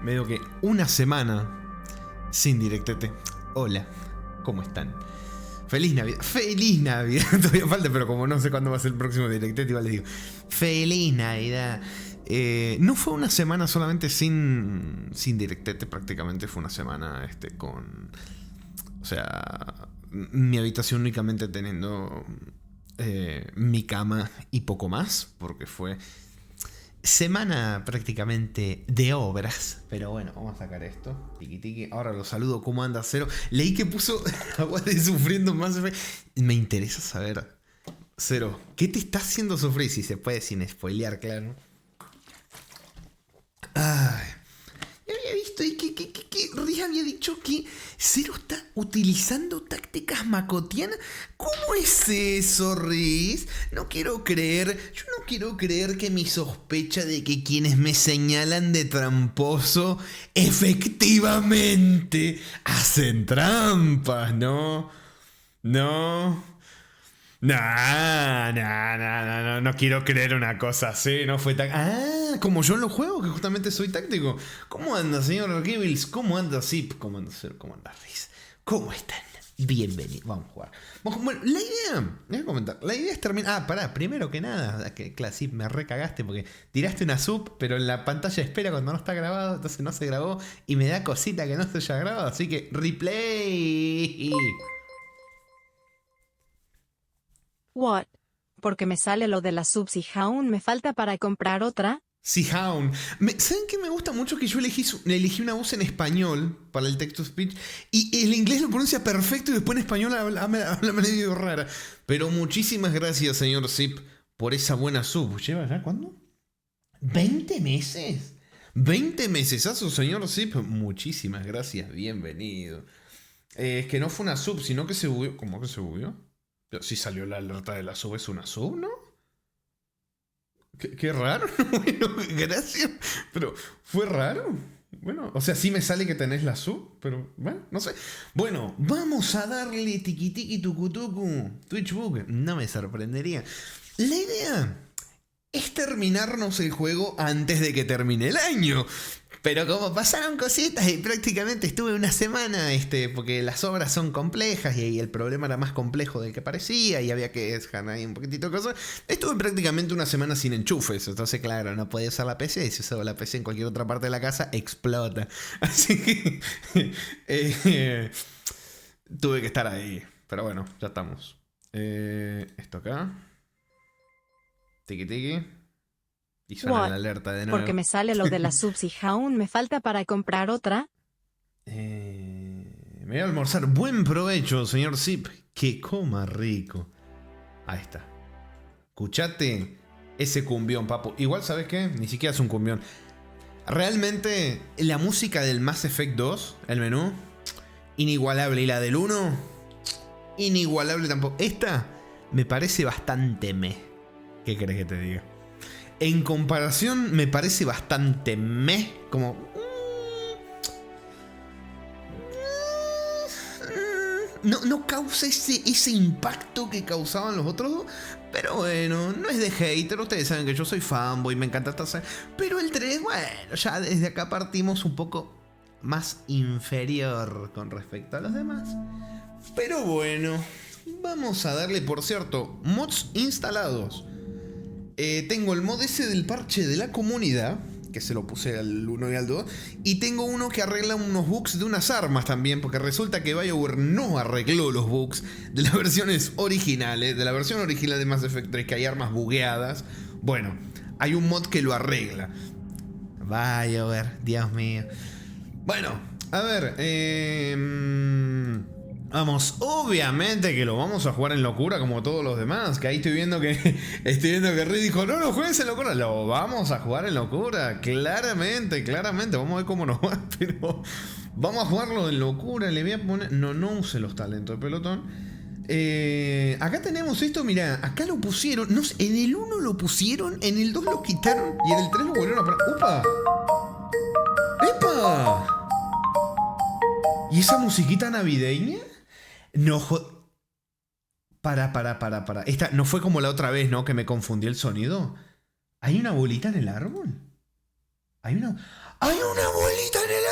Medio que una semana sin Directete. Hola, ¿cómo están? Feliz Navidad. ¡Feliz Navidad! Todavía falta, pero como no sé cuándo va a ser el próximo Directete, igual les digo ¡Feliz Navidad! No fue una semana solamente sin Directete, prácticamente fue una semana con... O sea, mi habitación únicamente teniendo mi cama y poco más, porque fue semana prácticamente de obras. Pero bueno, vamos a sacar esto. Tiki tiki. Ahora lo saludo. ¿Cómo anda Cero? Leí que puso Aguante sufriendo más. Me interesa saber, Cero, ¿qué te está haciendo sufrir? Si se puede, sin spoilear, claro. Ay. Yo había visto y que Riz había dicho que Cero está utilizando tácticas macotianas. ¿Cómo es eso, Riz? No quiero creer. Yo no quiero creer que mi sospecha de que quienes me señalan de tramposo efectivamente hacen trampas, ¿no? No. No quiero creer una cosa así, no fue táctico. Ah, como yo en los juegos, que justamente soy táctico. ¿Cómo anda, señor Gibbles? ¿Cómo anda Zip? ¿Cómo anda Cero? ¿Cómo anda Riz? ¿Cómo están? Bienvenidos. Vamos a jugar. Bueno, la idea, voy a comentar. La idea es terminar. Pará, primero que nada, claro, Zip, me recagaste porque tiraste una sub, pero en la pantalla espera cuando no está grabado, entonces no se grabó y me da cosita que no se haya grabado, así que replay. What? Porque me sale lo de la sub y aún me falta para comprar otra. Sihoun. ¿Saben qué me gusta mucho? Que yo elegí una voz en español para el text-to-speech y el inglés lo pronuncia perfecto y después en español habla medio rara. Pero muchísimas gracias, señor Zip, por esa buena sub. ¿Lleva ya cuándo? ¿20 meses? ¿20 mesesazo, señor Zip? Muchísimas gracias, bienvenido. Es que no fue una sub, sino que se bugueó. ¿Cómo que se bugueó? Pero si salió la alerta de la sub, es una sub, ¿no? Qué raro. Bueno, gracias. Pero fue raro. Bueno, o sea, sí me sale que tenés la sub, pero bueno, no sé. Bueno, vamos a darle tiki tiki tucutucu. Twitchbook, no me sorprendería. La idea es terminarnos el juego antes de que termine el año. Pero como pasaron cositas y prácticamente estuve una semana, porque las obras son complejas y el problema era más complejo del que parecía y había que dejar ahí un poquitito de cosas, estuve prácticamente una semana sin enchufes. Entonces, claro, no podía usar la PC y si usaba la PC en cualquier otra parte de la casa, explota. Así que tuve que estar ahí. Pero bueno, ya estamos. Esto acá. Tiki tiki. Y suena la alerta de nuevo. Porque me sale lo de la sub y aún me falta para comprar otra. Me voy a almorzar. Buen provecho, señor Zip. Que coma rico. Ahí está. Escuchate ese cumbión, papu. Igual, ¿sabes qué? Ni siquiera es un cumbión. Realmente, la música del Mass Effect 2, el menú, inigualable. Y la del 1, inigualable tampoco. Esta me parece bastante meh. ¿Qué querés que te diga? En comparación, me parece bastante meh. Como... No causa ese impacto que causaban los otros dos. Pero bueno, no es de hater. Ustedes saben que yo soy fanboy, me encanta esta serie. Pero el 3, bueno, ya desde acá partimos un poco más inferior con respecto a los demás. Pero bueno, vamos a darle, por cierto, mods instalados. Tengo el mod ese del parche de la comunidad, que se lo puse al 1 y al 2. Y tengo uno que arregla unos bugs de unas armas también, porque resulta que BioWare no arregló los bugs de las versiones originales, de la versión original de Mass Effect 3, que hay armas bugueadas. Bueno, hay un mod que lo arregla. BioWare, Dios mío. Bueno, a ver, vamos, obviamente que lo vamos a jugar en locura como todos los demás. Que ahí estoy viendo que Riz dijo, no lo juegues en locura. Lo vamos a jugar en locura. Claramente. Vamos a ver cómo nos va. Pero vamos a jugarlo en locura. Le voy a poner... No use los talentos de pelotón. Acá tenemos esto, mirá. Acá lo pusieron. No sé, en el 1 lo pusieron, en el 2 lo quitaron y en el 3 lo volvieron a poner. ¡Upa! ¡Epa! ¿Y esa musiquita navideña? No, Para. Esta no fue como la otra vez, ¿no? Que me confundí el sonido. ¿Hay una bolita en el árbol? Hay una... ¡Hay una bolita en el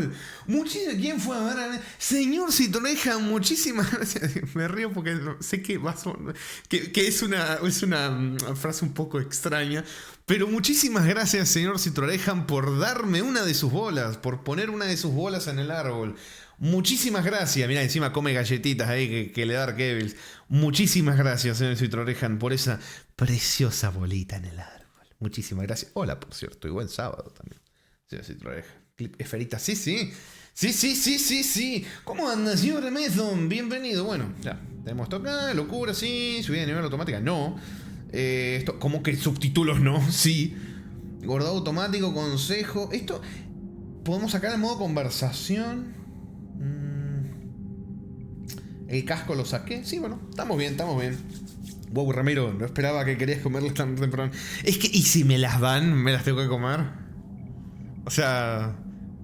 árbol! ¿Quién fue a ver? Señor Citroneja, muchísimas gracias. Me río porque sé que, que es una frase un poco extraña. Pero muchísimas gracias, señor Citroneja, por darme una de sus bolas. Por poner una de sus bolas en el árbol. Muchísimas gracias. Mira, encima come galletitas ahí que le da Arquevils. Muchísimas gracias, señor Citroneja, por esa preciosa bolita en el árbol. Muchísimas gracias. Hola, por cierto, y buen sábado también. Sí, Citroneja. Clip esferita, sí, sí. Sí. ¿Cómo anda, señor Mason? Bienvenido. Bueno, ya. Tenemos esto acá, locura, sí. Subida de nivel automática, no. Esto, ¿cómo que subtítulos no? Sí. Guardado automático, consejo. Esto, podemos sacar el modo conversación. El casco lo saqué. Sí, bueno, estamos bien. Wow, Ramiro, no esperaba que querías comerlas tan temprano. Es que, ¿y si me las dan? ¿Me las tengo que comer? O sea,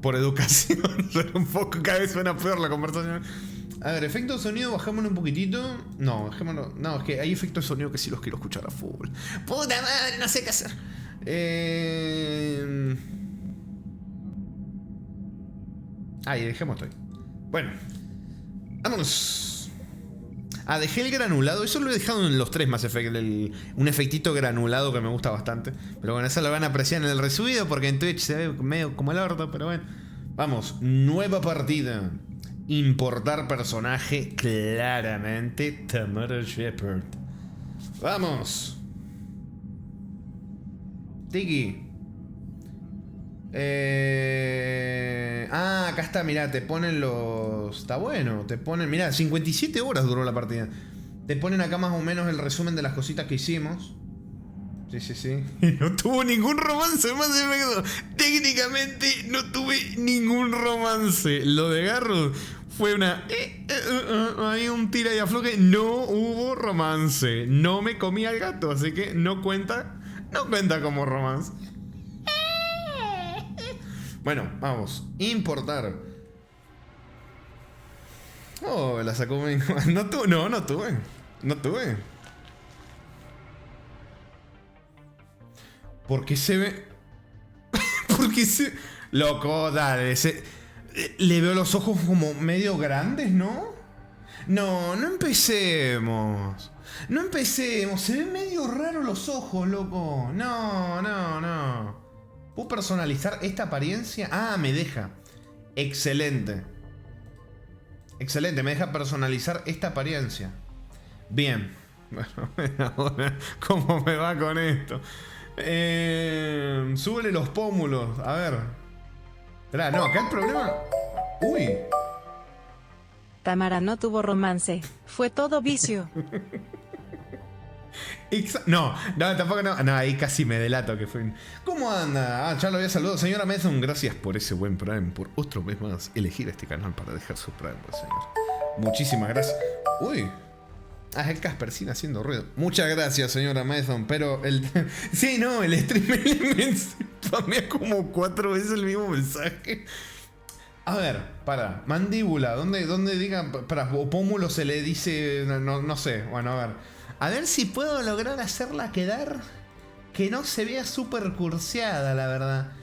por educación. Suena un poco, cada vez suena peor la conversación. A ver, efecto de sonido, bajámoslo un poquitito. No, bajémoslo. No, es que hay efectos de sonido que sí los quiero escuchar a full. Puta madre, no sé qué hacer. Ahí, dejemos esto ahí. Bueno, vámonos. Ah, dejé el granulado. Eso lo he dejado en los 3 Mass Effect. Un efectito granulado que me gusta bastante. Pero bueno, eso lo van a apreciar en el resubido porque en Twitch se ve medio como el orto. Pero bueno, vamos. Nueva partida. Importar personaje. Claramente Tamara Shepard. Vamos. Tiki. Acá está, mirá, te ponen los... Está bueno, te ponen... Mirá, 57 horas duró la partida. Te ponen acá más o menos el resumen de las cositas que hicimos. Sí. No tuvo ningún romance más efecto. Técnicamente no tuve ningún romance. Lo de Garrus fue una... Hay un tira y afloje. No hubo romance. No me comí al gato, así que no cuenta. No cuenta como romance. Bueno, vamos. Importar. Oh, la sacó. No tuve. ¿Por qué se ve? ¿Por qué se...? Loco, dale. Le veo los ojos como medio grandes, ¿no? No empecemos. Se ven medio raros los ojos, loco. No. ¿Puedo personalizar esta apariencia? Ah, me deja. Excelente, me deja personalizar esta apariencia. Bien. Bueno, ahora, ¿cómo me va con esto? Súbele los pómulos. A ver. Esperá, no, acá el problema... Uy. Tamara no tuvo romance. Fue todo vicio. No, tampoco no. No, ahí casi me delato que fue. ¿Cómo anda? Ah, ya lo había saludado. Señora Mason, gracias por ese buen Prime. Por otro mes más elegir este canal para dejar su Prime, pues, señor. Muchísimas gracias. Uy. Ah, es el Caspercín haciendo ruido. Muchas gracias, señora Mason. Pero el... Sí, no, el stream me spamea como 4 veces el mismo mensaje. A ver, para. Mandíbula. ¿Dónde diga? Para pómulo se le dice... No sé. Bueno, a ver. A ver si puedo lograr hacerla quedar que no se vea súper curseada, la verdad.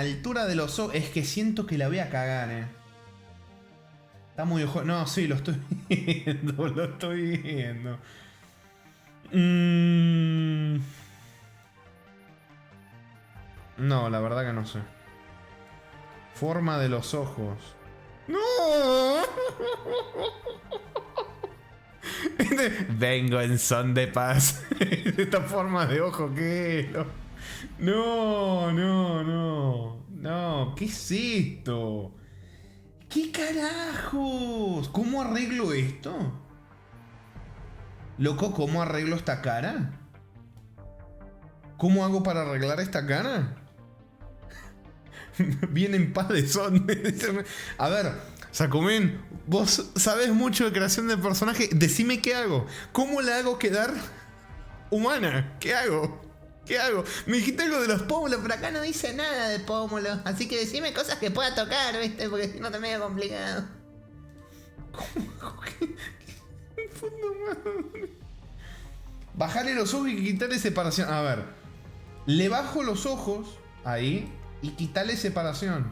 Altura de los ojos. Es que siento que la voy a cagar, Está muy ojo. No, sí, lo estoy viendo. No, la verdad que no sé. Forma de los ojos. ¡No! Vengo en son de paz. Esta forma de ojo, ¿qué? No, ¿qué es esto? ¿Qué carajos? ¿Cómo arreglo esto? Loco, ¿cómo arreglo esta cara? ¿Cómo hago para arreglar esta cara? Bien en paz de son. A ver, Sakumen, vos sabés mucho de creación de personaje. Decime qué hago. ¿Cómo la hago quedar humana? ¿Qué hago? Me dijiste algo de los pómulos, pero acá no dice nada de pómulos. Así que decime cosas que pueda tocar, ¿viste? Porque si no te medio complicado. ¿Cómo? ¿Qué? Bajarle los ojos y quitarle separación. A ver. Le bajo los ojos, ahí, y quitale separación.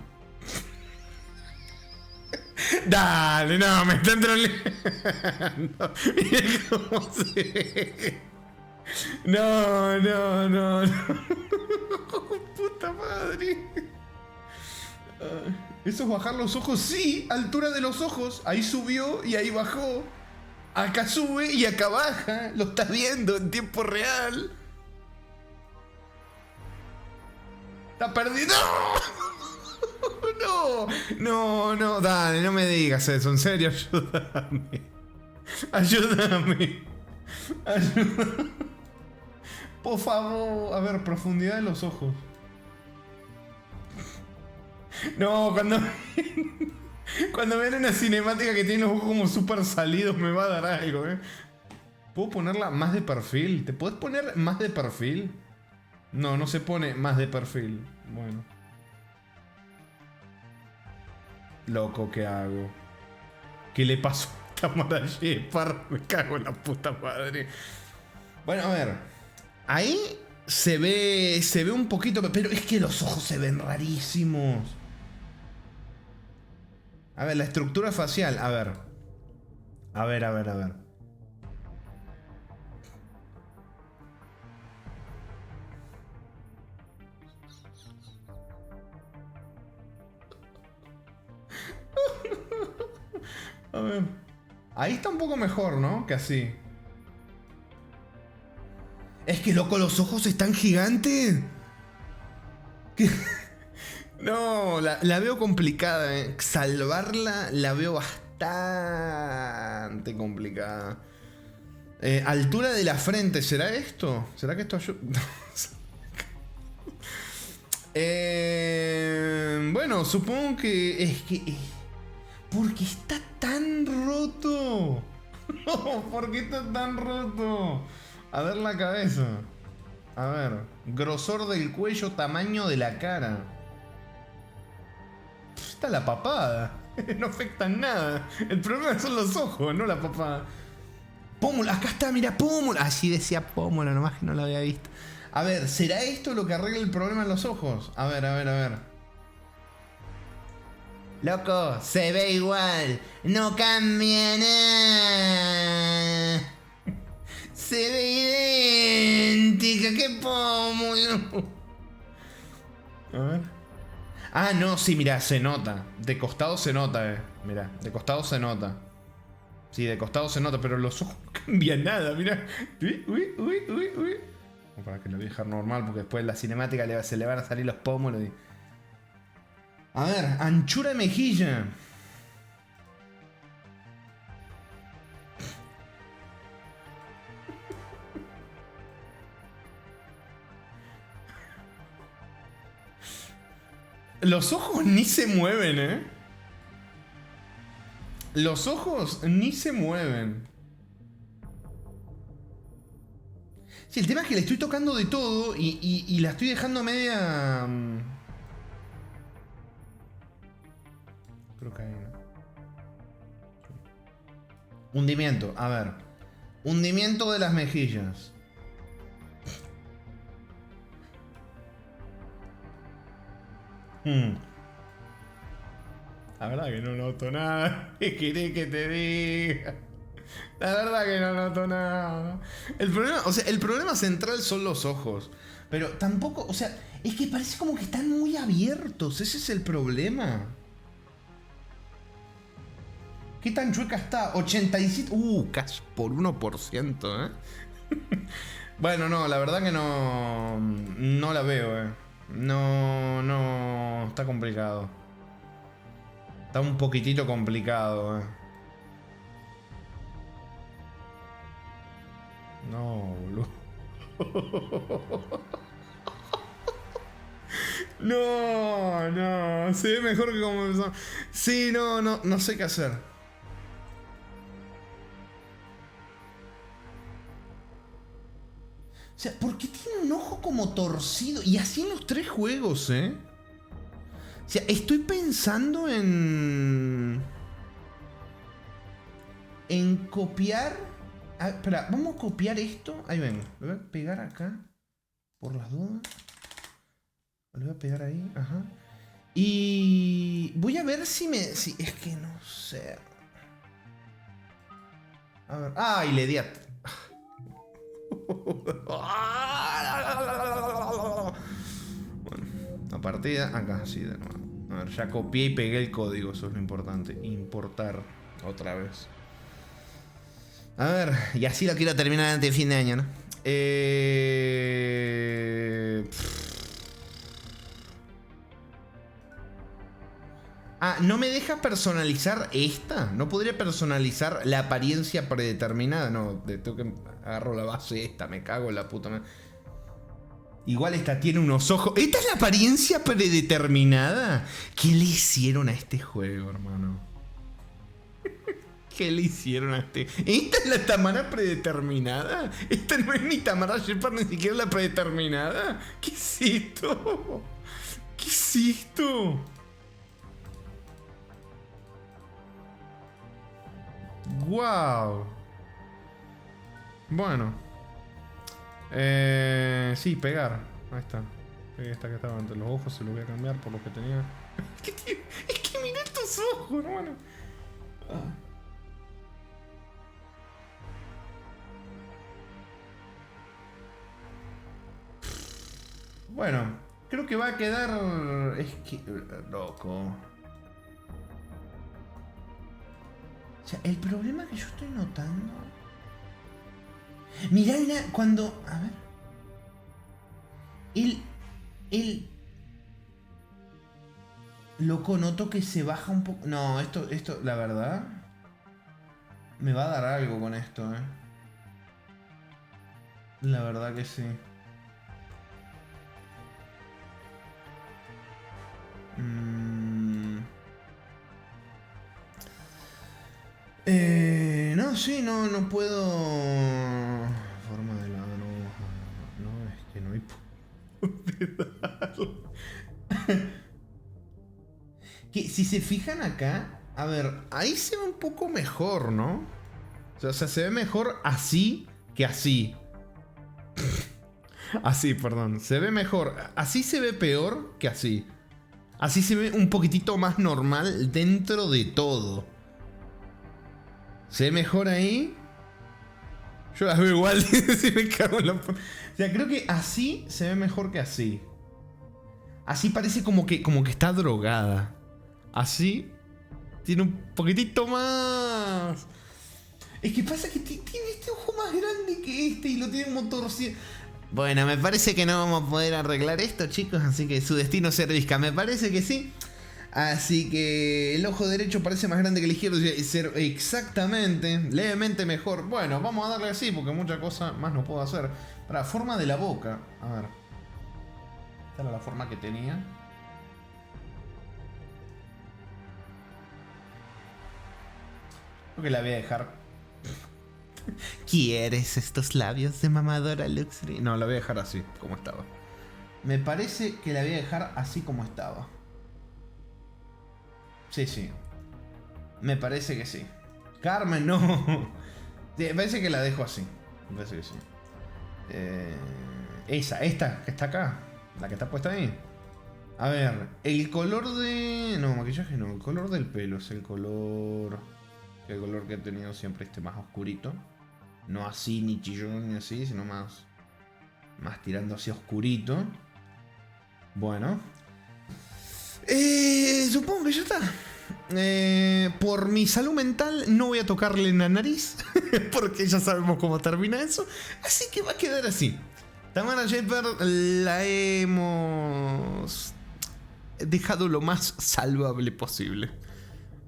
Dale, no, me están troleando. Mira cómo se ve. No, no, no, no. Puta madre. ¿Eso es bajar los ojos? Sí, altura de los ojos. Ahí subió y ahí bajó. Acá sube y acá baja. Lo estás viendo en tiempo real. Está perdido. No, no, no, dale, no me digas eso. En serio, ayúdame. Ayúdame. Ayúdame. Por favor. A ver, profundidad de los ojos. No, cuando vean una cinemática que tiene los ojos como súper salidos me va a dar algo, ¿eh? ¿Puedo ponerla más de perfil? ¿Te puedes poner más de perfil? No, no se pone más de perfil. Bueno. Loco, ¿qué hago? ¿Qué le pasó a esta cámara Shepard? Me cago en la puta madre. Bueno, a ver. Ahí se ve un poquito, pero es que los ojos se ven rarísimos. A ver, la estructura facial, a ver. A ver, a ver, a ver. A ver. Ahí está un poco mejor, ¿no? Que así. Es que, loco, los ojos están gigantes. ¿Qué? No, la veo complicada, ¿eh? Salvarla la veo bastante complicada. Altura de la frente, ¿será esto? ¿Será que esto ayuda? Bueno, supongo que es que... ¿Por qué está tan roto? No, ¿por qué está tan roto? A ver la cabeza. A ver, grosor del cuello, tamaño de la cara. Está la papada. No afecta en nada. El problema son los ojos, no la papada. Pómulo, acá está, mira, pómulo. Así decía pómulo, nomás que no lo había visto. A ver, ¿será esto lo que arregla el problema en los ojos? A ver, a ver, a ver. Loco, se ve igual. No cambia nada. Se ve idéntica. ¡Qué pómulo! A ver. Ah, no, sí, mirá, se nota. De costado se nota, mirá, de costado se nota. Sí, de costado se nota, pero los ojos no cambian nada, mirá. Uy, uy, uy, uy, uy. Para que lo voy a dejar normal, porque después en la cinemática se le van a salir los pómulos. A ver, anchura de mejilla. Los ojos ni se mueven, ¿eh? Los ojos ni se mueven. Sí, el tema es que le estoy tocando de todo y la estoy dejando media... Creo que hay, ¿no? Hundimiento, a ver. Hundimiento de las mejillas. La verdad que no noto nada. ¿Qué querés que te diga? La verdad que no noto nada. El problema, o sea, el problema central son los ojos. Pero tampoco, o sea, es que parece como que están muy abiertos. Ese es el problema. ¿Qué tan chueca está? 87. Casi por 1%, ¿eh? Bueno, no, la verdad que no. No la veo, ¿eh? No, no. Está complicado. Está un poquitito complicado, ¿eh? No, boludo. No, no. Se ve mejor que como empezó. Sí, no, no, no sé qué hacer. O sea, ¿por qué tiene un ojo como torcido? Y así en los 3 juegos, ¿eh? O sea, estoy pensando en copiar... Ah, espera, vamos a copiar esto. Ahí ven, lo voy a pegar acá. Por las dudas. Le voy a pegar ahí. Ajá. Y voy a ver si me... Si, es que no sé. A ver. ¡Ay! Le di a... Bueno, la partida acá, sí, de nuevo. A ver, ya copié y pegué el código, eso es lo importante. Importar otra vez. A ver, y así lo quiero terminar antes de fin de año, ¿no? Ah, ¿no me deja personalizar esta? ¿No podría personalizar la apariencia predeterminada? No, tengo que... Agarro la base esta, me cago en la puta madre. Igual esta tiene unos ojos... ¿Esta es la apariencia predeterminada? ¿Qué le hicieron a este juego, hermano? ¿Qué le hicieron a este? ¿Esta es la Tamara predeterminada? ¿Esta no es ni Tamara Shepard, ni siquiera la predeterminada? ¿Qué es esto? ¿Qué es esto? ¡Wow! Bueno. Sí, pegar. Ahí está. Esta que estaba entre los ojos se lo voy a cambiar por lo que tenía. Es que mira estos ojos, hermano. Bueno, creo que va a quedar... Es que... Loco. O sea, el problema que yo estoy notando... Mirá cuando... A ver... Loco, noto que se baja un poco... No, esto, la verdad... Me va a dar algo con esto, La verdad que sí. No, sí, no puedo... Forma de la... No, es que no hay... Que si se fijan acá... A ver, ahí se ve un poco mejor, ¿no? O sea, se ve mejor así que así. Así, perdón. Se ve mejor. Así se ve peor que así. Así se ve un poquitito más normal dentro de todo. ¿Se ve mejor ahí? Yo las veo igual. Si me cago en la... O sea, creo que así se ve mejor que así. Así parece como que está drogada. Así tiene un poquitito más. Es que pasa que tiene este ojo más grande que este y lo tiene un motor... Bueno, me parece que no vamos a poder arreglar esto, chicos. Así que su destino se risca. Me parece que sí. Así que el ojo derecho parece más grande que el izquierdo. Exactamente, levemente mejor. Bueno, vamos a darle así porque mucha cosa más no puedo hacer. Para forma de la boca. A ver. Esta era la forma que tenía. Creo que la voy a dejar. ¿Quieres estos labios de mamadora Luxury? No, la voy a dejar así, como estaba. Me parece que la voy a dejar así como estaba. Sí. Me parece que sí. Carmen, no. Sí, me parece que la dejo así. Me parece que sí. Esta que está acá. La que está puesta ahí. A ver, el color de... No, maquillaje no. El color del pelo es el color... El color que he tenido siempre, más oscurito. No así, ni chillón, ni así, sino más tirando hacia oscurito. Bueno. Supongo que ya está. Por mi salud mental no voy a tocarle en la nariz. Porque ya sabemos cómo termina eso. Así que va a quedar así. Tamara Shepard la hemos dejado lo más salvable posible.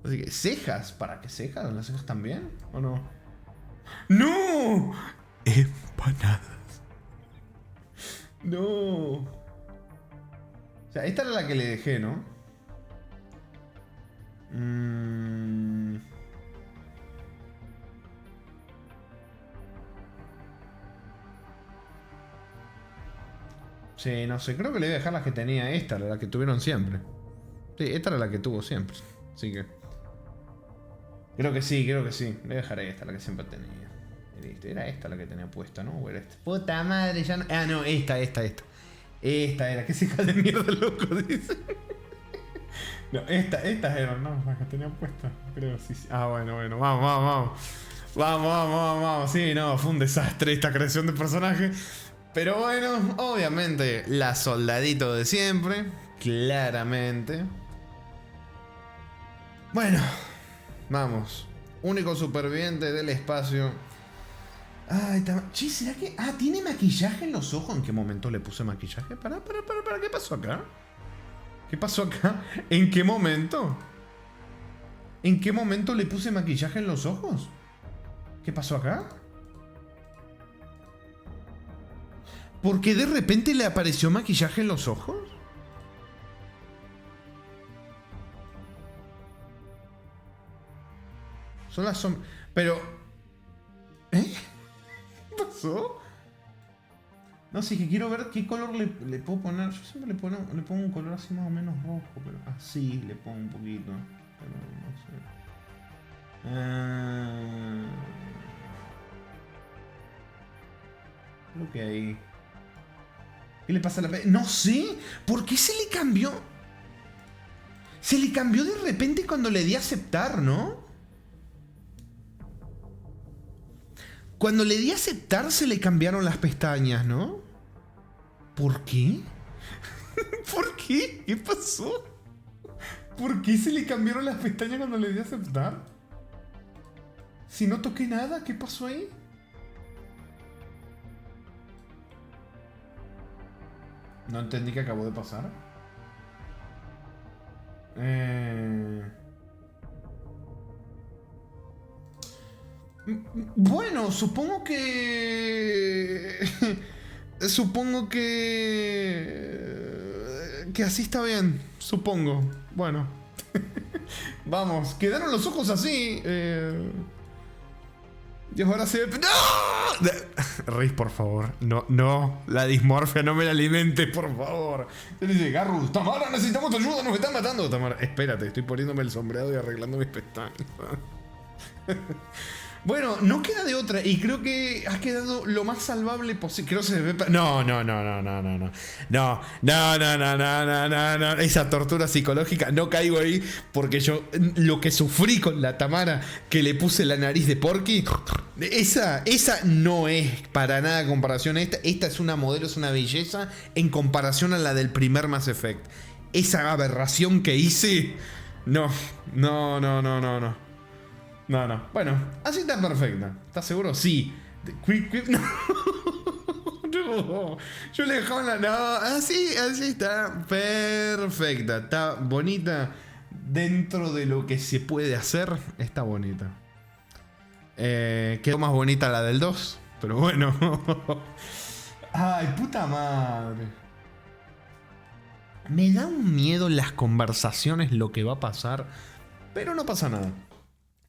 Así que, cejas. ¿Para qué cejas? ¿Las cejas también? ¿O no? ¡No! Empanadas. No. O sea, esta era la que le dejé, ¿no? Sí, no sé. Creo que le voy a dejar las que tenía. Esta, la que tuvieron siempre. Sí, esta era la que tuvo siempre. Así que... Creo que sí. Le dejaré esta, la que siempre tenía. Listo, era esta la que tenía puesta, ¿no? O era esta. Puta madre, ya no. Ah, no, esta. Esta era. ¿Qué hija de mierda, loco? Dice. No, estas eran, ¿no? Las que tenía puesta. Creo, sí. Ah, bueno. Vamos. Sí, no, fue un desastre esta creación de personaje. Pero bueno, obviamente, la soldadito de siempre. Claramente. Bueno, vamos. Único superviviente del espacio. Ay, che, ¿será que...? Ah, ¿tiene maquillaje en los ojos? ¿En qué momento le puse maquillaje? Para, ¿qué pasó acá? ¿Qué pasó acá? ¿En qué momento? ¿En qué momento le puse maquillaje en los ojos? ¿Qué pasó acá? ¿Por qué de repente le apareció maquillaje en los ojos? Son las sombras. Pero... ¿Eh? ¿Qué pasó? No, sí, que quiero ver qué color le puedo poner. Yo siempre le pongo un color así más o menos rojo, pero así le pongo un poquito. Pero no sé. Creo que ahí. ¿Qué le pasa a la... No sé. ¿Por qué se le cambió? Se le cambió de repente cuando le di a aceptar, ¿no? Cuando le di a aceptar se le cambiaron las pestañas, ¿no? ¿Por qué? ¿Por qué? ¿Qué pasó? ¿Por qué se le cambiaron las pestañas cuando le di a aceptar? Si no toqué nada, ¿qué pasó ahí? No entendí qué acabó de pasar. Bueno, supongo que... supongo que así está bien. Supongo. Bueno. Vamos, quedaron los ojos así. Y ahora se ve... ¡No! Reis, por favor. No. La dismorfia no me la alimente, por favor. Él dice, Garrus, Tamara, necesitamos tu ayuda, nos están matando. Tamara, espérate, estoy poniéndome el sombreado y arreglando mis pestañas. Bueno, no queda de otra. Y creo que ha quedado lo más salvable posible. Creo que se ve... No. Esa tortura psicológica, no caigo ahí. Porque yo, lo que sufrí con la Tamara, que le puse la nariz de Porky, esa no es para nada comparación a esta. Esta es una modelo, es una belleza en comparación a la del primer Mass Effect. Esa aberración que hice... No. Bueno, así está perfecta. ¿Estás seguro? Sí. No. Yo le dejaba la... No, así está perfecta. Está bonita. Dentro de lo que se puede hacer, está bonita. Quedó más bonita la del 2. Pero bueno. Ay, puta madre. Me da un miedo en las conversaciones lo que va a pasar. Pero no pasa nada.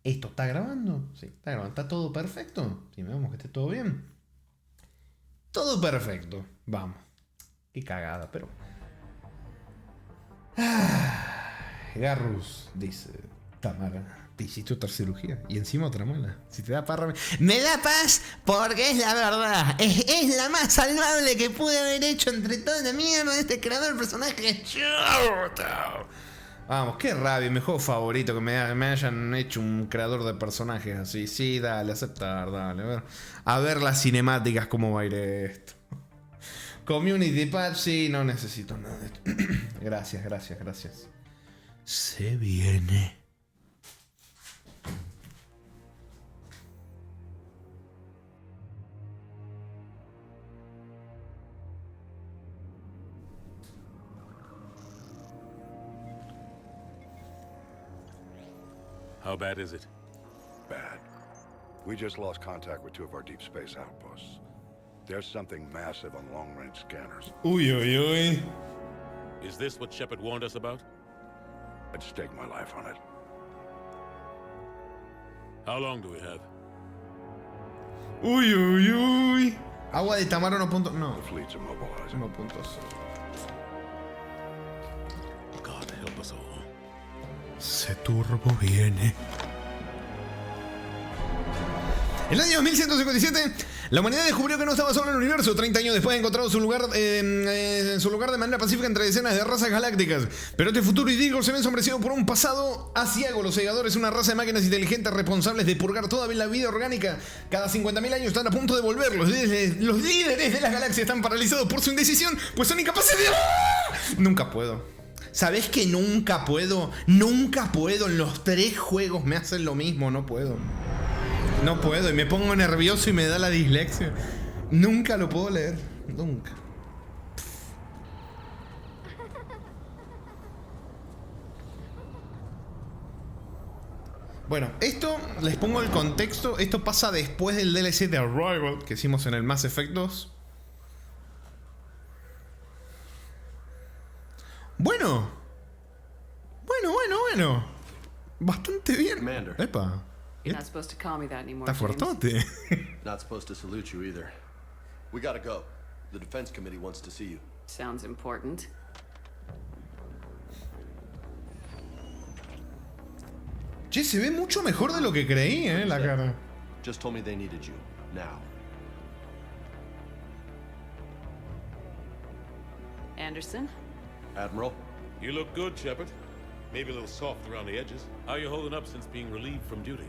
¿Esto está grabando? Sí, está grabando. ¿Está todo perfecto? Sí, vemos que esté todo bien. Todo perfecto. Vamos. Qué cagada, pero... Garrus dice... Tamara, te hiciste otra cirugía. Y encima otra mala. Si te da parra... Me da paz porque es la verdad. Es la más salvable que pude haber hecho entre toda la mierda de este creador de personajes. Vamos, qué rabia, mi juego favorito que me hayan hecho un creador de personajes así. Sí, dale, aceptar, dale. A ver las cinemáticas, cómo va a ir esto. Community patch, sí, no necesito nada de esto. Gracias. Se viene. How bad is it? Bad. We just lost contact with two of our deep space outposts. There's something massive on long-range scanners. Uy. Is this what Shepard warned us about? I'd stake my life on it. How long do we have? Uy. Agua de Tamara 1. No. The fleet's immobilized. 1.0. God help us all. Se turbo viene. En el año 2157, la humanidad descubrió que no estaba sola en el universo. 30 años después ha encontrado su lugar de manera pacífica entre decenas de razas galácticas. Pero este futuro idílico se ve ensombrecido por un pasado asiago. Los segadores, una raza de máquinas inteligentes responsables de purgar toda la vida orgánica. Cada 50.000 años están a punto de volver. Los líderes de las galaxias están paralizados por su indecisión, pues son incapaces de... ¡Ah! Nunca puedo. ¿Sabés que nunca puedo? Nunca puedo. En los 3 juegos me hacen lo mismo. No puedo. No puedo. Y me pongo nervioso y me da la dislexia. Nunca lo puedo leer. Nunca. Bueno, esto les pongo el contexto. Esto pasa después del DLC de Arrival que hicimos en el Mass Effect 2. Bueno. Bastante bien. Commander. Epa. You're not supposed to call me that anymore, Está James. fuertote. Not supposed to salute you either. We gotta go. The defense committee wants to see you. Sounds important. Che, se ve mucho mejor de lo que creí, la cara. Just told me they needed you. Now. Anderson? Admiral? You look good, Shepard. Maybe a little soft around the edges. How you holding up since being relieved from duty?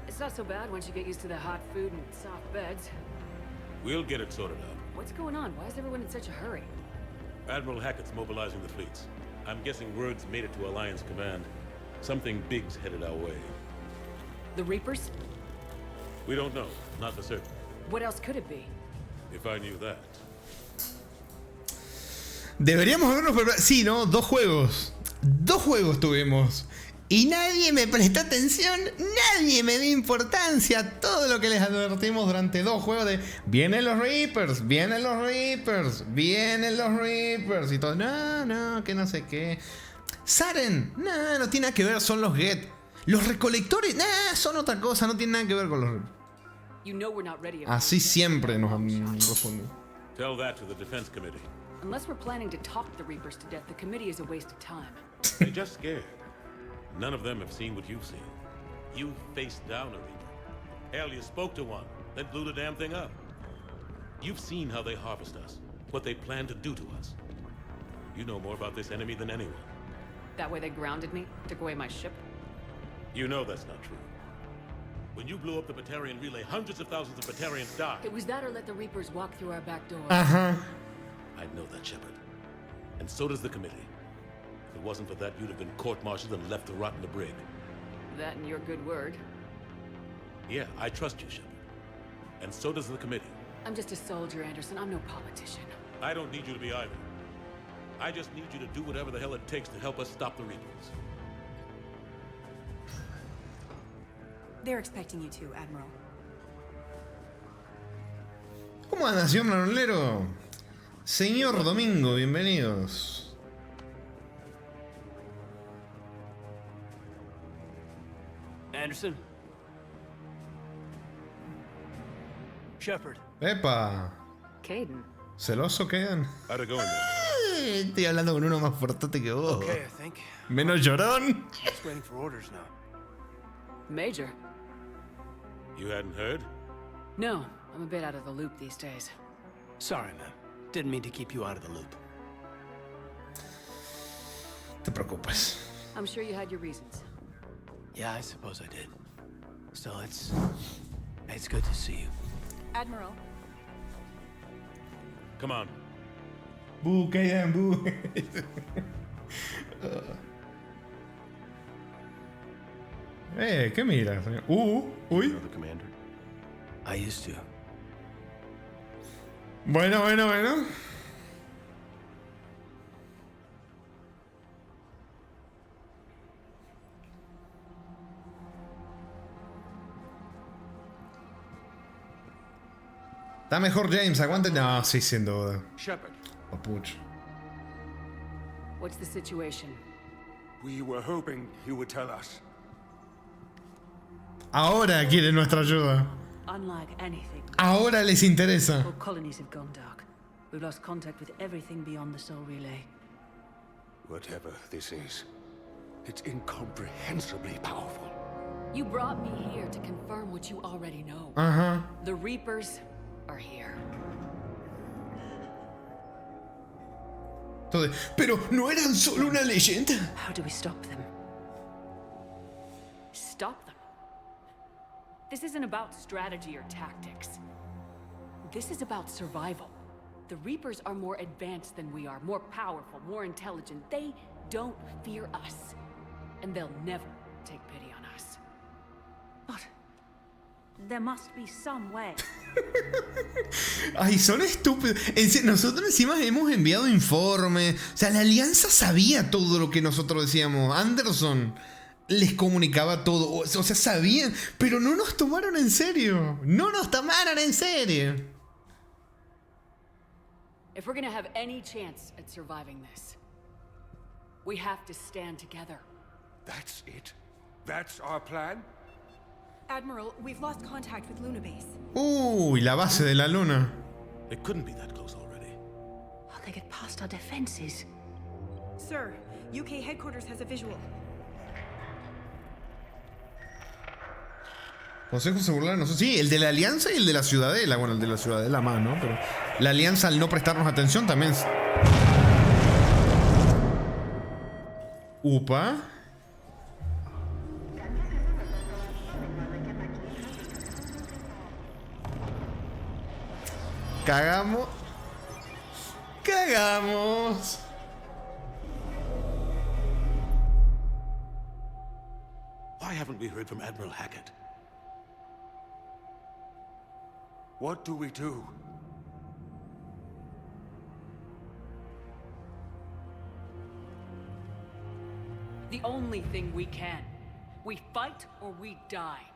It's not so bad once you get used to the hot food and soft beds. We'll get it sorted out. What's going on? Why is everyone in such a hurry? Admiral Hackett's mobilizing the fleets. I'm guessing word's made it to Alliance Command. Something big's headed our way. The Reapers? We don't know. Not for certain. What else could it be? If I knew that. Deberíamos habernos preparado. Sí, ¿no? 2 juegos. 2 juegos tuvimos. Y nadie me prestó atención. Nadie me dio importancia a todo lo que les advertimos durante 2 juegos de... Vienen los Reapers, vienen los Reapers, vienen los Reapers. Y todo. No, que no sé qué. Saren, no tiene nada que ver, son los Get. Los recolectores, son otra cosa, no tienen nada que ver con los Reapers. You know we're not ready. Así siempre nos han confundido. Tell that to the Defense Committee. Unless we're planning to talk the Reapers to death, the committee is a waste of time. They're just scared. None of them have seen what you've seen. You faced down a Reaper. Hell, you spoke to one, then blew the damn thing up. You've seen how they harvest us, what they plan to do to us. You know more about this enemy than anyone. That way they grounded me, took away my ship. You know that's not true. When you blew up the Batarian relay, hundreds of thousands of Batarians died. It was that or let the Reapers walk through our back door. I know that, Shepard. And so does the committee. If it wasn't for that, you'd have been court-martialed and left to rot in the brig. That and your good word. Yeah, I trust you, Shepard. And so does the committee. I'm just a soldier, Anderson. I'm no politician. I don't need you to be either. I just need you to do whatever the hell it takes to help us stop the Reapers. They're expecting you to, Admiral. ¿Cómo anda, señor Manolero? Señor Domingo, bienvenidos. Anderson? Shepard. Epa, Caden. ¿celoso quedan? How'd it go in there? Estoy hablando con uno más fuertote que vos. Okay, I think. Menos llorón. Just waiting for orders now. Major. You hadn't heard? No, I'm a bit out of the loop these days. Sorry, man. Didn't mean to keep you out of the loop. Te preocupes. I'm sure you had your reasons. Yeah, I suppose I did. Still, it's good to see you. Admiral. Come on. Bu, Kaiden, bu. ¿Qué miras? You Uy. know the commander? I used to. Bueno. Está mejor James, aguante. No, sí, sin duda. Shepard, Papucho. What's the situation? we were hoping you would tell us. Ahora quieren nuestra ayuda. Unlike anything, Ahora les interesa. all colonies have gone dark. We've lost contact with everything beyond the Soul Relay. Whatever this is, it's incomprehensibly powerful. You brought me here to confirm what you already know. Ajá. The Reapers are here. Entonces, pero no eran solo una leyenda. How do we stop them? Stop them. This isn't about strategy or tactics. This is about survival. The Reapers are more advanced than we are, more powerful, more intelligent. They don't fear us. And they'll never take pity on us. But there must be some way. Ay, son estúpidos. Nosotros encima hemos enviado informes. O sea, la Alianza sabía todo lo que nosotros decíamos. Anderson les comunicaba todo. O sea, sabían. Pero no nos tomaron en serio. No nos tomaron en serio. If we're gonna have any chance at surviving this, we have to stand together. That's it? That's our plan? Admiral, we've lost contact with Luna Base. Uy, la base de la luna. It couldn't be that close already. How they get past our defenses? Sir, UK headquarters has a visual. Consejo se burlaron nosotros. Sí, el de la Alianza y el de la Ciudadela. Bueno, el de la Ciudadela más, ¿no? Pero la Alianza, al no prestarnos atención, también. Upa. Cagamos. Cagamos. Why haven't we heard from Admiral Hackett? What do we do? The only thing we can. We fight or we die.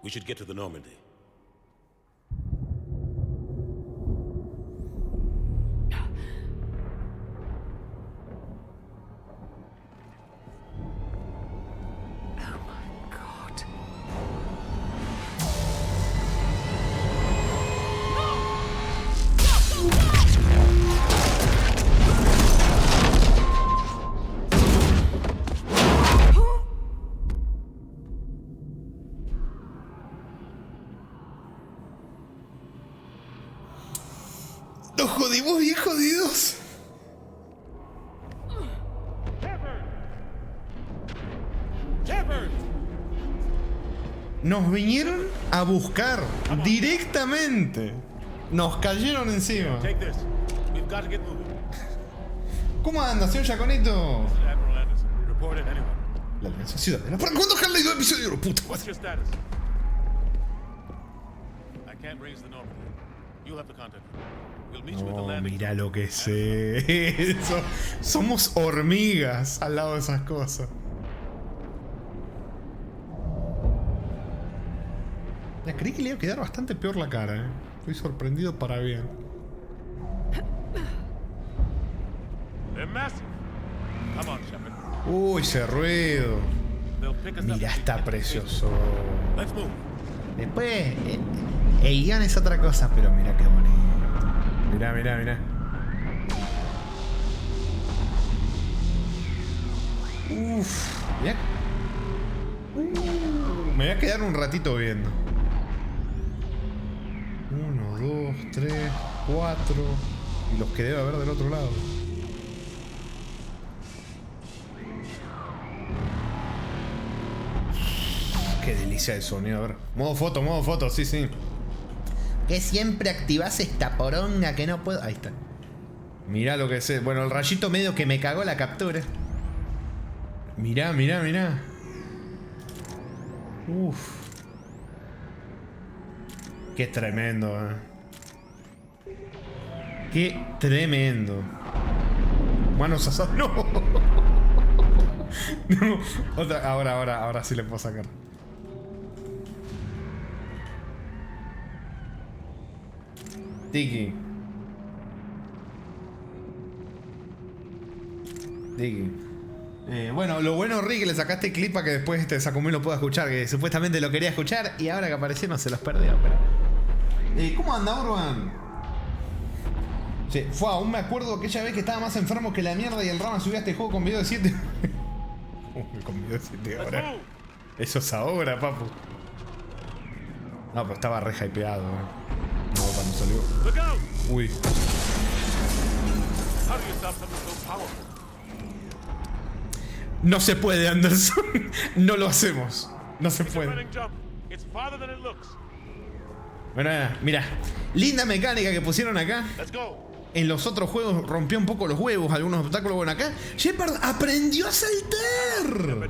We should get to the Normandy. Nos jodimos bien jodidos. Nos vinieron a buscar directamente. Nos cayeron encima. Take this. We've got to get moving. ¿Cómo anda, señor Yaconito? Admiral Anderson, report it anyone. La Alianza Ciudadela. ¿Para cuándo Harley dos episodios? Puta What's madre. your status? I can't raise the Normandy. You'll have to contact her. We'll meet you at the Oh, landing. mira lo que es eso. Somos hormigas al lado de esas cosas. Ya creí que le iba a quedar bastante peor la cara, ¿eh? Estoy sorprendido para bien. They're massive. Come on, Shepard. Uy, ese ruido. They'll pick us up. Mira, está precioso. Let's move. Después, el guión es otra cosa, pero mira qué bonito. Mira, mira, mira. Uff. Mira. Me voy a quedar un ratito viendo. 1, 2, 3, 4. Y los que debe haber del otro lado. Qué delicia de sonido. A ver. Modo foto, sí, sí. Que siempre activás esta poronga que no puedo. Ahí está. Mirá lo que sé. Bueno, el rayito medio que me cagó la captura. Mirá, mirá, mirá. Uff. Qué tremendo, Qué tremendo. Manos asadas. No. No. Otra. Ahora sí le puedo sacar. Tiki. Bueno, lo bueno, Rick, que le sacaste clip para que después Sakumi lo pueda escuchar, que supuestamente lo quería escuchar y ahora que apareció no se los perdió. Pero... ¿Cómo anda, Urban? Sí, aún me acuerdo aquella vez que estaba más enfermo que la mierda y el Rama subía este juego con video de 7. Con video decirte ahora. Eso es ahora, papu. No, pero estaba re hypeado, No, cuando salió. Uy. No se puede, Anderson. No lo hacemos. No se puede. Bueno, mira. Linda mecánica que pusieron acá. En los otros juegos rompió un poco los huevos, algunos obstáculos. Bueno, acá Shepard aprendió a saltar.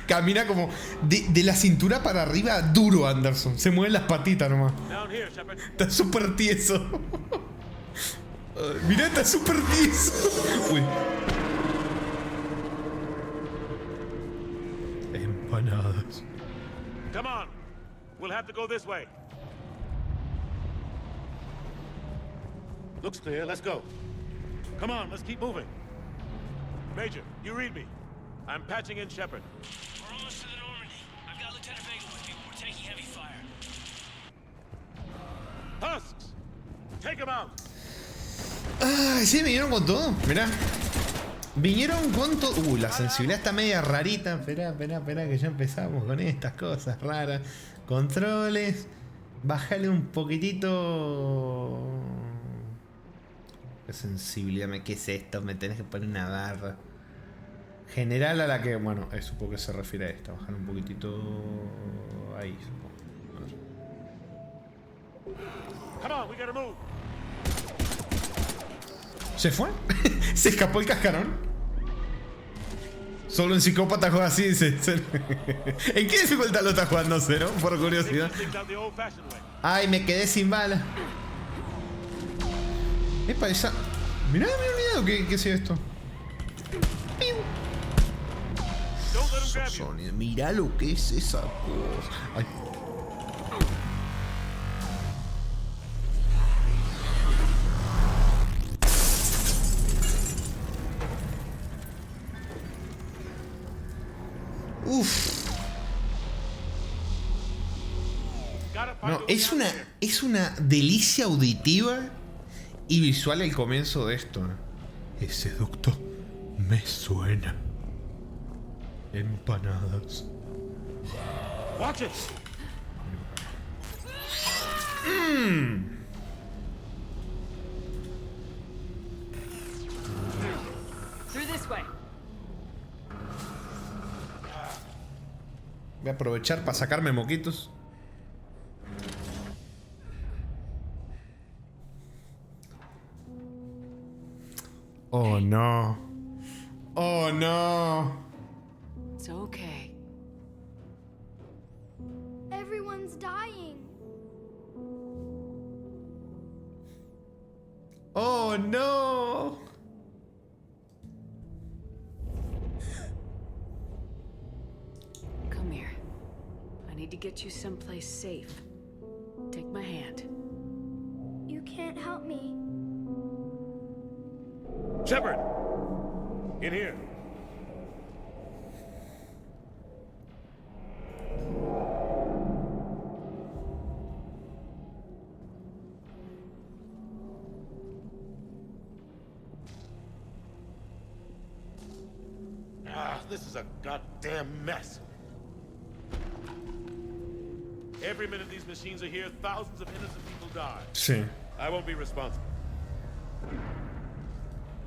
Camina como de la cintura para arriba duro, Anderson. Se mueven las patitas nomás. Está súper tieso. Mirá, está súper tieso. Uy. Empanadas. Come on. We'll have to go this way. Looks clear. Let's go. Come on, let's keep moving. Major, you read me. I'm patching in Shepard. We're almost to the Normandy. I've got Lieutenant Vega with me. We're taking heavy fire. Husks! Take him out. Ay, sí, vinieron con todo. Mirá. Vinieron con todo. La sensibilidad está media rarita. Espera, que ya empezamos con estas cosas raras. Controles. Bájale un poquitito. ¿Qué sensibilidad? ¿Qué es esto? Me tenés que poner una barra. General a la que, bueno, supongo que se refiere a esta. Bajar un poquitito ahí, supongo. Come on, we gotta move. ¿Se fue? ¿Se escapó el cascarón? Solo en psicópata juega así, dice. ¿En qué dificultad lo está jugando Cero? Por curiosidad. Ay, me quedé sin bala. Epa, esa. Mirá, ¿qué es esto? Sonido. Mirá lo que es esa cosa. Ay. Uf. No, es una delicia auditiva y visual el comienzo de esto. Ese ducto me suena. Empanadas. Watch it. Through this way. Voy a aprovechar para sacarme moquitos. Oh no. Oh no. It's okay. Everyone's dying. Oh no. Come here. I need to get you someplace safe. Take my hand. You can't help me. Shepard! In here. This is a goddamn mess. Every minute these machines are here, thousands of innocent people die. Sí. I won't be responsible.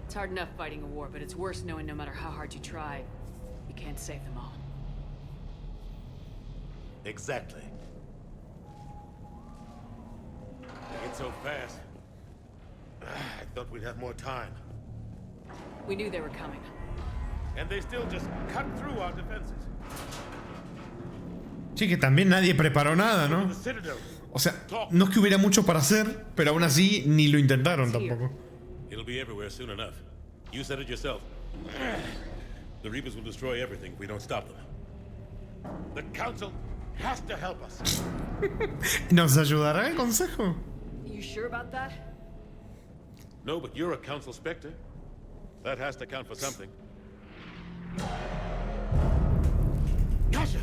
It's hard enough fighting a war, but it's worse knowing no matter how hard you try, you can't save them all. Exactly. It's so fast. I thought we'd have more time. We knew they were coming. And they still just cut through our defenses. Sí, que también nadie preparó nada, ¿no? O sea, no es que hubiera mucho para hacer, pero aún así ni lo intentaron tampoco. It'll be everywhere soon enough. You said it yourself. The Reapers will destroy everything if we don't stop them. The Council has to help us. ¿Nos ayudará el consejo? You sure about that? No, but you're a Council Spectre. That has to count for something. Gotcha!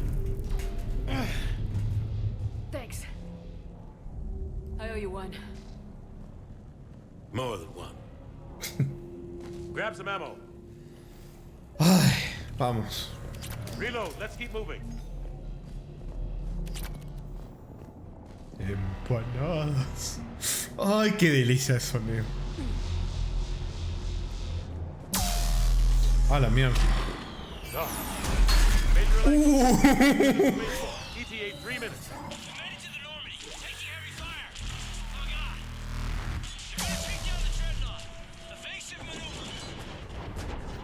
Thanks. I owe you one. More than one. Grab some ammo. Ay, vamos. Reload. Let's keep moving. Empanadas. Ay, qué delicia eso, Neo. A la mierda. ETA 3 minutes.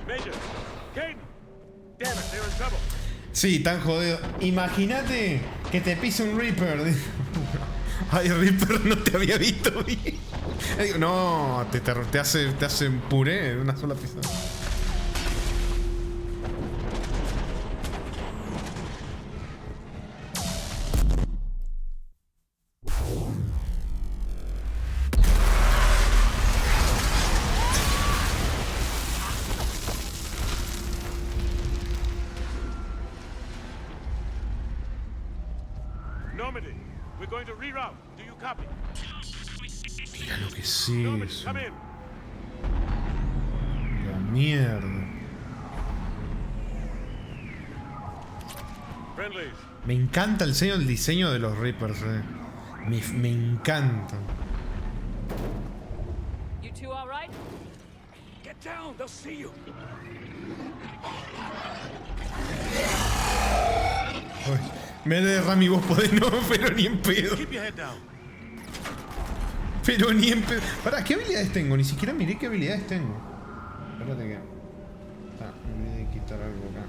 Major, Caden. Damn it, they're in trouble. Sí, tan jodido. Imagínate que te pise un Reaper. Ay, Reaper, no te había visto bien. No, te hace un puré en una sola pisada. Normandy, we're going to reroute. Do you copy? Mira lo que es eso. Come in. La mierda. Friendlies. Me encanta el diseño de los Reapers, me encanta. You two all right? Get down, they'll see you. Ay, me derramé vos podés, no, pero ni en pedo. Keep your head down. Pero ni en pedo. Pará, ¿qué habilidades tengo? Ni siquiera miré qué habilidades tengo. Espérate que... me olvidé de quitar algo acá.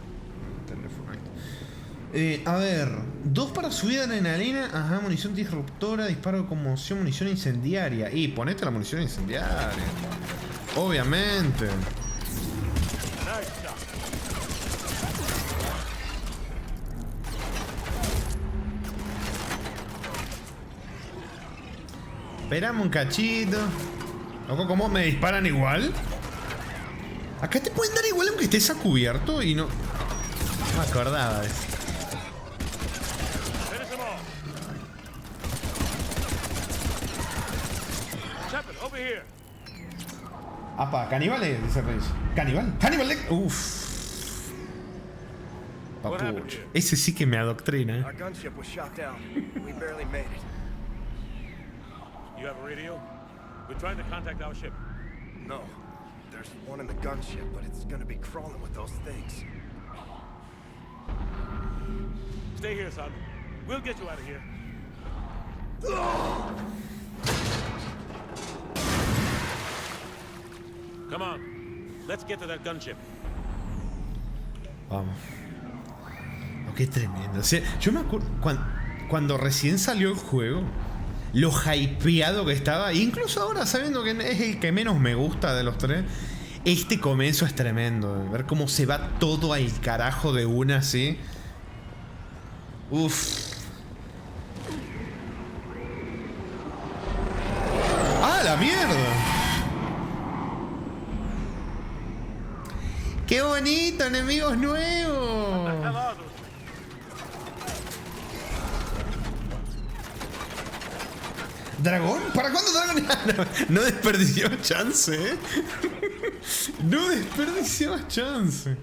El teléfono ahí. A ver, 2 para subida de adrenalina, ajá, munición disruptora, disparo de conmoción, munición incendiaria. Y ponete la munición incendiaria. Obviamente. Esperame un cachito. Loco, ¿cómo me disparan igual? Acá te pueden dar igual aunque estés a cubierto y no... No me acordaba de eso. Apa, caníbales, dice Reyes. ¿Caníbal? ¡Hannibal! Uff. Papucho. Ese sí que me adoctrina, Our gunship was shot down. We barely made it. You have a radio? We're trying to contact our ship. No. There's one in the gunship, but it's gonna be crawling with those things. Stay here, son. We'll get you out of here. Come on. Let's get to that gunship. Vamos. Oh, qué tremendo. O sea, yo me acuerdo cuando recién salió el juego, lo hypeado que estaba. Incluso ahora, sabiendo que es el que menos me gusta de los tres, este comienzo es tremendo. Ver cómo se va todo al carajo de una así. Uff. ¡Ah, la mierda! ¡Qué bonito! ¡Enemigos nuevos! ¿Dragón? ¿Para cuándo dragón? No desperdició chance, ¿eh? No desperdició chance.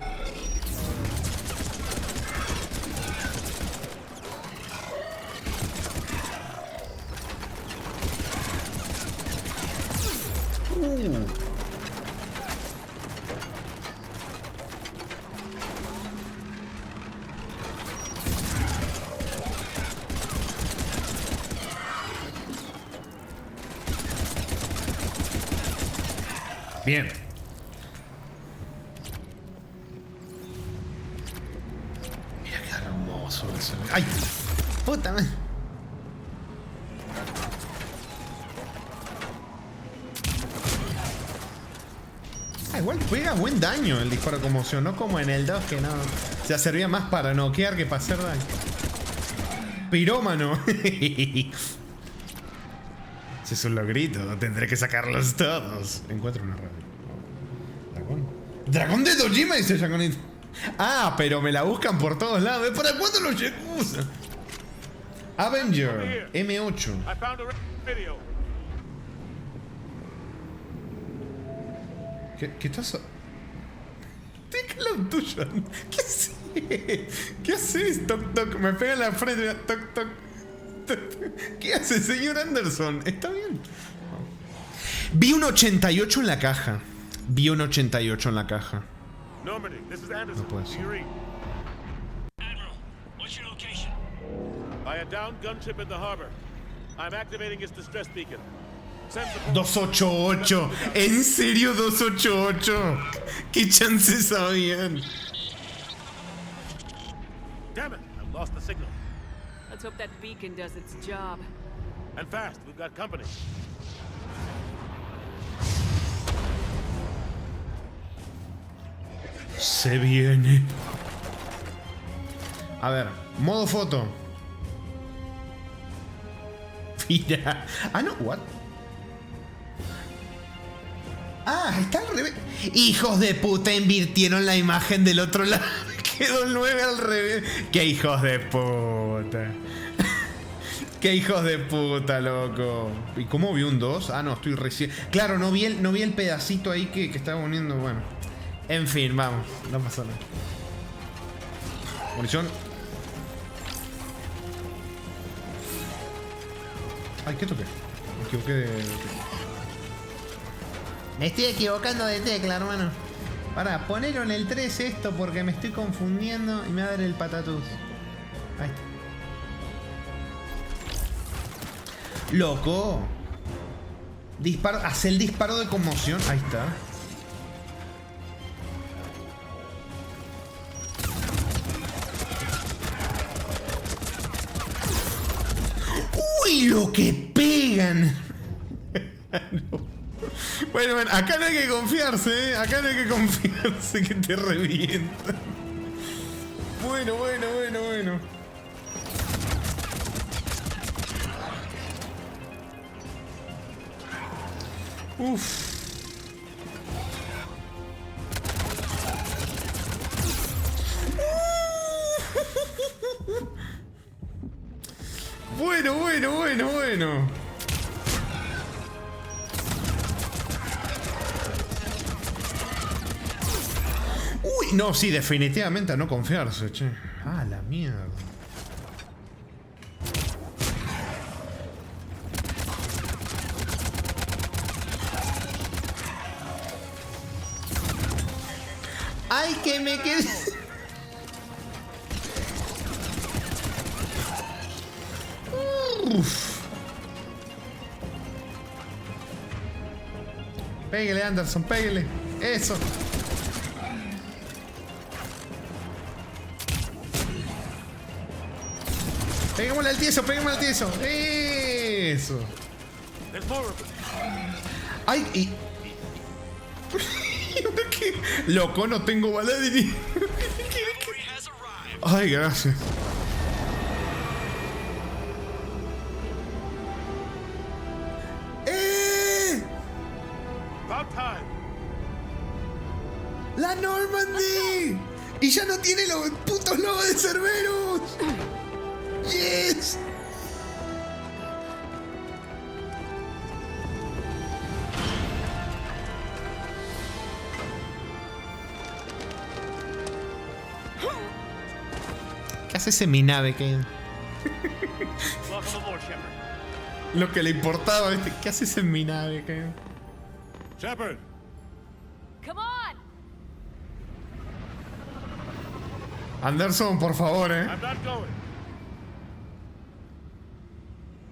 Bien. Mira qué hermoso eso. ¡Ay! ¡Puta madre! Igual pega buen daño el disparo de conmoción, no como en el 2 que no. O sea, servía más para noquear que para hacer daño. Pirómano. Si es un logrito, tendré que sacarlos todos. Encuentro una radio. ¿Dragón? ¡Dragón de Dojima! Dice Jaconito. Ah, pero me la buscan por todos lados. ¿Para cuándo los Yakuza? Avenger M8. ¿Qué estás? Déjalo tuyo. ¿Qué haces? ¿Qué haces? Toc, toc. Me pega en la frente. Mira. Toc, toc. ¿Qué hace, señor Anderson? ¿Está bien? Vi un 88 en la caja. Vi un 88 en la caja. Normandy, this is Anderson. No puede ser. Do you read? Admiral, what's your location? By a downed gunship in the harbor. I'm activating its distress beacon. Send support. 288. ¿En serio 288? ¿Qué chances habían? Damn it! I lost the signal. Let's hope that beacon does its job. And fast, we've got company. Se viene. A ver, modo foto. Mira. Ah, no, what? Ah, está al revés. Hijos de puta, invirtieron la imagen del otro lado. Quedó el 9 al revés. Qué hijos de puta. Qué hijos de puta, loco. ¿Y cómo vi un 2? Ah, no, estoy recién. Claro, no vi el pedacito ahí que estaba poniendo. Bueno. En fin, vamos. No pasa nada. Munición. Ay, ¿qué toqué? Me equivoqué de... Me estoy equivocando de tecla, hermano. Pará, ponelo en el 3 esto porque me estoy confundiendo y me va a dar el patatús. Ahí está. Loco. Hace el disparo de conmoción. Ahí está. ¡Uy, lo que pegan! No. Bueno, acá no hay que confiarse, ¿eh? Acá no hay que confiarse que te revienta. Bueno. Uf. Bueno. Uy, no, sí, definitivamente a no confiarse, che. Ah, la mierda. Ay, que me quedé. Uf. Pégale, Anderson, pégale. Eso. Peguémosle al tieso, Eso. Ay, y... ¿Qué? Loco, no tengo baladri. Ay, gracias. ¡La Normandy! Y ya no tiene los putos lobos de Cerberus. ¡Yes! ¿Qué hace ese mi nave, Kane? Lo que le importaba, ¿viste? ¿Qué hace ese mi nave, Kane? Shepard. Come on. Anderson, por favor, I'm not going.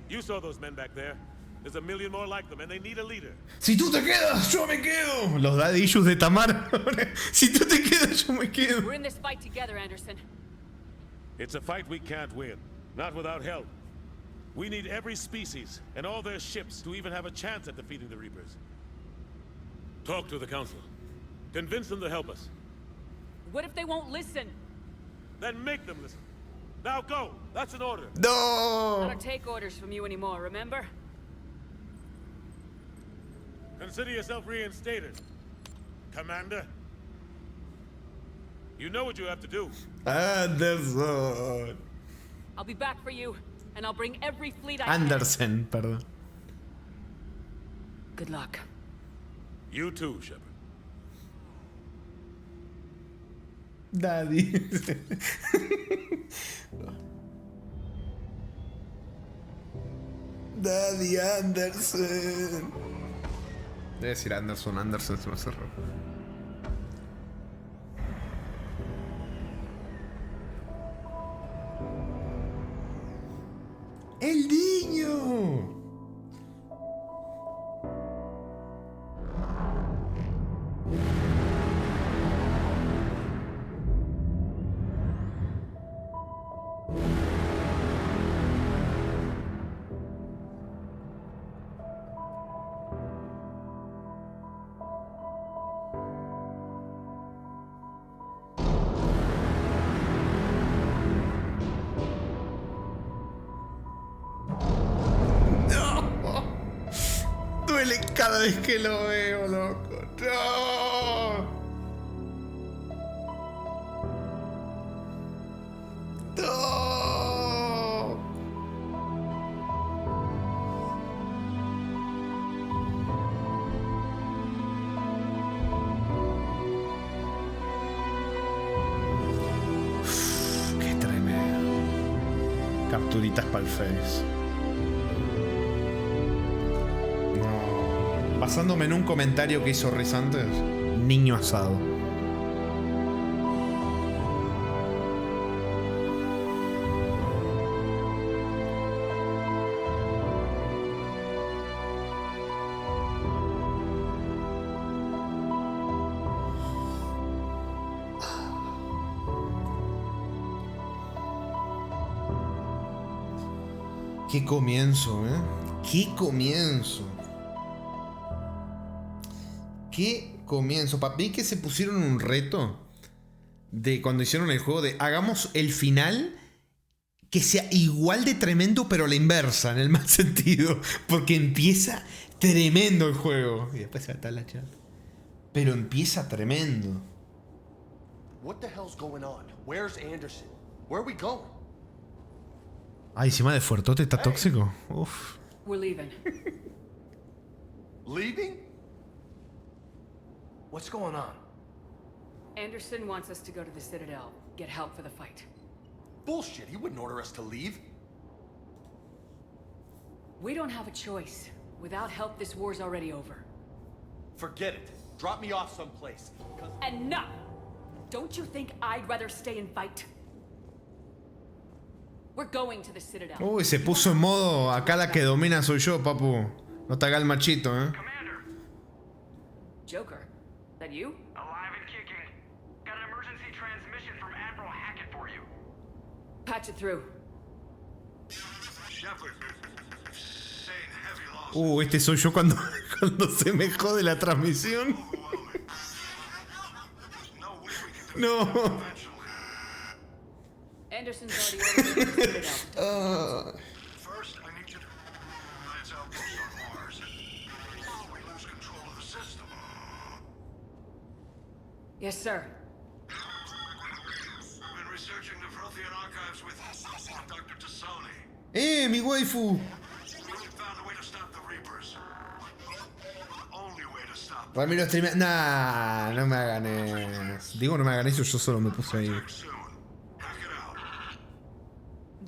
You saw those men back there. There's a million more like them, and they need a leader. Si tú te quedas, yo me quedo. Los daddy issues de Tamar. Si tú te quedas, yo me quedo. We're in this fight together, Anderson. It's a fight we can't win, not without help. We need every species and all their ships to even have a chance at defeating the Reapers. Talk to the Council. Convince them to help us. What if they won't listen? Then make them listen. Now go! That's an order. No! I don't take orders from you anymore, remember? Consider yourself reinstated, Commander. You know what you have to do. Anderson. I'll be back for you, and I'll bring every fleet I Anderson, perdón. Good luck. You too, Shepard. Daddy. Daddy Anderson. Debe decir Anderson, Anderson se me cerró. ¡El niño! Duele cada vez que lo veo, loco. ¡No! ¡No! Uf, qué tremendo. Capturitas para el Face. Basándome en un comentario que hizo Riz antes. Niño asado. Qué comienzo, ¿eh? Qué comienzo. Qué comienzo. Para mí que se pusieron un reto de cuando hicieron el juego de hagamos el final que sea igual de tremendo pero a la inversa, en el mal sentido. Porque empieza tremendo el juego. Y después se va a la chat. Pero empieza tremendo. What the hell's going on? Where's Anderson? Where are we going? Ah, encima de Fuertote está tóxico. Uf. We're leaving. Leaving? What's going on? Anderson wants us to go to the Citadel, get help for the fight. Bullshit, he wouldn't order us to leave. We don't have a choice. Without help, this war's already over. Forget it. Drop me off someplace. Enough! Don't you think I'd rather stay and fight? We're going to the Citadel. Uy, se puso en modo acá la que domina soy yo, papu. No te haga el machito, ¿eh? Joker, that you? Alive and kicking. Got an emergency transmission from Admiral Hackett for you. Patch it through. Shepard. Este soy yo cuando se me jode la transmisión. No. Anderson's already ordered the Citadel. First, I need you to advance outposts on Mars. Before we lose control of the system. Yes, sir. Been researching the Prothean archives with Dr. Tassoni. Mi waifu. Found a way to stop the Reapers. The only way to stop them. Ramiro streamea. Nah, no me hagan eso. Digo, no me hagan eso, yo solo me puse ahí.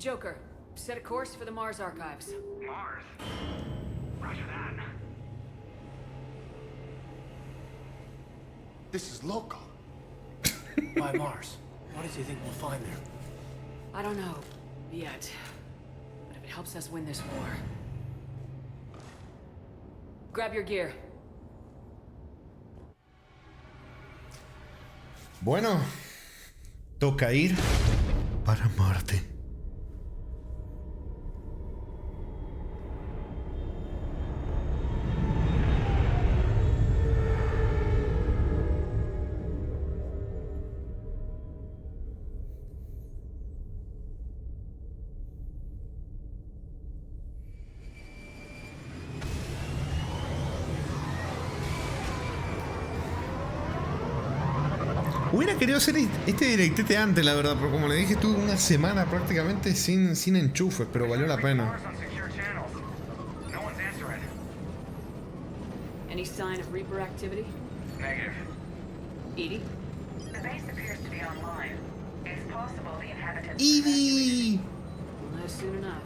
Joker, set a course for the Mars archives. Mars? Roger that. This is local. Why Mars? What does he think we'll find there? I don't know yet. But if it helps us win this war. Grab your gear. Bueno, toca ir para Marte. Hubiera querido hacer este directete antes, la verdad, pero como le dije, estuve una semana prácticamente sin enchufes, pero valió la pena. Any sign of Reaper activity? Negative. Edie? Evie. No, soon enough.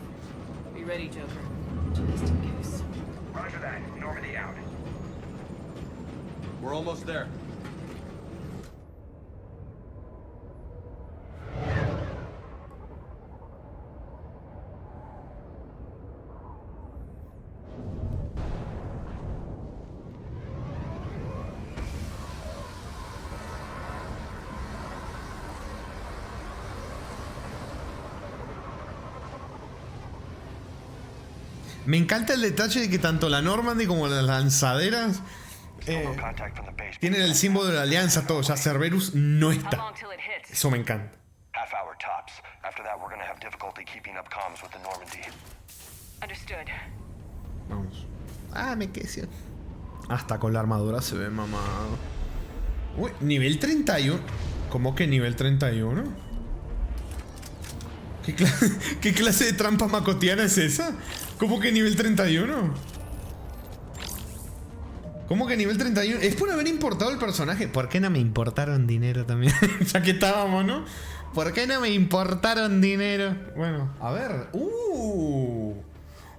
Be ready, Joker. Just in case. Roger that. Normandy out. We're almost there. Me encanta el detalle de que tanto la Normandy como las lanzaderas tienen el símbolo de la alianza, todo. Ya Cerberus no está. Eso me encanta. Half hour tops. After that, we're gonna have difficulty keeping up comms with the Normandy. Understood. Vamos. Ah, me quedé. Hasta con la armadura se ve mamado. Uy, nivel 31. ¿Cómo que nivel 31? ¿Qué clase de trampa macotiana es esa? ¿Cómo que nivel 31? ¿Cómo que nivel 31? Es por haber importado el personaje. ¿Por qué no me importaron dinero también? Ya que estábamos, ¿no? ¿Por qué no me importaron dinero? Bueno, a ver. Uy,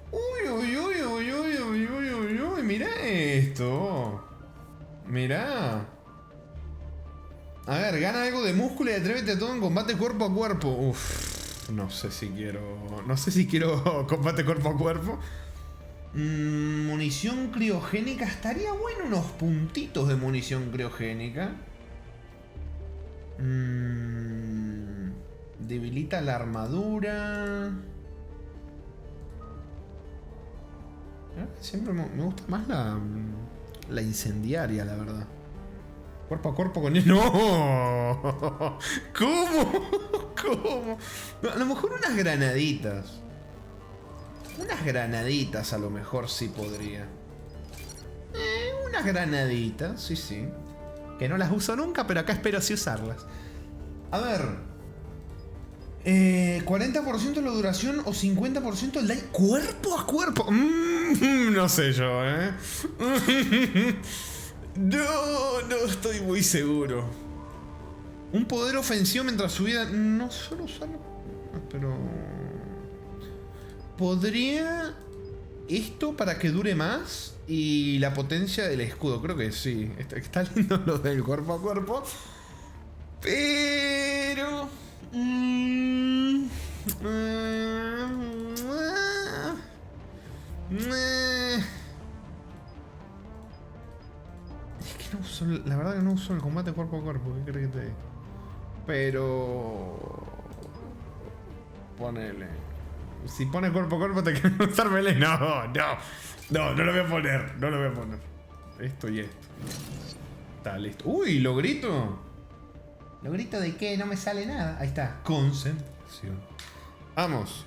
uy, uy, uy, uy, uy, uy, uy, uy. Mirá esto. Mirá. A ver, gana algo de músculo y atrévete a todo en combate cuerpo a cuerpo. Uff. No sé si quiero combate cuerpo a cuerpo. Munición criogénica. Estaría bueno unos puntitos de munición criogénica. Debilita la armadura. Siempre me gusta más la incendiaria, la verdad. Cuerpo a cuerpo con él. ¡No! ¿Cómo? ¿Cómo? A lo mejor unas granaditas. Unas granaditas a lo mejor sí podría. Unas granaditas, sí, sí. Que no las uso nunca, pero acá espero sí usarlas. A ver. 40% la duración o 50% el daño. Cuerpo a cuerpo. No sé yo, No estoy muy seguro. Un poder ofensivo mientras su vida. No suelo usarlo. Pero. Podría. Esto para que dure más. Y la potencia del escudo. Creo que sí. Está lindo lo del cuerpo a cuerpo. Pero. Es que no uso, la verdad que no uso el combate cuerpo a cuerpo, ¿qué crees que te diga? Pero... Ponele. Si pone cuerpo a cuerpo te quiero usar melee. No lo voy a poner, no lo voy a poner. Esto y esto. Está listo. Uy, logrito. ¿Logrito de qué? No me sale nada. Ahí está, concentración. Vamos.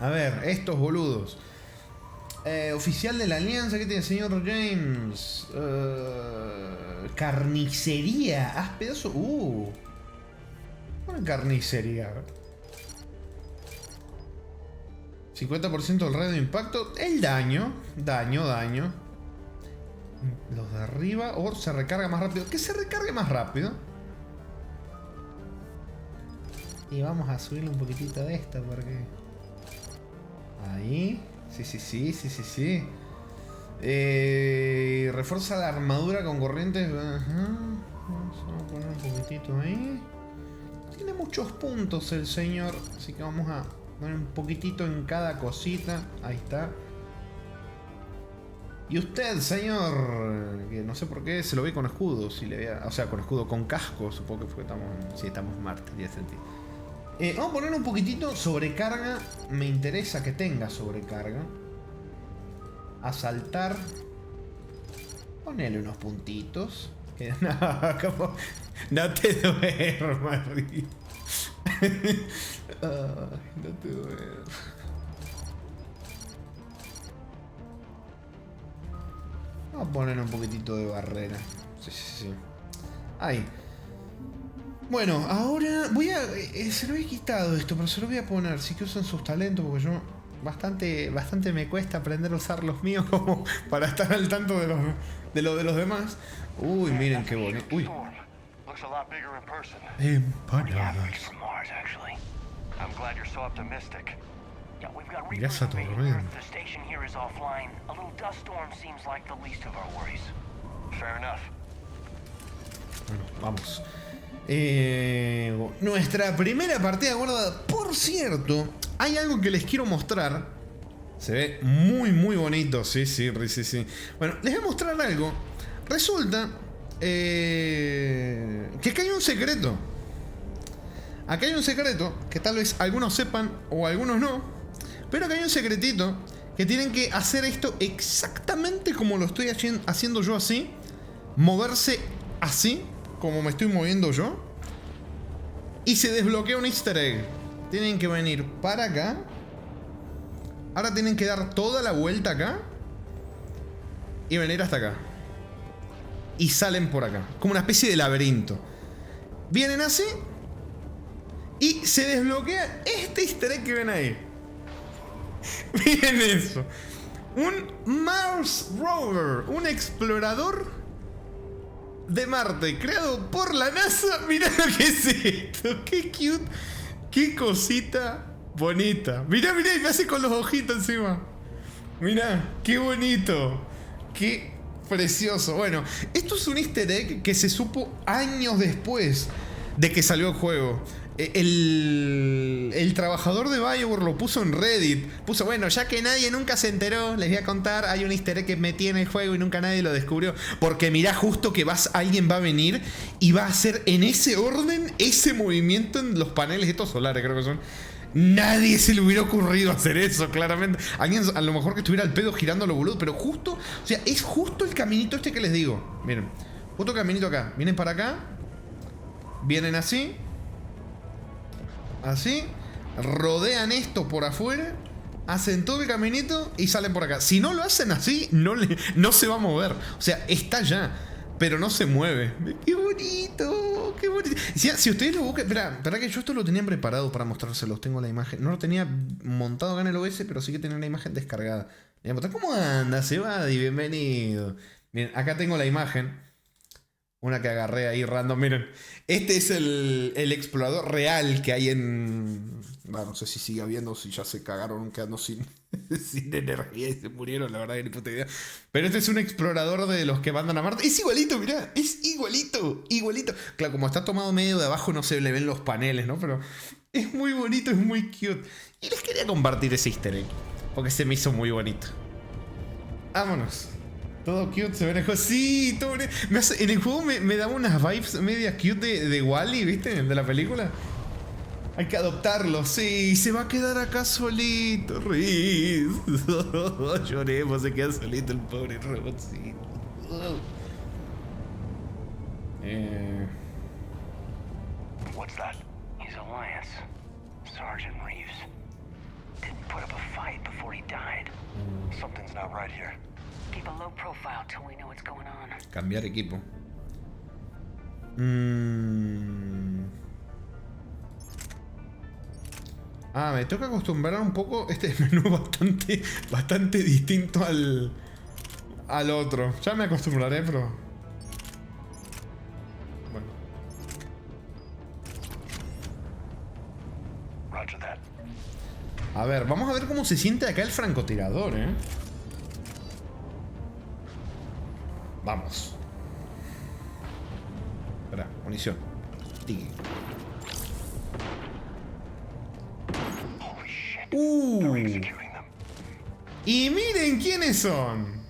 A ver, estos boludos. Oficial de la alianza, ¿qué tiene el señor James? Carnicería. Haz pedazo. Una carnicería. 50% del radio de impacto. El daño. Daño. Los de arriba. O se recarga más rápido. Que se recargue más rápido. Y vamos a subirle un poquitito de esta porque... Ahí. Sí. Refuerza la armadura con corrientes. Ajá. Vamos a poner un poquitito ahí. Tiene muchos puntos el señor. Así que vamos a poner un poquitito en cada cosita. Ahí está. Y usted, señor, que no sé por qué se lo ve con escudo. Si le vea, o sea, con escudo, con casco. Supongo que fue que estamos. Sí, estamos Marte, tiene sentido. Vamos a poner un poquitito sobrecarga. Me interesa que tenga sobrecarga. Asaltar. Ponele unos puntitos. No te duermas, Rick. No te duermas. Vamos a poner un poquitito de barrera. Sí. Ahí. Bueno, ahora voy a... se lo he quitado esto, pero se lo voy a poner. Sí que usan sus talentos, porque yo... Bastante me cuesta aprender a usar los míos como para estar al tanto de los demás. Uy, miren qué bonito. Uy. Looks a lot bigger in person. Empanadas. From Mars, actually. I'm glad you're so optimistic. Yeah, we've got Mirá Reapers esa invading tormenta. Earth. The station here is offline. A little dust storm seems like the least of our worries. Fair enough. Bueno, vamos. Nuestra primera partida guardada. Por cierto, hay algo que les quiero mostrar. Se ve muy bonito. Sí. Bueno, les voy a mostrar algo. Resulta que acá hay un secreto. Acá hay un secreto que tal vez algunos sepan o algunos no. Pero acá hay un secretito que tienen que hacer esto exactamente como lo estoy haciendo yo así. Moverse así, como me estoy moviendo yo. Y se desbloquea un easter egg. Tienen que venir para acá. Ahora tienen que dar toda la vuelta acá. Y venir hasta acá. Y salen por acá. Como una especie de laberinto. Vienen así. Y se desbloquea este easter egg que ven ahí. Miren eso. Un Mars Rover. Un explorador de Marte. Creado por la NASA. Mirá lo que es esto. Qué cute. Qué cosita bonita. Mirá, y me hace con los ojitos encima. Mirá, qué bonito. Qué precioso. Bueno, esto es un easter egg que se supo años después de que salió el juego. El trabajador de BioWare lo puso en Reddit. Puso, bueno, ya que nadie nunca se enteró, les voy a contar, hay un easter egg que metí en el juego y nunca nadie lo descubrió. Porque mirá justo que alguien va a venir y va a hacer en ese orden ese movimiento en los paneles estos solares, creo que son. Nadie se le hubiera ocurrido hacer eso, claramente. Alguien a lo mejor que estuviera al pedo girando lo boludo, pero justo, o sea, es justo el caminito este que les digo. Miren, justo el caminito acá. Vienen para acá. Vienen así. Así. Rodean esto por afuera. Hacen todo el caminito y salen por acá. Si no lo hacen así, no se va a mover. O sea, está ya, pero no se mueve. ¡Qué bonito! ¡Qué bonito! Si ustedes lo buscan... Espera que yo esto lo tenía preparado para mostrárselos. Tengo la imagen. No lo tenía montado acá en el OBS, pero sí que tenía la imagen descargada. ¿Cómo anda, Sebadi? Bienvenido. Miren, acá tengo la imagen. Una que agarré ahí random. Miren, este es el explorador real que hay en... Bueno, no sé si sigue habiendo, si ya se cagaron quedando sin energía y se murieron, la verdad que ni puta idea. Pero este es un explorador de los que mandan a Marte. Es igualito, mirá, es igualito. Claro, como está tomado medio de abajo no se le ven los paneles, ¿no? Pero es muy bonito, es muy cute. Y les quería compartir ese easter egg, porque se me hizo muy bonito. Vámonos. Todo cute, se ve lejos. Sí, todo en el juego me daba unas vibes medias cute de Wall-E, ¿viste? De la película. Hay que adoptarlo, sí. Se va a quedar acá solito, Riz. Lloremos, se queda solito el pobre robotcito. What's that? He's Alliance. Sergeant Reeves. Didn't put up a fight before he died. Something's not right here. Keep a low profile till we know what's going on. Cambiar equipo. Me toca acostumbrar un poco. Este menú bastante distinto al otro. Ya me acostumbraré, pero... Bueno. Roger that. A ver, vamos a ver cómo se siente acá el francotirador, ¿eh? Vamos. Espera, munición. Tiki. Y miren quiénes son.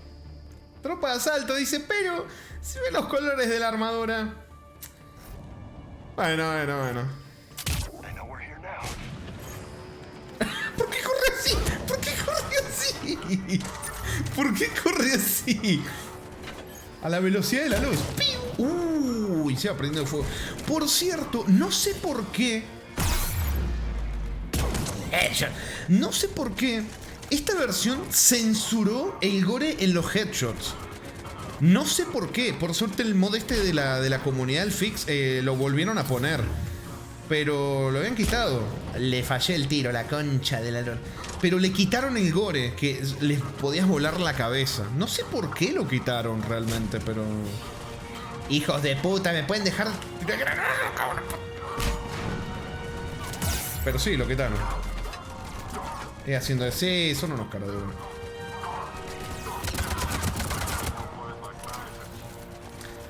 Tropa de asalto, dice, pero si ven los colores de la armadura. Bueno. ¿Por qué corre así? ¿Por qué corre así? A la velocidad de la luz. Y se va prendiendo el fuego. Por cierto, no sé por qué. No sé por qué esta versión censuró el gore en los headshots. No sé por qué. Por suerte el mod este de la comunidad del Fix lo volvieron a poner. Pero lo habían quitado. Le fallé el tiro, la concha de la... Pero le quitaron el gore, que les podías volar la cabeza. No sé por qué lo quitaron realmente, pero... Hijos de puta, ¿me pueden dejar ¡Tira granada, cabrón! Pero sí, lo quitaron. Haciendo de sí, son unos caras de uno.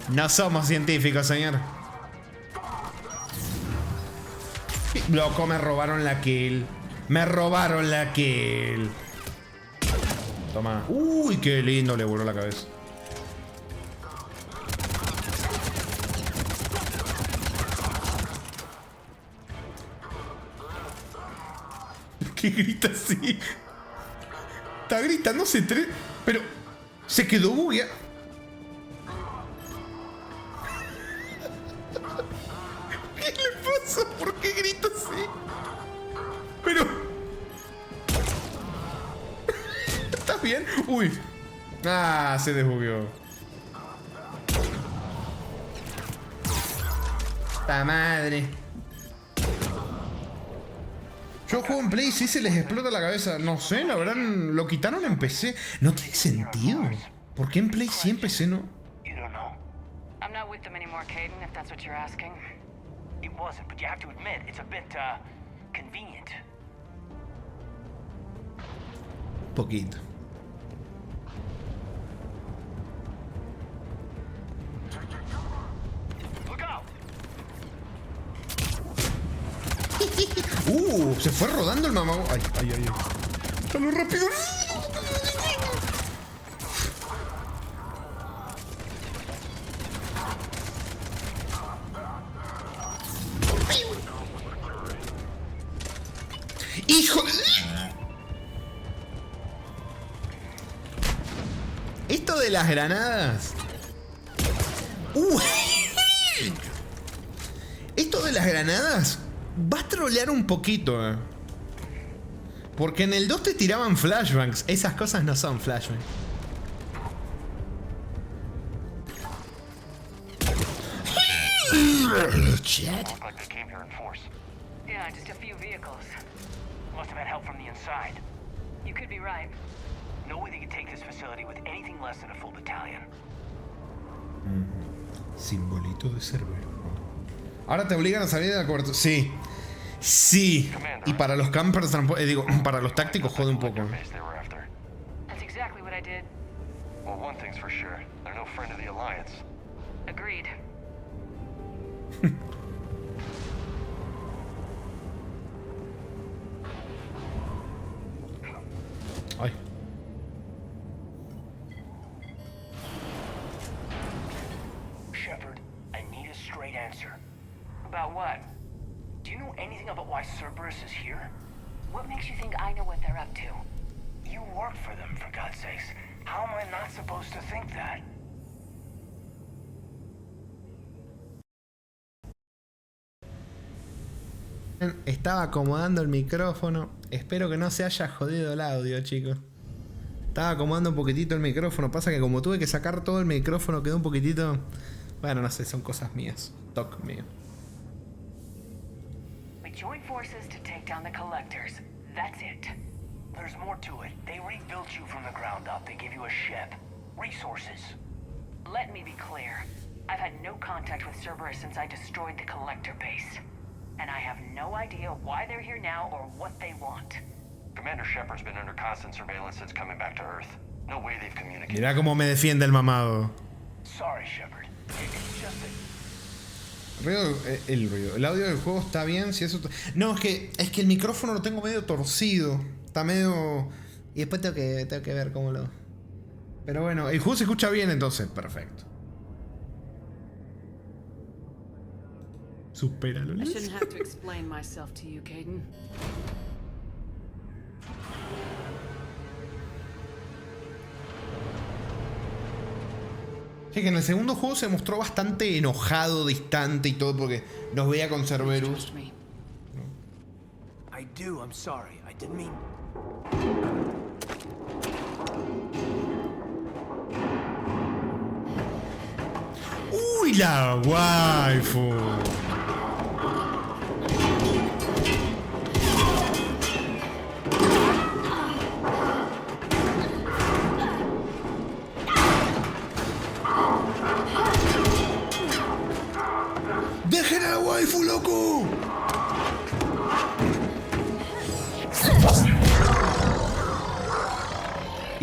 No somos científicos, señor. Loco, me robaron la kill. Me robaron la kill. Toma. Uy, qué lindo, le voló la cabeza. ¿Qué grita así? Está gritando hace tres... Pero... Se quedó bugueado. ¿Qué le pasa? ¿Por qué grita así? Pero... ¿Estás bien? Uy. Ah, se desbugueó. ¡Ta madre! Yo juego en Play y sí se les explota la cabeza. No sé, la verdad, lo quitaron en PC. No tiene sentido. ¿Por qué en Play sí, en PC no? I'm not with them anymore, Caden, if that's what you're asking. It wasn't, but you have to admit, it's a bit, convenient. Poquito. Se fue rodando el mamago. Ay, ay, ay. ¡Salo rápido! ¡Hijo de... Esto de las granadas. Esto de las granadas va a trolear un poquito, porque en el 2 te tiraban flashbangs. Esas cosas no son flashbangs. Yeah, just a few vehicles. Must have had help from the inside. You could be right. No way they could take this facility with anything less than a full battalion. Simbolito de Cerbero. Ahora te obligan a salir de la cobertura. Sí. Sí. Y para los campers, digo, para los tácticos jode un poco. That's exactly what I did. Well, one thing's for sure. They're no friend of the Alliance. Agreed. Ay. Shepard, I need a straight answer. About what? Do you know anything about why Cerberus is here? What makes you think I know what they're up to? You work for them, for God's sakes. How am I not supposed to think that? Estaba acomodando el micrófono. Espero que no se haya jodido el audio, chicos. Estaba acomodando un poquitito el micrófono. Pasa que como tuve que sacar todo el micrófono, quedó un poquitito... Bueno, no sé, son cosas mías. Toc mío. We joined forces to take down the collectors. That's it. There's more to it. They rebuilt you from the ground up. They gave you a ship. Resources. Let me be clear. I've had no contact with Cerberus since I destroyed the collector base. And I have no idea why they're here now or what they want. Commander Shepard's been under constant surveillance since coming back to Earth. No way they've communicated. Mirá cómo me defiende el mamado. Sorry, Shepard. It's just El audio del juego está bien, si eso... No, es que el micrófono lo tengo medio torcido. Está medio... Y después tengo que ver cómo lo... Pero bueno, el juego se escucha bien entonces, perfecto. Supéralo. I shouldn't have to explain myself to you, Caden. Sí, que en el segundo juego se mostró bastante enojado, distante y todo porque nos veía con Cerberus. I do, I'm sorry. I didn't mean... ¡Uy, la waifu!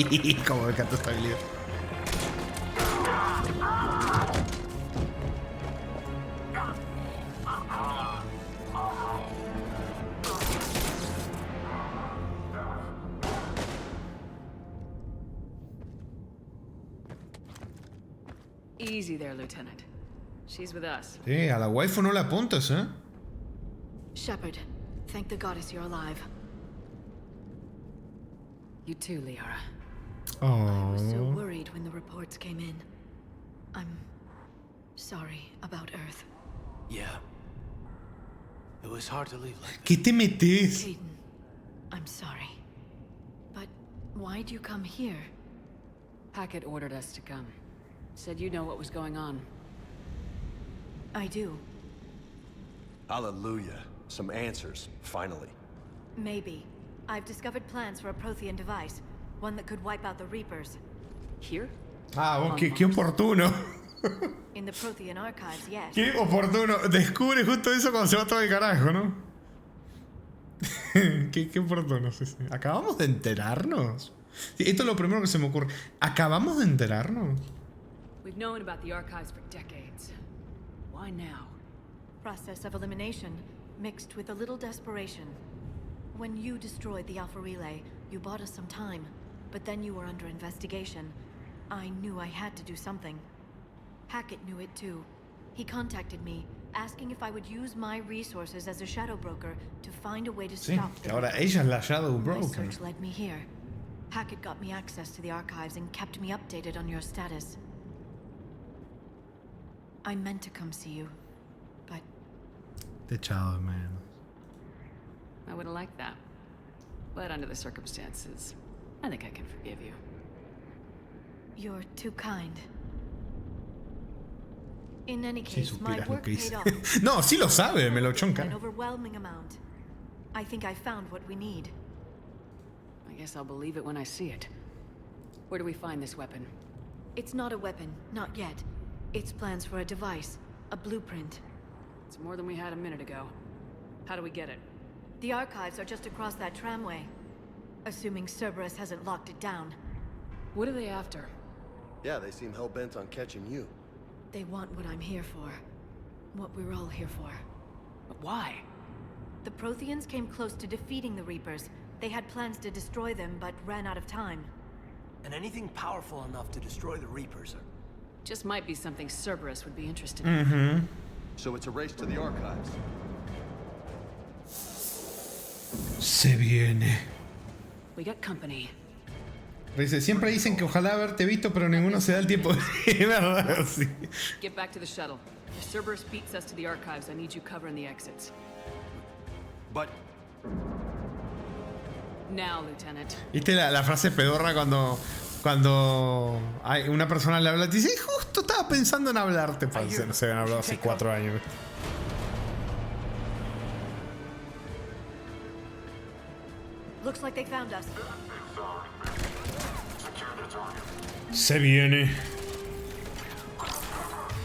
Como me encanta esta habilidad. Easy there, Lieutenant. She's with us. A la waifu no la apuntes, ¿eh? Shepard, thank the goddess you're alive. You too, Liara. I was so worried when the reports came in. I'm sorry about Earth. Yeah. It was hard to leave like ¿Qué te metes? Caden, I'm sorry. But why'd you come here? Hackett ordered us to come. Said you know what was going on. I do. Hallelujah. Some answers, finally. Maybe. I've discovered plans for a Prothean device. One that could wipe out the Reapers. Here? Ah, qué oportuno. In the Prothean archives, yes. Qué oportuno. Descubre justo eso cuando se va todo el carajo, ¿no? qué oportuno, sí. ¿Acabamos de enterarnos? Sí, esto es lo primero que se me ocurre. ¿Acabamos de enterarnos? We've known about the archives for decades. Why now? Process of elimination, mixed with a little desperation. When you destroyed the Alpha Relay, you bought us some time. But then you were under investigation. I knew I had to do something. Hackett knew it too. He contacted me, asking if I would use my resources as a shadow broker to find a way to Sí, stop que ahora ella es la Shadow My Broker. search led me here. Hackett got me access to the archives and kept me updated on your status. I meant to come see you, but Te echado de menos. I would have liked that. But under the circumstances, I think I can forgive you. you're too kind. In any Si case, my supieras lo work que hice. paid off. No, sí lo sabe, me lo echó en An cara. overwhelming amount. I think I found what we need. I guess I'll believe it when I see it. Where do we find this weapon? It's not a weapon, not yet. It's plans for a device, a blueprint. It's more than we had a minute ago. How do we get it? The archives are just across that tramway. Assuming Cerberus hasn't locked it down. What are they after? Yeah, they seem hell-bent on catching you. They want what I'm here for. What we're all here for. But why? The Protheans came close to defeating the Reapers. They had plans to destroy them, but ran out of time. And anything powerful enough to destroy the Reapers are... Just might be something Cerberus would be interested in. Mm-hmm. So it's a race to the archives. Se viene. We got company. Dice, siempre dicen que ojalá haberte visto, pero ninguno se da el tiempo. Es verdad, sí. Get back to the shuttle. If Cerberus beats us to the archives, I need you covering the exits. But... Now, Lieutenant. ¿Viste la frase pedorra cuando hay una persona le habla y dice, justo estaba pensando en hablarte? No se habían hablado hace 4 años. Looks like they found us. Se viene.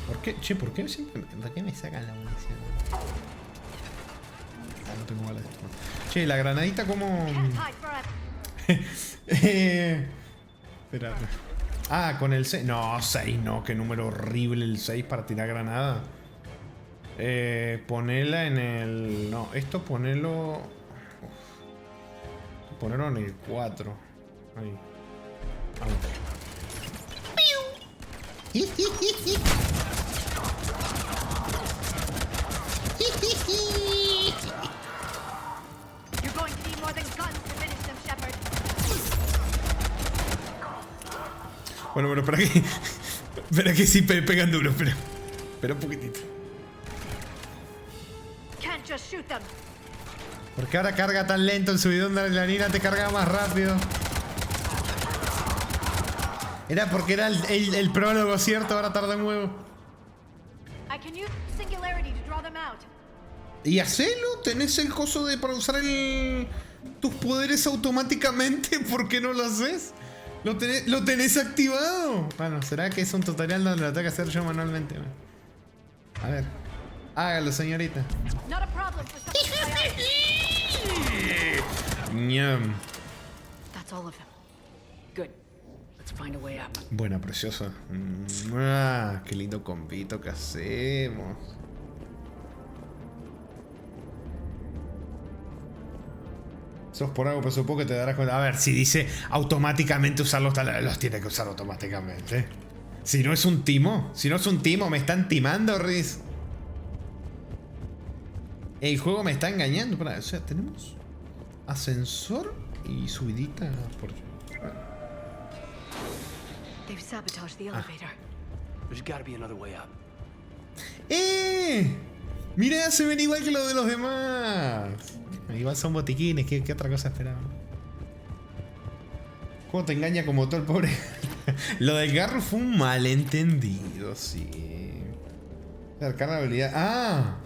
¿Por qué? Che, ¿por qué siempre ¿por qué me sacan la munición? Ah, no tengo balas de esto. Che, la granadita como... Espera. Ah, con el 6. No, 6 no, qué número horrible el 6 para tirar granada. Ponela en el... No, esto ponelo... Ponerlo en el 4. Ahí. Vamos. You're going to need more than guns to finish them, Shepard. Bueno, espera que sí pegan duro, espera un poquitito. Can't just shoot them. Porque ahora carga tan lento el subidón de adrenalina, te carga más rápido. Era porque era el prólogo, ¿cierto? Ahora tarda un huevo. I can use singularity to draw them out. Y hacelo, tenés el coso para usar tus poderes automáticamente. ¿Por qué no lo haces? Lo tenés activado. Bueno, ¿será que es un tutorial donde lo tengo que hacer yo manualmente? A ver, hágalo, señorita. Not a problem for Ñam. That's all of them. Good. Let's find a way up. Buena, preciosa. Ah, qué lindo compito que hacemos. Sos por algo, pero supongo que te darás cuenta. A ver, si dice automáticamente usarlos, los tiene que usar automáticamente. Si no es un timo. Si no es un timo, me están timando, Riz. El juego me está engañando. O sea, tenemos ascensor y subidita por... They've sabotaged the elevator. There's gotta be another way up. Mira, se ven igual que los de los demás. Igual son botiquines, ¿qué otra cosa esperaba? ¿Cómo te engaña como todo el pobre? Lo del garro fue un malentendido, sí. Acercar la habilidad. ¡Ah!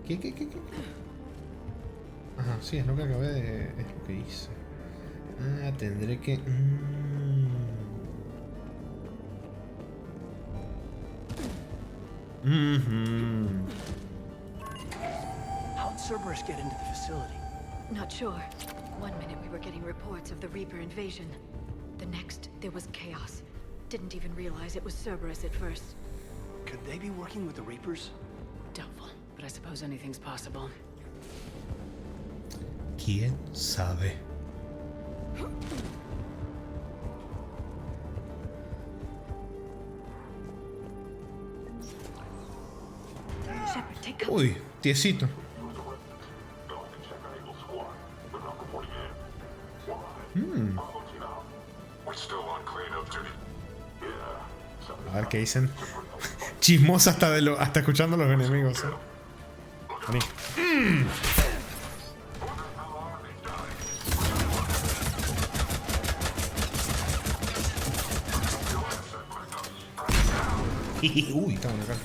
¿Qué? Ajá, sí, es lo que acabé de... Es lo que hice. Ah, tendré que... How'd Cerberus get into the facility? Not sure. One minute we were getting reports of the Reaper invasion. The next, there was chaos. Didn't even realize it was Cerberus at first. Could they be working with the Reapers? Doubtful, but I suppose anything's possible. ¿Quién sabe? Uy, tiesito. A ver qué dicen. Chismosa hasta escuchando a los enemigos. Vení. Uy, está bueno acá.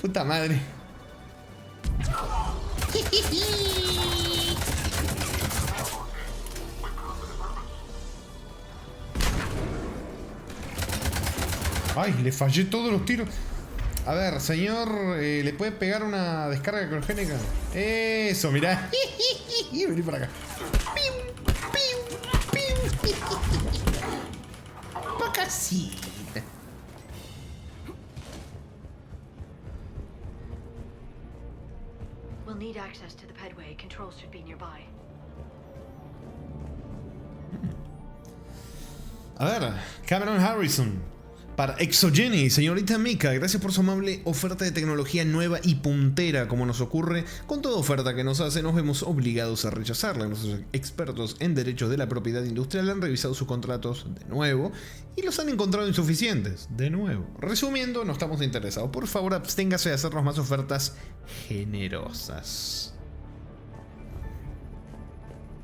Puta madre. Ay, le fallé todos los tiros. A ver, señor, ¿le puede pegar una descarga criogénica? Eso, mirá. Vení para acá. Pacasita. We'll need access to the pedway. Controls should be nearby. A ver, Cameron Harrison. Para Exogeny, señorita Mika, gracias por su amable oferta de tecnología nueva y puntera. Como nos ocurre con toda oferta que nos hace, nos vemos obligados a rechazarla. Nuestros expertos en derechos de la propiedad industrial han revisado sus contratos de nuevo y los han encontrado insuficientes de nuevo. Resumiendo, no estamos interesados. Por favor, absténgase de hacernos más ofertas generosas.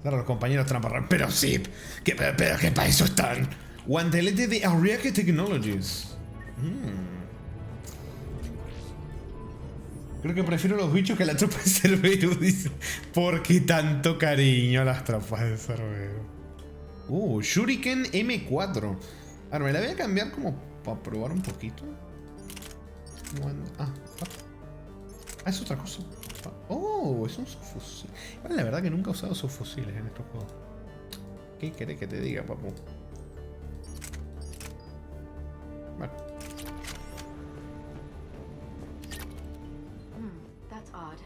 Ahora los compañeros tramparran. Pero sí, pero que para eso están. Guantelete de Ariake Technologies. Creo que prefiero los bichos que a la tropa de Cerberus, dice. ¿Por qué tanto cariño a las tropas de Cerberus? Shuriken M4. Ahora me la voy a cambiar como para probar un poquito. Es otra cosa. Es un subfusil. Bueno, la verdad que nunca he usado subfusiles en estos juegos. ¿Qué querés que te diga, papu? Bueno. That's odd.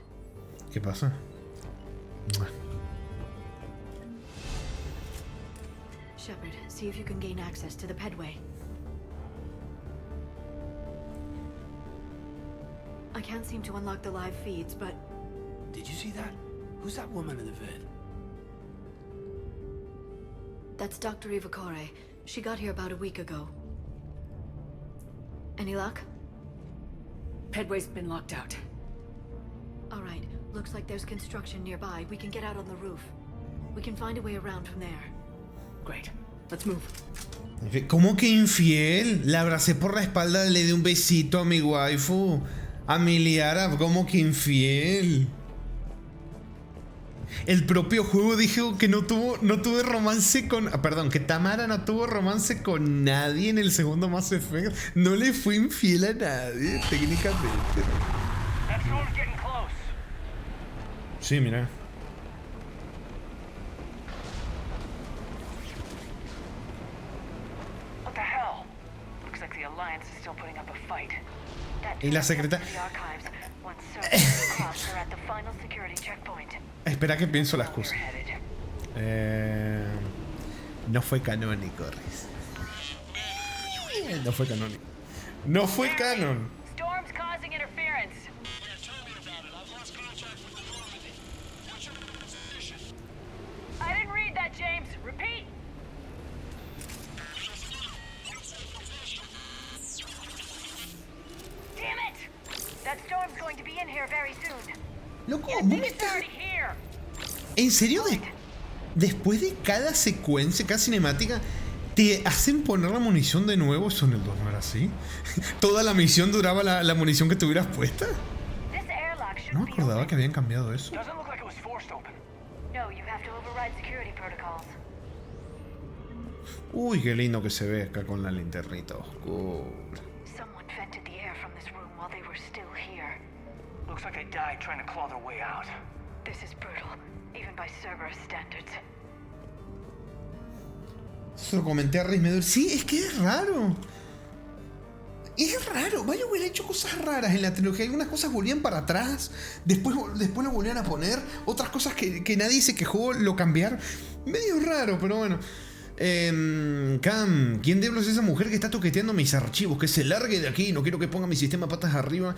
¿Qué pasa? Shepard, see if you can gain access to the pedway. I can't seem to unlock the live feeds, but... Did you see that? Who's that woman in the vid? That's Dr. Ivakore. She got here about a week ago. Any luck? Pedway's been locked out. All right. Looks like there's construction nearby. We can get out on the roof. We can find a way around from there. Great. Let's move. ¿Cómo que infiel? La abracé por la espalda, le di un besito a mi waifu. A mi Liara, ¿cómo que infiel? El propio juego dijo que no tuve romance con... Perdón, que Tamara no tuvo romance con nadie en el segundo Mass Effect. No le fue infiel a nadie, técnicamente. Sí, mira. What the hell? Looks like the Alliance is still putting up a fight. Y la secretaria... Espera que pienso las cosas. No fue canónico, Riz. No fue canónico. No fue canon. Storm's causing interference. I didn't read that, James. Repeat. Damn it! That storm's going to be in here very soon. Loco, ¿vos me estás... ¿En serio? Después de cada secuencia, cada cinemática, te hacen poner la munición de nuevo. Eso en el 2 no era así. ¿Toda la misión duraba la munición que tuvieras puesta? No me acordaba que habían cambiado eso. Uy, qué lindo que se ve acá con la linternita oscura. Looks like they died trying to claw their way out. This is brutal, even by Cerberus standards. Se lo comenté a Riz Medor. Sí, es que es raro. Es raro. BioWare ha hecho cosas raras en la trilogía. Algunas cosas volvían para atrás. Después lo volvían a poner. Otras cosas que nadie se quejó lo cambiaron. Medio raro, pero bueno. Cam, ¿quién diablos es esa mujer que está toqueteando mis archivos? Que se largue de aquí. No quiero que ponga mi sistema patas arriba.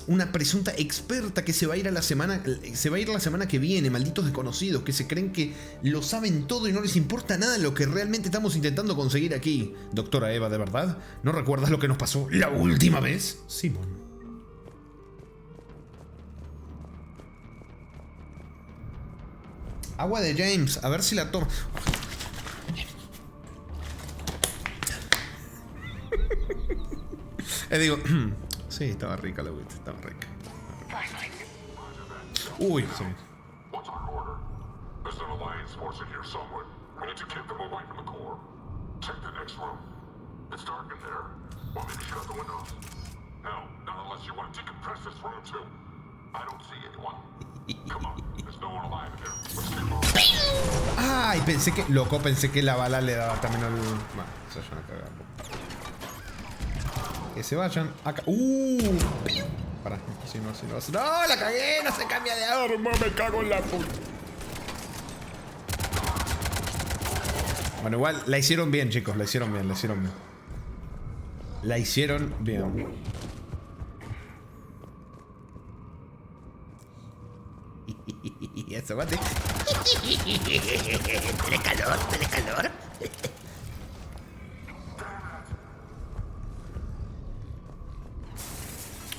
Una presunta experta que se va a ir la semana que viene. Malditos desconocidos que se creen que lo saben todo y no les importa nada lo que realmente estamos intentando conseguir aquí. Doctora Eva, ¿de verdad? ¿No recuerdas lo que nos pasó la última vez? Simón. Agua de James, a ver si la toma. Digo, sí, estaba rica la agüita, estaba rica. Uy, sí. What's our order? There's an Alliance force in here somewhere. We need to keep them away from the core. Check the next room. It's dark in there. Want me to shut the windows? No, not unless you want to decompress this room too. I don't see anyone. Come on, there's no one alive in here. Let's keep moving. Ay, pensé que la bala le daba también al... Bueno, se vayan a cagar. Que se vayan acá. Para, si no. ¡No! ¡La cagué! ¡No se cambia de arma! ¡Me cago en la puta! Bueno, igual la hicieron bien, chicos. La hicieron bien. La hicieron bien. Y eso, mate. Tiene calor.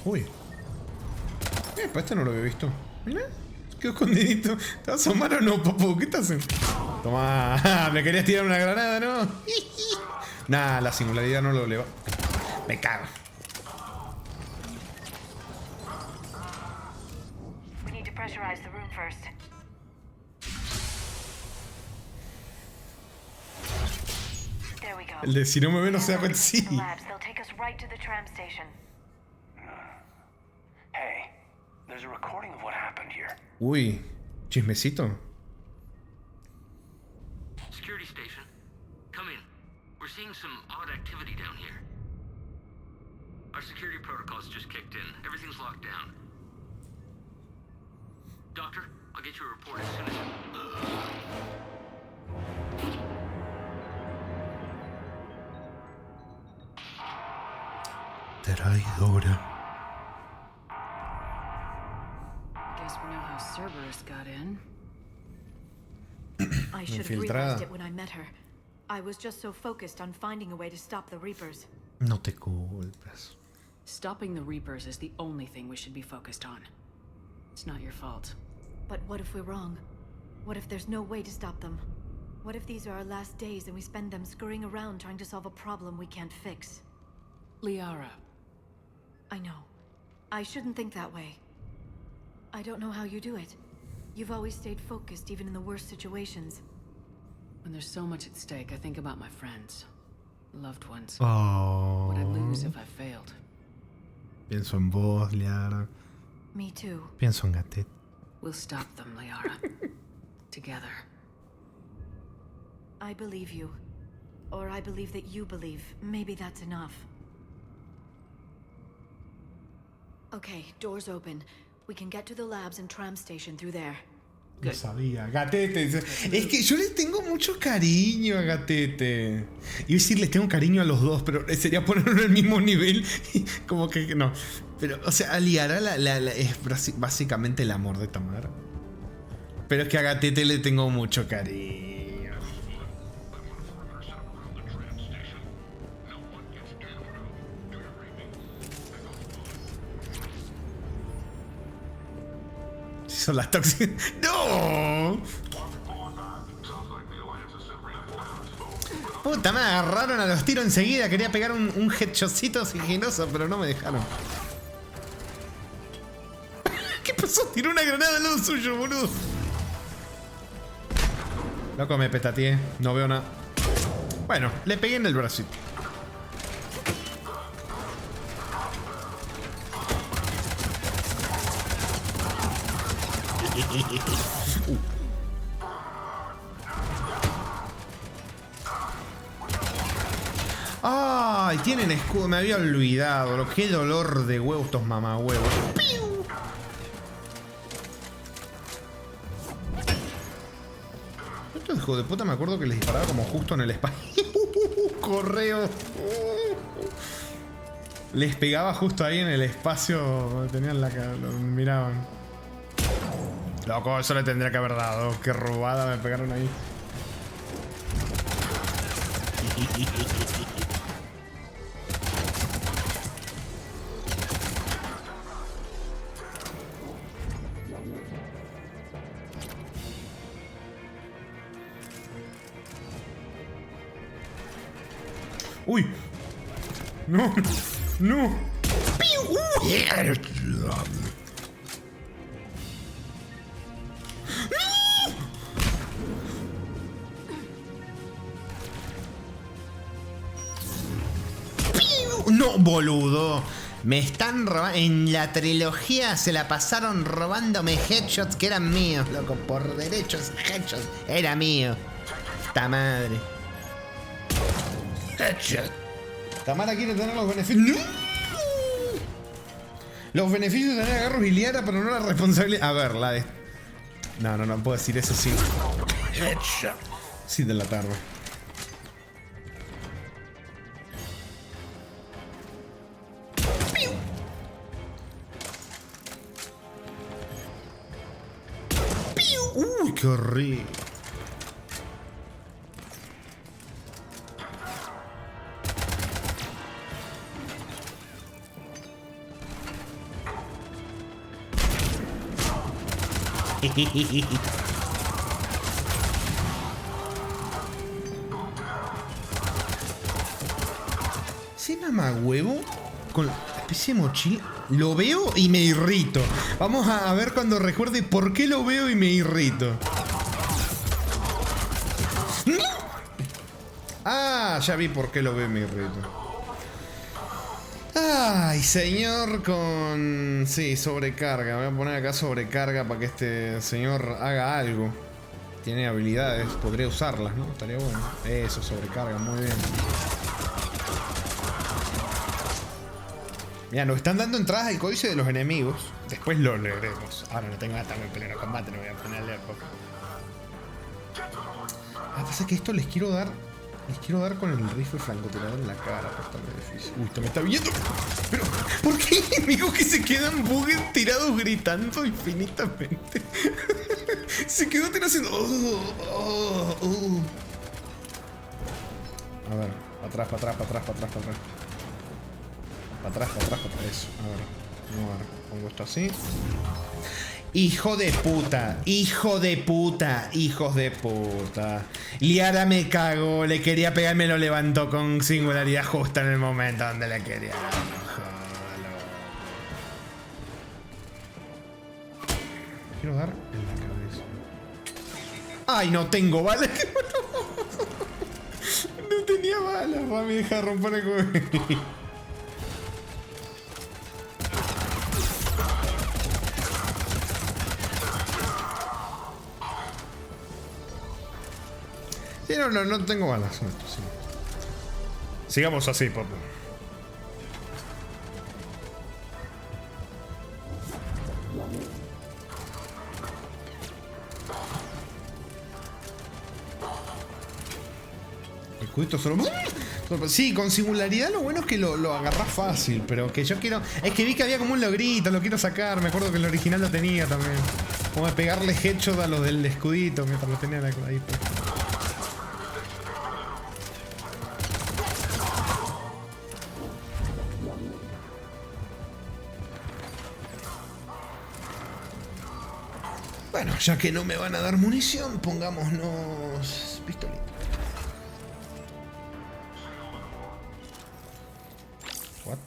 Uy. Pues este no lo había visto. Mira. Quedó escondidito. ¿Te vas a asomar o no, papu? ¿Qué estás haciendo? Toma. Me querías tirar una granada, ¿no? Nah, la singularidad no lo leva. Me cago. We need to pressurize the room first. There we go. El de si no me ve no se da cuenta. Sí. They'll take us right to the tram station. Hey, there's a recording of what happened here. Uy, chismecito. Security station. Come in. We're seeing some odd activity down here. Our security protocols just kicked in. Everything's locked down. Doctor, I'll get you a report as soon as... Traidora. Guess we know how Cerberus got in. I should have realized it when I met her. I was just so focused on finding a way to stop the Reapers. No te culpes. Stopping the Reapers is the only thing we should be focused on. It's not your fault. But what if we're wrong? What if there's no way to stop them? What if these are our last days and we spend them scurrying around trying to solve a problem we can't fix? Liara. I know. I shouldn't think that way. I don't know how you do it. You've always stayed focused even in the worst situations. When there's so much at stake, I think about my friends. Loved ones. Oh. What I'd lose if I failed. Pienso en vos, Liara. Me too. Pienso en Gatet. We'll stop them, Liara. Together. I believe you. Or I believe that you believe. Maybe that's enough. Okay, doors open. We can get to the labs and tram station through there. Lo sabía. Gatete. Es que yo le tengo mucho cariño a Gatete. Iba a decir, les tengo cariño a los dos, pero sería ponerlo en el mismo nivel. Como que no. Pero, o sea, a Liara es básicamente el amor de Tamara. Pero es que a Gatete le tengo mucho cariño. Son las tóxicas. ¡No! Puta, me agarraron a los tiros enseguida. Quería pegar un headshotcito sigiloso, pero no me dejaron. ¿Qué pasó? Tiró una granada al lado suyo, boludo. Loco, me petateé. No veo nada. Bueno, le pegué en el bracito. Ay, tienen escudo, me había olvidado. Qué dolor de huevos estos mamahuevos. Estos hijos de puta me acuerdo que les disparaba como justo en el espacio. Correo. Les pegaba justo ahí en el espacio. Tenían la cara, lo miraban. Loco, eso le tendría que haber dado. Qué robada me pegaron ahí. ¡Uy! ¡No! ¡No! No, boludo. Me están robando. En la trilogía se la pasaron robándome headshots que eran míos, loco. Por derechos, headshots. Era mío. ¡Ta madre! Headshot. Tamara quiere tener los beneficios. ¡No! Los beneficios de tener a Garrus y Liara, pero no la responsabilidad. A ver, la de. No puedo decir eso sin. Headshot. Sin delatarme. Uy, qué horrible. ¿Ese mamahuevo con la especie de mochila? Lo veo y me irrito. Vamos a ver cuando recuerde por qué lo veo y me irrito. ¡No! Ah, ya vi por qué lo veo y me irrito. Ay, señor con... Sí, sobrecarga. Voy a poner acá sobrecarga para que este señor haga algo. Tiene habilidades, podría usarlas, ¿no? Estaría bueno. Eso, sobrecarga, muy bien. Mira, nos están dando entradas al códice de los enemigos. Después lo leeremos. Ahora no tengo hasta en pleno combate, no voy a poner a leer poco. Pasa que esto les quiero dar con el rifle francotirador en la cara. Está muy difícil. Uy, esto me está viendo. Pero, ¿por qué hay enemigos que se quedan bugged tirados gritando infinitamente? Se quedó tirado haciendo. A ver, para atrás. Para atrás, eso. A ver, vamos a ver. Pongo esto así. Hijo de puta. Liara me cagó, le quería pegar, me lo levantó con singularidad justo en el momento donde le quería dar. Quiero dar en la cabeza. ¡Ay, no tengo balas! No tenía balas, mami, deja de romper el juego. Sí, no tengo balas en esto, sí. Sigamos así, papu. El cubito solo... Sí, con singularidad lo bueno es que lo agarrás fácil, pero que yo quiero... Es que vi que había como un logrito, lo quiero sacar. Me acuerdo que el original lo tenía también. Como de pegarle headshot a los del escudito mientras lo tenía ahí. Bueno, ya que no me van a dar munición, pongámonos pistolita. What?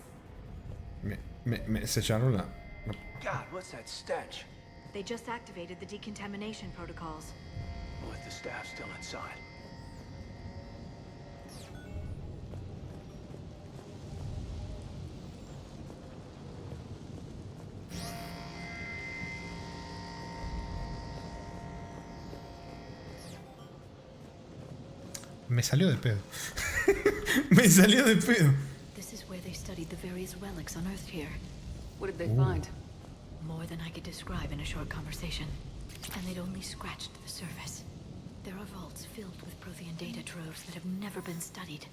Me sellaron la... God, what's that stench? They just activated the decontamination protocols. With the staff still inside. Me salió de pedo. Me salió de pedo. This is where they studied the various relics unearthed here. What did they find? More than I could describe in a short conversation. And they'd only scratched the surface. There are vaults filled with Prothean data troves that have never been studied.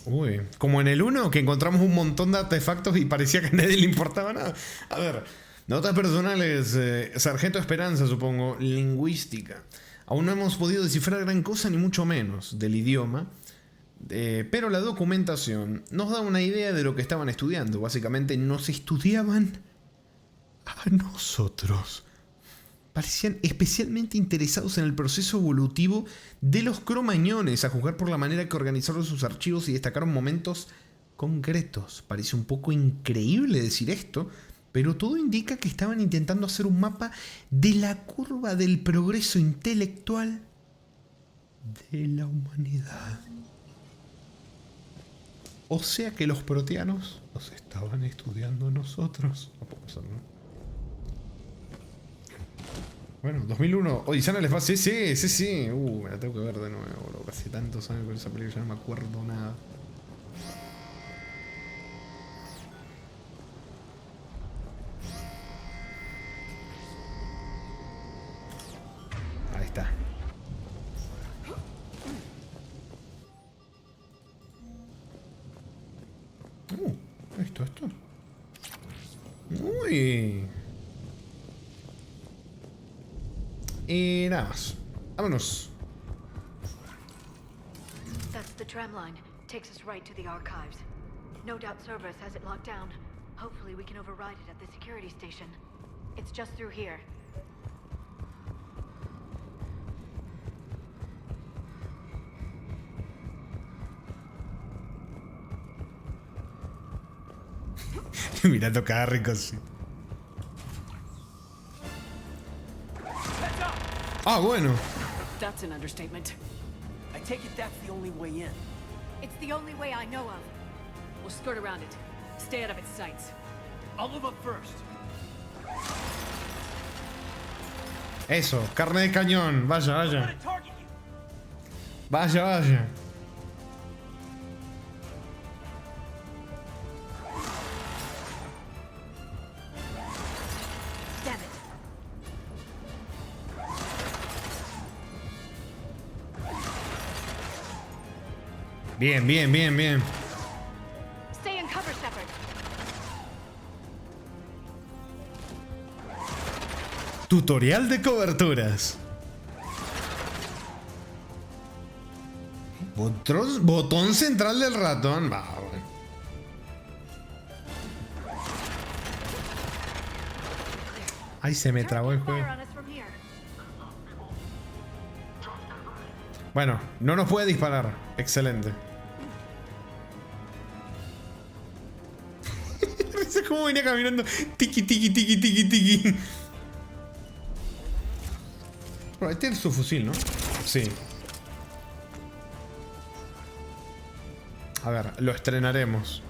Uy, como en el 1 que encontramos un montón de artefactos y parecía que a nadie le importaba nada. A ver, notas personales, Sargento Esperanza, supongo, lingüística. Aún no hemos podido descifrar gran cosa ni mucho menos del idioma, pero la documentación nos da una idea de lo que estaban estudiando. Básicamente nos estudiaban a nosotros. Parecían especialmente interesados en el proceso evolutivo de los cromañones, a juzgar por la manera que organizaron sus archivos y destacaron momentos concretos. Parece un poco increíble decir esto, pero todo indica que estaban intentando hacer un mapa de la curva del progreso intelectual de la humanidad. O sea que los proteanos nos estaban estudiando a nosotros. No puedo ser, ¿no? Bueno, 2001, Odisea en el espacio. Sí. Me la tengo que ver de nuevo, bro. Casi tantos años con esa película, ya no me acuerdo nada. Ahí está. Esto. Uy. Y nada más. Vámonos. That's the tram line. Takes us right to the archives. No doubt Cerberus has it locked down. Hopefully we can override it at the security station. It's just through here. Mirando cada rincón. Ah, bueno. That's an understatement. I take it that's the only way in. It's the only way I know of. We'll skirt around it. Stay out of its sights. I'll move up first. Eso, carne de cañón. Vaya. Vaya. Bien. Stay in cover, Shepard. Tutorial de coberturas. Botón central del ratón. Va, bueno. Ay, se me trabó el juego. Bueno, no nos puede disparar. Excelente. ¿Sabes cómo venía caminando? Tiki. Bueno, este es su fusil, ¿no? Sí. A ver, lo estrenaremos.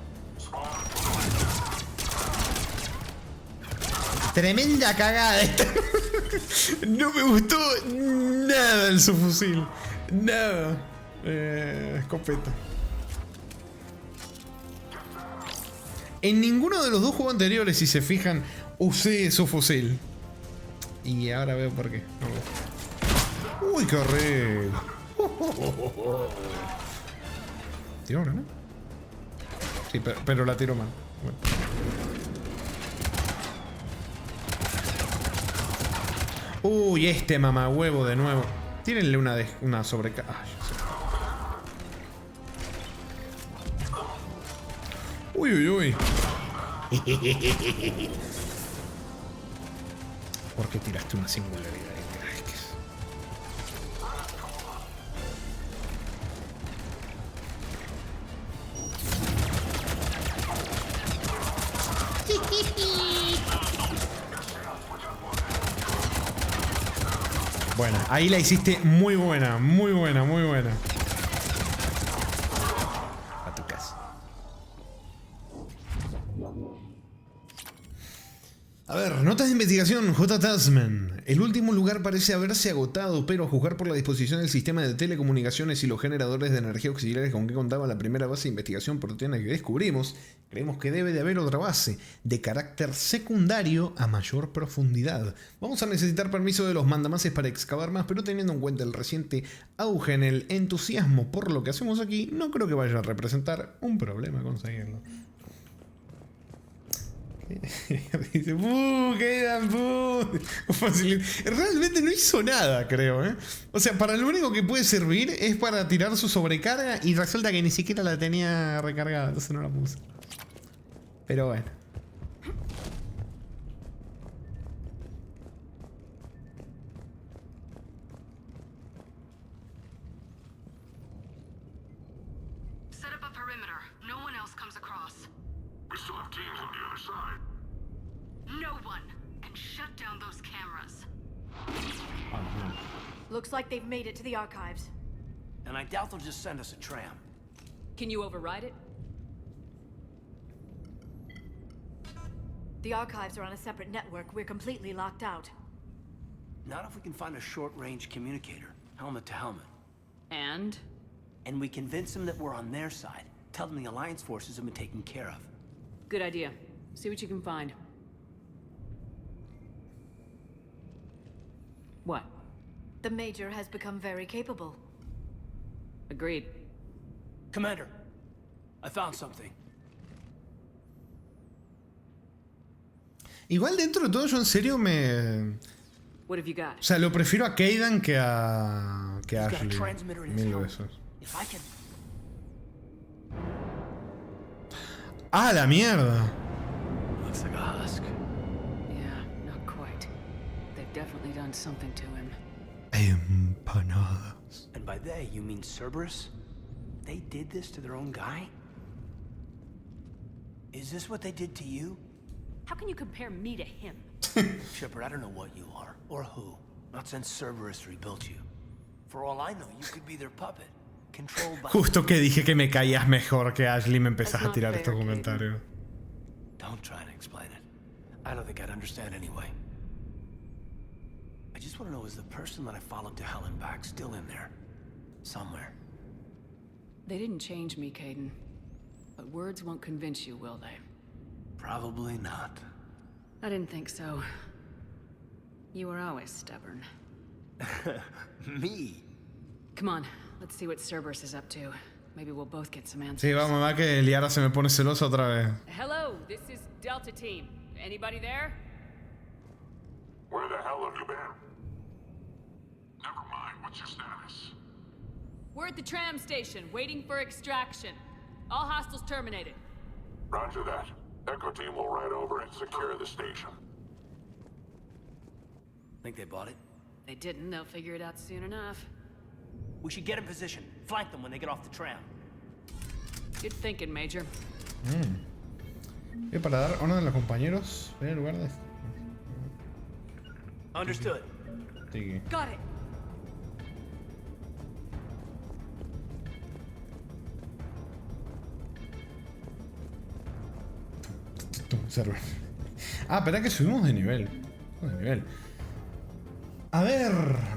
Tremenda cagada esta. No me gustó nada el subfusil. No. Escopeta. En ninguno de los dos juegos anteriores, si se fijan, usé su fusil. Y ahora veo por qué. No. Uy, qué horrible. ¿Tiro ahora, no? Sí, pero la tiro mal. Bueno. Uy, este mamahuevo de nuevo. Tírenle una sobrecarga. Ah, yo sé. Uy, uy, uy. ¿Por qué tiraste una singularidad? Bueno, ahí la hiciste muy buena, muy buena, muy buena. A tu casa. A ver, notas de investigación, J. Tasman. El último lugar parece haberse agotado, pero a juzgar por la disposición del sistema de telecomunicaciones y los generadores de energía auxiliares con que contaba la primera base de investigación proteína que descubrimos, creemos que debe de haber otra base, de carácter secundario a mayor profundidad. Vamos a necesitar permiso de los mandamases para excavar más, pero teniendo en cuenta el reciente auge en el entusiasmo por lo que hacemos aquí, no creo que vaya a representar un problema conseguirlo. Dice, quedan, realmente no hizo nada, creo, ¿eh? O sea, para lo único que puede servir es para tirar su sobrecarga y resulta que ni siquiera la tenía recargada, entonces no la puse. Pero bueno. Set up a perimeter. No one else comes across. We still have teams on the other side. No one can shut down those cameras. Looks like they've made it to the archives. And I doubt they'll just send us a tram. Can you override it? The archives are on a separate network. We're completely locked out. Not if we can find a short-range communicator, helmet to helmet. And? And we convince them that we're on their side. Tell them the Alliance forces have been taken care of. Good idea. See what you can find. What? The Major has become very capable. Agreed. Commander, I found something. Igual dentro de todo yo en serio me... What have you got? O sea, lo prefiero a Kaidan que a Ashley. Mil besos. ¡Ah, la mierda! Looks like a husk. Yeah, not quite. They've definitely done something to him. Empanadas. And by they, you mean Cerberus? They did this to their own guy? Is this what they did to you? How can you compare me to him? Shepard, I don't know what you are, or who. Not since Cerberus rebuilt you. For all I know, you could be their puppet. Controlled by... Justo que dije que me caías mejor que Ashley me empezás a tirar estos comentarios. Don't try to explain it. I don't think I'd understand anyway. I just want to know, is the person that I followed to hell and back still in there? Somewhere. They didn't change me, Kaidan. But words won't convince you, will they? Probably not. I didn't think so. You were always stubborn. Me? Come on, let's see what Cerberus is up to. Maybe we'll both get some answers. Sí, vamos, va que Liara se me pone celoso otra vez. Hello, this is Delta Team. Anybody there? Where the hell have you been? Never mind, what's your status? We're at the tram station, waiting for extraction. All hostiles terminated. Roger that. Echo Team will ride over and secure the station. Think they bought it? They didn't, they'll figure it out soon enough. We should get in position. Flank them when they get off the tram. Good thinking, Major. Para dar orden a los compañeros, ven el lugar de... Understood. Sí. Got it. Server. Ah, espera que subimos de nivel. De nivel. A ver,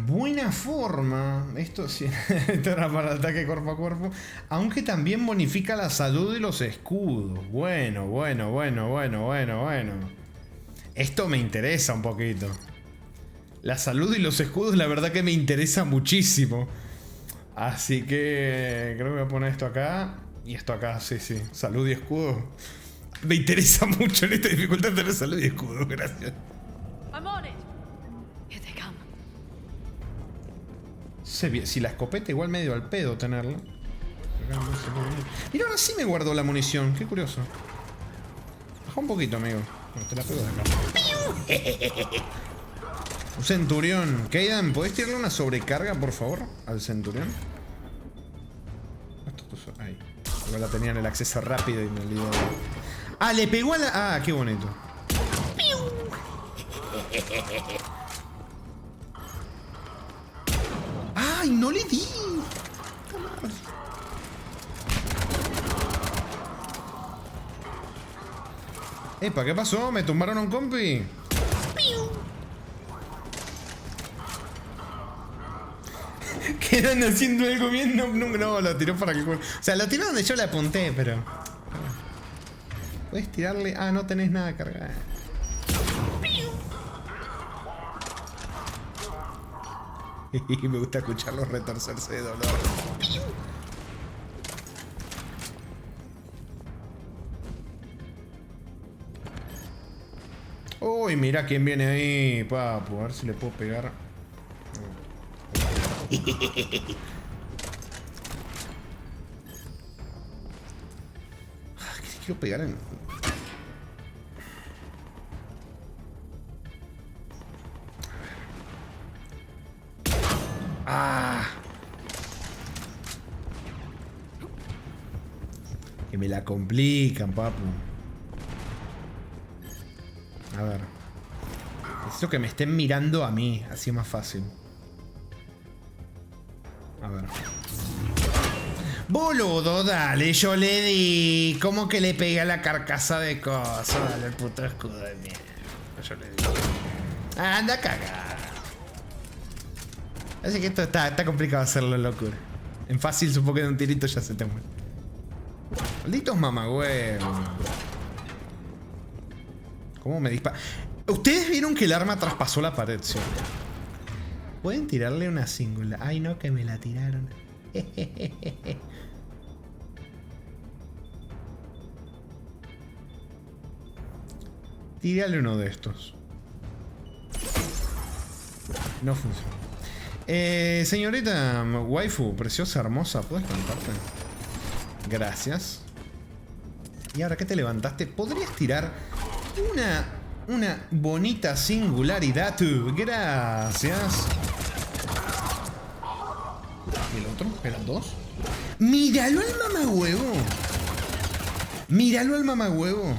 buena forma. Esto sí, esto era para el ataque cuerpo a cuerpo. Aunque también bonifica la salud y los escudos. Bueno. Esto me interesa un poquito. La salud y los escudos, la verdad que me interesa muchísimo. Así que creo que voy a poner esto acá. Y esto acá, sí. Salud y escudo. Me interesa mucho en esta dificultad tener salud y escudo. Gracias. Si la escopeta igual medio al pedo tenerla. Mira, ahora sí me guardó la munición. Qué curioso. Baja un poquito, amigo. Bueno, te la pego de acá. Un centurión. Kaidan, ¿podés tirarle una sobrecarga, por favor? Al centurión. Ahí. Igual la tenía en el acceso rápido y me olvidé. Ah, le pegó a la... Ah, qué bonito. ¡Ay, no le di! Epa, ¿qué pasó? ¿Me tumbaron a un compi? Quedan haciendo algo bien. No, lo tiró para que... O sea, lo tiró donde yo le apunté, pero... ¿Puedes tirarle? Ah, no tenés nada cargado. Me gusta escucharlos retorcerse de dolor. Uy, mira quién viene ahí, papu. A ver si le puedo pegar. Quiero pegar en... ¡Ah! Que me la complican, papu. A ver. Necesito que me estén mirando a mí. Así es más fácil. A ver. Boludo, dale, yo le di. ¿Cómo que le pegué a la carcasa de cosas? Dale, el puto escudo de mierda. Yo le di. Anda a cagar. Así que esto está complicado hacerlo, locura. En fácil supongo que de un tirito ya se te muere. Malditos mamagüevos. ¿Cómo me dispara? Ustedes vieron que el arma traspasó la pared, ¿sí? ¿Pueden tirarle una singular? Ay, no, que me la tiraron. Tírale uno de estos. No funciona. Señorita waifu, preciosa, hermosa, ¿puedes levantarte? Gracias. Y ahora que te levantaste, ¿podrías tirar una bonita singularidad? Gracias. ¿Y el otro? ¿Eran dos? ¡Míralo al mamagüevo! ¡Míralo al mamagüevo!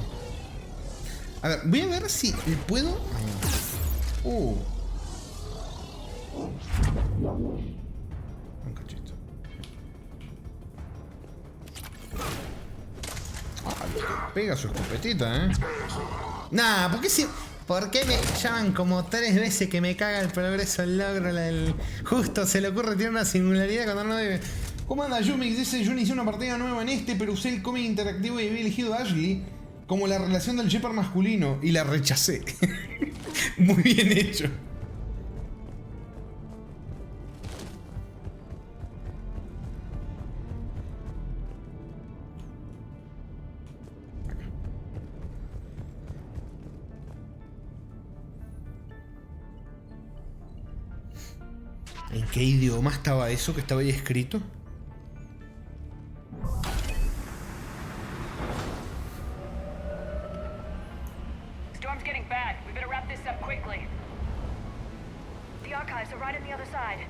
A ver, voy a ver si puedo... Un cachito. Pega su escopetita, Nah, ¿por qué me llaman como 3 veces que me caga el progreso, el logro, justo se le ocurre tirar una singularidad cuando no debe? ¿Cómo anda Yumix? Dice, yo inicié una partida nueva en pero usé el cómic interactivo y había elegido a Ashley como la relación del Shepard masculino y la rechacé. Muy bien hecho. ¿En qué idioma estaba eso que estaba ahí escrito? Storm's getting bad. We better wrap this up quickly. The archives are right on the other side.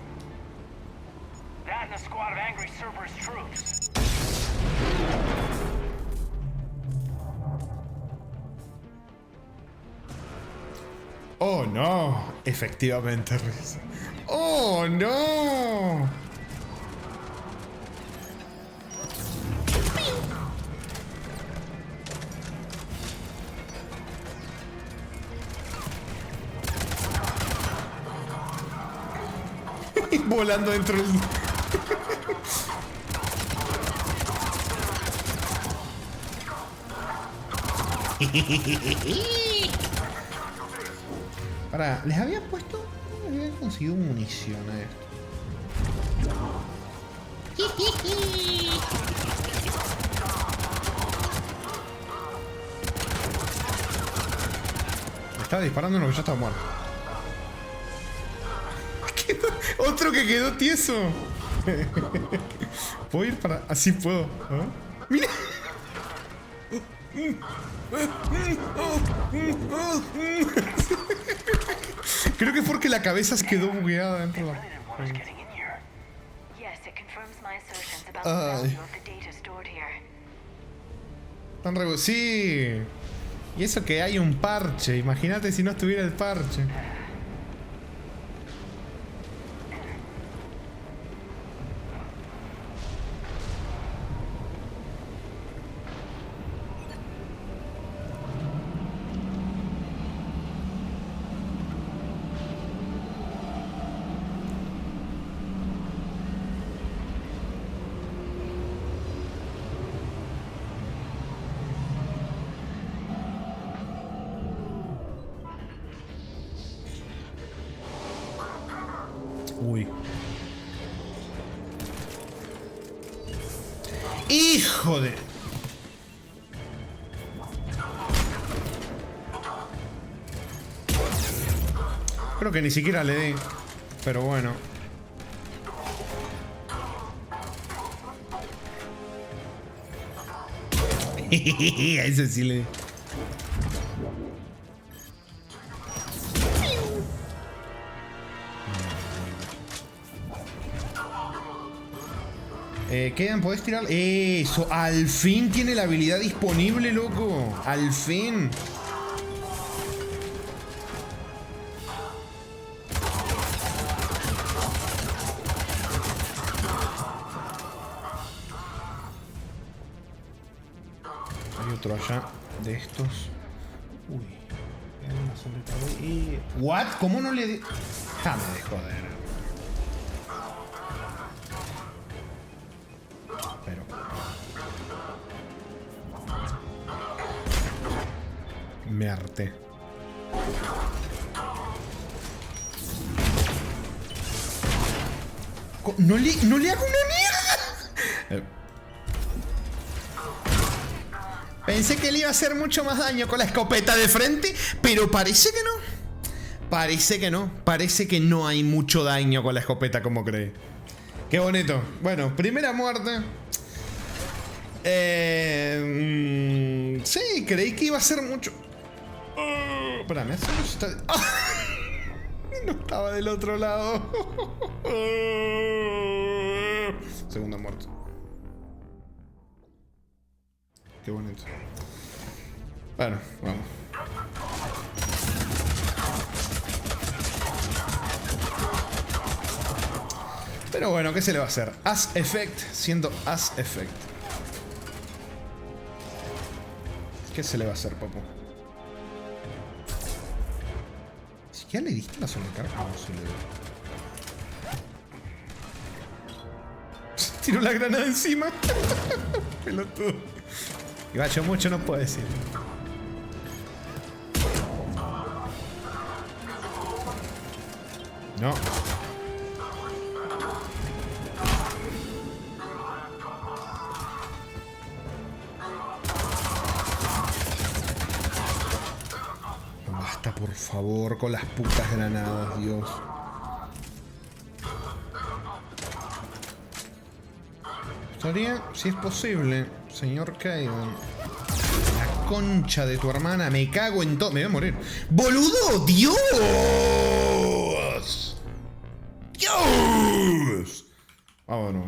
That and a squad of angry Cerberus troops. Oh no, efectivamente, Riz. ¡Oh, no! Volando dentro del... Pará, les había puesto... Les había conseguido munición a esto. Me estaba disparando uno que ya estaba muerto. Otro que quedó tieso. ¿Puedo ir para...? Así puedo. ¿Ah? ¡Mira! Creo que es porque la cabeza se quedó bugueada dentro de la... Ay. Tan re... Sí. Y eso que hay un parche. Imagínate si no estuviera el parche. Uy. ¡Hijo de! Creo que ni siquiera le di. Pero bueno. A ese sí le di. Quedan, podés tirar. Eso, al fin tiene la habilidad disponible, loco. Al fin. Hay otro allá de estos. Uy. Hay una sobre todo. ¿What? ¿Cómo no le di? Déjame de joder. Me harté. No le hago una mierda. Pensé que le iba a hacer mucho más daño con la escopeta de frente, pero parece que no. Parece que no. Parece que no hay mucho daño con la escopeta como creí. Qué bonito. Bueno, primera muerte. Sí, creí que iba a ser mucho. Espérame, está... no estaba del otro lado. Segunda muerte. Qué bonito. Bueno, vamos. Pero bueno, ¿qué se le va a hacer? As Effect siendo As Effect. ¿Qué se le va a hacer, papu? ¿Ya le diste la sobrecarga? No, sí le di. Tiro la granada encima. Pelotudo. Y vaya, mucho no puedo decir. No. Basta, por favor, con las putas granadas, Dios. Estaría, si es posible, señor Kaidan. La concha de tu hermana, me cago en todo. Me voy a morir. ¡Boludo! ¡Dios! ¡Dios! Vámonos.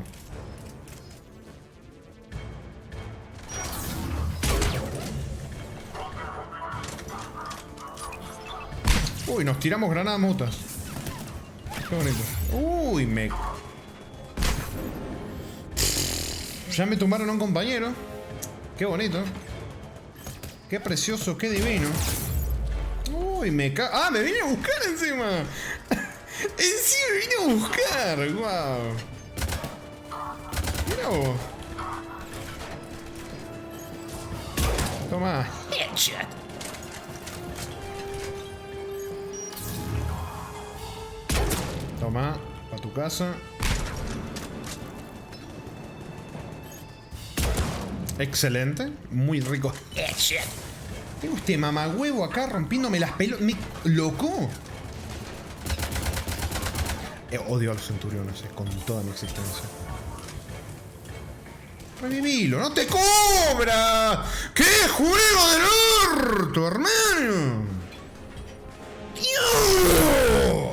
Uy, nos tiramos granadas motas. Qué bonito. Uy, me... Ya me tumbaron a un compañero. Qué bonito. Qué precioso, qué divino. Uy, me ca... ¡Ah, me vine a buscar encima! ¡Encima me vine a buscar! ver, wow. Mira vos. Toma. Headshot. Toma, para tu casa. Excelente, muy rico. Headshot. Tengo este mamagüevo acá rompiéndome las pelotas. ¡Loco! Odio a los centuriones con toda mi existencia. Revivilo, no te cobra. ¡Qué juego del orto, hermano! ¡Dios!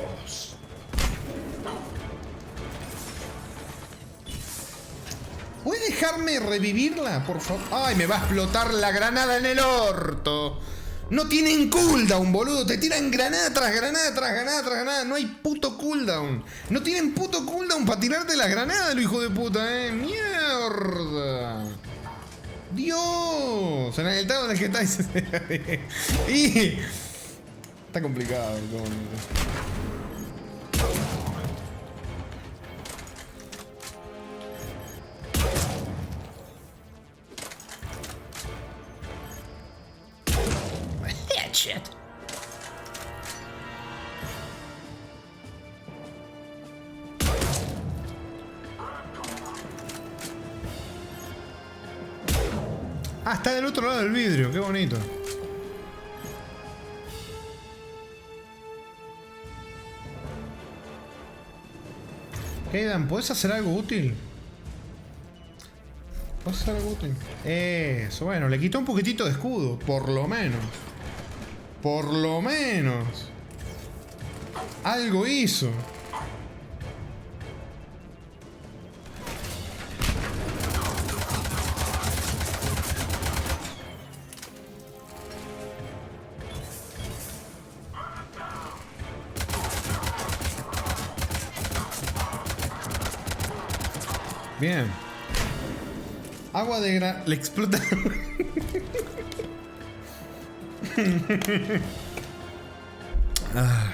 ¿Puedes dejarme revivirla, por favor? ¡Ay, me va a explotar la granada en el orto! No tienen cooldown, boludo. Te tiran granada tras granada, tras granada, tras granada. No hay puto cooldown. No tienen puto cooldown para tirarte las granadas, lo hijo de puta, Mierda. Dios. En el estado en el que estáis. Y... está complicado, Shit. Ah, está del otro lado del vidrio, qué bonito. Kaidan, ¿puedes hacer algo útil? ¿Puedes hacer algo útil? Eso, bueno, le quitó un poquitito de escudo, por lo menos. Por lo menos. Algo hizo. Bien. Agua de gran... le explota. Ah.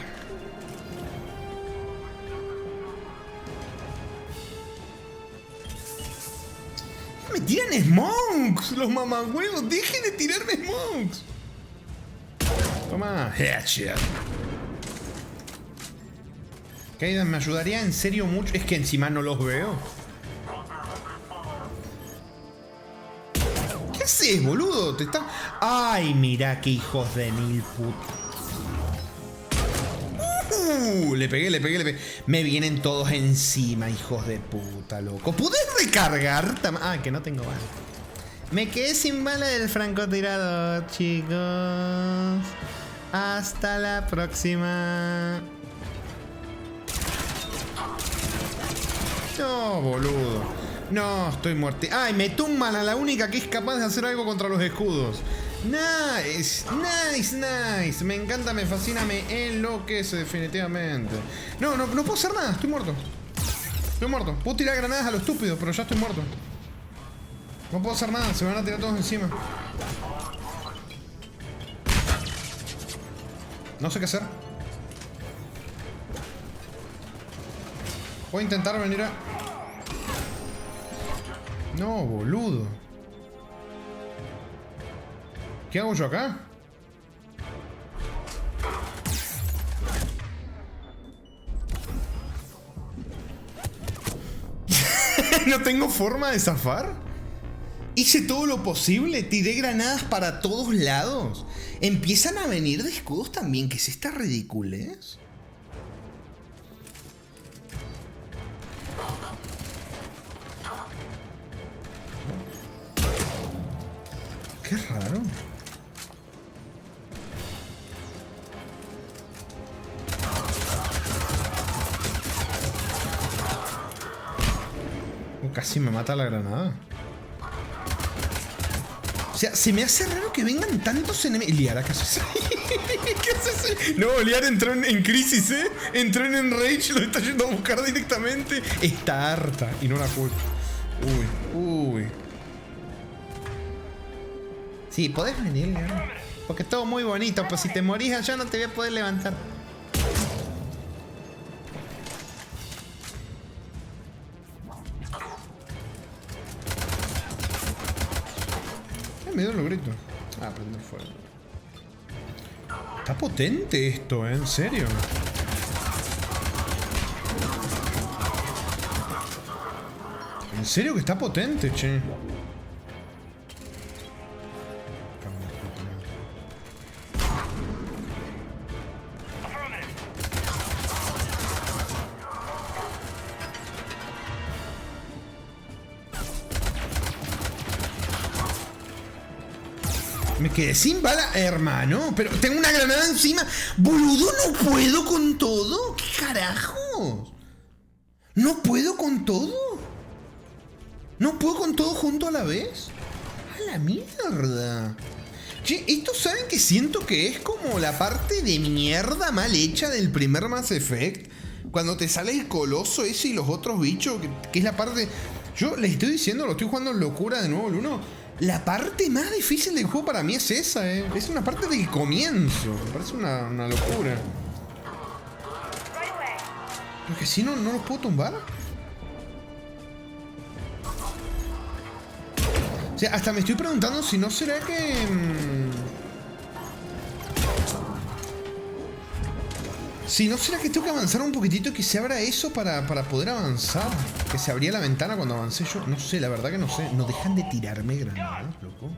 Me tiran smokes, los mamagüevos. Dejen de tirarme smokes. Toma, headshot. Kaidan, me ayudaría en serio mucho. Es que encima no los veo. ¿Qué haces, boludo? Te está... Ay, mirá qué hijos de mil putas. Le pegué. Me vienen todos encima, hijos de puta, loco. ¿Puedes recargar? Ah, que no tengo bala. Me quedé sin bala del francotirador, chicos. Hasta la próxima. No, boludo. No, estoy muerto. Ay, me tumban a la única que es capaz de hacer algo contra los escudos. Nice. Me encanta, me fascina, me enloquece definitivamente. No puedo hacer nada, estoy muerto. Puedo tirar granadas a lo estúpido, pero ya estoy muerto. No puedo hacer nada, se me van a tirar todos encima. No sé qué hacer. Voy a intentar venir a... No, boludo. ¿Qué hago yo acá? ¿No tengo forma de zafar? Hice todo lo posible, tiré granadas para todos lados. Empiezan a venir de escudos también, ¿qué es esta ridiculez? Qué raro. Casi me mata la granada. O sea, se me hace raro que vengan tantos enemigos. Liara, ¿qué haces? ¿Qué haces? No, Liara entró en crisis, ¿eh? Entró en enrage, lo está yendo a buscar directamente. Está harta y no la culpa. Uy. Sí, podés venir, Liara. Porque es todo muy bonito, pues si te morís allá no te voy a poder levantar. Me dio el logrito. Ah, prender fuego. Está potente esto, ¿eh? En serio. En serio que está potente, che. Me quedé sin bala, hermano. Pero tengo una granada encima. Boludo, ¿no puedo con todo? ¿Qué carajos? ¿No puedo con todo? ¿No puedo con todo junto a la vez? ¡A la mierda! Che, esto saben que siento que es como la parte de mierda mal hecha del primer Mass Effect. Cuando te sale el coloso ese y los otros bichos, que es la parte... Yo les estoy diciendo, lo estoy jugando en locura de nuevo el 1. La parte más difícil del juego para mí es esa, Es una parte del comienzo. Me parece una locura. Pero que si no los puedo tumbar. O sea, hasta me estoy preguntando si no será que... Si no será que tengo que avanzar un poquitito y que se abra eso para poder avanzar. Que se abría la ventana cuando avancé yo. No sé, la verdad que no sé. No dejan de tirarme granadas, loco.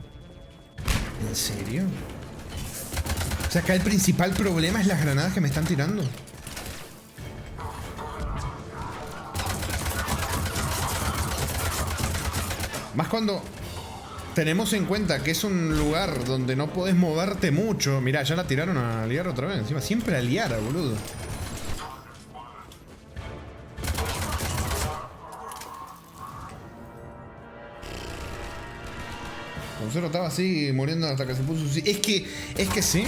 ¿En serio? O sea, acá el principal problema es las granadas que me están tirando. Más cuando tenemos en cuenta que es un lugar donde no podés moverte mucho. Mirá, ya la tiraron a liar otra vez. Encima, siempre a liar, boludo. Cero estaba así, muriendo hasta que se puso así. Es que sí.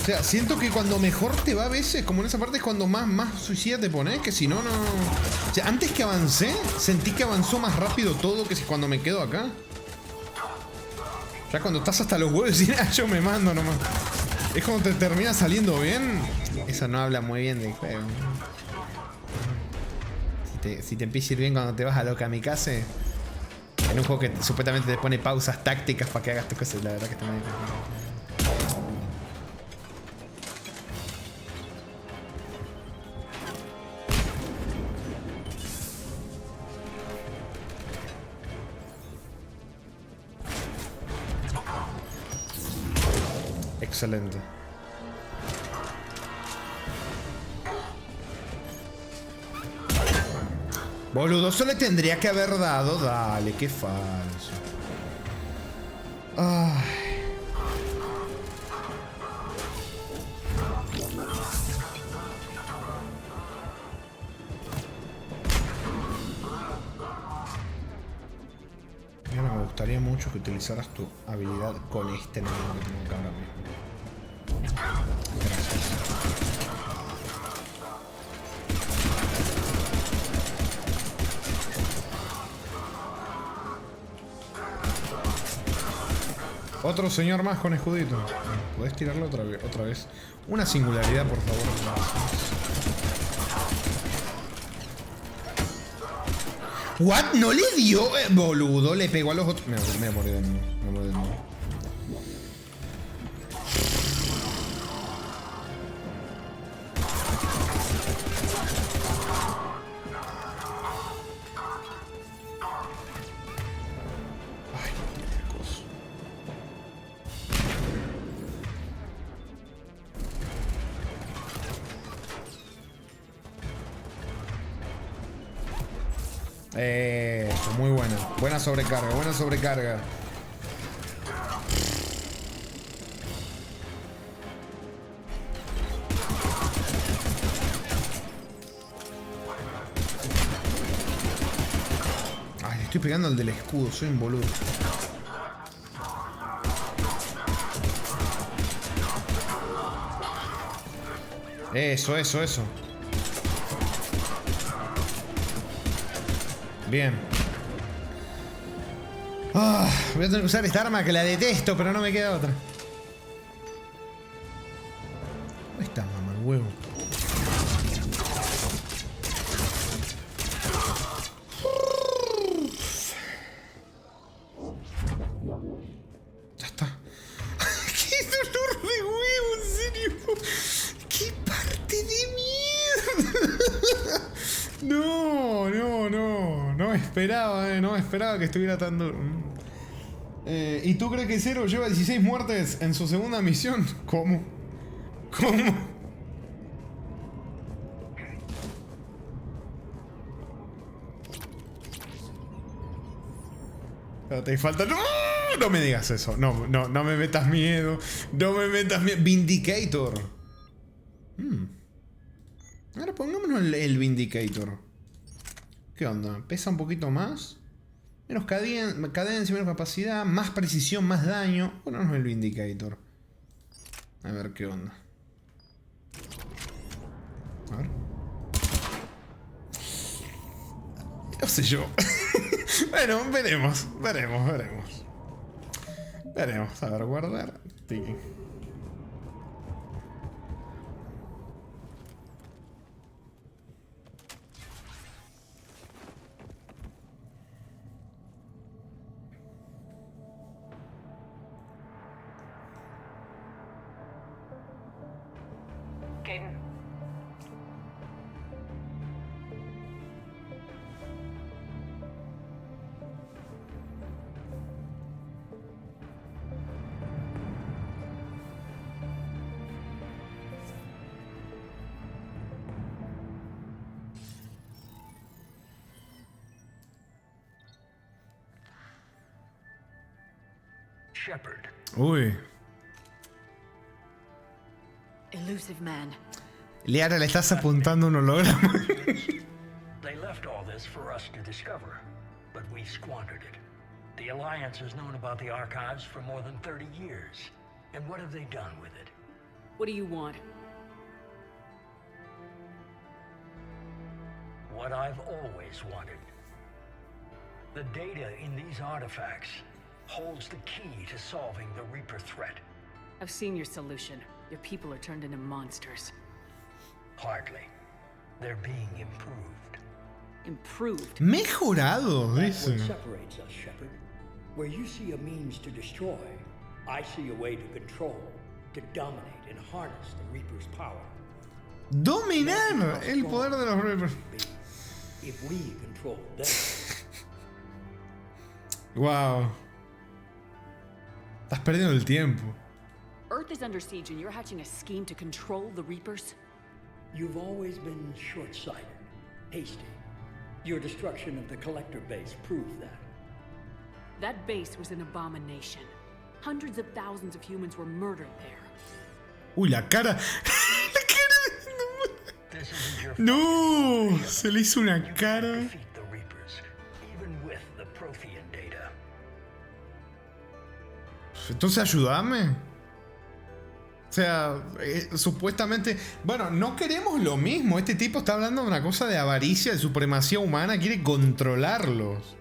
O sea, siento que cuando mejor te va a veces, como en esa parte, es cuando más suicida te pones, que si no, no... O sea, antes que avancé, sentí que avanzó más rápido todo que si cuando me quedo acá. Ya cuando estás hasta los huevos y decís, yo me mando nomás. Es cuando te termina saliendo bien. Eso no habla muy bien del juego. Si te empieza a ir bien cuando te vas a lo kamikaze. En un juego que supuestamente te pone pausas tácticas para que hagas tus cosas. La verdad que está muy bien. Excelente. Boludo, eso le tendría que haber dado. Dale, qué falso. Ay. Mira, me gustaría mucho que utilizaras tu habilidad con este enemigo que tengo acá ahora mismo. Gracias. Otro señor más con escudito. ¿Podés tirarlo otra vez? Una singularidad, por favor. ¿What? ¿No le dio? Boludo, le pegó a los otros. Me morí de nuevo. Me morí de nuevo. Muy buena. Buena sobrecarga, buena sobrecarga. Ay, le estoy pegando al del escudo, soy un boludo. Eso. Bien. Voy a tener que usar esta arma que la detesto, pero no me queda otra. ¿Dónde está, mamá, el huevo? me esperaba que estuviera tan duro. ¿Y tú crees que Zero lleva 16 muertes en su segunda misión? ¿Cómo? Pero te falta... ¡No! No me digas eso. No me metas miedo. No me metas miedo. Vindicator. Ahora pongámonos el Vindicator. ¿Qué onda? ¿Pesa un poquito más? Menos cadencia, menos capacidad, más precisión, más daño. Ponámonos el Vindicator. A ver qué onda. A ver. No sé yo. Bueno, veremos. A ver, guardar. Tiki. Caden. Shepard. Uy. Elusive man. Liara, le estás apuntando un holograma. They left all this for us to discover, but we squandered it. The Alliance has known about the archives for more than 30 years. And what have they done with it? What do you want? What I've always wanted. The data in these artifacts holds the key to solving the Reaper threat. I've seen your solution. Your people are turned into monsters. Hardly. They're being improved. Improved? Mejorado, That's what dice. separates us, Shepard. Where you see a means to destroy, I see a way to control, to dominate and harness the Reaper's power. Dominar el poder de los Reapers. If we control them. Wow. Estás perdiendo el tiempo. Earth is under siege and you're hatching a scheme to control the Reapers? You've always been short-sighted, hasty. Your destruction of the Collector base proved that. That base was an abomination. Hundreds of thousands of humans were murdered there. Uy, la cara. No, se le hizo una cara. Even with the Prothean data. Entonces ayúdame. O sea, supuestamente... Bueno, no queremos lo mismo. Este tipo está hablando de una cosa de avaricia, de supremacía humana. Quiere controlarlos.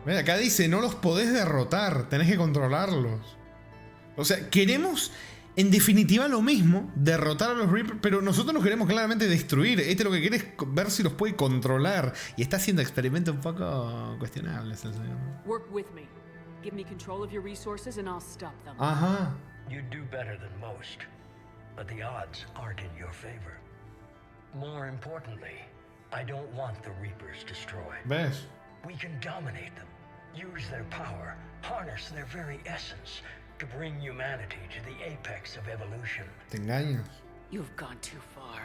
Mira, acá dice, no los podés derrotar. Tenés que controlarlos. O sea, queremos... En definitiva lo mismo, derrotar a los Reapers, pero nosotros nos queremos claramente destruir. Este lo que quiere es ver si los puede controlar. Y está haciendo experimentos un poco cuestionables el señor. Work with me. Give me control of your resources and I'll stop them. Ajá. You do better than most, but the odds aren't in your favor. More importantly, I don't want the Reapers destroyed. ¿Ves? We can dominate them, use their power, harness their very essence, to bring humanity to the apex of evolution. Te engañas. You've gone too far.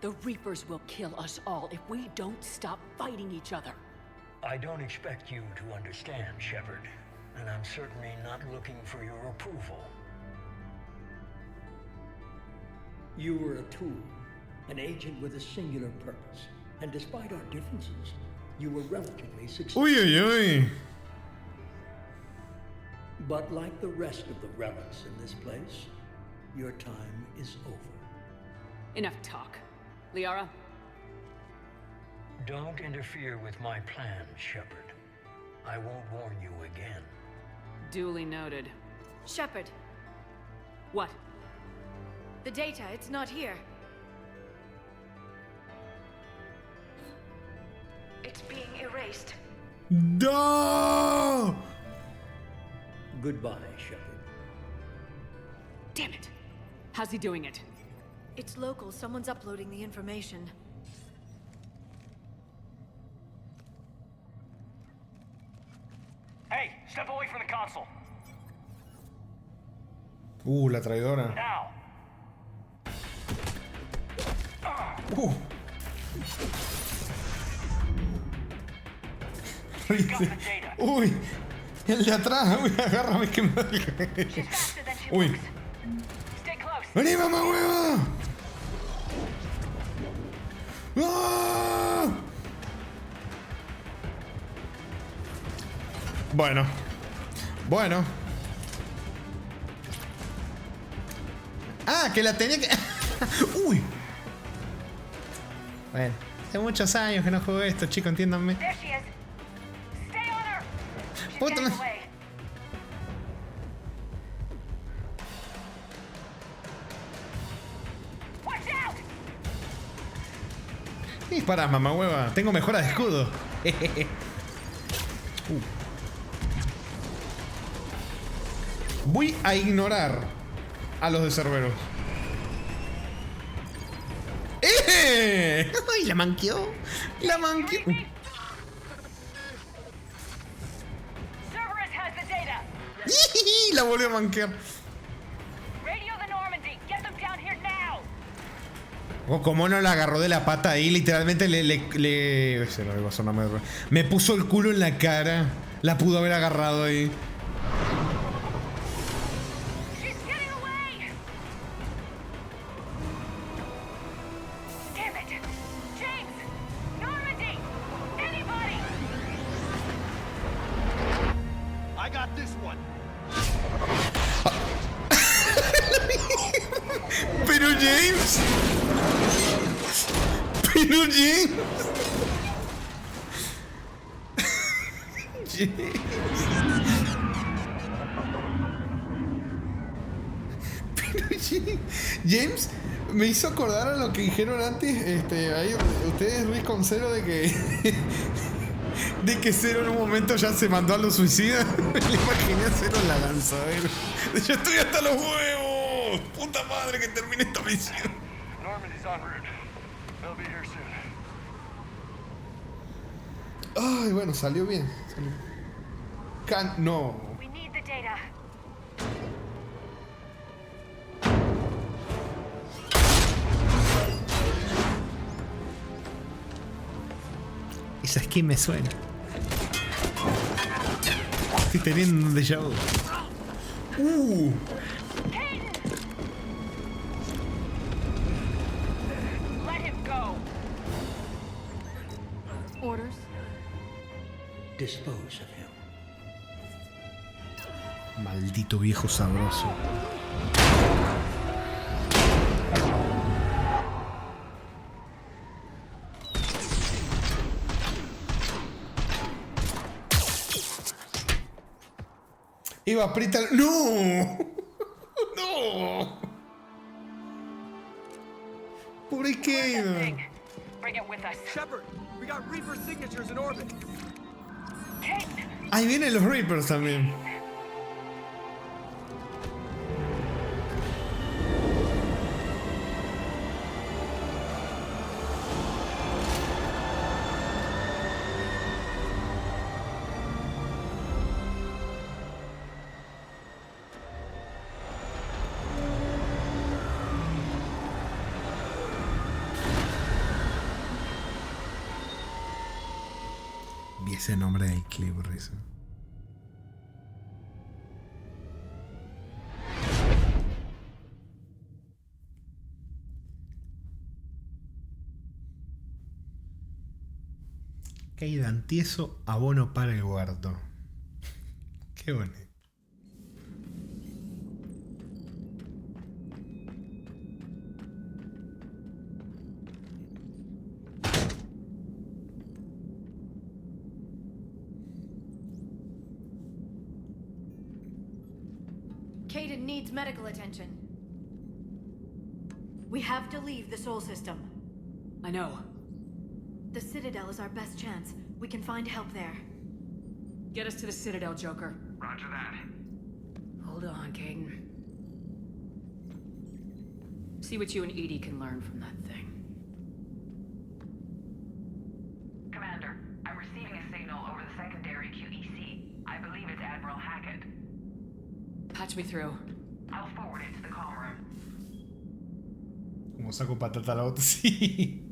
The Reapers will kill us all if we don't stop fighting each other. I don't expect you to understand, Shepard, and I'm certainly not looking for your approval. You were a tool, an agent with a singular purpose. And despite our differences, you were relatively successful. Uy, uy, uy. But like the rest of the relics in this place, your time is over. Enough talk. Liara? Don't interfere with my plans, Shepard. I won't warn you again. Duly noted. Shepard, What? the data, it's not here. It's being erased. ¡No! Goodbye, Shepard. Damn it. How's he doing it? It's local. Someone's uploading the information. Step away from the console. La traidora. Now. Uy, el de atrás, uy, agárrame que me... Uy. ¡Vení, mamá hueva! ¡Ah! Bueno. Ah, que la tenía que... Uy. Bueno, hace muchos años que no juego esto, chicos, entiéndanme. Puta madre. Dispara, mamá hueva. Tengo mejora de escudo. Voy a ignorar a los de Cerberus. ¡Ay, la manqueó! ¡La manqueó! La volvió a manquear. Como no la agarró de la pata ahí, literalmente se me pasó una madre. Me puso el culo en la cara. La pudo haber agarrado ahí. Pero James. James me hizo acordar a lo que dijeron antes, ahí ustedes Ruiz con Cero de que Cero en un momento ya se mandó a los suicidas. Me imaginé a Cero en la lanzadera. Yo estoy hasta los huevos. Puta madre que termine esta misión. Normandy's en route. They'll be here soon. Ay, bueno, salió bien. No. We need the data. Esa skin me suena. Estoy teniendo un déjà vu. Let him go. Orders? Dispose of him. Maldito viejo sabroso. Iba a apretar. ¡No! ¡No! Pobre Kane. Bring it with us. Shepard, we got Reaper signatures in orbit. Ahí vienen los Reapers también. Vi ese nombre del clip, Rizzo. Caída antieso, abono para el huerto. Qué bonito. Kaidan needs medical attention. We have to leave the Sol system. I know. The Citadel is our best chance. We can find help there. Get us to the Citadel, Joker. Roger that. Hold on, Kaidan. See what you and EDI can learn from that thing. Commander, I'm receiving a signal over the secondary QEC. I believe it's Admiral Admiral Hackett. Patch me through. I'll forward it to the comm room. Como saco patata a la otra, sí.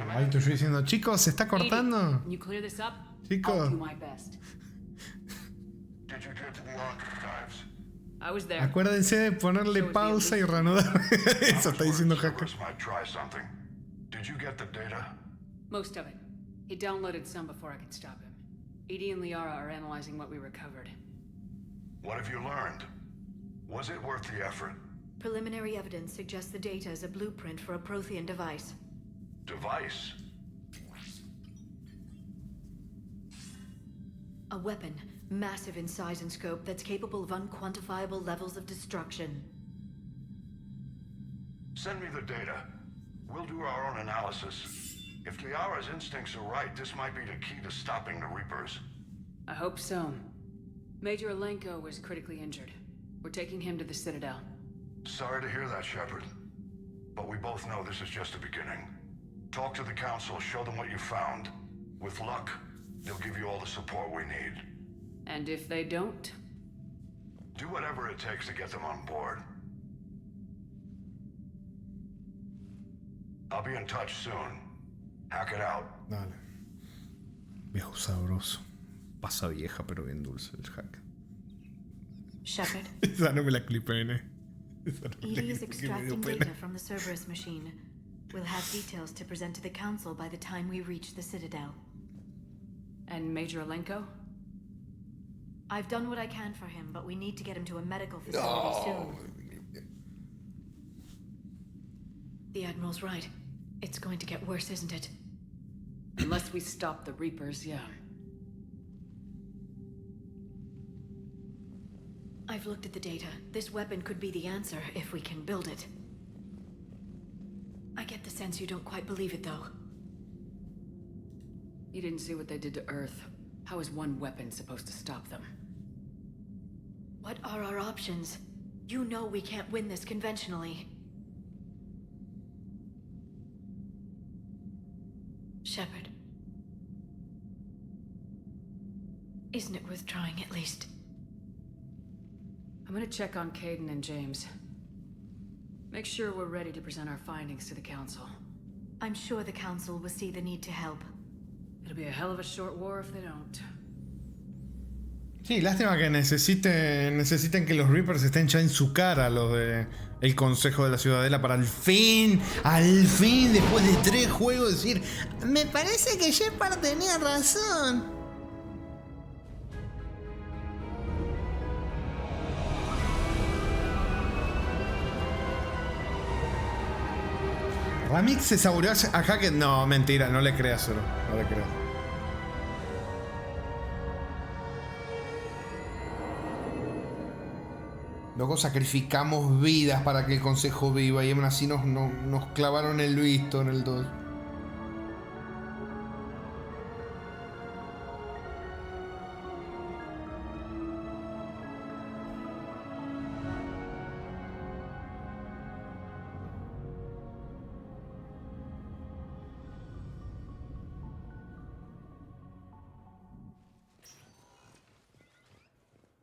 Ahí estoy yo diciendo, chicos, ¿se está cortando? Edie, can you clear this up? Chicos. I'll do my best. Did you get to the archives? I was there. Acuérdense de ponerle pausa y reanudar. Eso está diciendo Hacker. Might try something. Did you get the data? Most of it. He downloaded some before I could stop him. Edie and Liara are analyzing what we recovered. What have you learned? Was it worth the effort? Preliminary evidence suggests the data is a blueprint for a Prothean device. Device? A weapon, massive in size and scope, that's capable of unquantifiable levels of destruction. Send me the data. We'll do our own analysis. If Liara's instincts are right, this might be the key to stopping the Reapers. I hope so. Major Alenko was critically injured. We're taking him to the Citadel. Sorry to hear that, Shepard. But we both know this is just the beginning. Talk to the Council, show them what you found. With luck, they'll give you all the support we need. And if they don't? Do whatever it takes to get them on board. I'll be in touch soon. Hack it out. Dale. Viejo sabroso. Pasa vieja, pero bien dulce el hack. Shepard. Esa no me la clipeen, Edie is extracting data from the Cerberus machine. We'll have details to present to the Council by the time we reach the Citadel. And Major Alenko? I've done what I can for him, but we need to get him to a medical facility soon. The Admiral's right. It's going to get worse, isn't it? Unless we stop the Reapers, yeah. I've looked at the data. This weapon could be the answer if we can build it. I get the sense you don't quite believe it, though. You didn't see what they did to Earth. How is one weapon supposed to stop them? What are our options? You know we can't win this conventionally. Shepard. Isn't it worth trying at least? I'm gonna check on Kaidan and James. Make sure we're ready to present our findings to the Council. I'm sure the Council will see the need to help. It'll be a hell of a short war if they don't. Sí, lástima que necesiten que los Reapers estén ya en su cara, los de el Consejo de la Ciudadela, para al fin, después de 3 juegos, decir, me parece que Shepard tenía razón. Ramix se saboreó a Hackett. No, mentira, no le creas solo. No le creas. Luego sacrificamos vidas para que el Consejo viva y aún así nos clavaron el visto en el 2.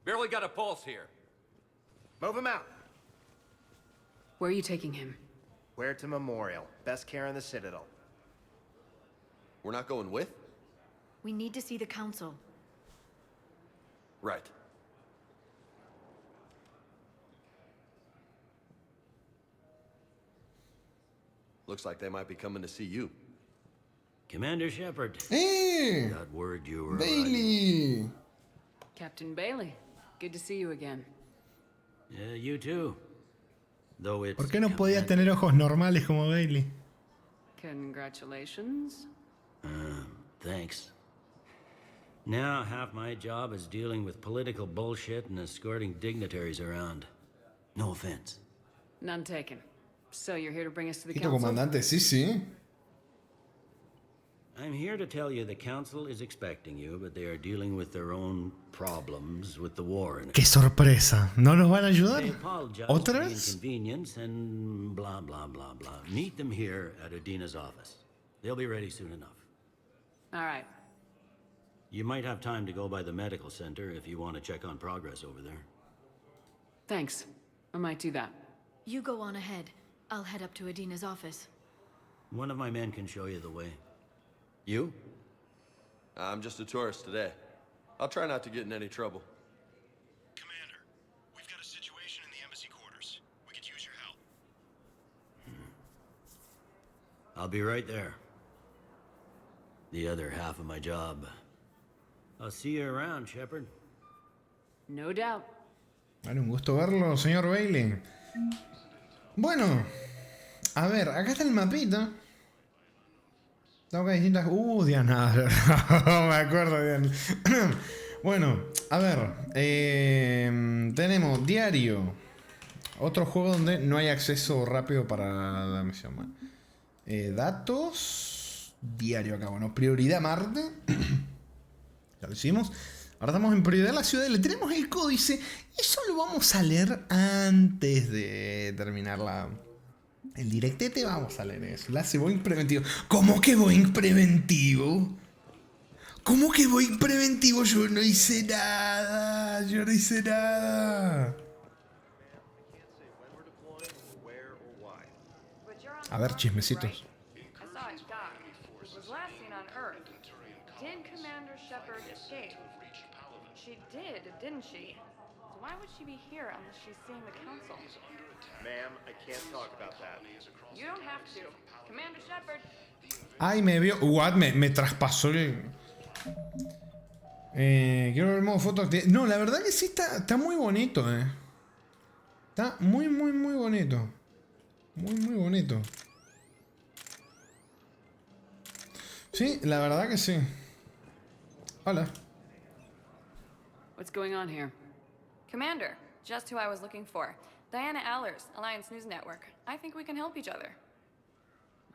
Barely got a pulse here. Move him out. Where are you taking him? Huerta Memorial. Best care in the Citadel. We're not going with? We need to see the Council. Right. Looks like they might be coming to see you. Commander Shepard. Hey! Got word you were Bailey! Captain Bailey. Good to see you again. You too. Though it's ¿Por qué no podía tener ojos normales como Bailey? Congratulations. Thanks. Now half my job is dealing with political bullshit and escorting dignitaries around. No offense. None taken. So you're here to bring us to the Quito Council? comandante, sí. I'm here to tell you the Council is expecting you, but they are dealing with their own problems with the war. ¡Qué sorpresa! ¿No nos van a ayudar? They apologize ¿Otra for the vez? inconvenience and blah, blah, blah, blah. Meet them here at Udina's office. They'll be ready soon enough. All right. You might have time to go by the medical center if you want to check on progress over there. Thanks. I might do that. You go on ahead. I'll head up to Adina's office. One of my men can show you the way. You? I'm just a tourist today. I'll try not to get in any trouble. Commander, we've got a situation in the embassy quarters. We could use your help. I'll be right there. The other half of my job. I'll see you around, Shepard. No doubt. Bueno, un gusto verlo, señor Bailey. Bueno, a ver, acá está el mapita. Tengo que distintas. Diana. No me acuerdo bien. Bueno, a ver. Tenemos diario. Otro juego donde no hay acceso rápido para la misión. Datos. Diario acá. Bueno, prioridad Marte. Ya lo hicimos. Ahora estamos en prioridad la ciudad. Le tenemos el códice. Eso lo vamos a leer antes de terminar el directete. Vamos a leer eso. Enlace Boeing preventivo. ¿Cómo que Boeing preventivo? ¿Cómo que Boeing preventivo? Yo no hice nada. Yo no hice nada. A ver, chismecitos. I saw it dock. It was last seen on Earth. Did Commander Shepard escape? She did, didn't she? So why would she be here unless she's seeing the council? Ma'am, I can't talk about that. You don't have to. Commander Shepard. Ay, me vio. What? Me traspasó el. Quiero ver el modo foto. No, la verdad que sí está muy bonito, Está muy bonito. Muy bonito. Sí, la verdad que sí. Hola. What's going on here? Commander, just who I was looking for. Diana Allers, Alliance News Network. I think we can help each other.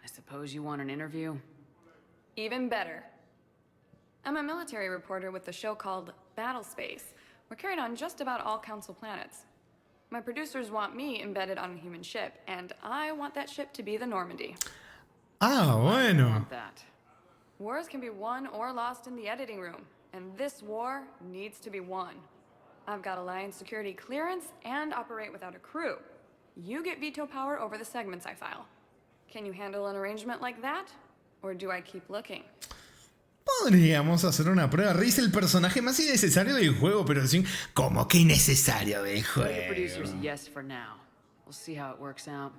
I suppose you want an interview? Even better. I'm a military reporter with the show called Battle Space. We're carried on just about all Council planets. My producers want me embedded on a human ship, and I want that ship to be the Normandy. Ah, bueno. I want that. Wars can be won or lost in the editing room, and this war needs to be won. I've got Alliance security clearance and operate without a crew. You get veto power over the segments I file. Can you handle an arrangement like that? Or do I keep looking? Podríamos hacer una prueba. Riz, el personaje más innecesario del juego, pero sin. ¿Cómo que innecesario del Tell the juego? producers yes for now. We'll see how it works out.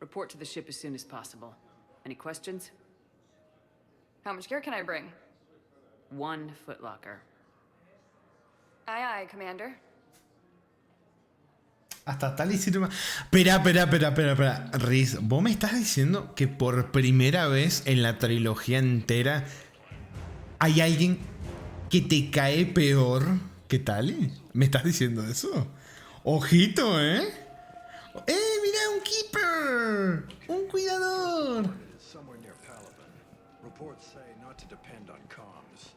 Report to the ship as soon as possible. Any questions? How much gear can I bring? 1 footlocker. Aye, aye, Commander. Hasta tal y sirve. Espera. Riz, ¿vos me estás diciendo que por primera vez en la trilogía entera hay alguien que te cae peor que Tali? ¿Me estás diciendo eso? Ojito, ¿eh? ¡Mira, un keeper! ¡Un cuidador! Somewhere near Palaven. Reports say not to depend on comms.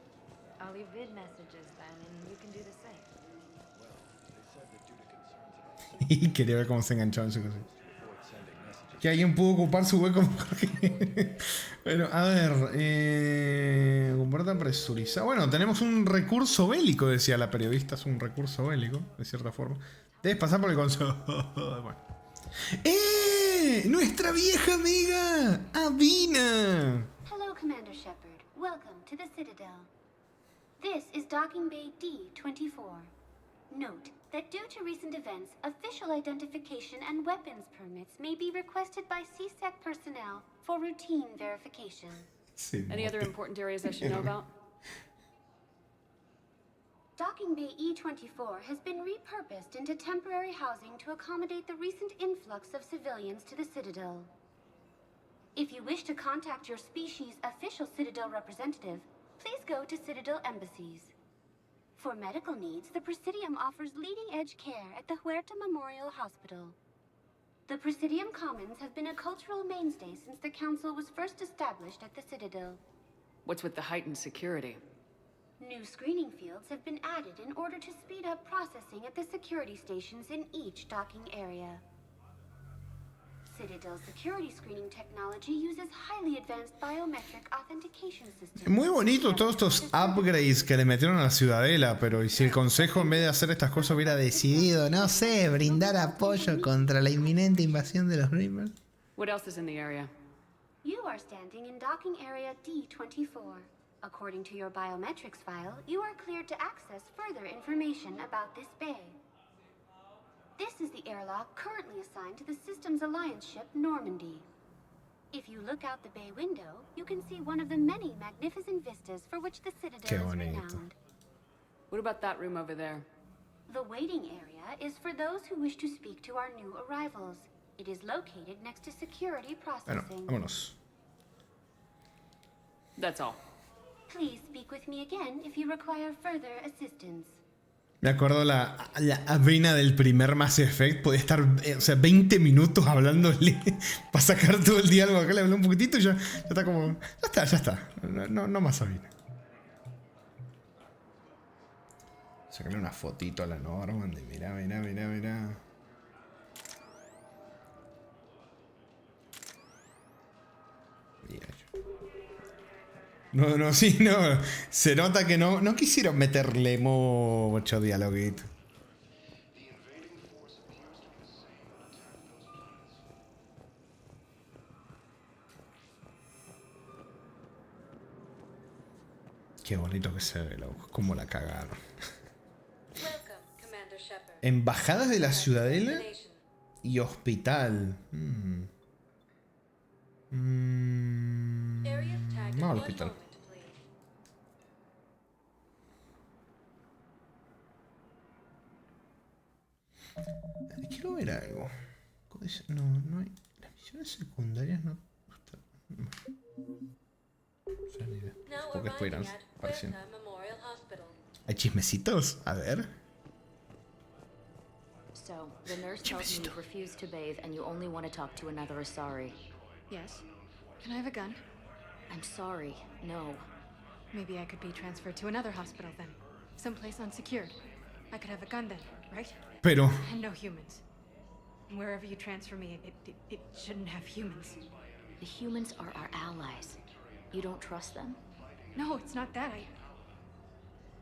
I'll leave vid messages then, and you can do the same. Well, they said that due to concerns Y quería ver cómo se enganchaba en su cosa. Que alguien pudo ocupar su hueco mejor que... Bueno, a ver. Comporta presurizada. Bueno, tenemos un recurso bélico, decía la periodista. Es un recurso bélico, de cierta forma. Debes pasar por el consejo. Bueno. ¡Nuestra vieja amiga! ¡Adina! Hello, Commander Shepard. Welcome to the Citadel. This is Docking Bay D-24. Note that due to recent events, official identification and weapons permits may be requested by CSEC personnel for routine verification. Any other important areas I should know about? Docking Bay E-24 has been repurposed into temporary housing to accommodate the recent influx of civilians to the Citadel. If you wish to contact your species' official Citadel representative, please go to Citadel embassies. For medical needs, the Presidium offers leading-edge care at the Huerta Memorial Hospital. The Presidium Commons have been a cultural mainstay since the Council was first established at the Citadel. What's with the heightened security? New screening fields have been added in order to speed up processing at the security stations in each docking area. Citadel security screening technology uses highly advanced biometric authentication systems. Muy bonito todos estos upgrades que le metieron a la Ciudadela, pero ¿y si el Consejo en vez de hacer estas cosas hubiera decidido, no sé, brindar apoyo contra la inminente invasión de los Reapers? What else is in the area? You are standing in docking area D24. According to your biometrics file, you are cleared to access further information about this bay. This is the airlock currently assigned to the Systems Alliance ship Normandy. If you look out the bay window, you can see one of the many magnificent vistas for which the Citadel is renowned. What about that room over there? The waiting area is for those who wish to speak to our new arrivals. It is located next to security processing. Bueno, vámonos. That's all. Please speak with me again if you require further assistance. Me acuerdo la Avena del primer Mass Effect. Podía estar 20 minutos hablándole para sacar todo el diálogo. Acá le hablé un poquitito y ya está como... Ya está. No más Avena. Sacarle una fotito a la Normandy. Mirá. No. Se nota que no quisieron meterle mucho dialoguito. Qué bonito que se ve, cómo la cagaron. Embajadas de la Ciudadela y hospital. No, al hospital. Quiero ver algo. No hay. Las misiones secundarias no. Porque fueran apareciendo. ¿Hay chismecitos? A ver. So, the nurse tells me you refuse to bathe and you only want to talk to another Asari. Yes. Can I have a gun? I'm sorry, no. Maybe I could be transferred to another hospital then. Someplace unsecured. I could have a gun then, right? Pero... And no humans. Wherever you transfer me, it shouldn't have humans. The humans are our allies. You don't trust them? No, it's not that.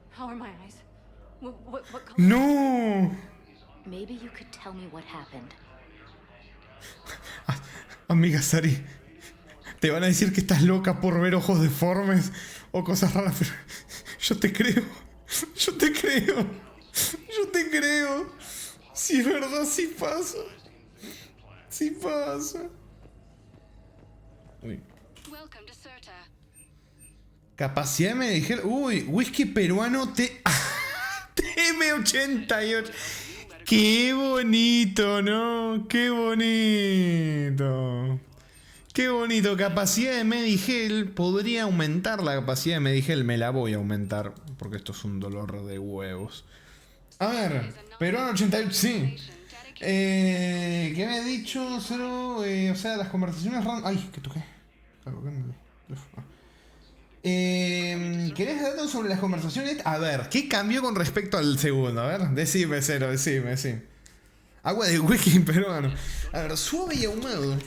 How are my eyes? What color? No! Maybe you could tell me what happened. Amiga Sari, te van a decir que estás loca por ver ojos deformes o cosas raras, pero yo te creo. Si es verdad, sí pasa. Uy. Capacidad de medical. Uy, whisky peruano TM88. Qué bonito, ¿no? Qué bonito. Capacidad de Medigel. Podría aumentar la capacidad de Medigel. Me la voy a aumentar. Porque esto es un dolor de huevos. A ver. Peruano 88. Sí. ¿Qué me he dicho? Cero. O sea, las conversaciones random. Ay, ¿qué toqué? ¿Querés datos sobre las conversaciones? A ver, ¿qué cambió con respecto al segundo? A ver, decime. Agua de whisky peruano. A ver, suave y ahumado.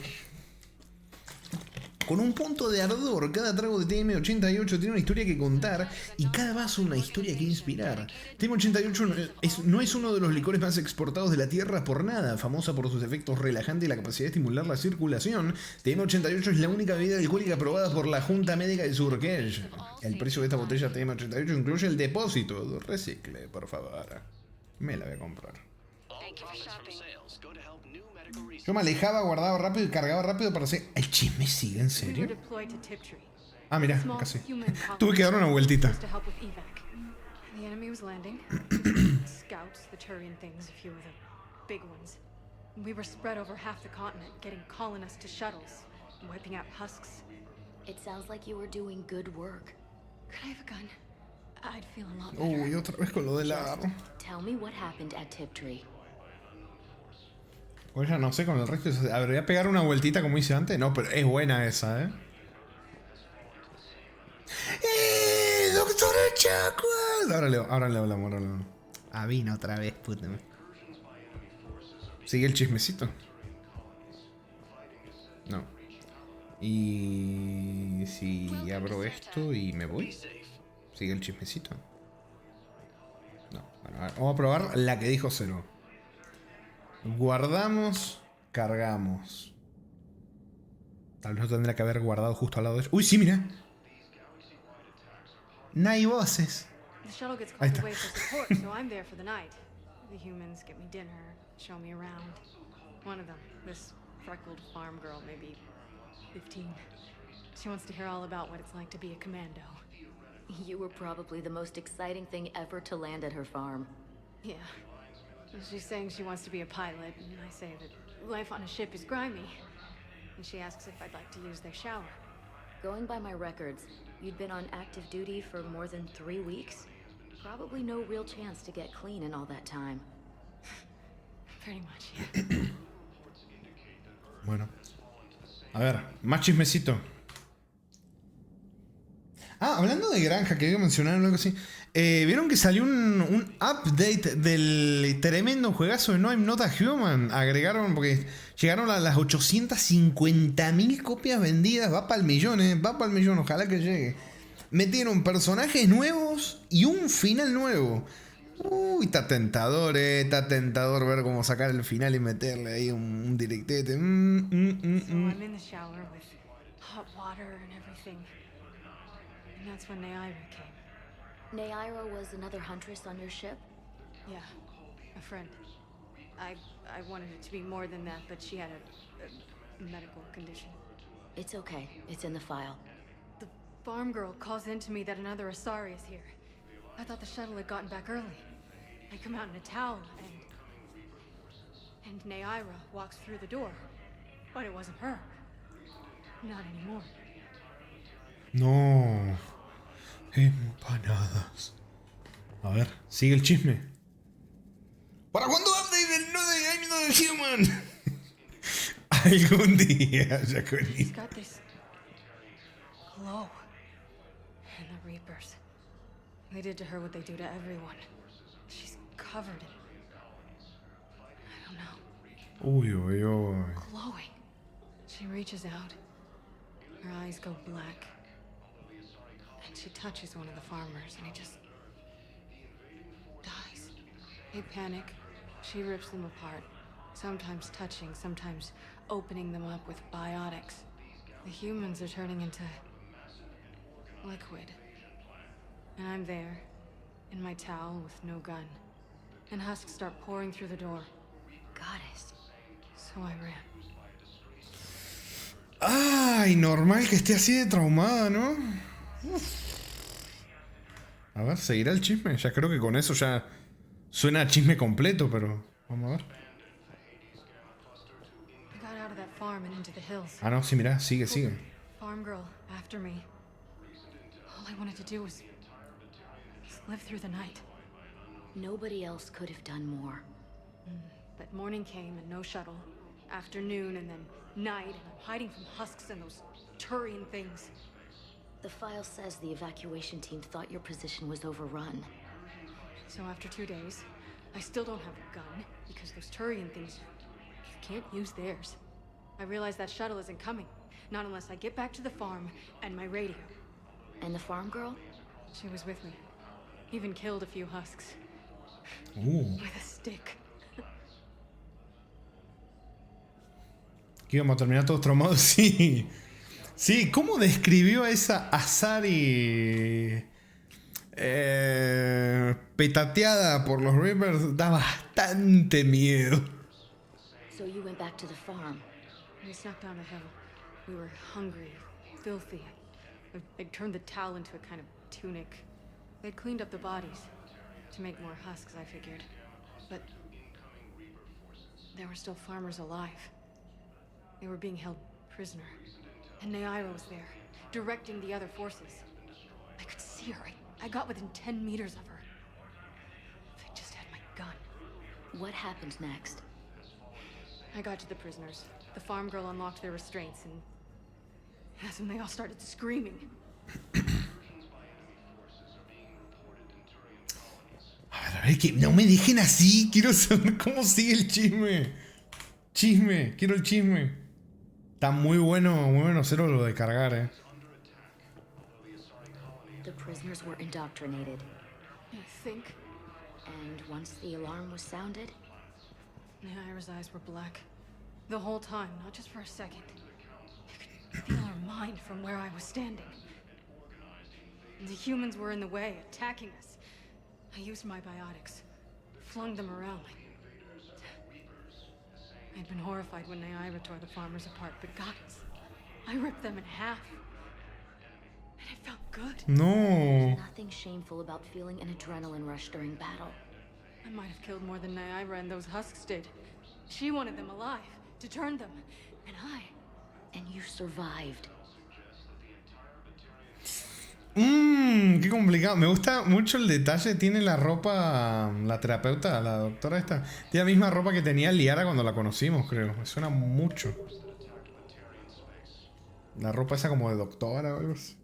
Con un punto de ardor, cada trago de TM88 tiene una historia que contar y cada vaso una historia que inspirar. TM88 no es uno de los licores más exportados de la tierra por nada, famosa por sus efectos relajantes y la capacidad de estimular la circulación. TM88 es la única bebida alcohólica aprobada por la Junta Médica de Surquej. El precio de esta botella TM88 incluye el depósito. Recicle, por favor. Me la voy a comprar. Yo me alejaba, guardaba rápido y cargaba rápido para hacer... ¿El chisme sigue? ¿En serio? Ah, mira, casi. Tuve que dar una vueltita. The enemy was landing. Scouts, the Turian things, a few of the big ones. We were spread over half the continent, getting colonists to shuttles, wiping out husks. It sounds like you were doing good work. Could I have a gun? I'd feel a lot better. Uy, otra vez con lo del aro. Tell me what happened at Tiptree. Pues ya no sé con el resto. A ver, voy a pegar una vueltita como hice antes. No, pero es buena esa, ¡Doctora Chacual! Ahora le hablamos. Ah, vino otra vez, puta. Sigue el chismecito. Y si abro esto y me voy, sigue el chismecito. No, bueno, a ver, vamos a probar la que dijo Cero. Guardamos, cargamos. Tal vez no tendría que haber guardado justo al lado de ellos. Uy, sí, mira. No hay voces. The shuttle gets Ahí called está. away for support, so I'm there for the night. The humans get me dinner, show me around. One of them, this freckled farm girl, maybe 15. She wants to hear all about what it's like to be a commando. You were probably the most exciting thing ever to land at her farm. Yeah. She's saying she wants to be a pilot, and I say that life on a ship is grimy. And she asks if I'd like to use their shower. Going by my records, you'd been on active duty for more than 3 weeks. Probably no real chance to get clean in all that time. Pretty much, yeah. Bueno. A ver, más chismecito. Ah, hablando de granja, que iba a mencionar algo así. ¿Vieron que salió un update del tremendo juegazo de No I'm Not a Human? Agregaron, porque llegaron a las 850.000 copias vendidas. Va para el millón, va para el millón, ojalá que llegue. Metieron personajes nuevos y un final nuevo. Uy, está tentador ver cómo sacar el final y meterle ahí un directete. So I'm in the shower with hot water and everything. And that's when Neaira came. Neaira was another huntress on your ship? Yeah, a friend. I wanted it to be more than that, but she had a medical condition. It's okay. It's in the file. The farm girl calls in to me that another Asari is here. I thought the shuttle had gotten back early. I come out in a towel, and Neaira walks through the door. But it wasn't her. Not anymore. No. Empanadas. A ver, sigue el chisme. ¿Para cuándo update el No de I'm Not a Human? Algún día, Jacqueline. She's got this glow. And the Reapers. They did to her what they do to everyone. She's covered in... I don't know. Uy, uy, uy. Glowing. She reaches out. Her eyes go black. And she touches one of the farmers, and he just... dies. They panic. She rips them apart. Sometimes touching, sometimes opening them up with biotics. The humans are turning into... liquid. And I'm there, in my towel with no gun. And husks start pouring through the door. Goddess. So I ran. Ay, normal que esté así de traumada, ¿no? A ver, seguirá el chisme. Ya creo que con eso ya suena a chisme completo, pero vamos a ver. I got out of that farm and into the hills. Ah, no, sí, mirá, sigue. Farm girl after me. All I wanted to do was live through the night. Nobody else could have done more. But morning came and no shuttle. Afternoon and then night, and I'm hiding from husks and those Turian things. The file says the evacuation team thought your position was overrun. So after 2 days, I still don't have a gun because those Turian things, you can't use theirs. I realize that shuttle isn't coming, not unless I get back to the farm and my radio. And the farm girl? She was with me. Even killed a few husks. With a stick. ¿Que íbamos a terminar todos traumados? Sí. Sí, ¿cómo describió a esa Asari petateada por los Reapers? Da bastante miedo. So you went back to the farm. We snuck down the hill. We were hungry, filthy. They'd turned the towel into a kind of tunic. They'd cleaned up the bodies to make more husks, I figured. But there were still farmers alive. They were being held prisoner. And Neaira was there, directing the other forces. I could see her. I got within 10 meters of her. If I just had my gun. What happened next? I got to the prisoners. The farm girl unlocked their restraints, and that's when they all started screaming. A ver, que no me dejen así. Quiero saber cómo sigue el chisme. Quiero el chisme. Está muy bueno cero lo de cargar, The prisoners were indoctrinated. You think? And once the alarm was sounded, Naira's eyes were black. The whole time, not just for a second. You could feel her mind from where I was standing. The humans were in the way, attacking us. I used my biotics, flung them around like... I'd been horrified when Naira tore the farmers apart, but gods, I ripped them in half. And it felt good. No. There's nothing shameful about feeling an adrenaline rush during battle. I might have killed more than Naira and those husks did. She wanted them alive, to turn them, and I... And you survived. Qué complicado. Me gusta mucho el detalle. Tiene la ropa, la terapeuta, la doctora esta. Tiene la misma ropa que tenía Liara cuando la conocimos, creo. Me suena mucho. La ropa esa como de doctora o algo así.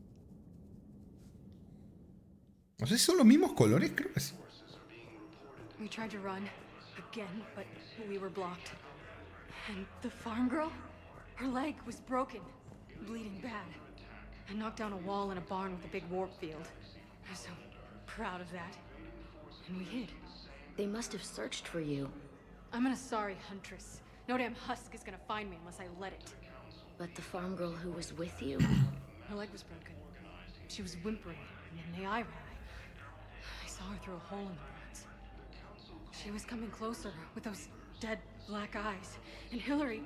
No sé si son los mismos colores, creo que sí. We tried to run, again, but we were blocked. And the farm girl? Her leg was broken, bleeding bad. I knocked down a wall in a barn with a big warp field. I was so proud of that. And we hid. They must have searched for you. I'm an Asari huntress. No damn husk is gonna find me unless I let it. But the farm girl who was with you? Her leg was broken. She was whimpering, and Naira, I saw her through a hole in the boards. She was coming closer with those dead black eyes. And Hillary,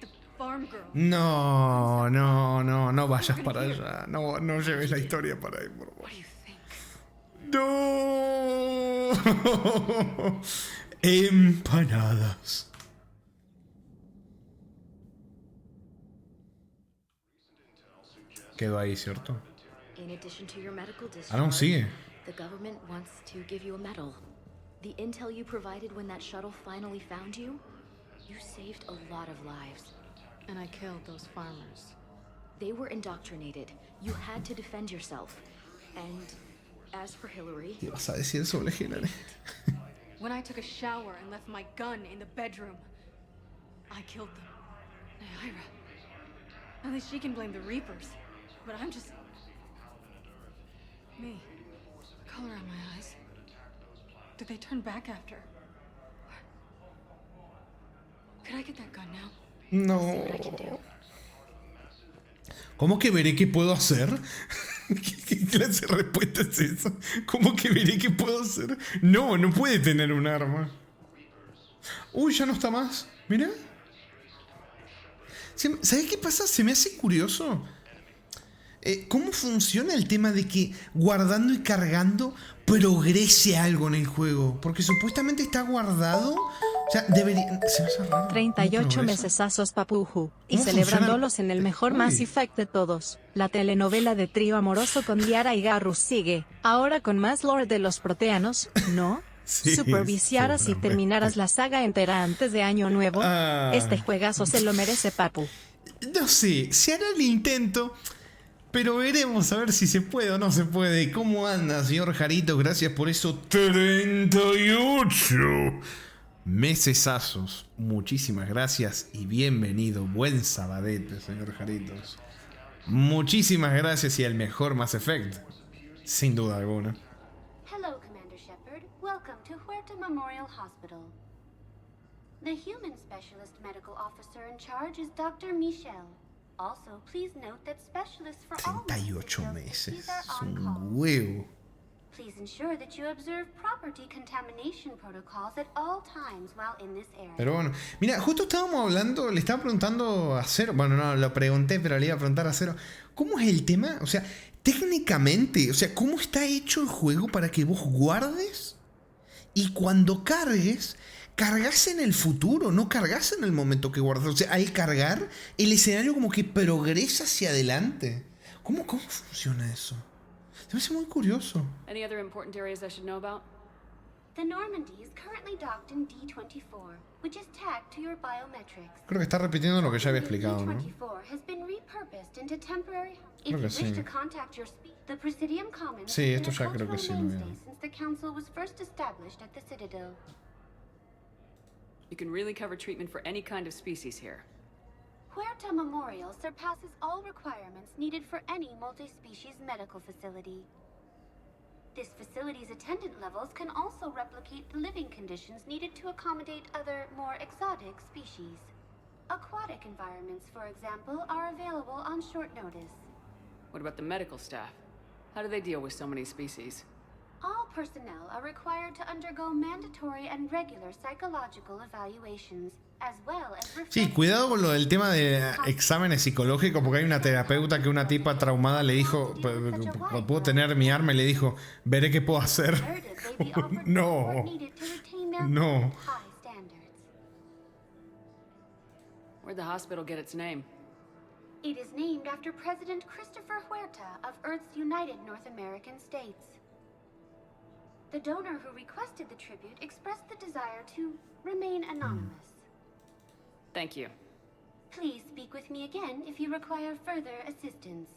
the farm girl. No vayas para allá. No lleves la historia para ahí, por favor. No. Empanadas. Quedó ahí, ¿cierto? In addition to your medical discharge, Aún sigue. the government wants to give you a medal. The intel you provided when that shuttle finally found you, you saved a lot of lives. And I killed those farmers. They were indoctrinated. You had to defend yourself. And as for Hillary... ¿Qué vas a decir sobre Hillary? When I took a shower and left my gun in the bedroom, I killed them. Naira. At least she can blame the Reapers. But I'm just... me. The color on my eyes. Did they turn back after? Could I get that gun now? No. ¿Cómo que veré qué puedo hacer? ¿Qué clase de respuesta es esa? ¿Cómo que veré qué puedo hacer? No puede tener un arma. Uy, ya no está más. Mira. ¿Sabes qué pasa? Se me hace curioso. ¿Cómo funciona el tema de que guardando y cargando progrese algo en el juego? Porque supuestamente está guardado. O sea, debería... Se me hace raro. 38 mesesazos papuju. Y celebrándolos en el mejor Mass Effect de todos. La telenovela de trío amoroso con Liara y Garrus sigue. Ahora con más lore de los proteanos, ¿no? Sí, Superviciaras y terminaras la saga entera antes de Año Nuevo. Este juegazo se lo merece, papu. No sé, se hará el intento. Pero veremos a ver si se puede o no se puede. ¿Cómo anda, señor Jarito? Gracias por esos 38 mesesazos. Muchísimas gracias y bienvenido. Buen sabadete, señor Jaritos. Muchísimas gracias y el mejor Mass Effect. Sin duda alguna. Hello, Commander Shepard. Welcome to Huerta Memorial Hospital. The human specialist medical officer in charge is Dr. Michelle. Also, please note that specialists for all 38 meses. Es un huevo. Please ensure that you observe proper decontamination protocols at all times while in this area. Pero bueno, mira, justo estábamos hablando, le estaba preguntando a Cero, bueno, no, lo pregunté, pero le iba a preguntar a Cero, ¿cómo es el tema? O sea, técnicamente, o sea, ¿cómo está hecho el juego para que vos guardes y cuando cargues, cargas en el futuro, no cargas en el momento que guardas? O sea, al cargar, el escenario como que progresa hacia adelante. ¿Cómo funciona eso? Se me hace muy curioso. Any other important areas I should know about? The Normandy is currently docked in D-24, which is tagged to your biometrics. Creo que está repitiendo lo que ya había explicado, ¿no? D-24 has been repurposed into temporary. If Creo you que wish sí. to contact your the Presidium Commons Sí, has esto been a ya creo que sí cultural lo mainstay veo. since the council was first established at the Citadel. You can really cover treatment for any kind of species here. Huerta Memorial surpasses all requirements needed for any multi-species medical facility. This facility's attendant levels can also replicate the living conditions needed to accommodate other, more exotic species. Aquatic environments, for example, are available on short notice. What about the medical staff? How do they deal with so many species? All personnel are required to undergo mandatory and regular psychological evaluations, as well as Sí, cuidado con lo del tema de exámenes psicológicos, porque hay una terapeuta que una tipa traumada le dijo, puedo tener mi arma, y le dijo, veré qué puedo hacer. No. No. Where'd the hospital get its name? It is named after President Christopher Huerta of Earth's United North American States. The donor who requested the tribute expressed the desire to remain anonymous. Thank you. Please speak with me again if you require further assistance.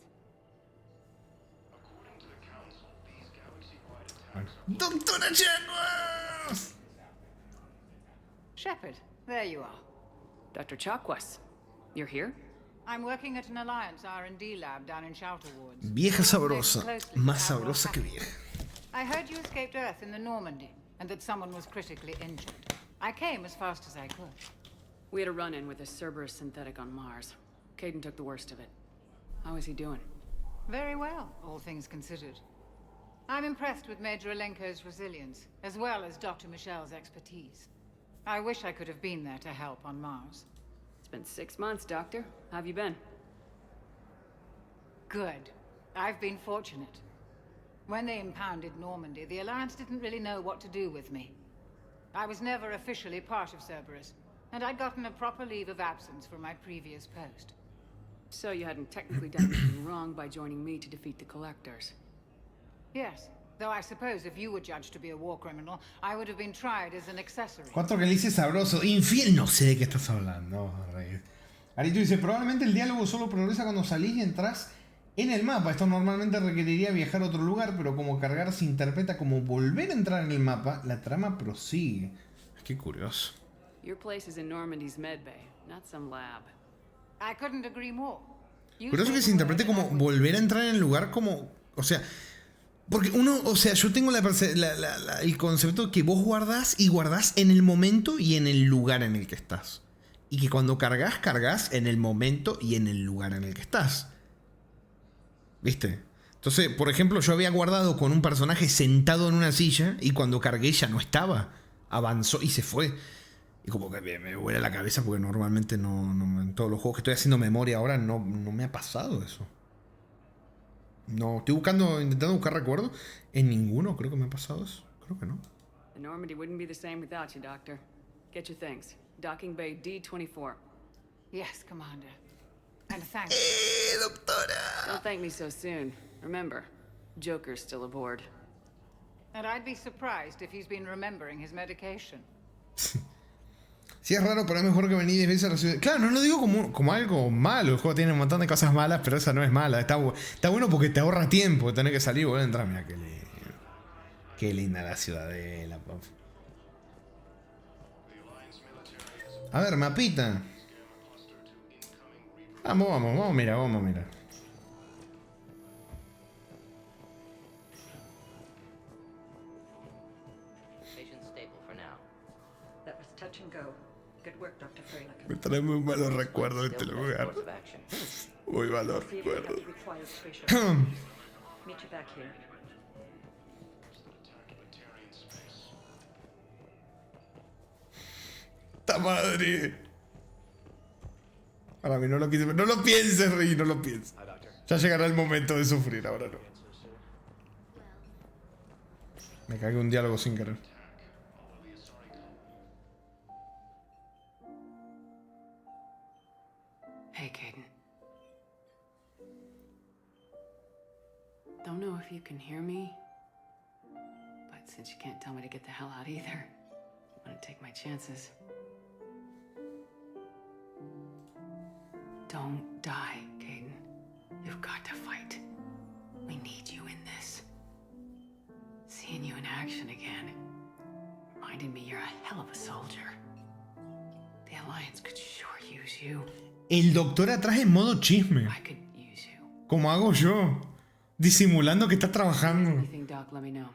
¡Doctora Chakwas! Shepard, there you are. Dr. Chakwas, you're here? I'm working at an Alliance R&D lab down in Shelter Wards. Vieja sabrosa, más sabrosa que vieja. I heard you escaped Earth in the Normandy, and that someone was critically injured. I came as fast as I could. We had a run-in with a Cerberus synthetic on Mars. Caden took the worst of it. How is he doing? Very well, all things considered. I'm impressed with Major Alenko's resilience, as well as Dr. Michel's expertise. I wish I could have been there to help on Mars. It's been 6 months, Doctor. How have you been? Good. I've been fortunate. When they impounded Normandy, the Alliance didn't really know what to do with me. I was never officially part of Cerberus, and I'd gotten a proper leave of absence from my previous post. So you hadn't technically done anything wrong by joining me to defeat the Collectors? Yes, though I suppose if you were judged to be a war criminal, I would have been tried as an accessory. Cuatro que le dice sabroso. Infiel, no sé de qué estás hablando. Arito dice, probablemente el diálogo solo progresa cuando salís y entras en el mapa. Esto normalmente requeriría viajar a otro lugar, pero como cargar se interpreta como volver a entrar en el mapa, la trama prosigue. Qué curioso. Your place is in Normandy's medbay, not some lab. I couldn't agree more. Curioso que se interprete como volver a entrar en el lugar como... O sea... Porque uno, o sea, yo tengo el concepto que vos guardás y guardás en el momento y en el lugar en el que estás. Y que cuando cargas en el momento y en el lugar en el que estás. ¿Viste? Entonces, por ejemplo, yo había guardado con un personaje sentado en una silla y cuando cargué ya no estaba. Avanzó y se fue. Y como que me vuela la cabeza porque normalmente no en todos los juegos que estoy haciendo memoria ahora no me ha pasado eso. No, estoy intentando buscar recuerdos. En ninguno creo que me ha pasado eso. Creo que no. The Normandy wouldn't be the same without you, Doctor. Get your things. Docking Bay D-24. Yes, Commander. And thank you. Doctora! Don't thank me so soon. Remember, Joker's still aboard. And I'd be surprised if he's been remembering his medication. Sí, es raro, pero es mejor que venir 10 veces a la ciudad. Claro, no lo digo como algo malo. El juego tiene un montón de cosas malas, pero esa no es mala. Está bueno porque te ahorra tiempo tener que salir y volver a entrar. Mira, qué linda la ciudadela. A ver, mapita. Vamos a mirar. Touch and go. Good work, Dr. Freylich. Me trae muy malos recuerdos de este lugar. Muy malos recuerdos. Meet you back here. ¡Ta madre! Para mí no lo quise. No lo pienses, Rey, no lo pienses. Ya llegará el momento de sufrir, ahora no. Me cagué un diálogo sin querer. Hey, Caden. Don't know if you can hear me, but since you can't tell me to get the hell out either, I'm gonna take my chances. Don't die, Caden. You've got to fight. We need you in this. Seeing you in action again reminded me you're a hell of a soldier. The Alliance could sure use you. El doctor atrás en modo chisme. Como hago yo. Disimulando que está trabajando. Anything, Doc, let me know.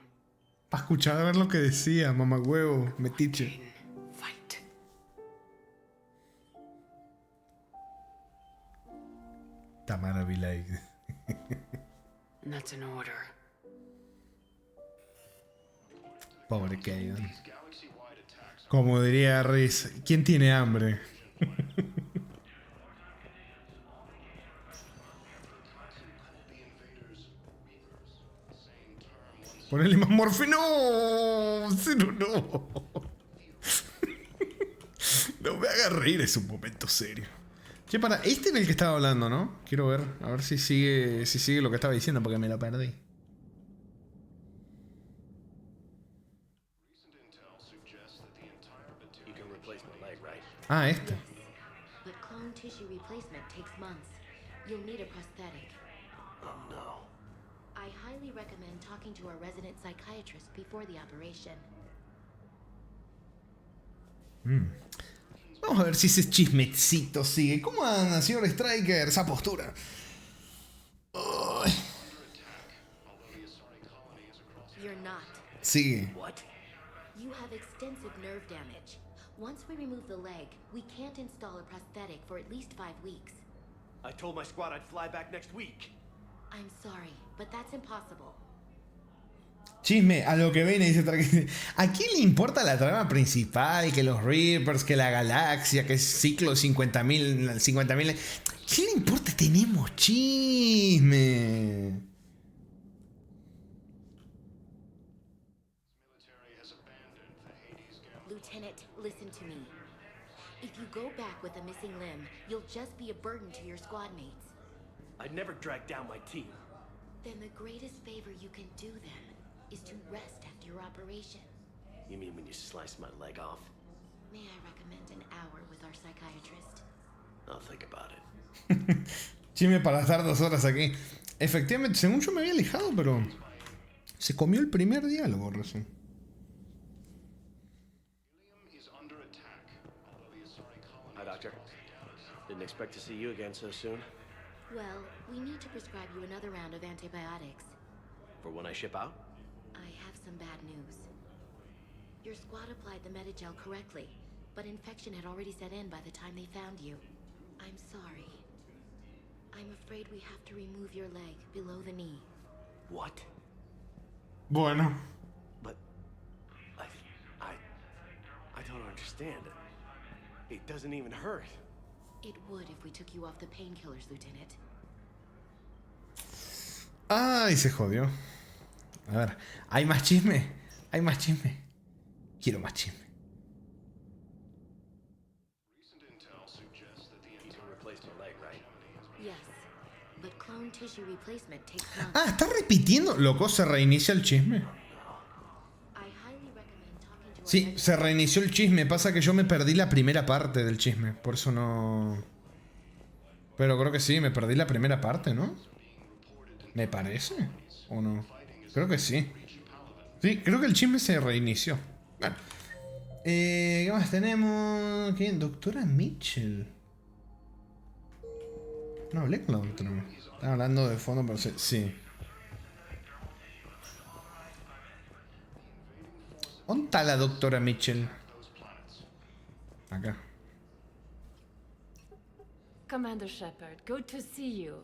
Para escuchar a ver lo que decía, mamagüevo, metiche. Tamara be like. That's an order. Pobre Kaidan. Como diría Riz, ¿quién tiene hambre? Ponele más morfina. ¡No! Cero, no. No me haga reír, es un momento serio. Che, para, este era el que estaba hablando, ¿no? Quiero ver, a ver si sigue lo que estaba diciendo, porque me lo perdí. Ah, este. But clone tissue replacement takes months. You'll need a prosthetic. Oh no. I highly recommend talking to our resident psychiatrist before the operation. Vamos a ver si ese chismecito sigue. ¿Cómo anda, señor Striker? Esa postura. Uy. You're not. Sigue. What? You have extensive nerve damage. Once we remove the leg, we can't install a prosthetic for at least 5 weeks. I told my squad I'd fly back next week. I'm sorry, but that's impossible. Chisme, a lo que viene, dice Traque. ¿A quién le importa la trama principal? Que los Reapers, que la galaxia, que es ciclo 50.000. ¿Qué le importa? Tenemos chisme. Lieutenant, listen to me. If you go back with a missing limb, you'll just be a burden to your squad mates. I'd never drag down my team. Then the greatest favor you can do them is to rest after your operation. You mean when you slice my leg off? May I recommend an hour with our psychiatrist? I'll think about it. Chisme para estar 2 horas aquí. Efectivamente, según yo me había alejado, pero se comió el primer diálogo recién. Hi, Doctor. Didn't expect to see you again so soon. Well, we need to prescribe you another round of antibiotics. For when I ship out? I have some bad news. Your squad applied the Medigel correctly, but infection had already set in by the time they found you. I'm sorry. I'm afraid we have to remove your leg below the knee. What? Bueno. But I don't understand. It doesn't even hurt. It would if we took you off the painkillers, Lieutenant. Ay, se jodió. A ver, ¿hay más chisme? ¿Hay más chisme? Quiero más chisme. Yes, but clone tissue replacement takes months. Ah, ¿está repitiendo? Loco, ¿se reinicia el chisme? Sí, se reinició el chisme. Pasa que yo me perdí la primera parte del chisme. Por eso no... Pero creo que sí, me perdí la primera parte, ¿no? ¿Me parece? ¿O no? Creo que sí. Sí, creo que el chisme se reinició. Bueno. ¿Qué más tenemos? ¿Quién? Doctora Mitchell. No hablé con la doctora. Estaba hablando de fondo, pero sí. ¿Dónde está la doctora Mitchell? Acá. Commander Shepard, good to see you.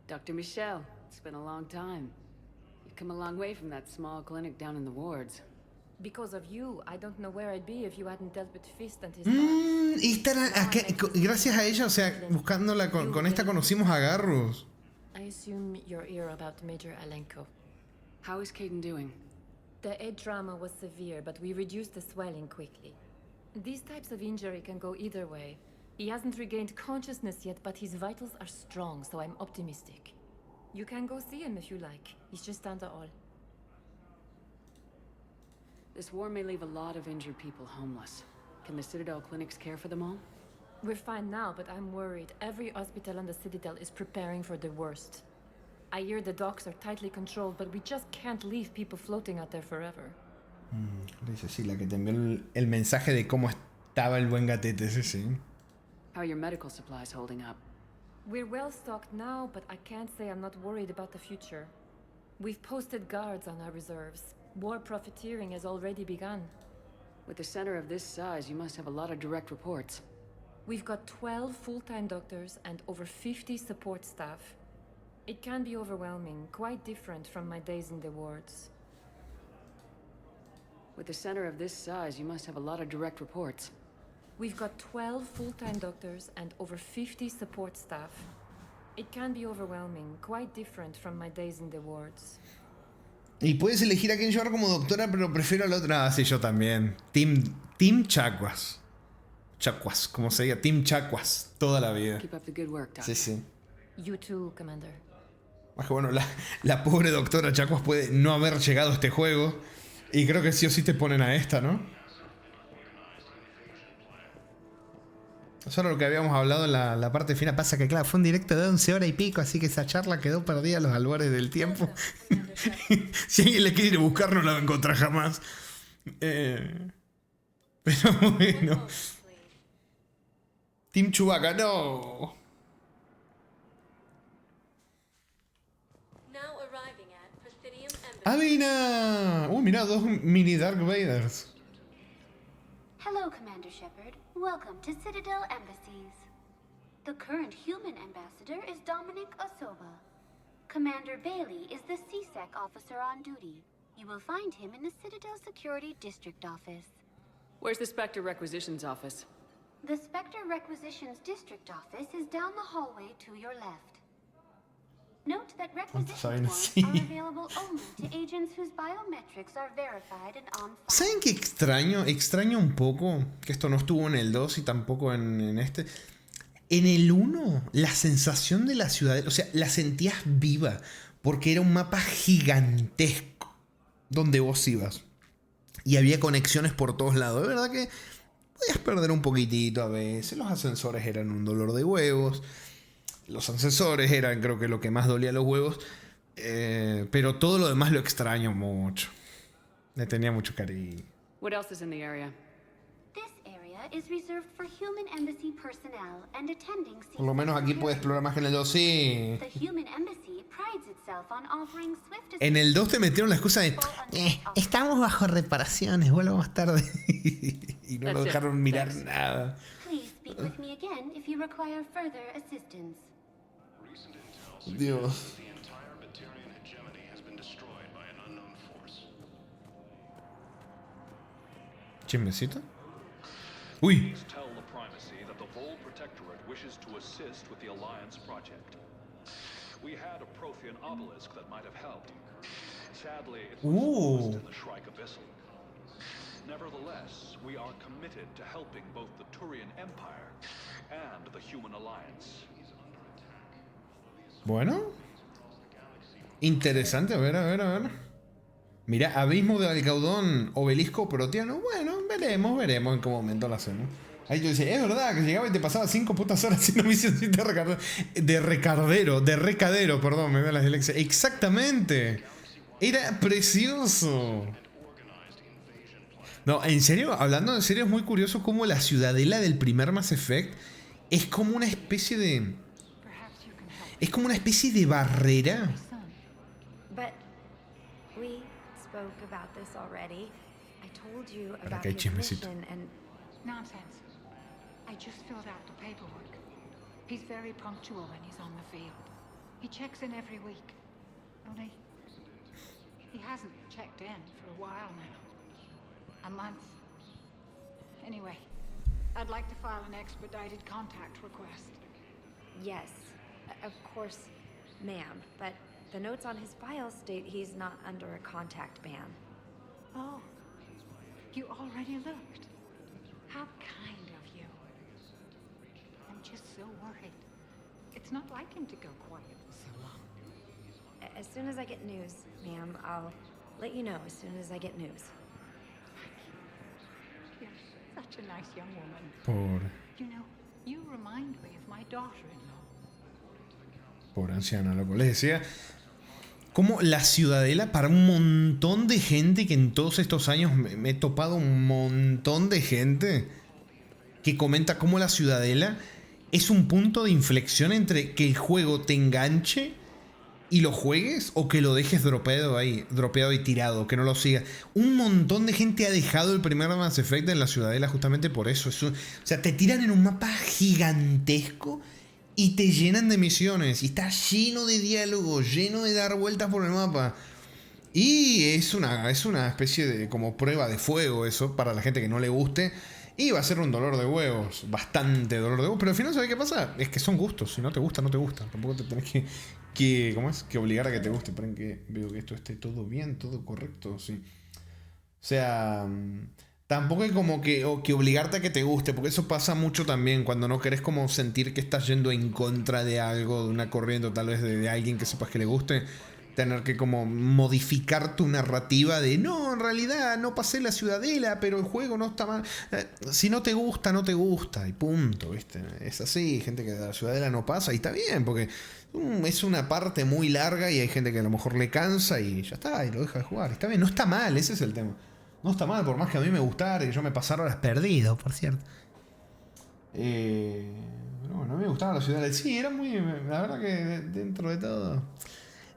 Dr. Michelle, it's been a long time. You've come a long way from that small clinic down in the wards. Because of you, I don't know where I'd be if you hadn't dealt with Fist and his Y gracias a ella, o sea, buscándola con esta conocimos a Garrus. I assume you're here about Major Alenko. How is Caden doing? The head trauma was severe, but we reduced the swelling quickly. These types of injury can go either way. He hasn't regained consciousness yet, but his vitals are strong, so I'm optimistic. You can go see him if you like. He's just down the hall. This war may leave a lot of injured people homeless. Can the Citadel clinics care for them all? We're fine now, but I'm worried. Every hospital on the Citadel is preparing for the worst. I hear the docks are tightly controlled, but we just can't leave people floating out there forever. Dice, sí, la que te envió el mensaje de cómo estaba el buen gatete, ese sí. How are your medical supplies holding up? We're well stocked now, but I can't say I'm not worried about the future. We've posted guards on our reserves. War profiteering has already begun. With a center of this size, you must have a lot of direct reports. We've got 12 full-time doctors and over 50 support staff. It can be overwhelming, quite different from my days in the wards. With a center of this size, you must have a lot of direct reports. We've got 12 full-time doctors and over 50 support staff. It can be overwhelming, quite different from my days in the wards. Y puedes elegir a quién llevar como doctora, pero prefiero a la otra. Ah, sí, yo también. Team Chacuas. Chacuas, como se diga. Team Chacuas. Toda la vida. Keep up the good work, Doctor. Sí, sí. You too, Commander. Más que bueno, la pobre doctora Chacuas puede no haber llegado a este juego. Y creo que sí o sí te ponen a esta, ¿no? Eso era lo que habíamos hablado en la parte final. Pasa que, claro, fue un directo de 11 horas y pico, así que esa charla quedó perdida a los albores del tiempo. Si alguien le quiere ir a buscar, no la va a encontrar jamás. Pero bueno. Team Chewbacca, no. ¡Avina! Mirá, 2 mini Dark Vaders. Hello, Commander Shepard. Welcome to Citadel Embassies. The current human ambassador is Dominic Osoba. Commander Bailey is the CSEC officer on duty. You will find him in the Citadel Security District Office. Where's the Spectre Requisitions Office? The Spectre Requisitions District Office is down the hallway to your left. Note that requisition warrants are available only to agents whose biometrics are verified and on file. ¿Saben qué extraño? Extraño un poco que esto no estuvo en el 2 y tampoco en este. En el 1, la sensación de la ciudad, o sea, la sentías viva, porque era un mapa gigantesco donde vos ibas. Y había conexiones por todos lados. De verdad que podías perder un poquitito a veces. Los ascensores eran un dolor de huevos. Los ascensores eran, creo que, lo que más dolía los huevos. Pero todo lo demás lo extraño mucho. Le tenía mucho cariño. What else is in the area? This area is reserved for human embassy personnel and attending. Por lo menos aquí puedes explorar más que en el 2, sí. The human embassy prides itself on offering swift. En el 2 te metieron la excusa de estamos bajo reparaciones, vuelvo más tarde. Y no lo dejaron mirar nada. Please speak with me again if you require further assistance. Dios. The entire Batarian hegemony has been destroyed by an unknown force. ¿Chismecito? Uy. Please tell the Primacy that the Vol Protectorate wishes to assist with the Alliance project. We had a Prothean obelisk that might have helped. Sadly, it was lost in the Shrike Abyssal. Nevertheless, we are committed to helping both the Turian Empire and the Human Alliance. Bueno. Interesante, a ver. Mira, abismo de Alcaudón, obelisco proteano. Bueno, veremos en qué momento lo hacemos. Ahí yo decía, es verdad que llegaba y te pasaba 5 putas horas haciendo misiones de recadero, perdón, me da la dislexia. Exactamente. Era precioso. No, en serio, hablando en serio, es muy curioso cómo la ciudadela del primer Mass Effect es como una especie de... Es como una especie de barrera. But we spoke about this already. I told you Para about que hay his chismecito. mission and Nonsense. I just filled out the paperwork. He's very punctual when he's on the field. He checks in every week. Only, he hasn't checked in for a while now. A month. Anyway, I'd like to file an expedited contact request. yes, of course, ma'am. But the notes on his file state he's not under a contact ban. Oh, you already looked. How kind of you. I'm just so worried. It's not like him to go quiet for so long. As soon as I get news, ma'am, I'll let you know as soon as I get news. You're such a nice young woman. Pobre. You know, you remind me of my daughter-in-law. Pobre anciana, loco. Les decía, como la ciudadela para un montón de gente que en todos estos años me he topado un montón de gente que comenta cómo la ciudadela es un punto de inflexión entre que el juego te enganche y lo juegues o que lo dejes dropeado y tirado, que no lo sigas. Un montón de gente ha dejado el primer Mass Effect en la Ciudadela justamente por eso. O sea, te tiran en un mapa gigantesco y te llenan de misiones. Y está lleno de diálogos, lleno de dar vueltas por el mapa. Y es una especie de como prueba de fuego eso, para la gente que no le guste. Y va a ser un dolor de huevos, bastante dolor de huevos. Pero al final, ¿sabes qué pasa? Es que son gustos. Si no te gusta, no te gusta. Tampoco te tenés que obligar a que te guste. Esperen que veo que esto esté todo bien, todo correcto. Sí. O sea, tampoco hay como que obligarte a que te guste. Porque eso pasa mucho también cuando no querés como sentir que estás yendo en contra de algo, de una corriente, tal vez de alguien que sepas que le guste. Tener que como modificar tu narrativa de no, en realidad no pasé la Ciudadela, pero el juego no está mal. Si no te gusta, no te gusta y punto, ¿viste? Es así, gente que de la Ciudadela no pasa y está bien, porque es una parte muy larga y hay gente que a lo mejor le cansa y ya está, y lo deja de jugar. Está bien, no está mal, ese es el tema. No está mal, por más que a mí me gustara y que yo me pasara horas perdido, por cierto. Pero bueno, a mí me gustaba la Ciudadela. Sí, era muy, la verdad que dentro de todo...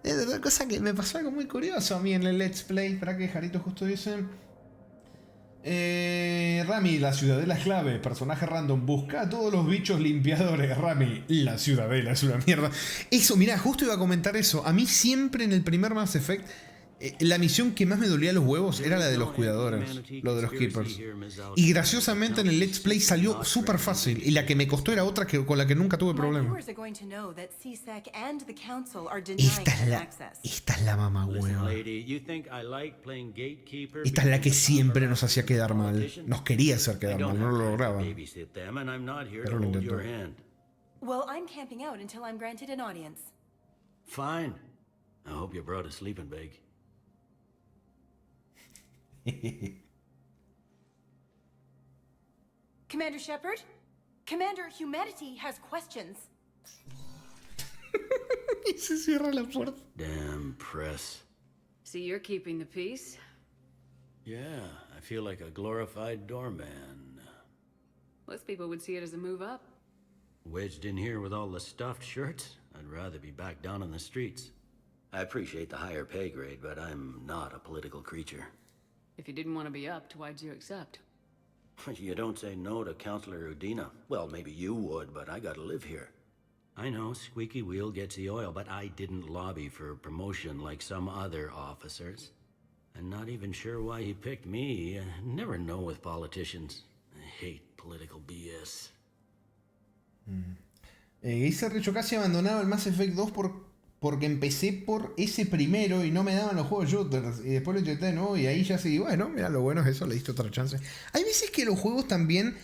Es otra cosa que me pasó algo muy curioso a mí en el Let's Play. Para que Jarito justo dice... Rami, la Ciudadela es clave. Personaje random. Busca a todos los bichos limpiadores. Rami, la Ciudadela es una mierda. Eso, mirá, justo iba a comentar eso. A mí siempre en el primer Mass Effect... la misión que más me dolía los huevos era la de los cuidadores, lo de los Keepers. Y graciosamente en el Let's Play salió súper fácil. Y la que me costó era otra con la que nunca tuve problema. Esta es la mamá hueva. Esta es la que siempre nos hacía quedar mal. Nos quería hacer quedar mal, no lo lograba. Pero lo intentó. Well, I'm camping out until I'm granted an audience. Fine. I hope you brought a sleeping bag. Commander Shepard? Commander, humanity has questions. Y se cierra la puerta. Damn press. See, you're keeping the peace? Yeah, I feel like a glorified doorman. Most people would see it as a move up. Wedged in here with all the stuffed shirts, I'd rather be back down on the streets. I appreciate the higher pay grade, but I'm not a political creature. If you didn't want to be upped, why'd you accept? You don't say no to Counselor Udina. Well, maybe you would, but I gotta live here. I know, squeaky wheel gets the oil, but I didn't lobby for promotion like some other officers. I'm not even sure why he picked me. I never know with politicians. I hate political BS. Hice Richo casi abandonaba el Mass Effect 2 porque empecé por ese primero y no me daban los juegos shooters. Y después lo intenté de nuevo y ahí ya sí, bueno, mira, lo bueno es eso, le diste otra chance. Hay veces que los juegos también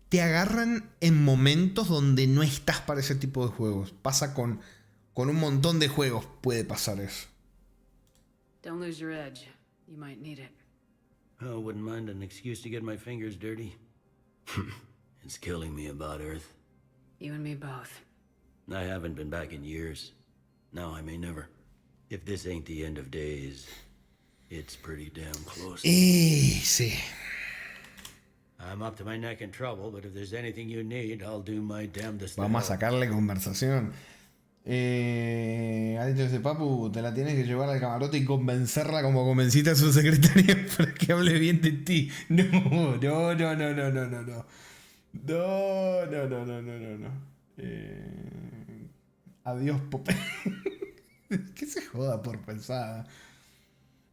te agarran en momentos donde no estás para ese tipo de juegos. Pasa con un montón de juegos, puede pasar eso. Don't lose your edge. You might need it. Oh, wouldn't mind an excuse to get my fingers dirty. It's killing me about Earth. You and me both. I haven't been back in years. Now I may never. If this ain't the end of days, it's pretty damn close. Sí. I'm up to my neck in trouble, but if there's anything you need, I'll do my damnedest. Vamos a sacarle conversación. Ha dicho ese Papu, te la tienes que llevar al camarote y convencerla como convenciste a su secretaria para que hable bien de ti. No. Adiós, Pope. Que se joda por pensada.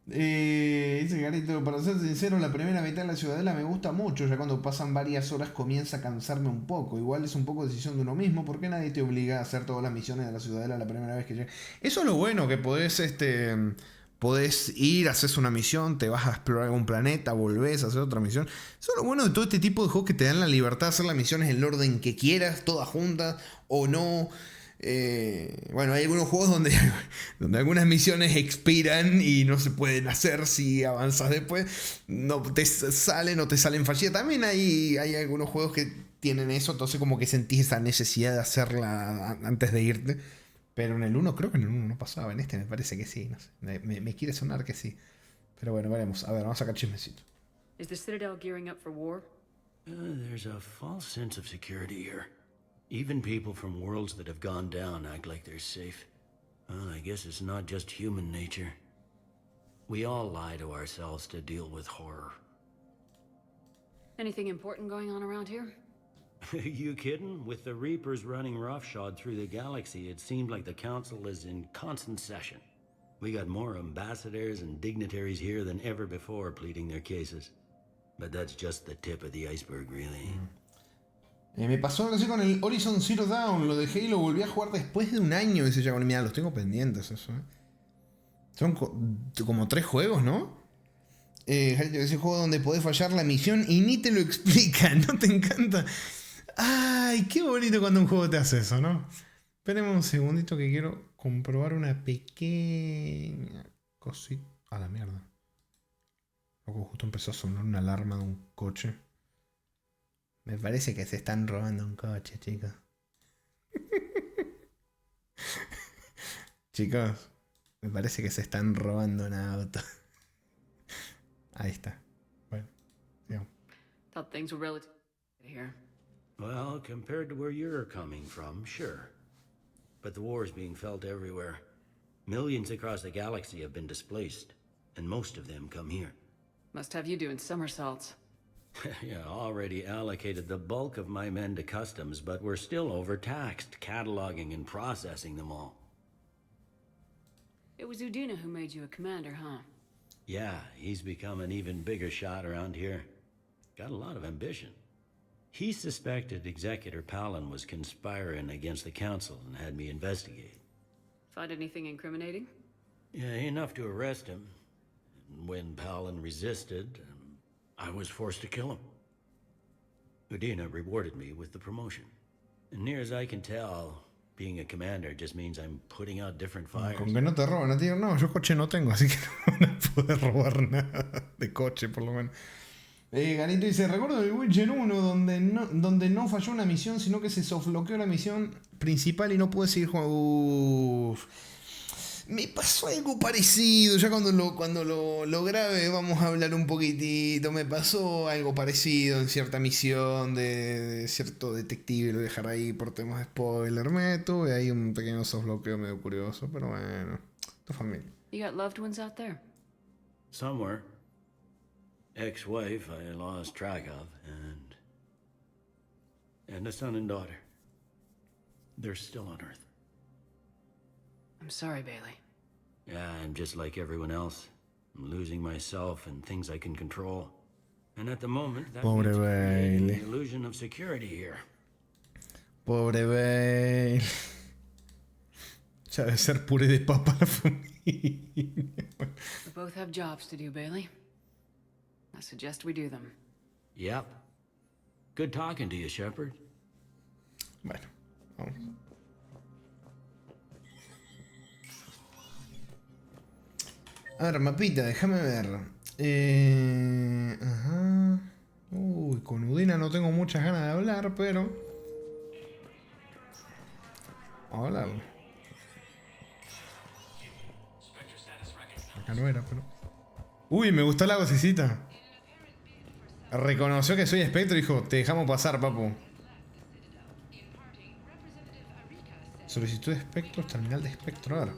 Dice Garito, para ser sincero, la primera mitad de la Ciudadela me gusta mucho. Ya cuando pasan varias horas comienza a cansarme un poco. Igual es un poco decisión de uno mismo, porque nadie te obliga a hacer todas las misiones de la Ciudadela la primera vez que llegas. Eso es lo bueno, que podés ir, haces una misión, te vas a explorar algún planeta, volvés a hacer otra misión. Eso es lo bueno de todo este tipo de juegos, que te dan la libertad de hacer las misiones en el orden que quieras, todas juntas o no. Bueno, hay algunos juegos donde algunas misiones expiran y no se pueden hacer si avanzas después. No te salen fallidas. También hay algunos juegos que tienen eso, entonces como que sentís esa necesidad de hacerla antes de irte. Pero en el 1 creo que en el 1 no pasaba. En este me parece que sí. No sé. Me quiere sonar que sí. Pero bueno, veremos. A ver, vamos a sacar chismecito. Is the Citadel gearing up for war? There's a false sense of security here. Even people from worlds that have gone down act like they're safe. Well, I guess it's not just human nature. We all lie to ourselves to deal with horror. Anything important going on around here? You kidding? With the Reapers running roughshod through the galaxy, it seemed like the Council is in constant session. We got more ambassadors and dignitaries here than ever before pleading their cases. But that's just the tip of the iceberg, really. Me pasó algo así con el Horizon Zero Dawn. Lo dejé y lo volví a jugar después de un año. Dice ya, mira, los tengo pendientes eso. Son como 3 juegos, ¿no? Ese juego donde podés fallar la misión y ni te lo explica. ¿No te encanta? Ay, qué bonito cuando un juego te hace eso, ¿no? Espérenme un segundito que quiero comprobar una pequeña cosita. A la mierda. Luego justo empezó a sonar una alarma de un coche. Me parece que se están robando un coche, chicos. Chicos, me parece que se están robando un auto. Ahí está. Bueno, digamos. Thought things were relative here. Well, compared to where you're coming from, sure. But the war is being felt everywhere. Millions across the galaxy have been displaced, and most of them come here. Must have you doing somersaults. Yeah, already allocated the bulk of my men to customs, but we're still overtaxed, cataloging and processing them all. It was Udina who made you a commander, huh? Yeah, he's become an even bigger shot around here. Got a lot of ambition. He suspected Executor Palin was conspiring against the Council and had me investigate. Find anything incriminating? Yeah, enough to arrest him. And when Palin resisted, I was forced to kill him. Udina rewarded me with the promotion. And near as I can tell, being a commander just means I'm putting out different fires. Con que no te roban, tío. No, yo coche no tengo, así que no van a poder robar nada de coche, por lo menos. Ganito dice, recuerdo el Witcher 1 donde no falló una misión, sino que se softloqueó la misión principal y no pude seguir jugando. Uf. Me pasó algo parecido, ya cuando lo grabe vamos a hablar un poquitito. Me pasó algo parecido en cierta misión de cierto detective, lo dejaré ahí por temas de spoiler. Me tuve ahí un pequeño softloqueo medio curioso, pero bueno, tu familia. You got loved ones out there? Somewhere. Ex-wife I lost track of, and a son and daughter. They're still on Earth. I'm sorry, Bailey. Yeah, I'm just like everyone else. I'm losing myself and things I can control. And at the moment, that Pobre means Bailey. the illusion of security here. Pobre Bailey. Ya debe ser puré de papa la familia. We both have jobs to do, Bailey. I suggest we do them. Yep. Good talking to you, Shepard. Bueno, vamos. A ver, mapita, déjame ver. Ajá. Uy, con Udina no tengo muchas ganas de hablar, pero... Vamos a hablarlo. Acá no era, pero... Uy, me gustó la vocecita. Reconoció que soy Spectro y dijo, te dejamos pasar, papu. Solicitud de espectros, terminal de espectro. A ver.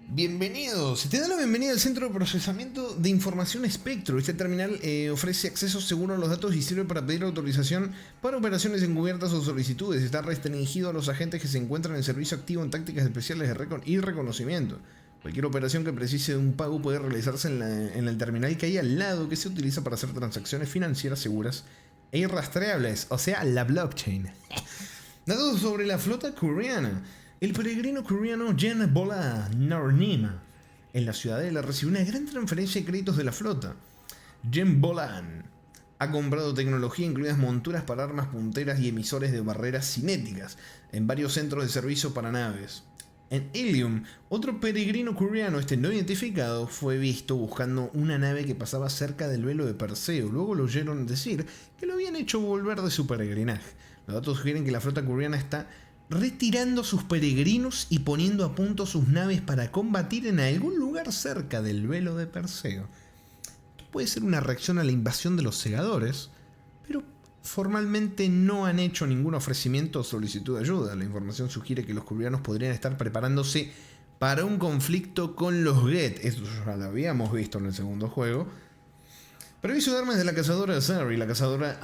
Bienvenido. Se te da la bienvenida al Centro de Procesamiento de Información Espectro. Este terminal ofrece acceso seguro a los datos y sirve para pedir autorización para operaciones encubiertas o solicitudes. Está restringido a los agentes que se encuentran en servicio activo en tácticas especiales de y reconocimiento. Cualquier operación que precise de un pago puede realizarse en el terminal que hay al lado, que se utiliza para hacer transacciones financieras seguras e irrastreables, o sea, la blockchain. Datos sobre la flota coreana. El peregrino coreano Jen Bola Narnima en la ciudadela recibió una gran transferencia de créditos de la flota. Jen Bolan ha comprado tecnología, incluidas monturas para armas punteras y emisores de barreras cinéticas, en varios centros de servicio para naves. En Ilium, otro peregrino coreano, no identificado, fue visto buscando una nave que pasaba cerca del velo de Perseo. Luego lo oyeron decir que lo habían hecho volver de su peregrinaje. Los datos sugieren que la flota coreana está retirando sus peregrinos y poniendo a punto sus naves para combatir en algún lugar cerca del velo de Perseo. Esto puede ser una reacción a la invasión de los segadores, pero formalmente no han hecho ningún ofrecimiento o solicitud de ayuda. La información sugiere que los Kruvianos podrían estar preparándose para un conflicto con los Geth. Eso ya lo habíamos visto en el segundo juego. Previso de armas de la cazadora Zari, la cazadora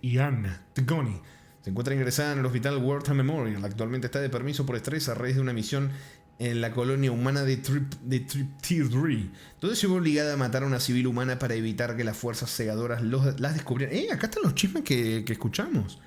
Ian Tigoni se encuentra ingresada en el hospital Wartime Memorial. Actualmente está de permiso por estrés a raíz de una misión en la colonia humana de Trip-3, donde se vio obligada a matar a una civil humana para evitar que las fuerzas cegadoras las descubrieran. Acá están los chismes que escuchamos.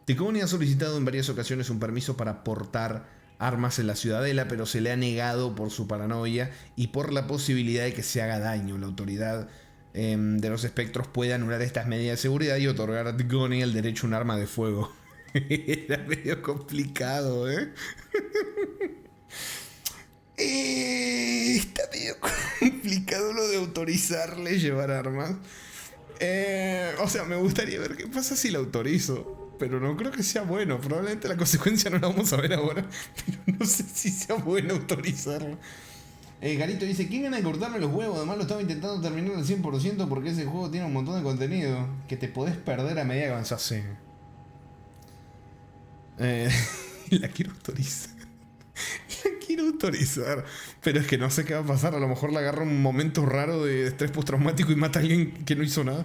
Tigoni ha solicitado en varias ocasiones un permiso para portar armas en la ciudadela, pero se le ha negado por su paranoia y por la posibilidad de que se haga daño. La autoridad de los espectros puede anular estas medidas de seguridad y otorgar a Tigoni el derecho a un arma de fuego. Era medio complicado, está medio complicado lo de autorizarle llevar armas. O sea, me gustaría ver qué pasa si lo autorizo, pero no creo que sea bueno. Probablemente la consecuencia no la vamos a ver ahora, pero no sé si sea bueno autorizarlo. Garito dice, ¿quién gana de cortarme los huevos? Además lo estaba intentando terminar al 100% porque ese juego tiene un montón de contenido que te podés perder a medida que avanzás. La quiero autorizar. Quiero autorizar, pero es que no sé qué va a pasar. A lo mejor le agarra un momento raro de estrés postraumático y mata a alguien que no hizo nada.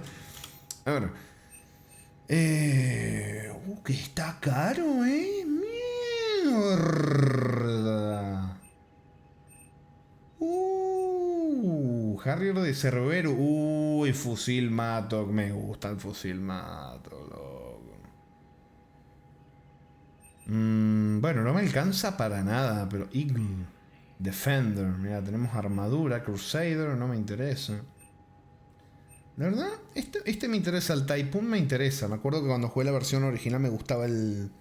A ver. Que está caro, Mierda. Harrier de Cerbero. Uy, fusil Matok. Me gusta el fusil Matok, loco. Bueno, no me alcanza para nada, pero Eagle, Defender, mira, tenemos armadura, Crusader, no me interesa. La verdad, este me interesa, el Typhoon me interesa. Me acuerdo que cuando jugué la versión original me gustaba el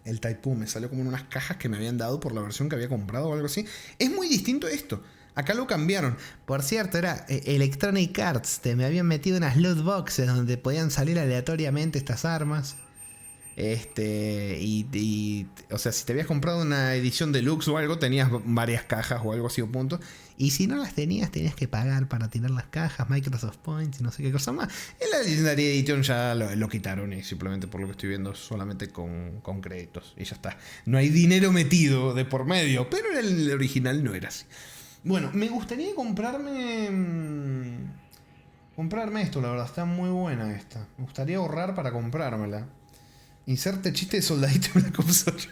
Typhoon. Me salió como en unas cajas que me habían dado por la versión que había comprado o algo así. Es muy distinto esto. Acá lo cambiaron. Por cierto, era Electronic Arts. Me habían metido unas loot boxes donde podían salir aleatoriamente estas armas. O sea, si te habías comprado una edición deluxe o algo, tenías varias cajas o algo así o punto. Y si no las tenías que pagar para tener las cajas, Microsoft Points y no sé qué cosa más. En la Legendary Edition ya lo quitaron y simplemente por lo que estoy viendo solamente con créditos. Y ya está. No hay dinero metido de por medio, pero en el original no era así. Bueno, me gustaría comprarme esto, la verdad. Está muy buena esta. Me gustaría ahorrar para comprármela. Inserte chiste de soldadito en Black Ops 8.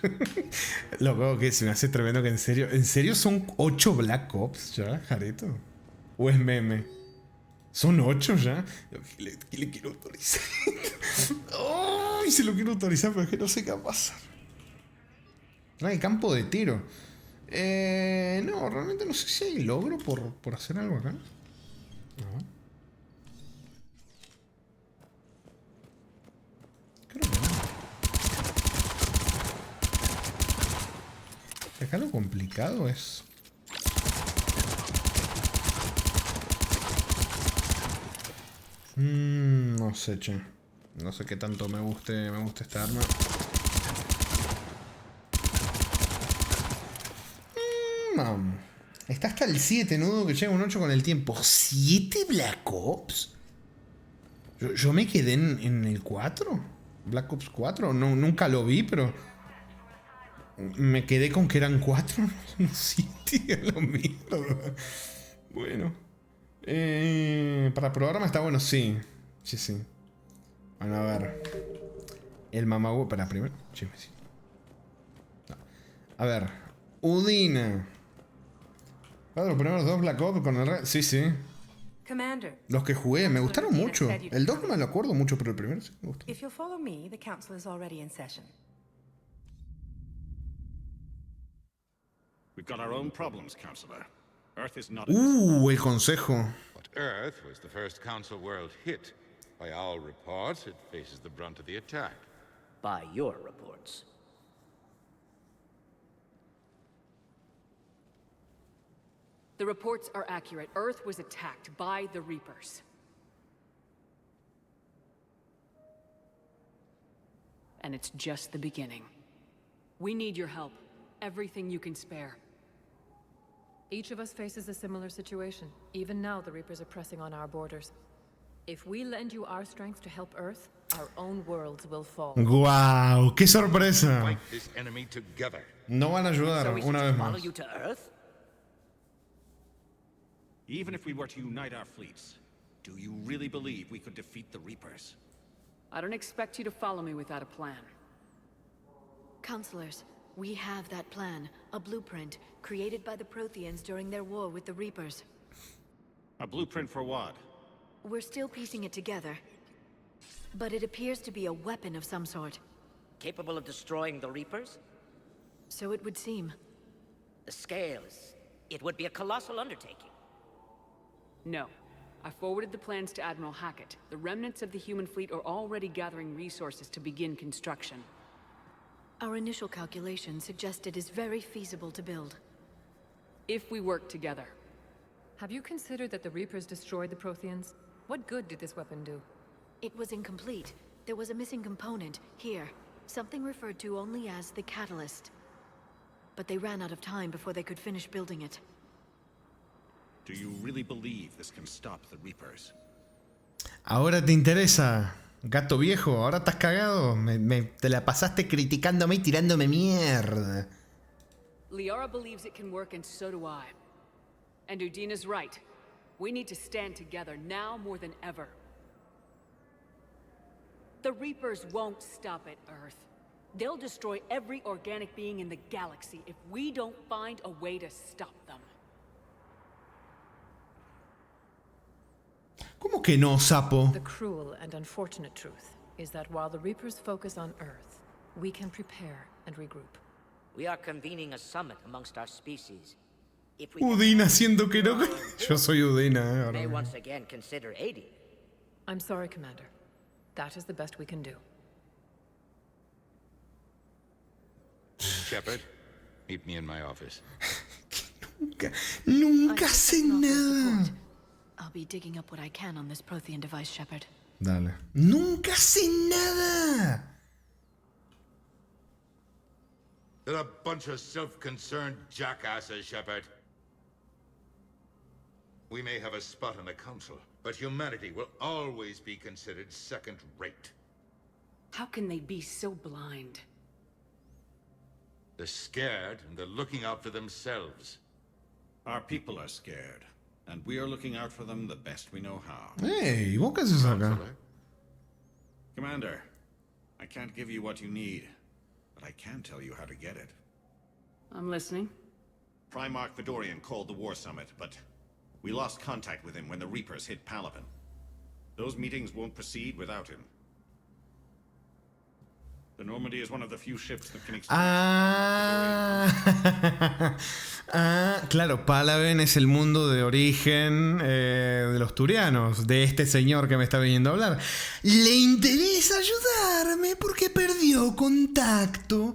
Loco, que se me hace tremendo que en serio son 8 Black Ops ya, Jareto. ¿O es meme? ¿Son 8 ya? ¿Qué le quiero autorizar? ¡Ay! Se lo quiero autorizar, pero es que no sé qué va a pasar. Trae campo de tiro. No, realmente no sé si hay logro por hacer algo acá. No. Creo que no. Acá lo complicado es... no sé, che. No sé qué tanto me guste esta arma. Está hasta el 7, no dudo que llegue un 8 con el tiempo. ¿7 Black Ops? Yo me quedé en el 4. Black Ops 4. No, nunca lo vi, pero... me quedé con que eran 4. No, 7, lo mismo. Bueno. Para probarme está bueno, sí. Sí. Bueno, a ver. El mamagüey. Para primero. Sí. No. A ver. Udina. Los primeros 2 Black Ops con el... Sí. Commander, los que jugué me gustaron mucho. El 2 no me lo acuerdo mucho, pero el primero sí me gustó. If you'll follow me, the council is already in session. We've got our own problems, Counselor. Earth is not... el consejo. But Earth was the first Council world hit. By our reports, it faces the brunt of the attack. By your reports. The reports are accurate. Earth was attacked by the Reapers. And it's just the beginning. We need your help. Everything you can spare. Each of us faces a similar situation. Even now, the Reapers are pressing on our borders. If we lend you our strength to help Earth, our own worlds will fall. ¡Guau! ¡Qué sorpresa! Fight this enemy together. No van a ayudar So we should una vez follow más. you to Earth? Even if we were to unite our fleets, do you really believe we could defeat the Reapers? I don't expect you to follow me without a plan. Counselors, we have that plan. A blueprint created by the Protheans during their war with the Reapers. A blueprint for what? We're still piecing it together. But it appears to be a weapon of some sort. Capable of destroying the Reapers? So it would seem. The scales. It would be a colossal undertaking. No. I forwarded the plans to Admiral Hackett. The remnants of the human fleet are already gathering resources to begin construction. Our initial calculations suggest it is very feasible to build. If we work together. Have you considered that the Reapers destroyed the Protheans? What good did this weapon do? It was incomplete. There was a missing component, here. Something referred to only as the Catalyst. But they ran out of time before they could finish building it. Do you really believe this can stop the Reapers? Ahora te interesa, gato viejo. Ahora estás cagado. Te la pasaste criticándome y tirándome mierda. Liara believes it can work, and so do I. And Udina's right. We need to stand together now more than ever. The Reapers won't stop at Earth. They'll destroy every organic being in the galaxy if we don't find a way to stop them. ¿Cómo que no, sapo? The cruel and unfortunate truth is that while the Reapers focus on Earth, we can prepare and regroup. We are convening a summit amongst our species. If we Udina haciendo que no. Yo soy Udina, may ahora. once again consider aiding. I'm sorry, Commander. That is the best we can do. Shepard, meet me in my office. Nunca hace nada. I'll be digging up what I can on this Prothean device, Shepard. Dale. Nunca hace nada. They're a bunch of self-concerned jackasses, Shepard. We may have a spot in the council, but humanity will always be considered second-rate. How can they be so blind? They're scared, and they're looking out for themselves. Our people are scared, and we are looking out for them the best we know how. Hey, ¿vos qué haces acá? Commander, I can't give you what you need, but I can tell you how to get it. I'm listening. Primarch Fedorian called the War Summit, but we lost contact with him when the Reapers hit Palaven. Those meetings won't proceed without him. The Normandy is one of the few ships that can extend. Claro, Palaven es el mundo de origen de los turianos, de este señor que me está viniendo a hablar. Le interesa ayudarme porque perdió contacto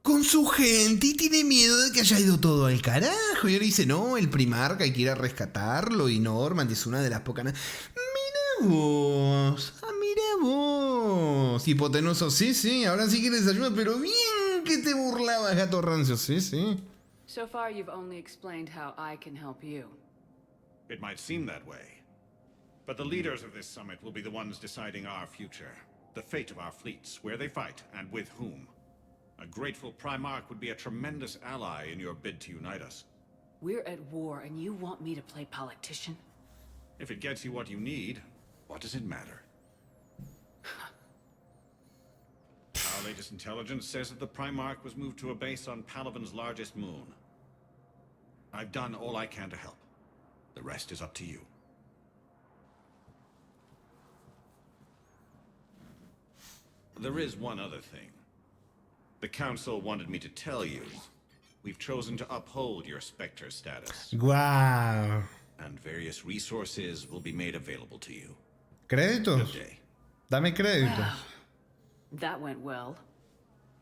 con su gente y tiene miedo de que haya ido todo al carajo. Y ahora dice, no, el Primarca hay que ir a rescatarlo y Normand es una de las pocas... Mira vos, mira vos. Hipotenuso, sí, ahora sí quieres ayuda, pero bien que te burlabas, gato rancio, sí. So far, you've only explained how I can help you. It might seem that way, but the leaders of this summit will be the ones deciding our future, the fate of our fleets, where they fight, and with whom. A grateful Primarch would be a tremendous ally in your bid to unite us. We're at war, and you want me to play politician? If it gets you what you need, what does it matter? Our latest intelligence says that the Primarch was moved to a base on Palaven's largest moon. I've done all I can to help. The rest is up to you. There is one other thing. The Council wanted me to tell you. We've chosen to uphold your Spectre status. Guau. And various resources will be made available to you. ¿Créditos? Dame créditos. That went well.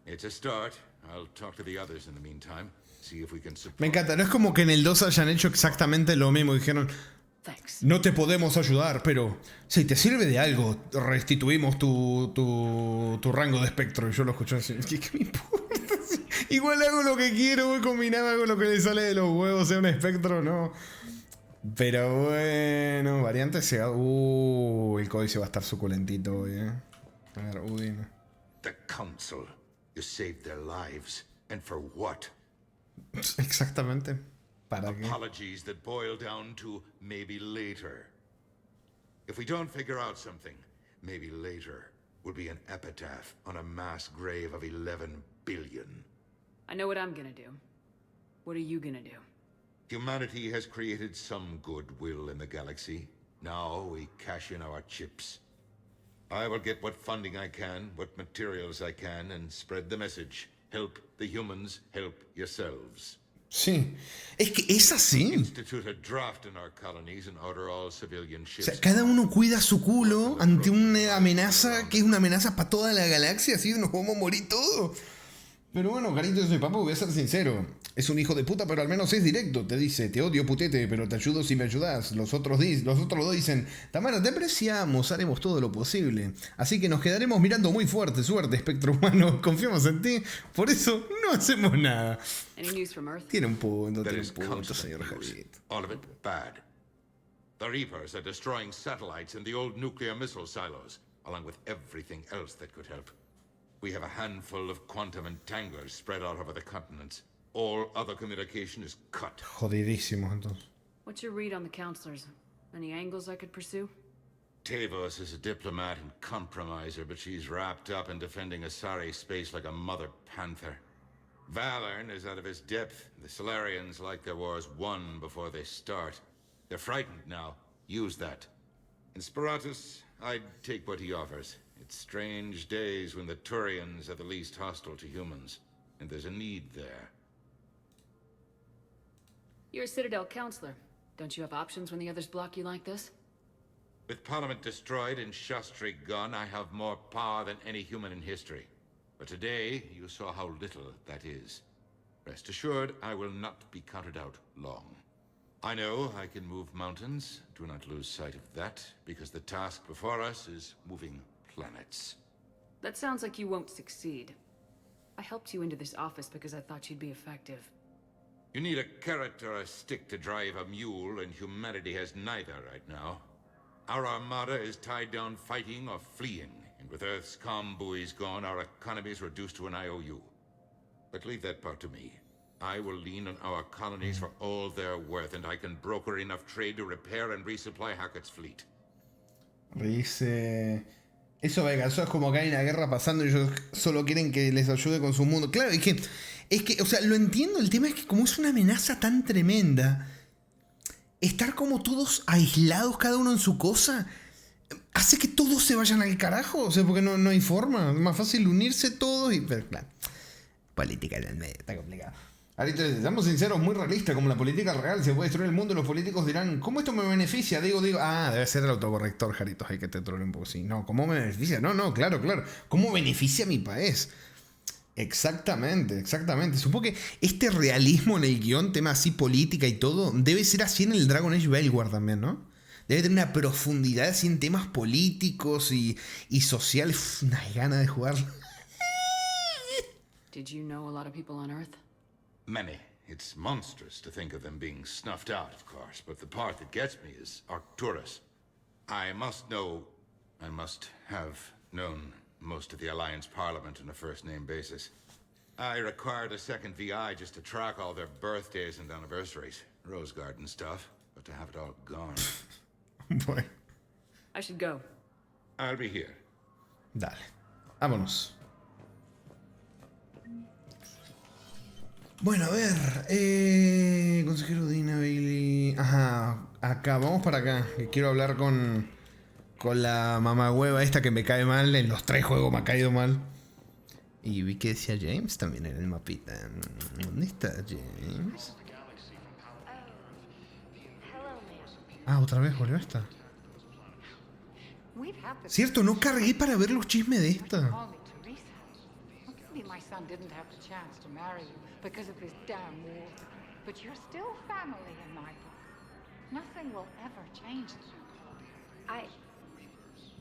It's a start. I'll talk to the others in the meantime. See if we can support. Me encanta, no es como que en el 2 hayan hecho exactamente lo mismo. Dijeron, no te podemos ayudar, pero si te sirve de algo, restituimos tu rango de espectro. Y yo lo escuché así, ¿qué me importa? Igual hago lo que quiero, voy combinado con lo que le sale de los huevos, sea un espectro o no. Pero bueno, variante se... el códice va a estar suculentito hoy, A ver, Udin. The Council. You saved their lives. And for what? Exactamente. ¿Para qué? Apologies that boil down to maybe later. If we don't figure out something, maybe later will be an epitaph on a mass grave of 11 billion. I know what I'm gonna do. What are you gonna do? Humanity has created some goodwill in the galaxy. Now we cash in our chips. I will get what funding I can, what materials I can, and spread the message. Help the humans, help yourselves. Sí, es que es así. Institute a draft in our colonies and order all civilian O ships. sea, cada uno cuida su culo ante una amenaza que es una amenaza para toda la galaxia, así nos vamos a morir todos. Pero bueno, carito, yo soy papo, voy a ser sincero. Es un hijo de puta, pero al menos es directo. Te dice, te odio putete, pero te ayudo si me ayudas. Los otros dos dicen, Tamara, te apreciamos, haremos todo lo posible. Así que nos quedaremos mirando muy fuerte. Suerte, espectro humano. Confiamos en ti. Por eso no hacemos nada. Any news from Earth? Tiene un punto, There tiene is un punto, constant señor news. Javid. All of it bad. The Reapers are destroying satellites in the old nuclear missile silos, along with everything else that could help. We have a handful of quantum entanglers spread out over the continents. All other communication is cut. Jodidísimos, entonces. What's your read on the counselors? Any angles I could pursue? Tavos is a diplomat and compromiser, but she's wrapped up in defending Asari space like a mother panther. Valorn is out of his depth. The Solarians like their wars won before they start. They're frightened now. Use that. In Sparatus, I'd take what he offers. It's strange days when the Turians are the least hostile to humans, and there's a need there. You're a Citadel counselor. Don't you have options when the others block you like this? With Parliament destroyed and Shastri gone, I have more power than any human in history. But today, you saw how little that is. Rest assured, I will not be counted out long. I know I can move mountains. Do not lose sight of that, because the task before us is moving planets. That sounds like you won't succeed. I helped you into this office because I thought you'd be effective. You need a carrot or a stick to drive a mule, and humanity has neither right now. Our armada is tied down fighting or fleeing, and with Earth's comm buoys gone, our economy is reduced to an IOU. But leave that part to me. I will lean on our colonies for all they're worth, and I can broker enough trade to repair and resupply Hackett's fleet. Dice... Eso, venga, eso es como que hay una guerra pasando y ellos solo quieren que les ayude con su mundo. Claro, es que, o sea, lo entiendo, el tema es que como es una amenaza tan tremenda, estar como todos aislados, cada uno en su cosa, hace que todos se vayan al carajo, o sea, porque no hay forma. Es más fácil unirse todos y... Pero claro, política en el medio, está complicado. Ahorita, seamos sinceros, muy realista, como la política real, se puede destruir el mundo, los políticos dirán, ¿cómo esto me beneficia? Digo, debe ser el autocorrector, Jaritos, hay que te trole un poco así. No, ¿cómo me beneficia? No, claro. ¿Cómo beneficia a mi país? Exactamente. Supongo que este realismo en el guión, tema así política y todo, debe ser así en el Dragon Age Veilguard también, ¿no? Debe tener una profundidad así en temas políticos y sociales. Unas ganas de jugar. Did you know a lot of people on Earth? Many. It's monstrous to think of them being snuffed out, of course, but the part that gets me is Arcturus. I must have known most of the Alliance Parliament on a first-name basis. I required a second VI just to track all their birthdays and anniversaries. Rose Garden stuff, but to have it all gone. Boy. I should go. I'll be here. Dale. Vámonos. Bueno, a ver. Consejero Dina Bailey. Ajá, acá, vamos para acá. Que quiero hablar con la mamagüeva esta que me cae mal. En los 3 juegos me ha caído mal. Y vi que decía James también en el mapita. ¿Dónde está James? Ah, otra vez volvió esta. Cierto, no cargué para ver los chismes de esta. My son didn't have the chance to marry you because of this damn war. But you're still family in my book. Nothing will ever change that.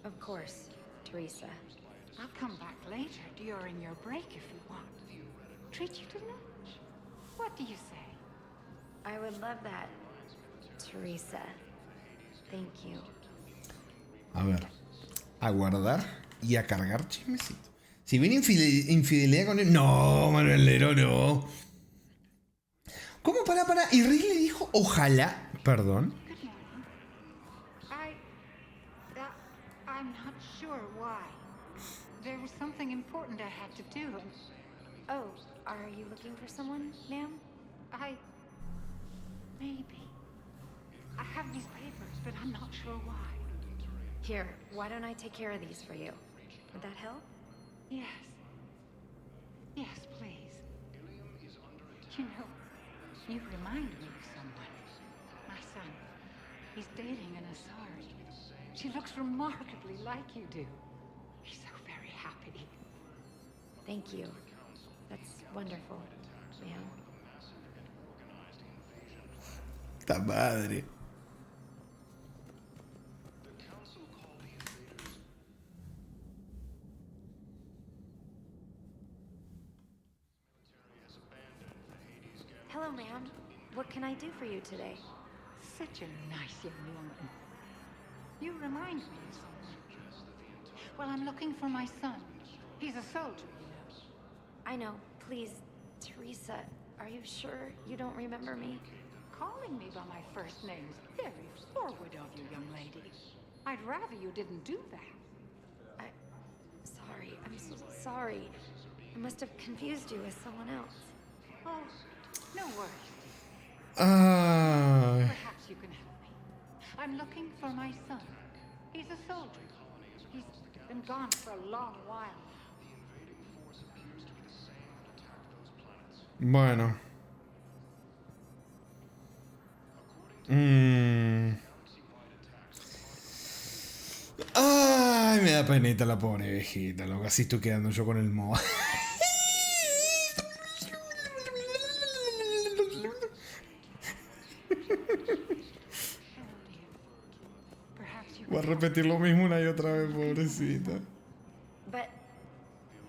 Of course, Teresa. I'll come back later during your break if you want. Treat you to lunch. What do you say? I would love that. Teresa. Thank you. A ver. A guardar y a cargar chismecito. Si viene infidelidad con él... No, Manuel Lero, no. ¿Cómo? Para. Y Rick le dijo, ojalá... Perdón. I'm not sure why. There was something important I had to do. Oh, are you looking for someone, ma'am? Maybe. I have these papers, but I'm not sure why. Here, why don't I take care of these for you? Would that help? Yes. Yes, please. You know, you remind me of someone. My son. He's dating an Asari. She looks remarkably like you do. He's so very happy. Thank you. That's wonderful, ma'am. ¡Ta madre! Hello, ma'am. What can I do for you today? Such a nice young woman. You remind me of someone. Well, I'm looking for my son. He's a soldier, you know. I know. Please, Teresa, are you sure you don't remember me? Calling me by my first name is very forward of you, young lady. I'd rather you didn't do that. Sorry. I'm so sorry. I must have confused you with someone else. Oh, no worries. Perhaps you can help me. I'm looking for my son. He's a soldier. He's been gone for a long while. Bueno. Ay, me da penita la pobre viejita, loco. Así estoy quedando yo con el modo. Voy a repetir lo mismo una y otra vez, pobrecita. But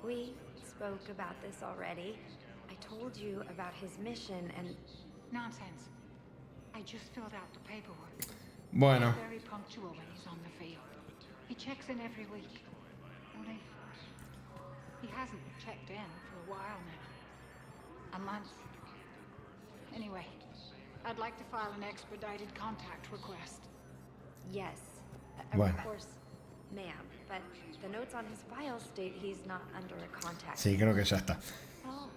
we spoke about this already. I told you about his mission and... Nonsense. I just filled out the paperwork. Bueno. He's very punctual when he's on the field. He checks in every week. Only he hasn't checked in for a while now. A month. Anyway, I'd like to file an expedited contact request. Yes. Bueno. Of course, ma'am. But the notes on his file state he's not under a contact. Sí, creo que ya está. Oh.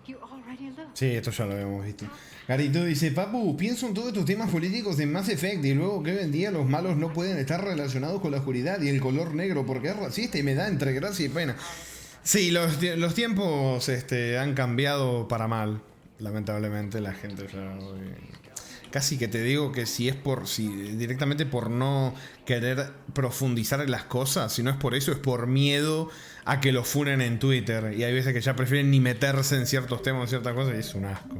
You already looked. Sí, esto ya lo habíamos visto. Garito dice, Papu, pienso en todos estos temas políticos de Mass Effect y luego que hoy en día los malos no pueden estar relacionados con la oscuridad y el color negro porque es racista y me da entre gracia y pena. Sí, los tiempos han cambiado para mal. Lamentablemente la gente ya... Casi que te digo que si directamente por no querer profundizar en las cosas, si no es por eso, es por miedo a que lo funen en Twitter. Y hay veces que ya prefieren ni meterse en ciertos temas, en ciertas cosas, y es un asco.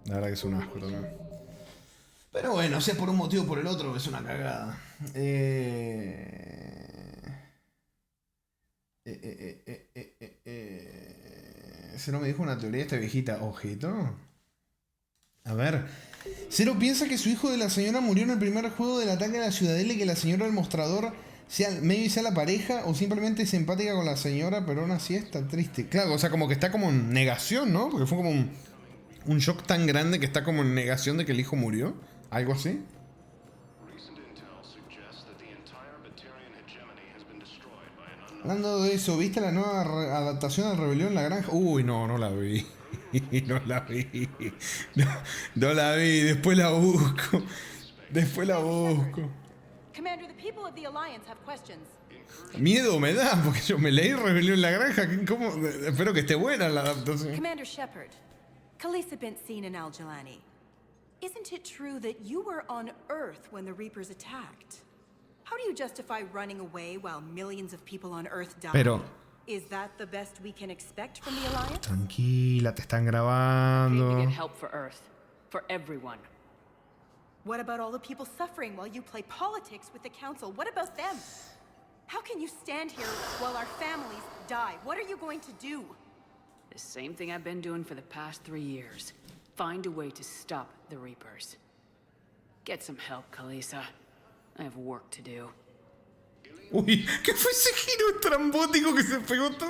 La verdad que es un asco también. Pero bueno, sea por un motivo o por el otro, es una cagada. Cero me dijo una teoría esta viejita. Ojito. A ver. Cero piensa que su hijo de la señora murió en el primer juego del ataque a la ciudadela y que la señora del mostrador sea la pareja o simplemente es empática con la señora, pero aún así está triste. Claro, o sea, como que está como en negación, ¿no? Porque fue como un shock tan grande que está como en negación de que el hijo murió. Algo así. Hablando de eso, ¿viste la nueva adaptación de Rebelión en la Granja? Uy, no la vi. No la vi. No la vi. Después la busco. Commander, the people of the Alliance have questions. Miedo me da, porque yo me leí Rebelión en la Granja. ¿Cómo? Espero que esté buena la adaptación. Commander Shepard, Khaleesi been seen in Al-Jalani. Isn't it true that you were on Earth when the Reapers attacked? How do you justify running away while millions of people on Earth died? Pero... Is that the best we can expect from the Alliance? Tranquila, te están grabando. Get help for Earth. For everyone. What about all the people suffering while you play politics with the Council? What about them? How can you stand here while our families die? What are you going to do? The same thing I've been doing for the past 3 years. Find a way to stop the Reapers. Get some help, Kalisa. I have work to do. Uy, ¿qué fue ese giro estrambótico que se pegó todo?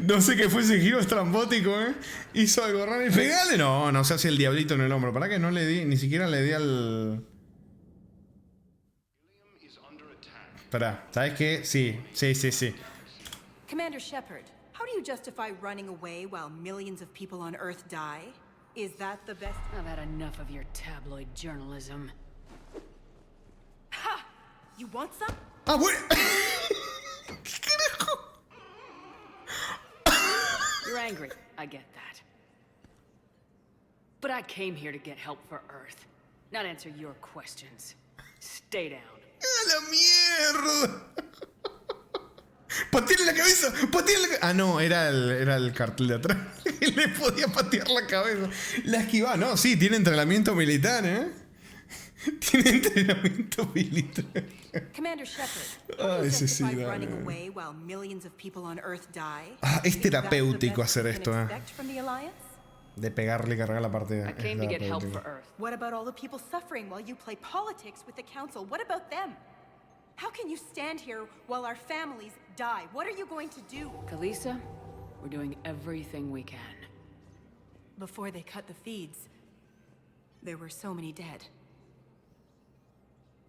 No sé qué fue ese giro estrambótico, ¿eh? Hizo algo raro y pegale. No, no se hace el diablito en el hombro. ¿Para que no le di? Ni siquiera le di al... Espera, ¿sabes qué? Sí. Commander Shepard, how do you justify running away while millions of people on Earth die? Is that the best? I've had enough of your tabloid journalism. Ha! You want some? Ah, bueno. ¿Qué carajo? You're angry, I get that. But I came here to get help for Earth, not answer your questions. Stay down. ¡A la mierda! ¡Patearle la cabeza! ¡Patearle la cabeza! Ah, no, era el cartel de atrás. Le podía patear la cabeza. La esquivaba. No, sí, tiene entrenamiento militar, ¿eh? Tiene entrenamiento militar. Commander Shepard, Ah, ese sí, justify dale. running away while millions of people on Earth die? Ah, es Is that the terapéutico best hacer we esto, can ¿eh? expect from the Alliance? De pegarle y cargar la partida. I came to get help terapéutico. for Earth. What about all the people suffering while you play politics with the Council? What about them? How can you stand here while our families die? What are you going to do? Kalisa, we're doing everything we can. Before they cut the feeds, there were so many dead.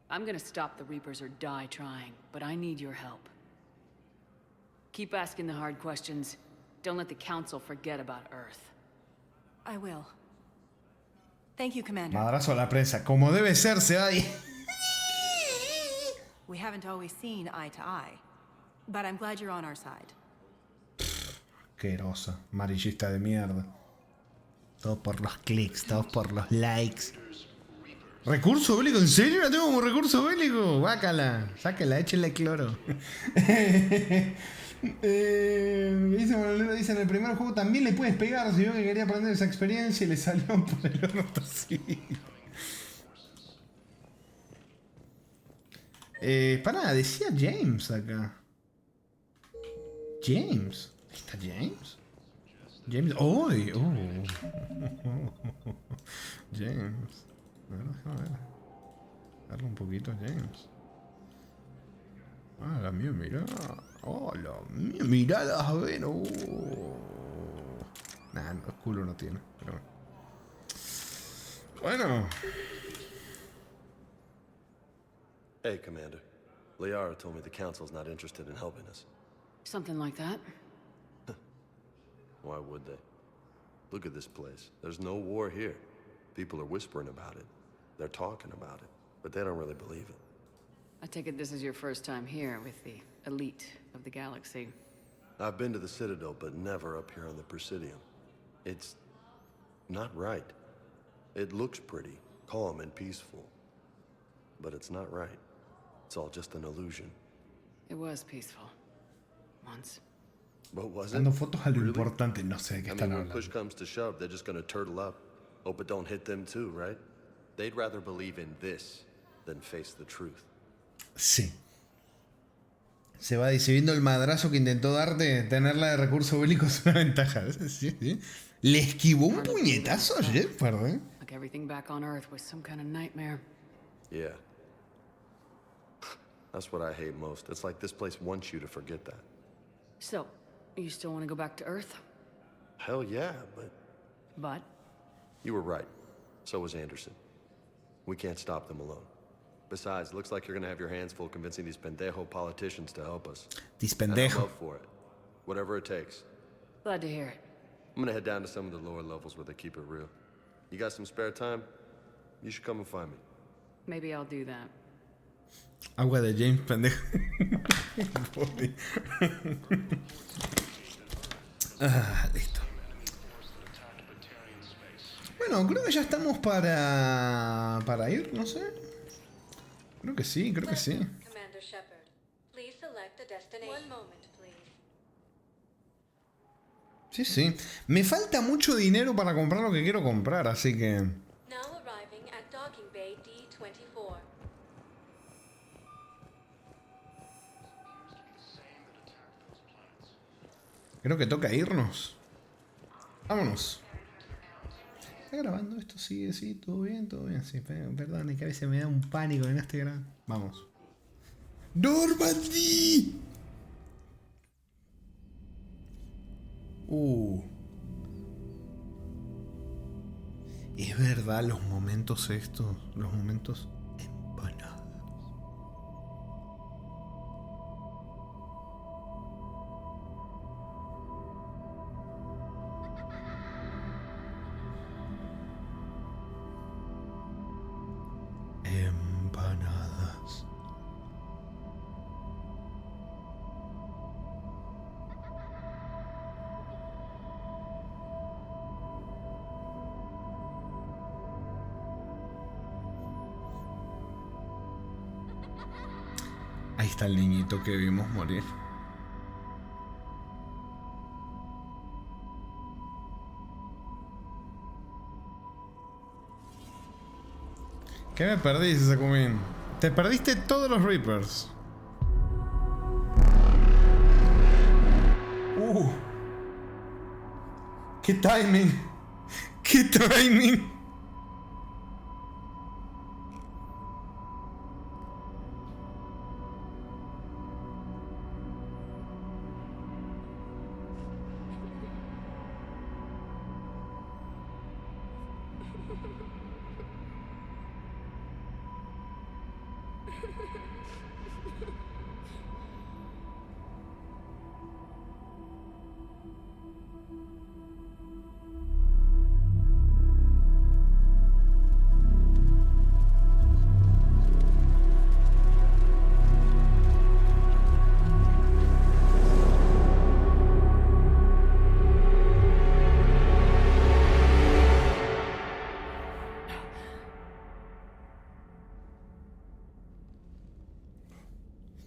I'm gonna stop the Reapers or die trying, but I need your help. Keep asking the hard questions. Don't let the Council forget about Earth. I will. Thank you, Commander. Madrazo a la prensa. Como debe ser, se va ahí. We haven't always seen eye to eye, but I'm glad you're on our side. Qué rosa. Amarillista de mierda. Todo por los clics, todo por los likes. ¿Recurso bélico? ¿En serio la tengo como recurso bélico? Bácala. Sáquela, échenle cloro. Dice en el primer juego también le puedes pegar. Si yo que quería aprender esa experiencia y le salió por el orto así. Pará, decía James acá. James. ¿Está James? James. ¡Uy! James. A ver, déjame ver. Darle un poquito a James. Ah, la mía, mirá. Oh, la mía, miradas, a ver. Nah, no, culo no tiene. Pero bueno. Hey, Commander. Liara told me the Council's not interested in helping us. Something like that. Why would they? Look at this place. There's no war here. People are whispering about it. They're talking about it, but they don't really believe it. I take it this is your first time here with the elite of the galaxy. I've been to the Citadel, but never up here on the Presidium. It's not right. It looks pretty, calm and peaceful, but it's not right. It's all just an illusion. It was peaceful. Once. But was it? Dando fotos a lo importante, no sé de qué I están mean, when hablando. push comes to shove, they're just gonna turtle up. Hope it don't hit them too, right? They'd rather believe in this than face the truth. Sí. Se va decidiendo el madrazo que intentó darte. Tenerla de recurso bélico es una ventaja. Sí, sí. Le esquivó un puñetazo a Shepard, ¿eh? Like everything back on Earth was some kind of nightmare. Yeah. That's what I hate most. It's like this place wants you to forget that. So, you still want to go back to Earth? Hell yeah, but... But? You were right. So was Anderson. We can't stop them alone. Besides, looks like you're gonna have your hands full convincing these pendejo politicians to help us. These And pendejo. I'm up for it. Whatever it takes. Glad to hear it. I'm gonna head down to some of the lower levels where they keep it real. You got some spare time? You should come and find me. Maybe I'll do that. Agua de James, pendejo. Listo. Bueno, creo que ya estamos para ir, no sé. Creo que sí, creo que sí. Commander Shepard, please select a destination. One moment, please. Sí, sí. Me falta mucho dinero para comprar lo que quiero comprar, así que... Now arriving at Docking Bay D-24. Creo que toca irnos. Vámonos. ¿Está grabando esto? Sí, sí, todo bien, todo bien. Sí, perdón, es que a veces me da un pánico en este gran. Vamos. ¡Normandy! Es verdad, los momentos estos, los momentos empanadas. Empanadas. Ahí está el niñito que vimos morir. ¿Qué me perdiste, Sakumin? Te perdiste todos los Reapers. ¡Qué timing! ¡Qué timing!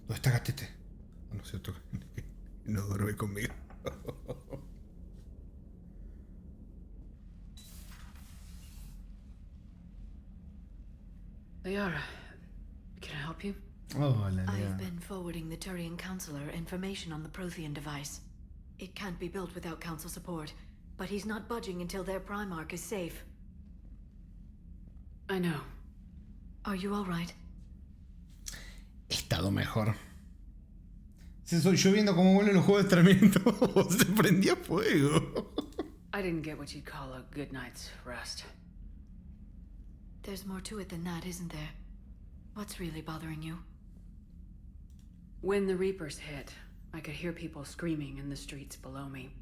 ¿Dónde está Gatete? No es cierto. No duerme conmigo. Liara, can I help you? Hola, I've been forwarding the Turian Counselor information on the Prothean device. It can't be built without Council support, but he's not budging until their Primarch is safe. I know. Are you all right? He estado mejor. Si soy yo viendo cómo vuelven los juegos de exterminamiento. Se prendía fuego. I didn't get what you'd call a good night's rest. There's more to it than that, isn't there? What's really bothering you? When the Reapers hit, I could hear people screaming in the streets below me.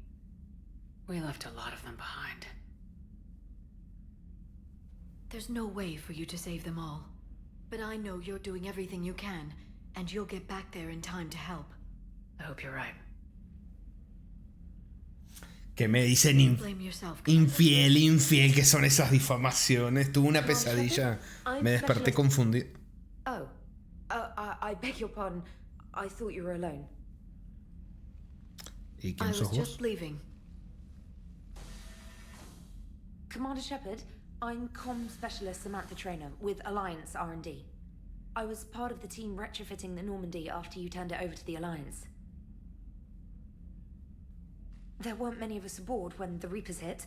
We left a lot of them behind. There's no way for you to save them all. But I know you're doing everything you can, and you'll get back there in time to help. I hope you're right. Que me dicen infiel, que son esas difamaciones. Tuve una pesadilla. Me desperté confundido. Oh. I beg your pardon. I thought you were alone. ¿Y quién sos vos? Just leaving. Commander Shepard, I'm comm specialist Samantha Trainer with Alliance R&D. I was part of the team retrofitting the Normandy after you turned it over to the Alliance. There weren't many of us aboard when the Reapers hit.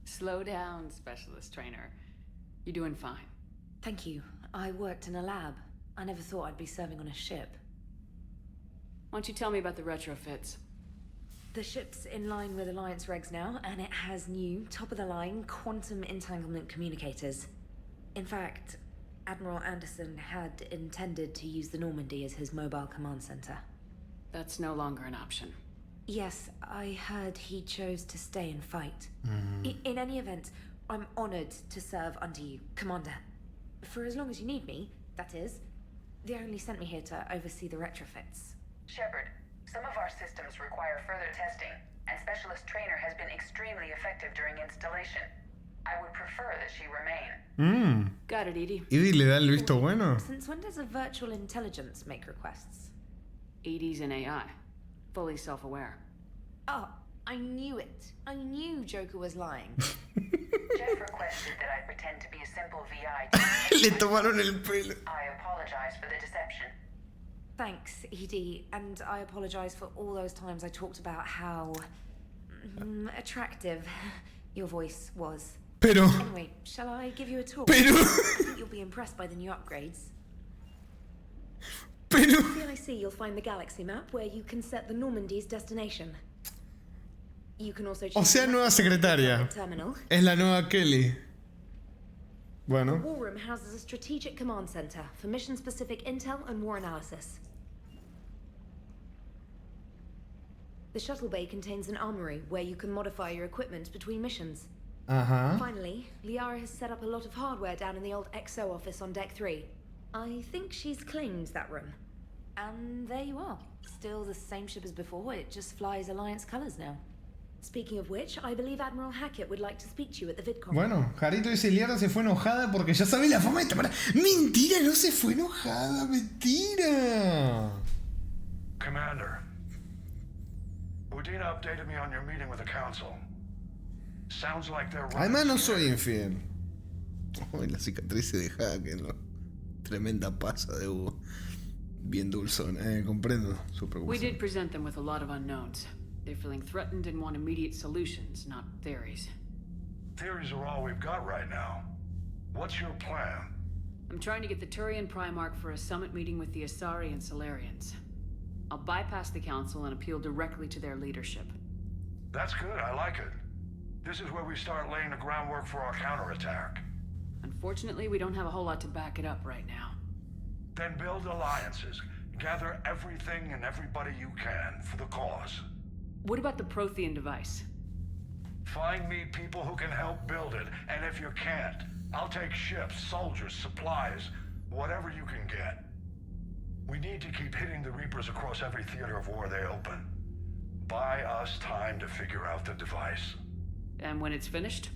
Slow down, Specialist Trainer. You're doing fine. Thank you. I worked in a lab. I never thought I'd be serving on a ship. Why don't you tell me about the retrofits? The ship's in line with Alliance regs now, and it has new, top-of-the-line, quantum entanglement communicators. In fact, Admiral Anderson had intended to use the Normandy as his mobile command center. That's no longer an option. Yes, I heard he chose to stay and fight. In any event, I'm honored to serve under you, Commander. For as long as you need me, that is. They only sent me here to oversee the retrofits. Shepard, some of our systems require further testing, and Specialist Trainer has been extremely effective during installation. I would prefer that she remain. Got it, Edie. ¿Edie le da el visto bueno? Since when does a virtual intelligence make requests? Edie's an AI. Fully self-aware. Oh, I knew it. I knew Joker was lying. Jeff requested that I pretend to be a simple VI. Le tomaron el pelo. I apologize for the deception. Thanks, Edie, and I apologize for all those times I talked about how attractive Your voice was. Pero. Anyway, shall I give you a tour? Pero. I think you'll be impressed by the new upgrades. Pero. Here I see you'll find the galaxy map where you can set the Normandy's destination. You can also O sea, nueva secretaria. terminal. Es la nueva Kelly. The Bueno. War Room houses a strategic command center for mission-specific intel and war analysis. The shuttle bay contains an armory where you can modify your equipment between missions. Ajá. Finally, Liara has set up a lot of hardware down in the old XO office on Deck 3. I think she's claimed that room. And there you are. Still the same ship as before, it just flies Alliance colors now. Speaking of which, I believe Admiral Hackett would like to speak to you at the VidCon. Bueno, Jarito dice Liara se fue enojada porque ya sabe la fama de esta para. Mentira, no se fue enojada, mentira. Commander, Udina updated me on your meeting with the council. Sounds like they're Además no soy infiel. Uy, la cicatriz de Hackett, ¿no? Tremenda pasa de Hugo. Bien dulzón, comprendo su We preocupación. did present them with a lot of unknowns. They're feeling threatened and want immediate solutions, not theories. Theories are all we've got right now. What's your plan? I'm trying to get the Turian Primarch for a summit meeting with the Asari and Solarians. I'll bypass the council and appeal directly to their leadership. That's good, I like it. This is where we start laying the groundwork for our counterattack. Unfortunately, we don't have a whole lot to back it up right now. Then build alliances. Gather everything and everybody you can for the cause. What about the Prothean device? Find me people who can help build it, and if you can't, I'll take ships, soldiers, supplies, whatever you can get. We need to keep hitting the Reapers across every theater of war they open. Buy us time to figure out the device. And when it's finished?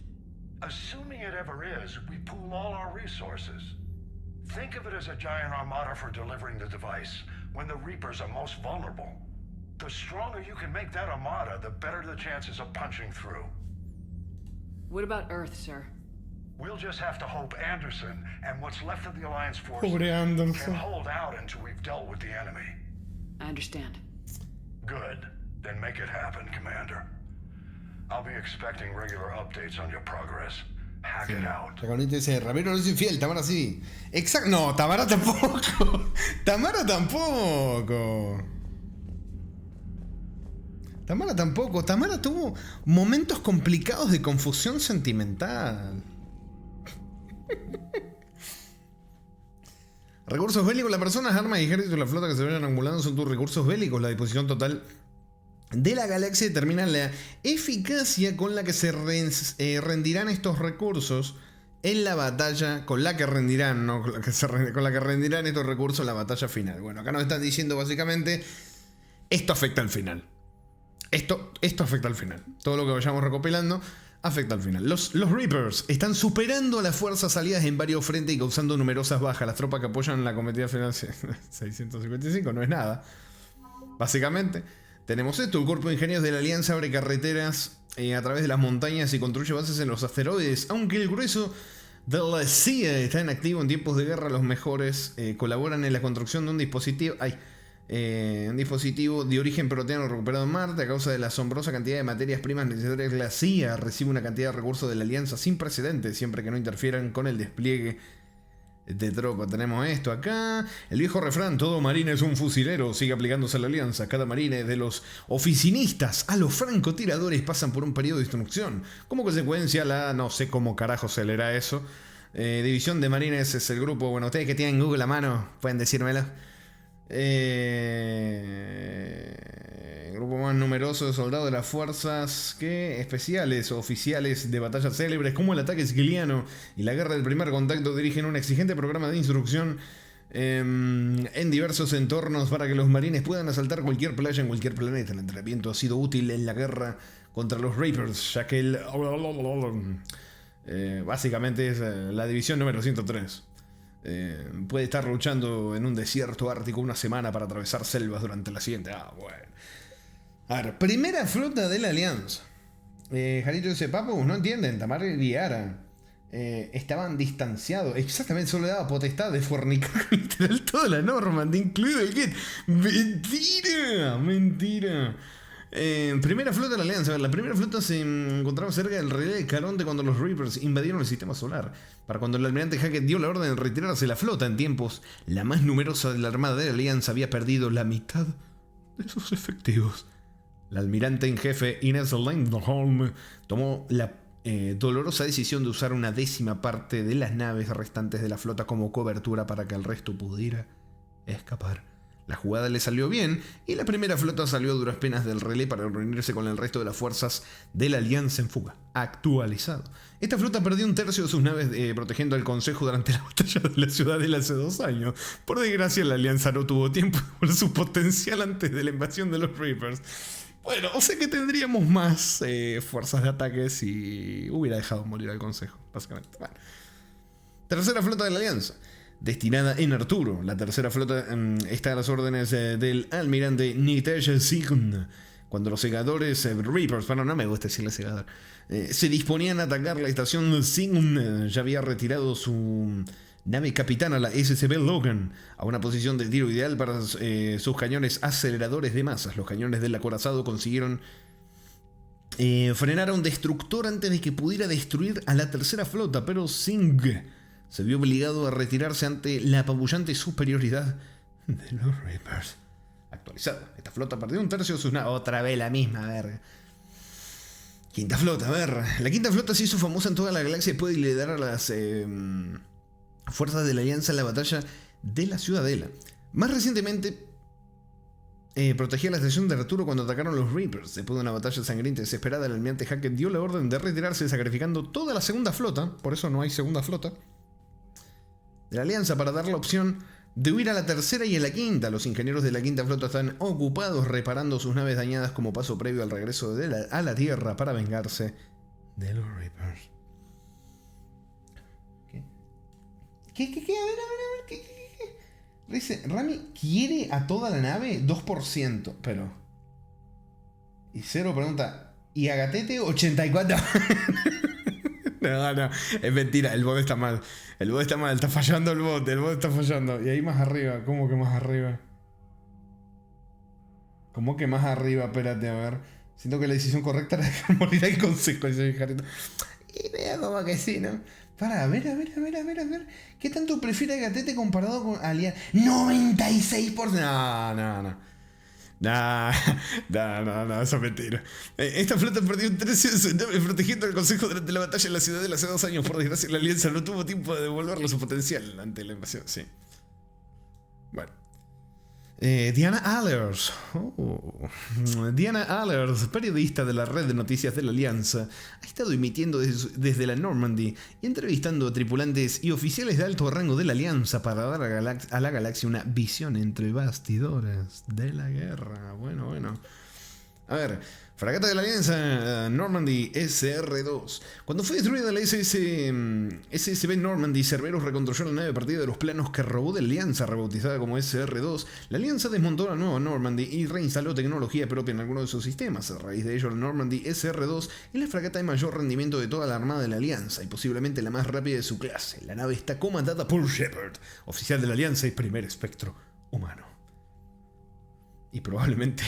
Assuming it ever is, we pool all our resources. Think of it as a giant armada for delivering the device, when the Reapers are most vulnerable. The stronger you can make that armada, the better the chances of punching through. What about Earth, sir? We'll just have to hope Anderson and what's left of the Alliance forces Pobre Anderson. can hold out until we've dealt with the enemy. I understand. Good. Then make it happen, Commander. I'll be expecting regular updates on your progress. Hack it out. Raconito dice, Ramiro no es infiel, Tamara sí. Exacto. No, Tamara tampoco. Tamara tampoco. Tamara tampoco. Tamara tuvo momentos complicados de confusión sentimental. Recursos bélicos. Las personas, armas y ejércitos de la flota que se vayan acumulando son tus recursos bélicos. La disposición total de la galaxia determina la eficacia con la que se rendirán estos recursos en la batalla, con la que rendirán, no con la que rendirán estos recursos en la batalla final. Bueno, acá nos están diciendo básicamente, esto afecta al final. Esto afecta al final. Todo lo que vayamos recopilando afecta al final. Los Reapers están superando a las fuerzas aliadas en varios frentes y causando numerosas bajas. Las tropas que apoyan la cometida final 655 no es nada. Básicamente, tenemos esto. El cuerpo de ingenieros de la Alianza abre carreteras a través de las montañas y construye bases en los asteroides. Aunque el grueso de la CIA está en activo en tiempos de guerra, los mejores colaboran en la construcción de un dispositivo... un dispositivo de origen proteano recuperado en Marte. A causa de la asombrosa cantidad de materias primas necesarias, la CIA recibe una cantidad de recursos de la Alianza sin precedentes, siempre que no interfieran con el despliegue de tropas. Tenemos esto acá. El viejo refrán, todo marine es un fusilero, sigue aplicándose a la Alianza. Cada marine, de los oficinistas a los francotiradores, pasan por un periodo de instrucción. Como consecuencia, no sé cómo carajo se leerá eso. División de Marines es el grupo. Bueno, ustedes que tienen Google a mano pueden decírmelo. Grupo más numeroso de soldados de las fuerzas especiales o oficiales de batallas célebres como el ataque siciliano y la guerra del primer contacto dirigen un exigente programa de instrucción en diversos entornos para que los marines puedan asaltar cualquier playa en cualquier planeta. El entrenamiento ha sido útil en la guerra contra los Reapers, ya que básicamente es la división número 103. Puede estar luchando en un desierto ártico una semana para atravesar selvas durante la siguiente. Bueno. A ver, primera flota de la Alianza. Jarito dice, Papu, no entienden, Tamara y Liara estaban distanciados. Exactamente, solo le daba potestad de fornicar literal toda la norma, incluido el kit. Mentira, mentira. Primera flota de la Alianza. La primera flota se encontraba cerca del relé de Caronte cuando los Reapers invadieron el sistema solar. Para cuando el almirante Hackett dio la orden de retirarse la flota en tiempos, la más numerosa de la armada de la Alianza había perdido la mitad de sus efectivos. El almirante en jefe Ines Lindholm tomó la dolorosa decisión de usar una 10ª parte de las naves restantes de la flota como cobertura para que el resto pudiera escapar. La jugada le salió bien y la primera flota salió a duras penas del relé para reunirse con el resto de las fuerzas de la Alianza en fuga. Actualizado. Esta flota perdió 1/3 de sus naves protegiendo al Consejo durante la batalla de la Ciudadela hace 2 años. Por desgracia, la Alianza no tuvo tiempo por su potencial antes de la invasión de los Reapers. Bueno, o sea que tendríamos más fuerzas de ataque si hubiera dejado morir al Consejo, básicamente. Bueno. Tercera flota de la Alianza. Destinada en Arturo. La tercera flota está a las órdenes del almirante Nitesh Sign. Cuando los segadores Reapers, bueno, no me gusta decirle segador, se disponían a atacar la estación, Sign ya había retirado su nave capitana, la SCB Logan, a una posición de tiro ideal para sus cañones aceleradores de masas. Los cañones del acorazado consiguieron frenar a un destructor antes de que pudiera destruir a la tercera flota, pero Singh se vio obligado a retirarse ante la apabullante superioridad de los Reapers. Actualizado. Esta flota perdió 1/3 de sus naves. Otra vez la misma, verga. Quinta flota, a ver. La quinta flota se hizo famosa en toda la galaxia y puede liderar a las fuerzas de la Alianza en la batalla de la Ciudadela. Más recientemente, protegía la estación de Arturo cuando atacaron los Reapers. Después de una batalla sangrienta y desesperada, el almirante Hackett dio la orden de retirarse, sacrificando toda la segunda flota. Por eso no hay segunda flota de la Alianza, para dar la opción de huir a la tercera y a la quinta. Los ingenieros de la quinta flota están ocupados reparando sus naves dañadas como paso previo al regreso a la Tierra para vengarse de los Reapers. ¿Qué? A ver. ¿Qué? Dice, Rami quiere a toda la nave 2%, pero... Y Cero pregunta, ¿y a Gatete 84%? No, es mentira, el bot está mal. Está fallando el bot está fallando. Y ahí más arriba, ¿cómo que más arriba? Espérate, a ver. Siento que la decisión correcta era dejar morir al Consejo, dice Jarito. Y vea como que sí, ¿no? Para, a ver. ¿Qué tanto prefiere Gatete comparado con Alian? 96%. No, eso es mentira. Esta flota perdió 13 de sus naves protegiendo al Consejo durante la batalla en la Ciudadela hace 2 años. Por desgracia, la Alianza no tuvo tiempo de devolverle su potencial ante la invasión. Sí. Bueno. Diana Allers. Diana Allers, periodista de la red de noticias de la Alianza, ha estado emitiendo desde la Normandy y entrevistando a tripulantes y oficiales de alto rango de la Alianza para dar a la galaxia una visión entre bastidores de la guerra. Bueno. A ver, fragata de la Alianza Normandy SR-2. Cuando fue destruida la SSB Normandy, Cerberus reconstruyó la nave a partir de los planos que robó de la Alianza, rebautizada como SR-2. La Alianza desmontó la nueva Normandy y reinstaló tecnología propia en algunos de sus sistemas. A raíz de ello, la Normandy SR-2 es la fragata de mayor rendimiento de toda la armada de la Alianza y posiblemente la más rápida de su clase. La nave está comandada por Shepard, oficial de la Alianza y primer espectro humano. Y probablemente...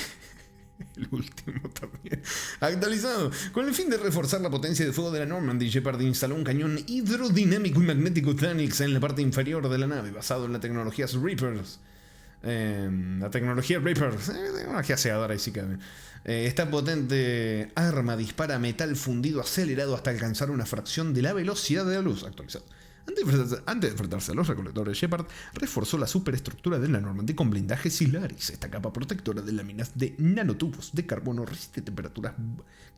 el último también. Actualizado. Con el fin de reforzar la potencia de fuego de la Normandy, Shepard instaló un cañón hidrodinámico y magnético Tanix en la parte inferior de la nave, basado en la tecnología Reapers. Tecnología segadora, y sí cabe. Esta potente arma dispara metal fundido acelerado hasta alcanzar una fracción de la velocidad de la luz. Actualizado. Antes de enfrentarse a los recolectores, Shepard reforzó la superestructura de la Normandy con blindaje Silaris. Esta capa protectora de láminas de nanotubos de carbono resiste temperaturas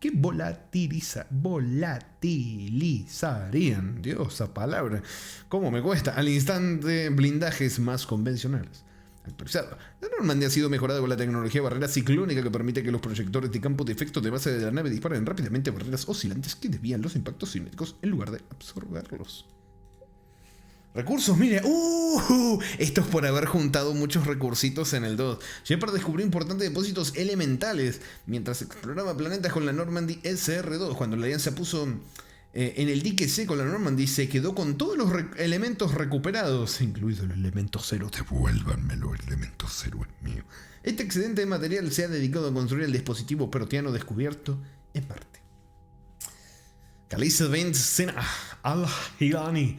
que volatilizarían, Dios, esa palabra, cómo me cuesta, al instante blindajes más convencionales. Actualizado. La Normandy ha sido mejorada con la tecnología barrera ciclónica que permite que los proyectores de campo de efecto de base de la nave disparen rápidamente barreras oscilantes que desvían los impactos cinéticos en lugar de absorberlos. Recursos, mire, esto es por haber juntado muchos recursitos en el 2. Shepard descubrió importantes depósitos elementales mientras exploraba planetas con la Normandy SR-2. Cuando la Alianza puso en el dique seco la Normandy se quedó con todos los elementos recuperados, incluido el elemento cero. Devuélvanmelo, el elemento cero es mío. Este excedente de material se ha dedicado a construir el dispositivo proteano descubierto en Marte. Khaleesi Bint Sin al-Hilani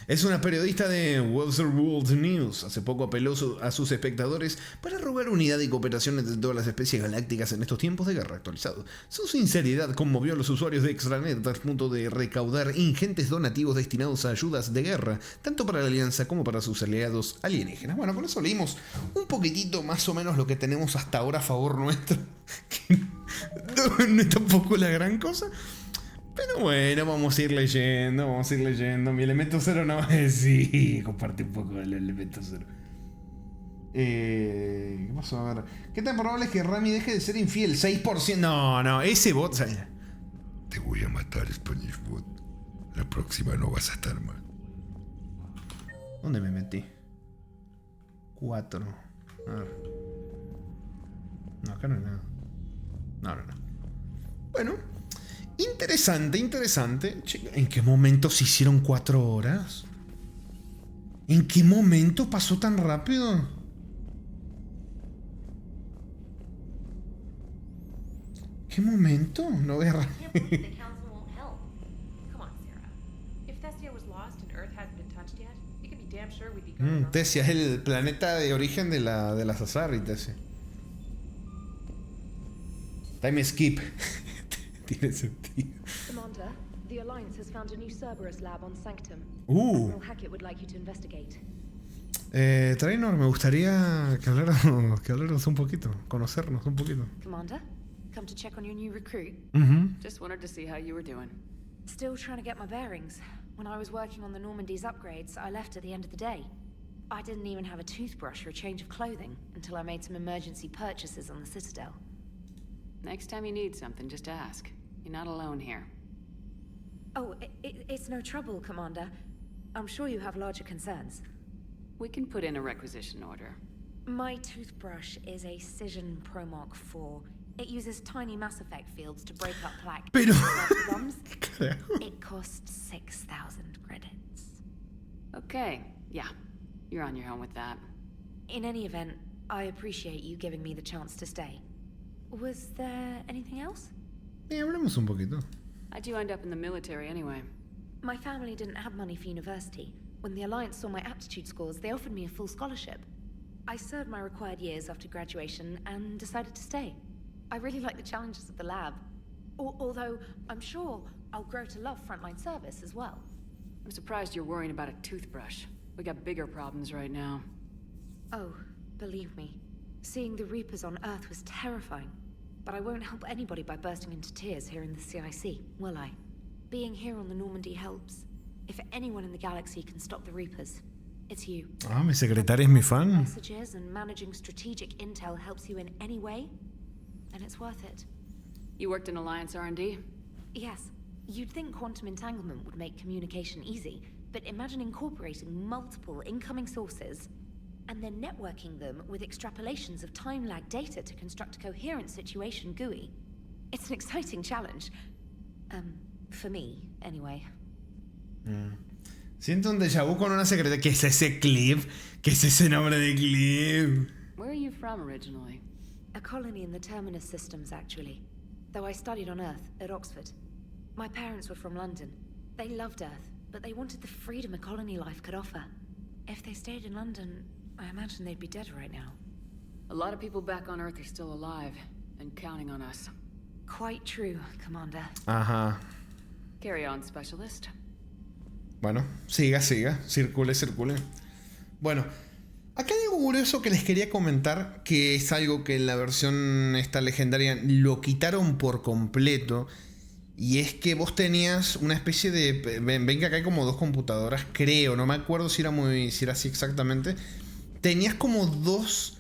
es una periodista de Westworld News. Hace poco apeló a sus espectadores para rogar unidad y cooperación entre todas las especies galácticas en estos tiempos de guerra actualizados. Su sinceridad conmovió a los usuarios de Extranet al punto de recaudar ingentes donativos destinados a ayudas de guerra, tanto para la Alianza como para sus aliados alienígenas. Bueno, con eso leímos un poquitito más o menos lo que tenemos hasta ahora a favor nuestro, que no es tampoco la gran cosa. Pero bueno, vamos a ir leyendo. Mi elemento cero no va a decir. Comparte un poco del elemento cero. ¿Qué pasó? A ver. ¿Qué tan probable es que Rami deje de ser infiel? 6%. No, ese bot. Te voy a matar, Spanish Bot. La próxima no vas a estar mal. ¿Dónde me metí? 4. A ver. No, acá no hay nada. No. Bueno. Interesante. ¿En qué momento se hicieron 4 horas? ¿En qué momento pasó tan rápido? ¿Qué momento? No veo. Tesia es el planeta de origen de las Azari, Tesia. Time skip. Tiene sentido. Commander, the Alliance has found a new Cerberus lab on Sanctum. Admiral Hackett would like you to investigate. Trainor, me gustaría que habláramos un poquito, conocernos un poquito. Commander, come to check on your new recruit. Just wanted to see how you were doing. Still trying to get my bearings. When I was working on the Normandy's upgrades, I left at the end of the day. I didn't even have a toothbrush or a change of clothing until I made some emergency purchases on the Citadel. Next time you need something, just ask. You're not alone here. Oh, it's no trouble, Commander. I'm sure you have larger concerns. We can put in a requisition order. My toothbrush is a Cision Pro Mark IV. It uses tiny Mass Effect fields to break up plaque. Pero... It costs 6,000 credits. Okay, yeah. You're on your own with that. In any event, I appreciate you giving me the chance to stay. Was there anything else? Hablemos un poquito. How'd you end up in the military anyway? My family didn't have money for university. When the Alliance saw my aptitude scores, they offered me a full scholarship. I served my required years after graduation and decided to stay. I really like the challenges of the lab. Although, I'm sure I'll grow to love frontline service as well. I'm surprised you're worrying about a toothbrush. We got bigger problems right now. Oh, believe me. Seeing the Reapers on Earth was terrifying. But I won't help anybody by bursting into tears here in the CIC, will I? Being here on the Normandy helps. If anyone in the galaxy can stop the Reapers, it's you. Ah, mi secretaria es mi fan. Messages and managing strategic intel helps you in any way, and it's worth it. You worked in Alliance R&D? Yes. You'd think quantum entanglement would make communication easy, but imagine incorporating multiple incoming sources and then networking them with extrapolations of time-lag data to construct a coherent situation GUI. It's an exciting challenge. For me, anyway. Siento un déjà vu con una secretaria. ¿Qué es ese clip? ¿Qué es ese nombre de clip? Where are you from originally? A colony in the Terminus systems, actually. Though I studied on Earth, at Oxford. My parents were from London. They loved Earth, but they wanted the freedom a colony life could offer. If they stayed in London, I imagine they'd be dead right now. A lot of people back on Earth are still alive, and counting on us. Quite true, Commander. Ajá. Carry on, Specialist. Bueno, siga. Circule. Bueno, acá hay algo curioso que les quería comentar, que es algo que en la versión esta legendaria lo quitaron por completo. Y es que vos tenías una especie de... Ven que acá hay como 2 computadoras, creo. No me acuerdo si era así exactamente. Tenías como dos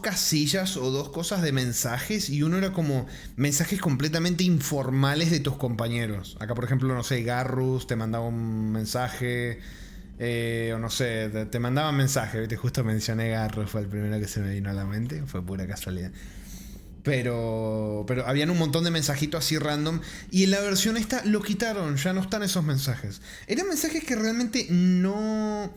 casillas o 2 cosas de mensajes. Y uno era como mensajes completamente informales de tus compañeros. Acá, por ejemplo, no sé, Garrus te mandaba un mensaje. O no sé, te mandaba mensaje. ¿Viste? Justo mencioné Garrus, fue el primero que se me vino a la mente. Fue pura casualidad. Pero habían un montón de mensajitos así random. Y en la versión esta lo quitaron, ya no están esos mensajes. Eran mensajes que realmente no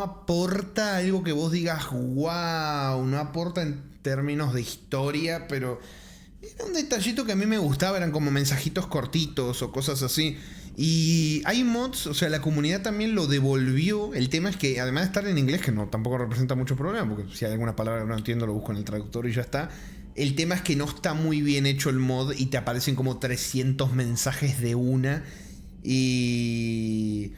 aporta algo que vos digas wow, no aporta en términos de historia, pero era un detallito que a mí me gustaba, eran como mensajitos cortitos o cosas así. Y hay mods, o sea, la comunidad también lo devolvió. El tema es que, además de estar en inglés, que no tampoco representa mucho problema, porque si hay alguna palabra que no entiendo, lo busco en el traductor y ya está. El tema es que no está muy bien hecho el mod y te aparecen como 300 mensajes de una. Y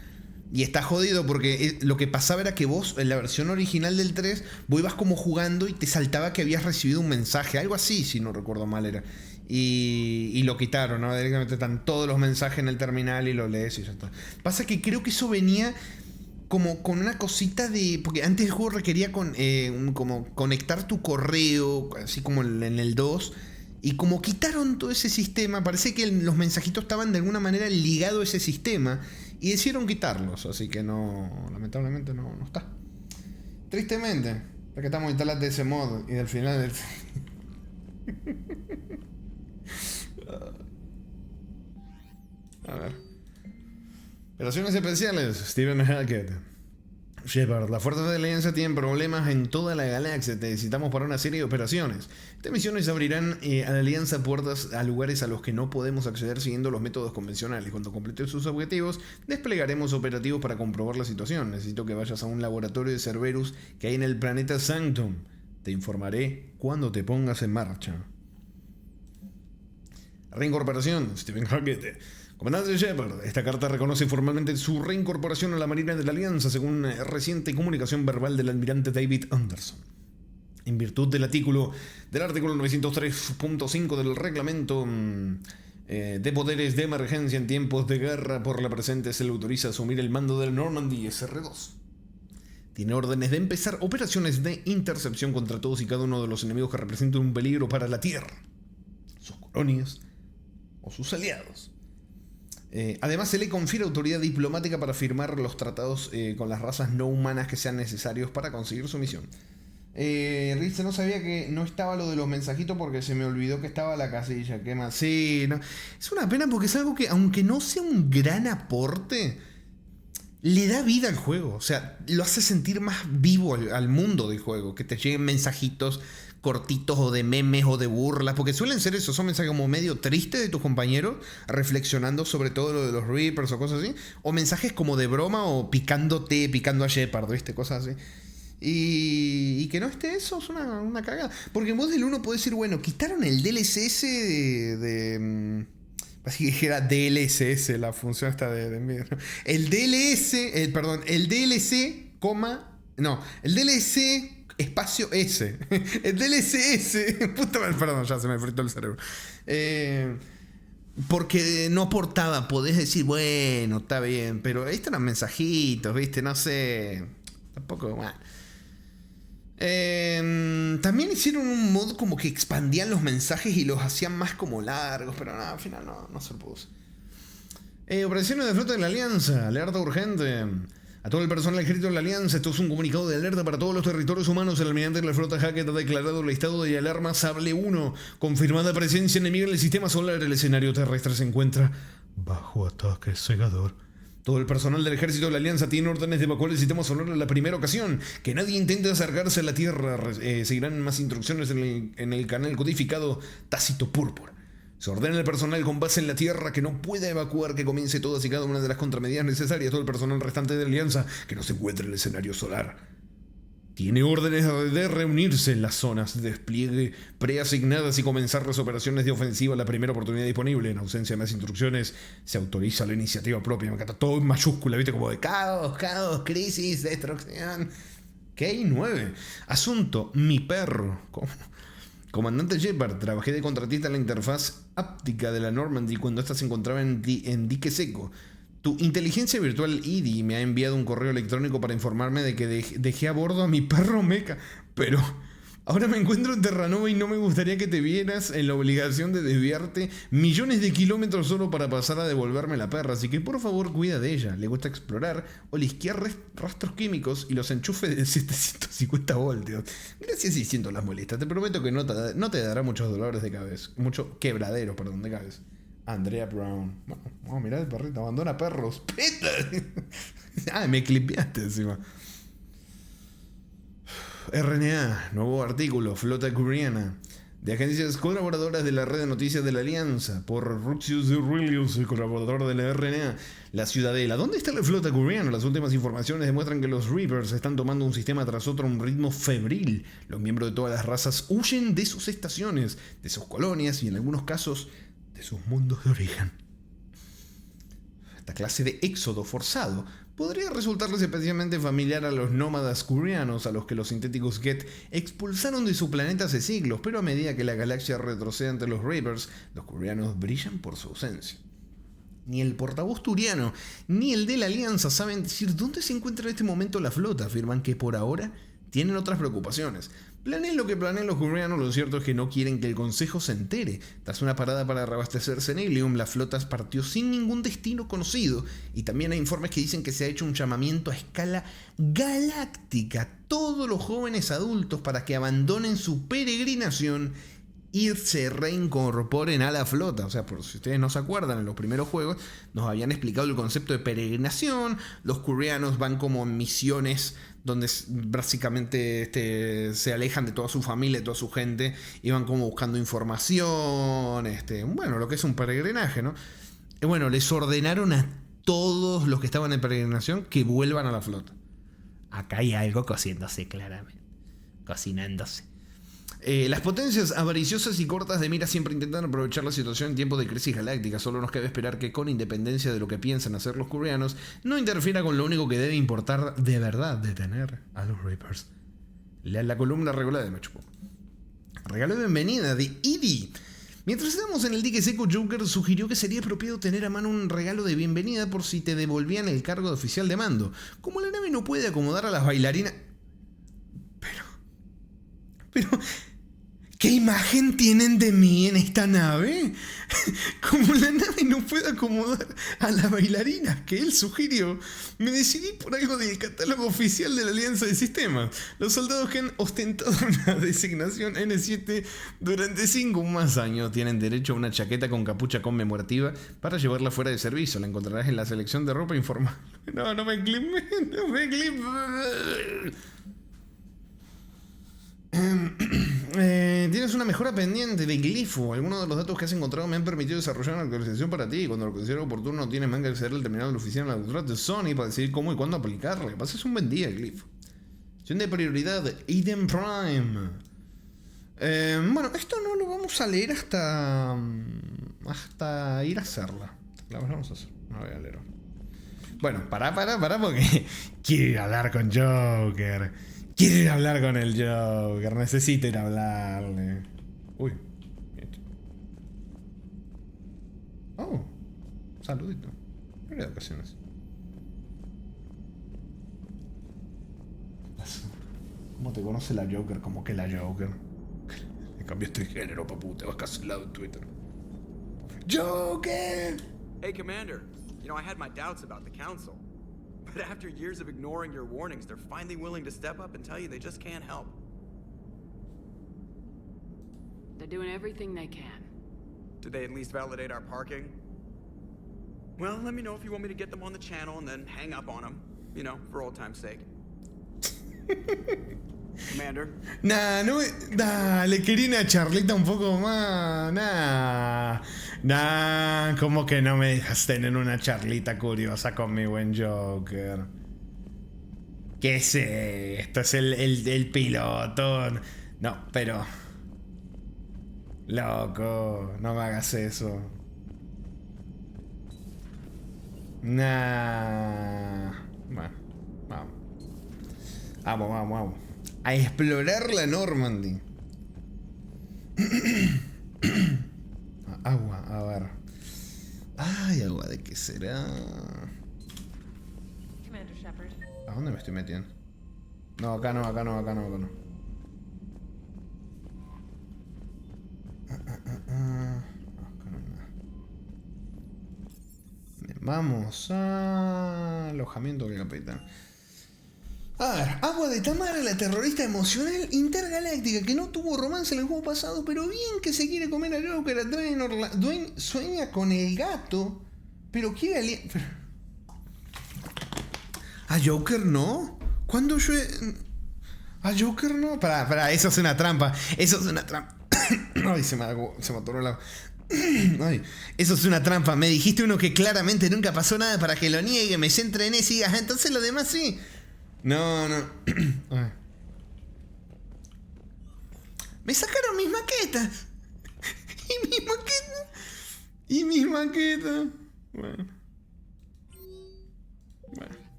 está jodido porque lo que pasaba era que vos, en la versión original del 3, vos ibas como jugando y te saltaba que habías recibido un mensaje. Algo así, si no recuerdo mal era. Y lo quitaron, ¿no? Directamente están todos los mensajes en el terminal y lo lees y ya está. Pasa que creo que eso venía como con una cosita de... Porque antes el juego requería como conectar tu correo, así como en el 2. Y como quitaron todo ese sistema, parece que los mensajitos estaban de alguna manera ligados a ese sistema. Y decidieron quitarlos, así que no... Lamentablemente no está. Tristemente. Porque estamos instalando ese mod y del final... A ver. Operaciones especiales. Stephen Hackett. Shepard, las fuerzas de Alianza tienen problemas en toda la galaxia. Te necesitamos para una serie de operaciones. Estas misiones abrirán a la Alianza puertas a lugares a los que no podemos acceder siguiendo los métodos convencionales. Cuando complete sus objetivos, desplegaremos operativos para comprobar la situación. Necesito que vayas a un laboratorio de Cerberus que hay en el planeta Sanctum. Te informaré cuando te pongas en marcha. Reincorporación. Stephen Hackett. Comandante Shepard, esta carta reconoce formalmente su reincorporación a la Marina de la Alianza según una reciente comunicación verbal del almirante David Anderson. En virtud del artículo 903.5 del reglamento de poderes de emergencia en tiempos de guerra, por la presente se le autoriza asumir el mando del Normandy SR-2. Tiene órdenes de empezar operaciones de intercepción contra todos y cada uno de los enemigos que representen un peligro para la Tierra, sus colonias o sus aliados. Además se le confiere autoridad diplomática para firmar los tratados con las razas no humanas que sean necesarios para conseguir su misión. Ritz, no sabía que no estaba lo de los mensajitos porque se me olvidó que estaba la casilla. ¿Qué más? Sí, no. Es una pena porque es algo que, aunque no sea un gran aporte, le da vida al juego. O sea, lo hace sentir más vivo al mundo del juego. Que te lleguen mensajitos cortitos o de memes o de burlas, porque suelen ser eso, son mensajes como medio tristes de tus compañeros, reflexionando sobre todo lo de los Reapers o cosas así, o mensajes como de broma o picando a Shepard, ¿viste? Cosas así. Y que no esté eso es una cagada. Porque en voz del 1 podés decir, bueno, quitaron el DLSS así que era DLSS, la función esta de el DLC, espacio S. El DLSS. Puta madre, perdón, ya se me fritó el cerebro. Porque no aportaba. Podés decir, bueno, está bien. Pero estos eran mensajitos, ¿viste? No sé. Tampoco. Bueno. También hicieron un mod como que expandían los mensajes y los hacían más como largos. Pero al final no se lo puso. Operaciones de flota de la Alianza. Alerta urgente. A todo el personal ejército de la Alianza, esto es un comunicado de alerta para todos los territorios humanos. El almirante de la flota Hackett ha declarado el estado de alarma Sable 1. Confirmada presencia enemiga en el sistema solar. El escenario terrestre se encuentra bajo ataque cegador. Todo el personal del ejército de la Alianza tiene órdenes de evacuar el sistema solar en la primera ocasión. Que nadie intente acercarse a la Tierra. Seguirán más instrucciones en el canal codificado Tácito Púrpura. Se ordena al personal con base en la Tierra que no pueda evacuar, que comience todas y cada una de las contramedidas necesarias. Todo el personal restante de la Alianza que no se encuentre en el escenario solar tiene órdenes de reunirse en las zonas de despliegue preasignadas y comenzar las operaciones de ofensiva a la primera oportunidad disponible. En ausencia de más instrucciones, se autoriza la iniciativa propia. Me encanta todo en mayúscula, ¿viste? Como de caos, crisis, destrucción. K9. Asunto, mi perro. ¿Cómo? Comandante Shepard, trabajé de contratista en la interfaz áptica de la Normandy cuando ésta se encontraba en dique seco. Tu inteligencia virtual Edie me ha enviado un correo electrónico para informarme de que dejé a bordo a mi perro Mecha. Pero Ahora me encuentro en Terranova y no me gustaría que te vieras en la obligación de desviarte millones de kilómetros solo para pasar a devolverme la perra. Así que por favor cuida de ella. Le gusta explorar, olisquear rastros químicos y los enchufes de 750 voltios. Gracias y siento las molestias. Te prometo que no te dará muchos dolores de cabeza. Mucho quebradero, perdón, de cabeza. Andrea Brown. Bueno, vamos a mirar el perrito. Abandona perros. ¡Peta! Me clipeaste encima. RNA, nuevo artículo, flota coreana, de agencias colaboradoras de la red de noticias de la Alianza, por Ruxius Aurelius, colaborador de la RNA, la Ciudadela. ¿Dónde está la flota coreana? Las últimas informaciones demuestran que los Reapers están tomando un sistema tras otro a un ritmo febril. Los miembros de todas las razas huyen de sus estaciones, de sus colonias y en algunos casos de sus mundos de origen. Esta clase de éxodo forzado podría resultarles especialmente familiar a los nómadas coreanos, a los que los sintéticos Geth expulsaron de su planeta hace siglos, pero a medida que la galaxia retrocede ante los Reapers, los coreanos brillan por su ausencia. Ni el portavoz turiano, ni el de la Alianza saben decir dónde se encuentra en este momento la flota. Afirman que por ahora tienen otras preocupaciones. Planeen lo que planeen los coreanos, lo cierto es que no quieren que el Consejo se entere. Tras una parada para reabastecerse en Ilium, la flota partió sin ningún destino conocido, y también hay informes que dicen que se ha hecho un llamamiento a escala galáctica a todos los jóvenes adultos para que abandonen su peregrinación y se reincorporen a la flota. O sea, por si ustedes no se acuerdan, en los primeros juegos nos habían explicado el concepto de peregrinación. Los coreanos van como en misiones donde básicamente se alejan de toda su familia, de toda su gente, y van como buscando información, bueno, lo que es un peregrinaje, ¿no? Y bueno, les ordenaron a todos los que estaban en peregrinación que vuelvan a la flota. Acá hay algo cociéndose claramente, cocinándose. Las potencias avariciosas y cortas de mira siempre intentan aprovechar la situación en tiempos de crisis galáctica. Solo nos cabe esperar que, con independencia de lo que piensan hacer los coreanos, no interfiera con lo único que debe importar de verdad: detener a los Reapers. La columna regular de Machupo. Regalo de bienvenida de Edie. Mientras estábamos en el dique seco, Joker sugirió que sería apropiado tener a mano un regalo de bienvenida por si te devolvían el cargo de oficial de mando. Como la nave no puede acomodar a las bailarinas... Pero... ¿Qué imagen tienen de mí en esta nave? Como la nave no puede acomodar a las bailarinas que él sugirió, me decidí por algo del catálogo oficial de la Alianza de Sistemas. Los soldados que han ostentado una designación N7 durante 5 o más años tienen derecho a una chaqueta con capucha conmemorativa para llevarla fuera de servicio. La encontrarás en la selección de ropa informal. No me clipé. Tienes una mejora pendiente de glifo. Algunos de los datos que has encontrado me han permitido desarrollar una actualización para ti. Cuando lo considero oportuno, no tienes más que acceder al terminal del oficial en la autoridad de Sony para decidir cómo y cuándo aplicarle. Pases un buen día, glifo. Acción de prioridad, Eden Prime. Bueno, esto no lo vamos a leer hasta ir a hacerla. La vamos a hacer. No voy a leer. Bueno, pará porque quiero ir a hablar con Joker. Quiero ir a hablar con el Joker, necesito ir a hablarle. Uy. Oh, saludito. No de ocasiones. ¿Cómo te conoce la Joker? Como que la Joker. Le cambiaste de género, papu, te vas cancelado en Twitter. ¡Joker! Hey, Commander. You know, I had my doubts about the Council. But after years of ignoring your warnings, they're finally willing to step up and tell you they just can't help. They're doing everything they can. Did they at least validate our parking? Well, let me know if you want me to get them on the channel and then hang up on them. You know, for old time's sake. Commander. Nah, no me... Dale, quería una charlita un poco más. Nah, ¿cómo que no me dejas tener una charlita curiosa con mi buen Joker? ¿Qué es esto? Es el piloto. No, pero... Loco, no me hagas eso. Nah. Bueno, vamos. A explorar la Normandy. Agua, a ver. Ay, agua, ¿de qué será? Commander Shepard. ¿A dónde me estoy metiendo? No, acá no. Vamos a... alojamiento del capitán. A ver, Agua de Tamara, la terrorista emocional intergaláctica que no tuvo romance en el juego pasado, pero bien que se quiere comer a Joker. Dwayne sueña con el gato, pero quiere ¿a Joker no? ¿Cuándo yo... ¿A Joker no? Pará, eso es una trampa. Eso es una trampa. Ay, se me atoró la... Ay, eso es una trampa. Me dijiste uno que claramente nunca pasó nada para que lo niegue, me centre en ese y digas, entonces lo demás sí. No. Ay. Me sacaron mis maquetas. Y mis maquetas. Bueno,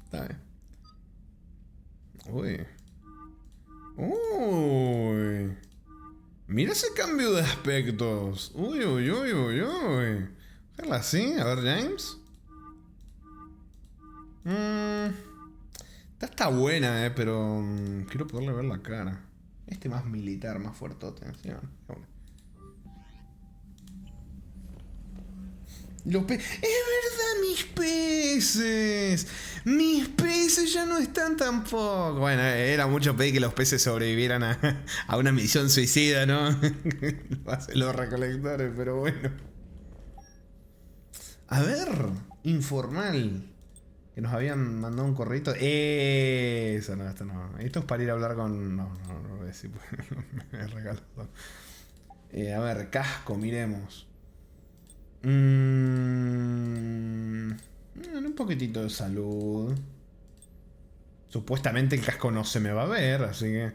está bien. Uy. Mira ese cambio de aspectos. Uy. Déjala así. A ver, James. Está buena, pero quiero poderle ver la cara. Este más militar, más fuertote. ¿Sí? Los peces. ¡Es verdad, mis peces! Mis peces ya no están tampoco. Bueno, era mucho pedir que los peces sobrevivieran a una misión suicida, ¿no? Los recolectores, pero bueno. A ver, informal. Que nos habían mandado un correo. Eso, no, esto no. Esto es para ir a hablar con... No voy a decir. Me regalo. A ver, casco, miremos. Un poquitito de salud. Supuestamente el casco no se me va a ver, así que...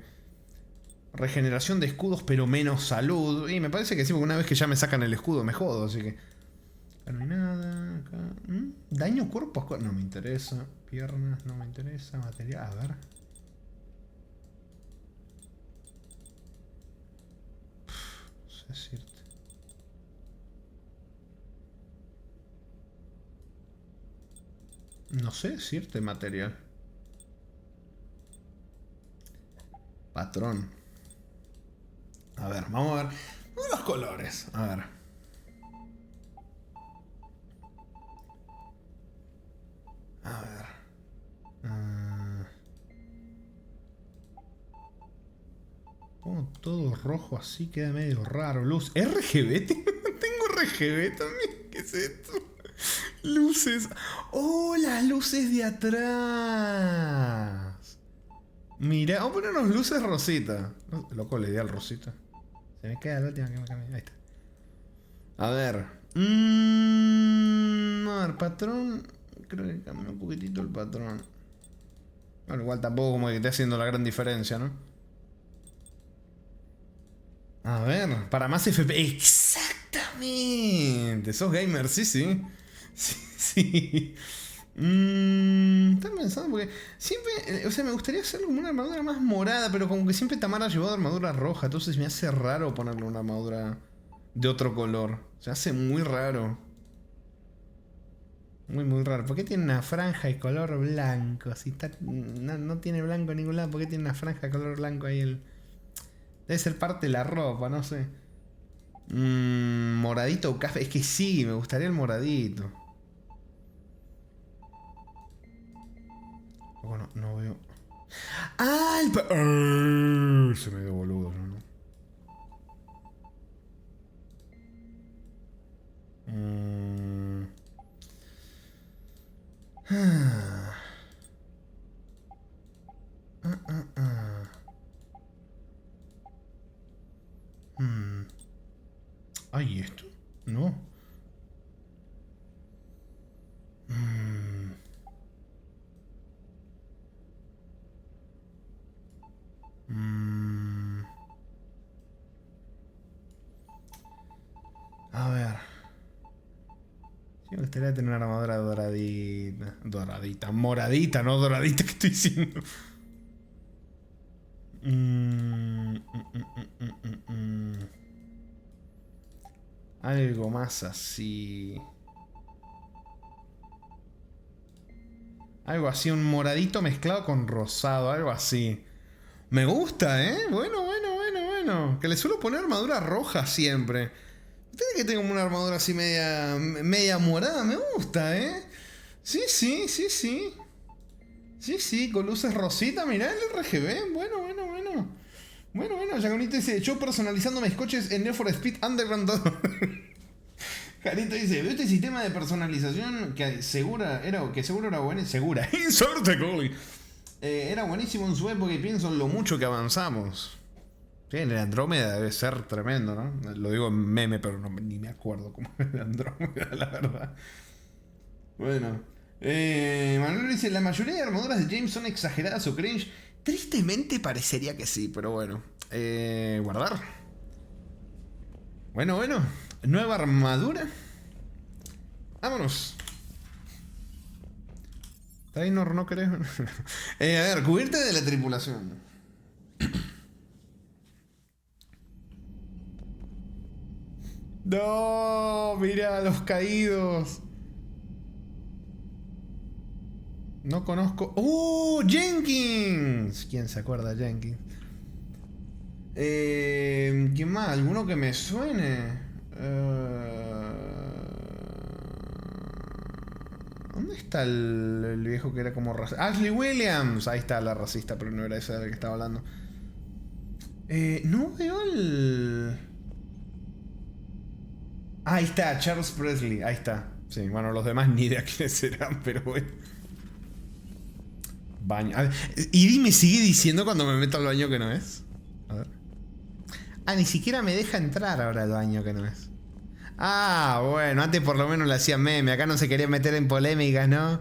Regeneración de escudos, pero menos salud. Y me parece que sí, porque una vez que ya me sacan el escudo me jodo, así que... Acá no hay nada. Acá. Daño cuerpo a cuerpo. No me interesa. Piernas, no me interesa. Material, a ver. No sé decirte. No sé decirte material. Patrón. A ver, vamos a ver. Los colores. A ver. Pongo todo rojo así, queda medio raro. Luz. ¿RGB? Tengo RGB también. ¿Qué es esto? Luces. ¡Oh, las luces de atrás! Mira, vamos a ponernos luces rosita. Loco, le di al rosita. Se me queda la última que me cambié. Ahí está. A ver. A ver, patrón. Creo que cambió un poquitito el patrón. Bueno, igual tampoco como que esté haciendo la gran diferencia, ¿no? A ver, para más FP. Exactamente. Sos gamer, sí. Sí. Estaba pensando porque siempre, o sea, me gustaría hacerle como una armadura más morada, pero como que siempre Tamara ha llevado armadura roja, entonces me hace raro ponerle una armadura de otro color. Se hace muy raro. Muy raro. ¿Por qué tiene una franja de color blanco? Si está, no tiene blanco en ningún lado, ¿por qué tiene una franja de color blanco ahí? Debe ser parte de la ropa, no sé. Moradito o café. Es que sí, me gustaría el moradito. Bueno, no veo. ¡Ah! Se me dio boludo, ¿no? ¿Ay, esto? No. A ver. Sí, me gustaría tener una armadura doradita. Doradita. Moradita, no doradita, que estoy diciendo. Algo más así. Algo así, un moradito mezclado con rosado, algo así. Me gusta, ¿eh? Bueno. Que le suelo poner armadura roja siempre. Tiene que tener una armadura así media morada, me gusta, ¿eh? Sí, sí, sí, sí. Sí, sí, con luces rosita, mirá el RGB. Bueno. Bueno, Jaconito dice, yo personalizando mis coches en Need for Speed Underground 2. Jarito dice, ¿veo este sistema de personalización que seguro era bueno? Segura. Inserte, Goli. Era buenísimo en su época y pienso en lo mucho que avanzamos. Sí, el Andrómeda debe ser tremendo, ¿no? Lo digo en meme, pero ni me acuerdo cómo era el Andrómeda, la verdad. Bueno. Manuel dice, la mayoría de armaduras de James son exageradas o cringe. Tristemente parecería que sí, pero bueno. Guardar. Bueno. Nueva armadura. Vámonos. Tainor, no creo. A ver, cubierta de la tripulación. No, mira los caídos. No conozco. Jenkins. ¿Quién se acuerda de Jenkins? ¿Quién más? ¿Alguno que me suene? ¿Dónde está el viejo que era como racista? Ashley Williams. Ahí está la racista, pero no era esa de la que estaba hablando. No veo el... Ahí está, Charles Presley. Ahí está. Sí, bueno, los demás ni idea quiénes serán, pero bueno. Baño. A ver, y me sigue diciendo cuando me meto al baño que no es. A ver. Ah, ni siquiera me deja entrar ahora al baño que no es. Ah, bueno, antes por lo menos le hacían meme. Acá no se quería meter en polémicas, ¿no?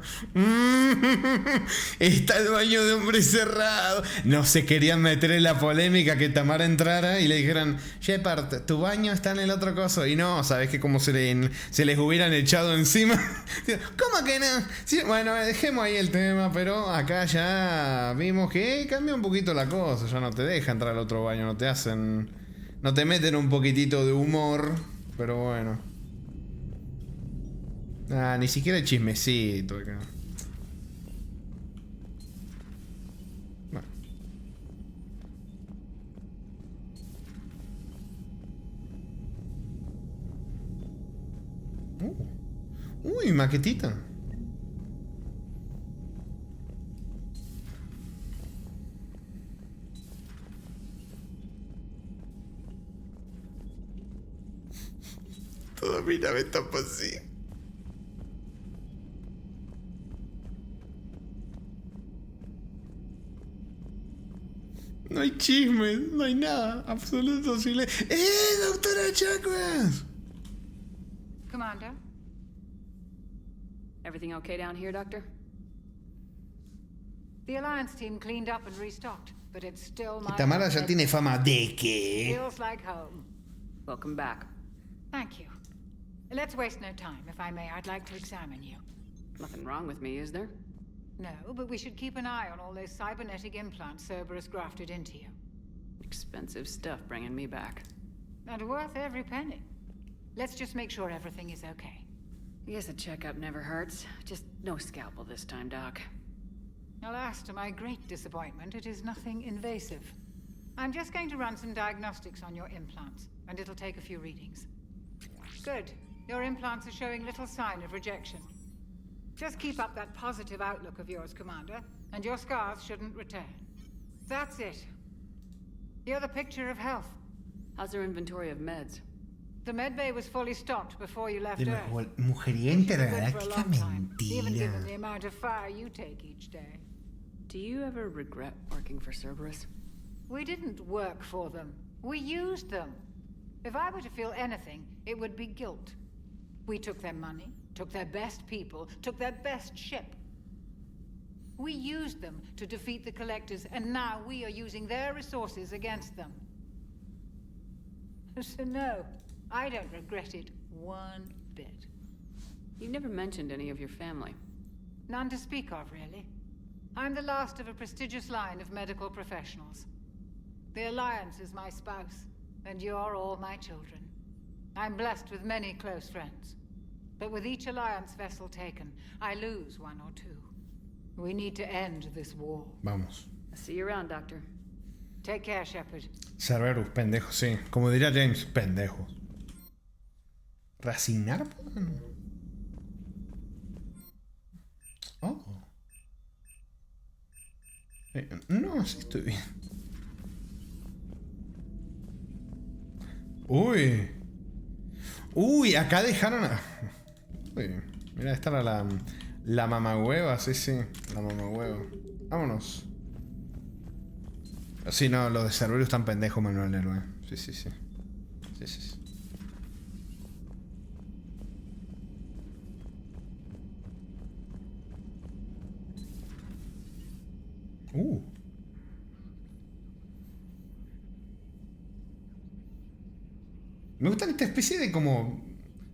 Está el baño de hombre cerrado. No se querían meter en la polémica que Tamara entrara y le dijeran, Shepard, tu baño está en el otro coso. Y no, ¿sabes que como se les hubieran echado encima? ¿Cómo que no? Sí, bueno, dejemos ahí el tema, pero acá ya vimos que cambia un poquito la cosa. Ya no te deja entrar al otro baño, no te hacen... No te meten un poquitito de humor. Pero bueno. Ah, ni siquiera el chismecito acá. Bueno. Uy, maquetita. Toda mi nave está vacía. No hay chismes, no hay nada. Absoluto silencio. Doctora Chakras! Commander? Everything okay down here, Doctor? The Alliance team cleaned up and restocked, but it's still my... Tamara ya tiene fama de que... Feels like home. Welcome back. Thank you. Let's waste no time. If I may, I'd like to examine you. Nothing wrong with me, is there? No, but we should keep an eye on all those cybernetic implants Cerberus grafted into you. Expensive stuff bringing me back. And worth every penny. Let's just make sure everything is okay. I guess a checkup never hurts. Just no scalpel this time, Doc. Alas, to my great disappointment, it is nothing invasive. I'm just going to run some diagnostics on your implants, and it'll take a few readings. Good. Your implants are showing little sign of rejection. Just keep up that positive outlook of yours, Commander, and your scars shouldn't return. That's it. You're the picture of health. How's our inventory of meds? The medbay was fully stocked before you left Earth. Mujería intergaláctica, Even given the mentira. amount of fire you take each day. Do you ever regret working for Cerberus? We didn't work for them. We used them. If I were to feel anything, it would be guilt. We took their money, took their best people, took their best ship. We used them to defeat the Collectors, and now we are using their resources against them. So no, I don't regret it one bit. You never mentioned any of your family. None to speak of, really. I'm the last of a prestigious line of medical professionals. The Alliance is my spouse, and you're all my children. I'm blessed with many close friends. But with each Alliance vessel taken, I lose one or two. We need to end this war. Vamos. I'll see you around, Doctor. Take care, Shepard. Cerberus, pendejos, sí. Como diría James, pendejos. ¿Reasignar? No, sí estoy bien. Uy. Uy, acá dejaron a... Uy, mira, esta era la mamahueva, sí, la mamahueva. Vámonos. Sí, no, los de Cerberus están pendejos, Manuel Héroe. Sí. Sí. Me gustan esta especie de como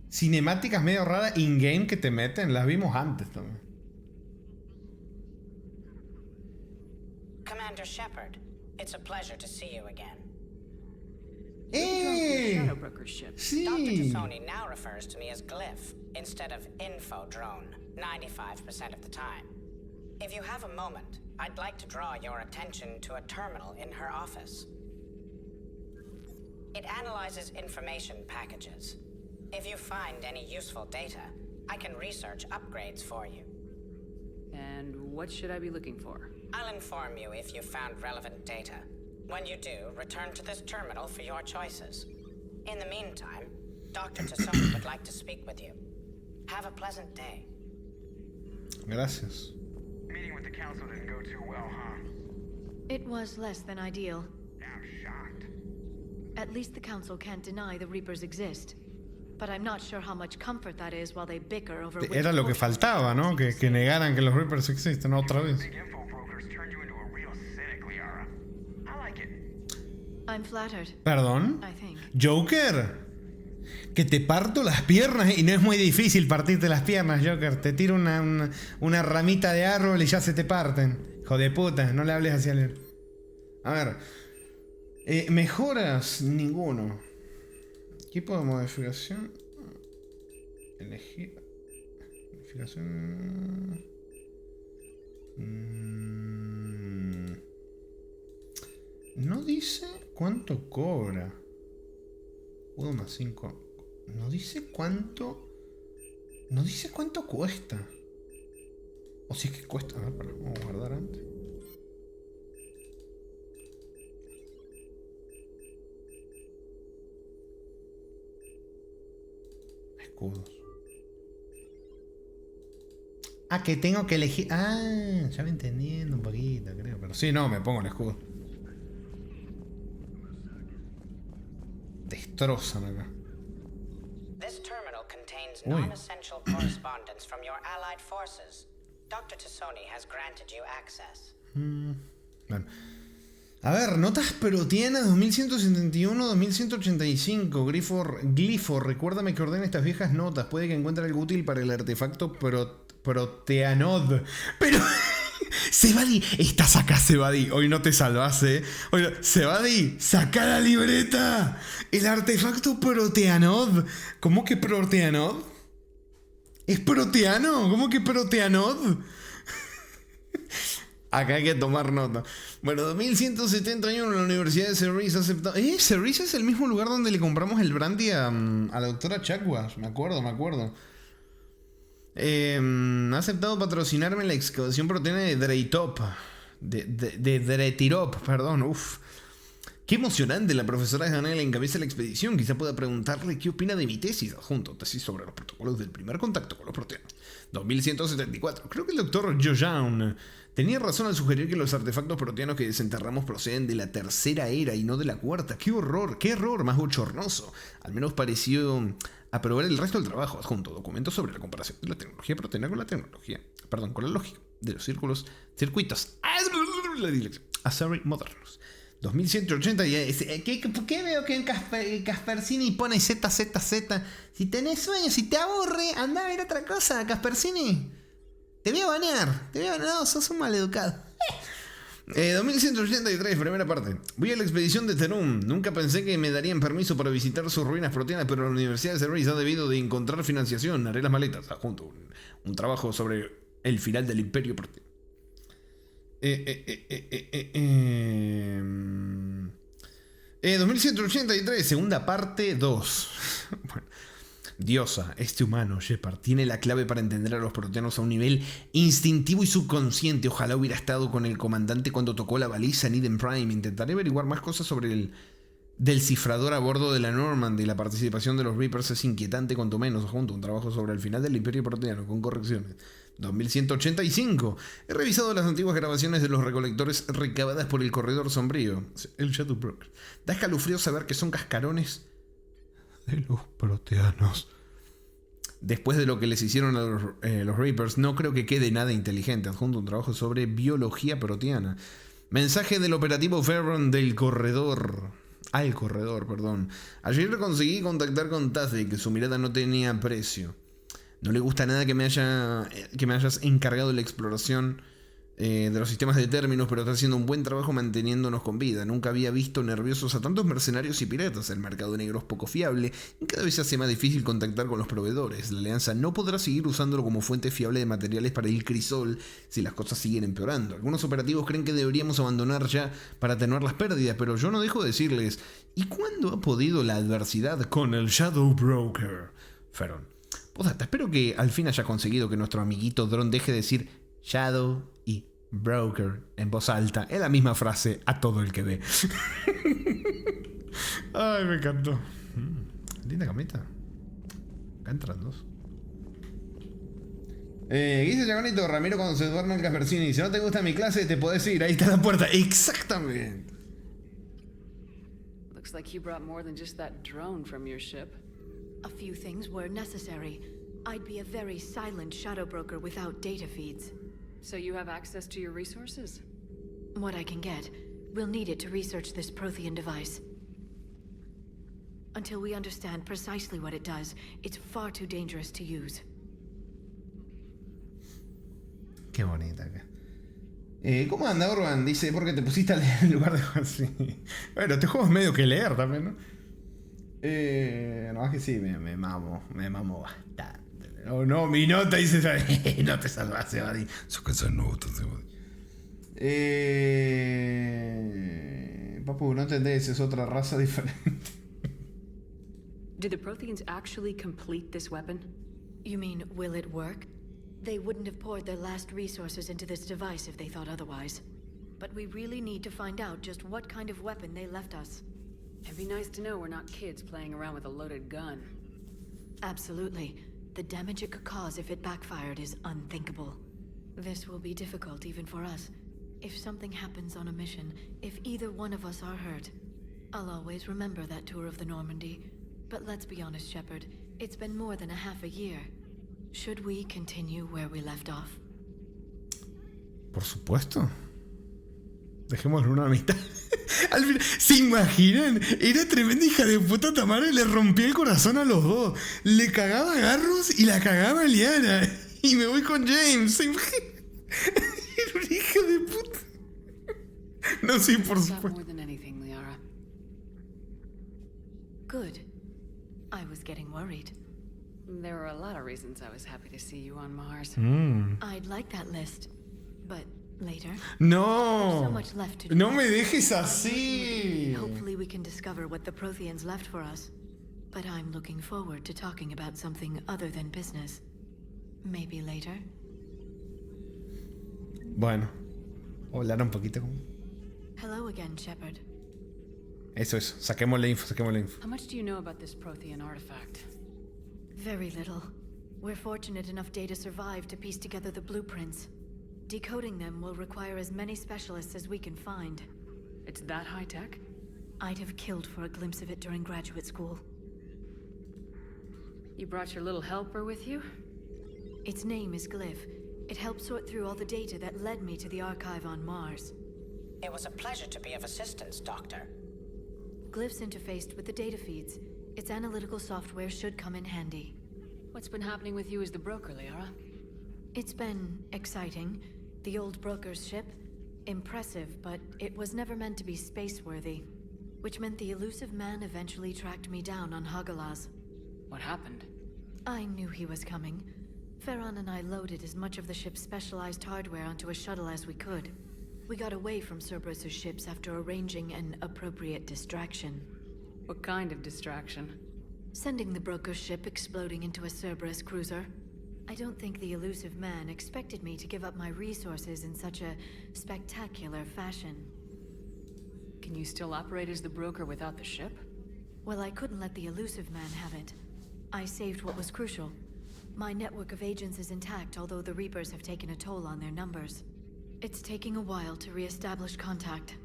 cinemáticas medio raras in-game que te meten. Las vimos antes también. Commander Shepard, it's a pleasure to see you again. Sí. Dr. Tassoni now refers to me as Glyph instead of Info Drone 95% of the time. If you have a moment, I'd like to draw your attention to a terminal in her office. It analyzes information packages. If you find any useful data, I can research upgrades for you. And what should I be looking for? I'll inform you if you found relevant data. When you do, return to this terminal for your choices. In the meantime, Dr. Tassoni would like to speak with you. Have a pleasant day. Gracias. Meeting with the council didn't go too well, huh? It was less than ideal. I'm shocked. At least the council can't deny the Reapers exist. But I'm not sure how much comfort that is while they bicker over which... Era lo que faltaba, ¿no? Que negaran que los Reapers existen otra vez. Big info brokers turned you into a real cynic, Liara. I like it. I'm flattered. ¿Perdón? I think. ¿Joker? Que te parto las piernas y no es muy difícil partirte las piernas, Joker. Te tiro una ramita de árbol y ya se te parten. Hijo de puta, no le hables hacia él. A ver. Mejoras, ninguno. Equipo de modificación. Elegir. Modificación. No dice cuánto cobra. Uno más 5. No dice cuánto. No dice cuánto cuesta. O si es que cuesta. A ver, vamos a guardar antes. Escudos. Ah, que tengo que elegir. Ah, ya me entendiendo un poquito, creo. Pero sí, no, me pongo el escudo. Destrozan acá. This terminal contains non-essential correspondence from your allied forces. Dr. Tassoni has granted you access. Bueno. A ver, notas proteanas 2171-2185. Glifo, recuérdame que ordene estas viejas notas. Puede que encuentre algo útil para el artefacto Proteanod. Pero... Sebadi, estás acá, Sebadi. Hoy no te salvaste. Sebadi, saca la libreta. El artefacto Proteanod. ¿Cómo que Proteanod? ¿Es proteano? ¿Cómo que Proteanod? Acá hay que tomar nota. Bueno, 2171 la Universidad de Cerise ha aceptado... Cerise es el mismo lugar donde le compramos el brandy a la doctora Chakwas. Me acuerdo. Ha aceptado patrocinarme en la excavación proteína de Dreitop. De Dretirop, perdón. Uf. Qué emocionante. La profesora Janela encabeza la expedición. Quizá pueda preguntarle qué opina de mi tesis adjunto. Tesis sobre los protocolos del primer contacto con los proteanos. 2174. Creo que el doctor Jojan tenía razón al sugerir que los artefactos proteanos que desenterramos proceden de la tercera era y no de la cuarta. ¡Qué horror! ¡Qué error más bochornoso! Al menos pareció aprobar el resto del trabajo adjunto. Documentos sobre la comparación de la tecnología proteína con la tecnología. Perdón, con la lógica de los circuitos Asari modernos. 2180. ¿Qué veo que en Kaspersky pone ZZZ? Si tenés sueño, si te aburre, anda a ver otra cosa, Kaspersky. Te voy a banear. No, sos un maleducado. 2183, primera parte. Voy a la expedición de Terum. Nunca pensé que me darían permiso para visitar sus ruinas proteanas, pero la Universidad de Cerise ha debido de encontrar financiación. Haré las maletas. Adjunto un trabajo sobre el final del Imperio Proteano. 2183, segunda parte 2. Bueno. Diosa, este humano, Shepard, tiene la clave para entender a los proteanos a un nivel instintivo y subconsciente. Ojalá hubiera estado con el comandante cuando tocó la baliza en Eden Prime. Intentaré averiguar más cosas sobre el descifrador a bordo de la Normandy. La participación de los Reapers es inquietante cuanto menos. Junto un trabajo sobre el final del Imperio Proteano, con correcciones. 2185. He revisado las antiguas grabaciones de los recolectores recabadas por el Corredor Sombrío, el Shadow Broker. Da escalofrío saber que son cascarones de los proteanos. Después de lo que les hicieron a los Reapers, no creo que quede nada inteligente. Adjunto un trabajo sobre biología proteana. Mensaje del operativo Ferron del Corredor. Al Corredor, perdón. Ayer conseguí contactar con Tazzy, que su mirada no tenía precio. No le gusta nada que me hayas encargado la exploración de los sistemas de términos, pero está haciendo un buen trabajo manteniéndonos con vida. Nunca había visto nerviosos a tantos mercenarios y piratas. El mercado negro es poco fiable y cada vez se hace más difícil contactar con los proveedores. La Alianza no podrá seguir usándolo como fuente fiable de materiales para el crisol si las cosas siguen empeorando. Algunos operativos creen que deberíamos abandonar ya para atenuar las pérdidas, pero yo no dejo de decirles: ¿y cuándo ha podido la adversidad con el Shadow Broker? Ferron. Postdata, espero que al fin haya conseguido que nuestro amiguito Dron deje de decir Shadow y Broker en voz alta. Es la misma frase a todo el que ve. Ay, me encantó. Linda camita. Acá entran dos. Dice Chagonito, Ramiro cuando se duerme en Caspersini. Si no te gusta mi clase, te podés ir. Ahí está la puerta. Exactamente. Looks like you brought more than just that drone from your ship. A few things were necessary. I'd be a very silent shadow broker without data feeds. So you have access to your resources? What I can get. We'll need it to research this Prothean device. Until we understand precisely what it does, it's far too dangerous to use. Qué bonita acá. ¿Cómo anda, Orban? Dice, ¿por qué te pusiste a leer en lugar de jugar así? Bueno, este juego es medio que leer también, ¿no? No, es que sí, me mamo bastante. No, mi nota dice, no te salvaste, Buddy. So questa nota, Papu, no entendés, es otra raza diferente. Did the Protheans actually complete this weapon? You mean, will it work? They wouldn't have poured their last resources into this device if they thought otherwise. But we really need to find out just what kind of weapon they left us. It'd be nice to know we're not kids playing around with a loaded gun. Absolutely. The damage it could cause if it backfired is unthinkable. This will be difficult even for us. If something happens on a mission, if either one of us are hurt, I'll always remember that tour of the Normandy. But let's be honest, Shepard. It's been more than a half a year. Should we continue where we left off? Por supuesto. Dejémoslo una mitad. Al final, ¿se imaginan? Era tremenda hija de puta Tamara y le rompía el corazón a los dos. Le cagaba a Garrus y la cagaba a Liara. Y me voy con James. ¿Se imaginan? Era una hija de puta. No, sí, por supuesto. Good. I was getting worried. There were a lot of reasons I was happy to see you on Mars. I'd like that list, but later. No. So much left to do. No me dejes así. Hopefully we can discover what the Protheans left for us. But I'm looking forward to talking about something other than business. Maybe later. Bueno, hablar un poquito con... Hello again, Shepard. Eso. Saquemos la info. How much do you know about this Prothean artifact? Very little. We're fortunate enough Data survived to piece together the blueprints. Decoding them will require as many specialists as we can find. It's that high tech? I'd have killed for a glimpse of it during graduate school. You brought your little helper with you? Its name is Glyph. It helped sort through all the data that led me to the archive on Mars. It was a pleasure to be of assistance, Doctor. Glyph's interfaced with the data feeds. Its analytical software should come in handy. What's been happening with you as the broker, Liara? It's been exciting. The old broker's ship? Impressive, but it was never meant to be space-worthy. Which meant the elusive man eventually tracked me down on Hagalaz. What happened? I knew he was coming. Ferron and I loaded as much of the ship's specialized hardware onto a shuttle as we could. We got away from Cerberus' ships after arranging an appropriate distraction. What kind of distraction? Sending the broker's ship exploding into a Cerberus cruiser. I don't think the elusive man expected me to give up my resources in such a spectacular fashion. Can you still operate as the broker without the ship? Well, I couldn't let the elusive man have it. I saved what was crucial. My network of agents is intact, although the Reapers have taken a toll on their numbers. It's taking a while to re-establish contact.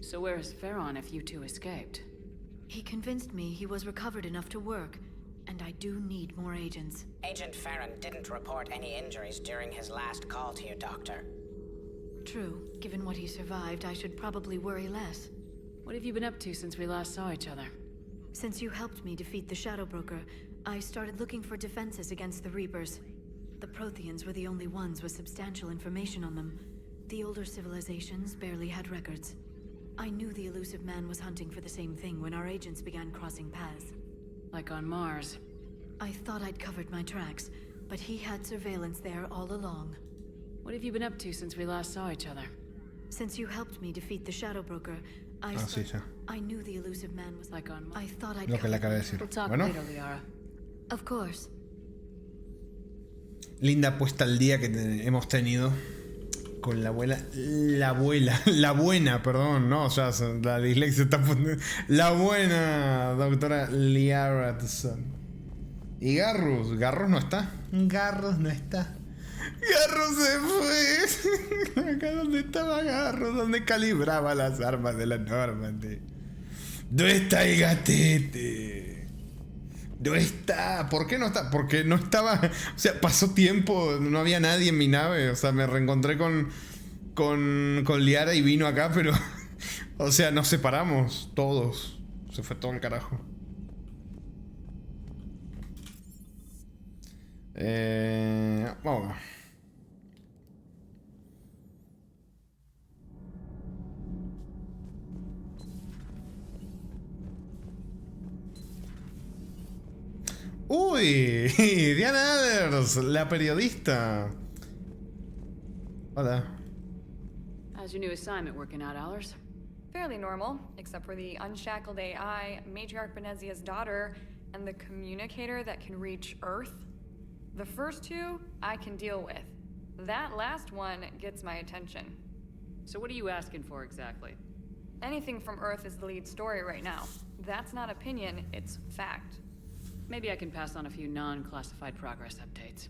So where is Farron if you two escaped? He convinced me he was recovered enough to work, and I do need more agents. Agent Farron didn't report any injuries during his last call to you, Doctor. True. Given what he survived, I should probably worry less. What have you been up to since we last saw each other? Since you helped me defeat the Shadow Broker, I started looking for defenses against the Reapers. The Protheans were the only ones with substantial information on them. The older civilizations barely had records. I knew the elusive man was hunting for the same thing when our agents began crossing paths. Like on Mars. I thought I'd covered my tracks, but he had surveillance there all along. What have you been up to since we last saw each other? Since you helped me defeat the Shadow Broker, I knew the elusive man was like on Mars. I thought I'd Lo que le acabé de decir. We'll talk Bueno, later, Liara. Of course. linda puesta al día que hemos tenido con la buena, perdón, no, ya la dislexia está poniendo, la buena doctora Liara Tucson. Y Garrus no está. Garrus se fue. Acá donde estaba Garrus, donde calibraba las armas de la Normandy. ¿Dónde está el gatete? ¿Dónde está? ¿Por qué no está? Porque no estaba. O sea, pasó tiempo, no había nadie en mi nave. O sea, me reencontré con Liara y vino acá, pero. O sea, nos separamos todos. Se fue todo el carajo. Vamos. Uy, Diana Aders, la periodista. Hola. How's your new assignment working out, Allers? Fairly normal, except for the unshackled AI, Matriarch Benezia's daughter, and the communicator that can reach Earth. The first two, I can deal with. That last one gets my attention. So what are you asking for exactly? Anything from Earth is the lead story right now. That's not opinion, it's fact. Maybe I can pass on a few non-classified progress updates.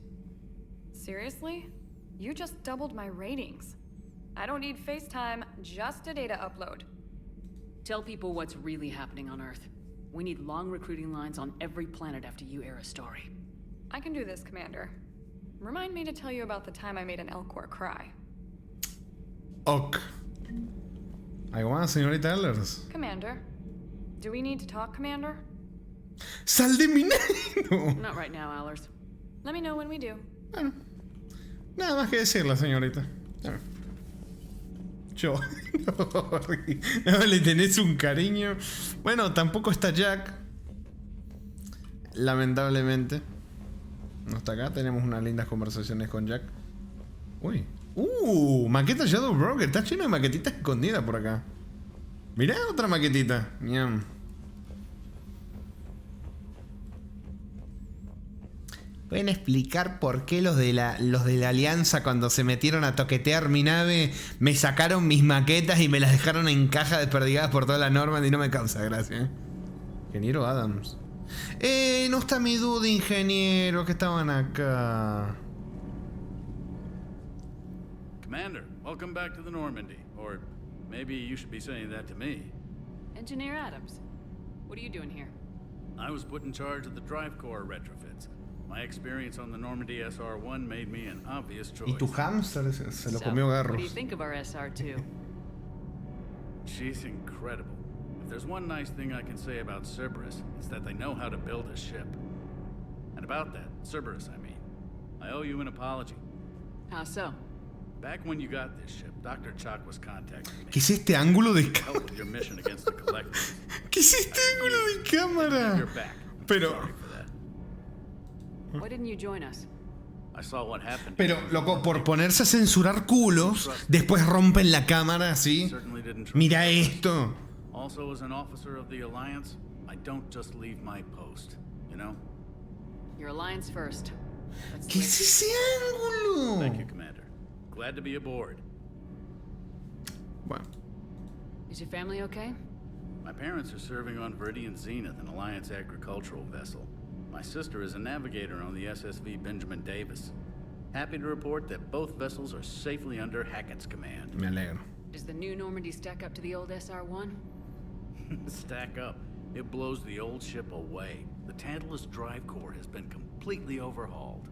Seriously? You just doubled my ratings. I don't need FaceTime, just a data upload. Tell people what's really happening on Earth. We need long recruiting lines on every planet after you air a story. I can do this, Commander. Remind me to tell you about the time I made an Elcor cry. Ok. ¿Algo más, señorita Allers? Commander. Do we need to talk, Commander? ¡Sal de mi nave! Not right now, Allers. Let me know when we do. Bueno, nada más que decirle, señorita. Yo. No, le tenés un cariño. Bueno, tampoco está Jack. Lamentablemente. No está acá. Tenemos unas lindas conversaciones con Jack. Uy. Maqueta Shadow Broker. Está lleno de maquetitas escondidas por acá. Mirá otra maquetita. Miam. ¿Pueden explicar por qué los de la Alianza, cuando se metieron a toquetear mi nave, me sacaron mis maquetas y me las dejaron en caja desperdigadas por toda la Normandy? Y no me causa gracia. Ingeniero Adams. No está mi duda, ingeniero, que estaban acá. Commander, welcome back to the Normandy. Or maybe you should be saying that to me. Engineer Adams, what are you doing here? I was put in charge of the drive core retrofits. My experience on the Normandy SR-1 made me an obvious choice. ¿Y tu hamster se lo comió What do you Garros? think of our SR-2? She's incredible. If there's one nice thing I can say about Cerberus, it's that they know how to build a ship. And about that, Cerberus, I mean, I owe you an apology. How so? Back when you got this ship, Dr. Chuck was contacting me. ¿Qué es este ángulo de Help with your mission against the Collectors. ¿Qué es este ángulo de cámara? You're back. Pero, Sorry for that. Why didn't you join us? I saw what happened. pero, loco, por ponerse a censurar culos, después rompen la cámara así. Certainly didn't trust Mira Cerberus. esto. Also, as an officer of the Alliance, I don't just leave my post, you know? Your alliance first. ¿Qué es ese ángulo? Thank you, Commander. Glad to be aboard. Bueno. Is your family okay? My parents are serving on Viridian Zenith, an Alliance agricultural vessel. My sister is a navigator on the SSV Benjamin Davis. Happy to report that both vessels are safely under Hackett's command. Me alegro. Does the new Normandy stack up to the old SR-1? Stack up. It blows the old ship away. The Tantalus drive core has been completely overhauled.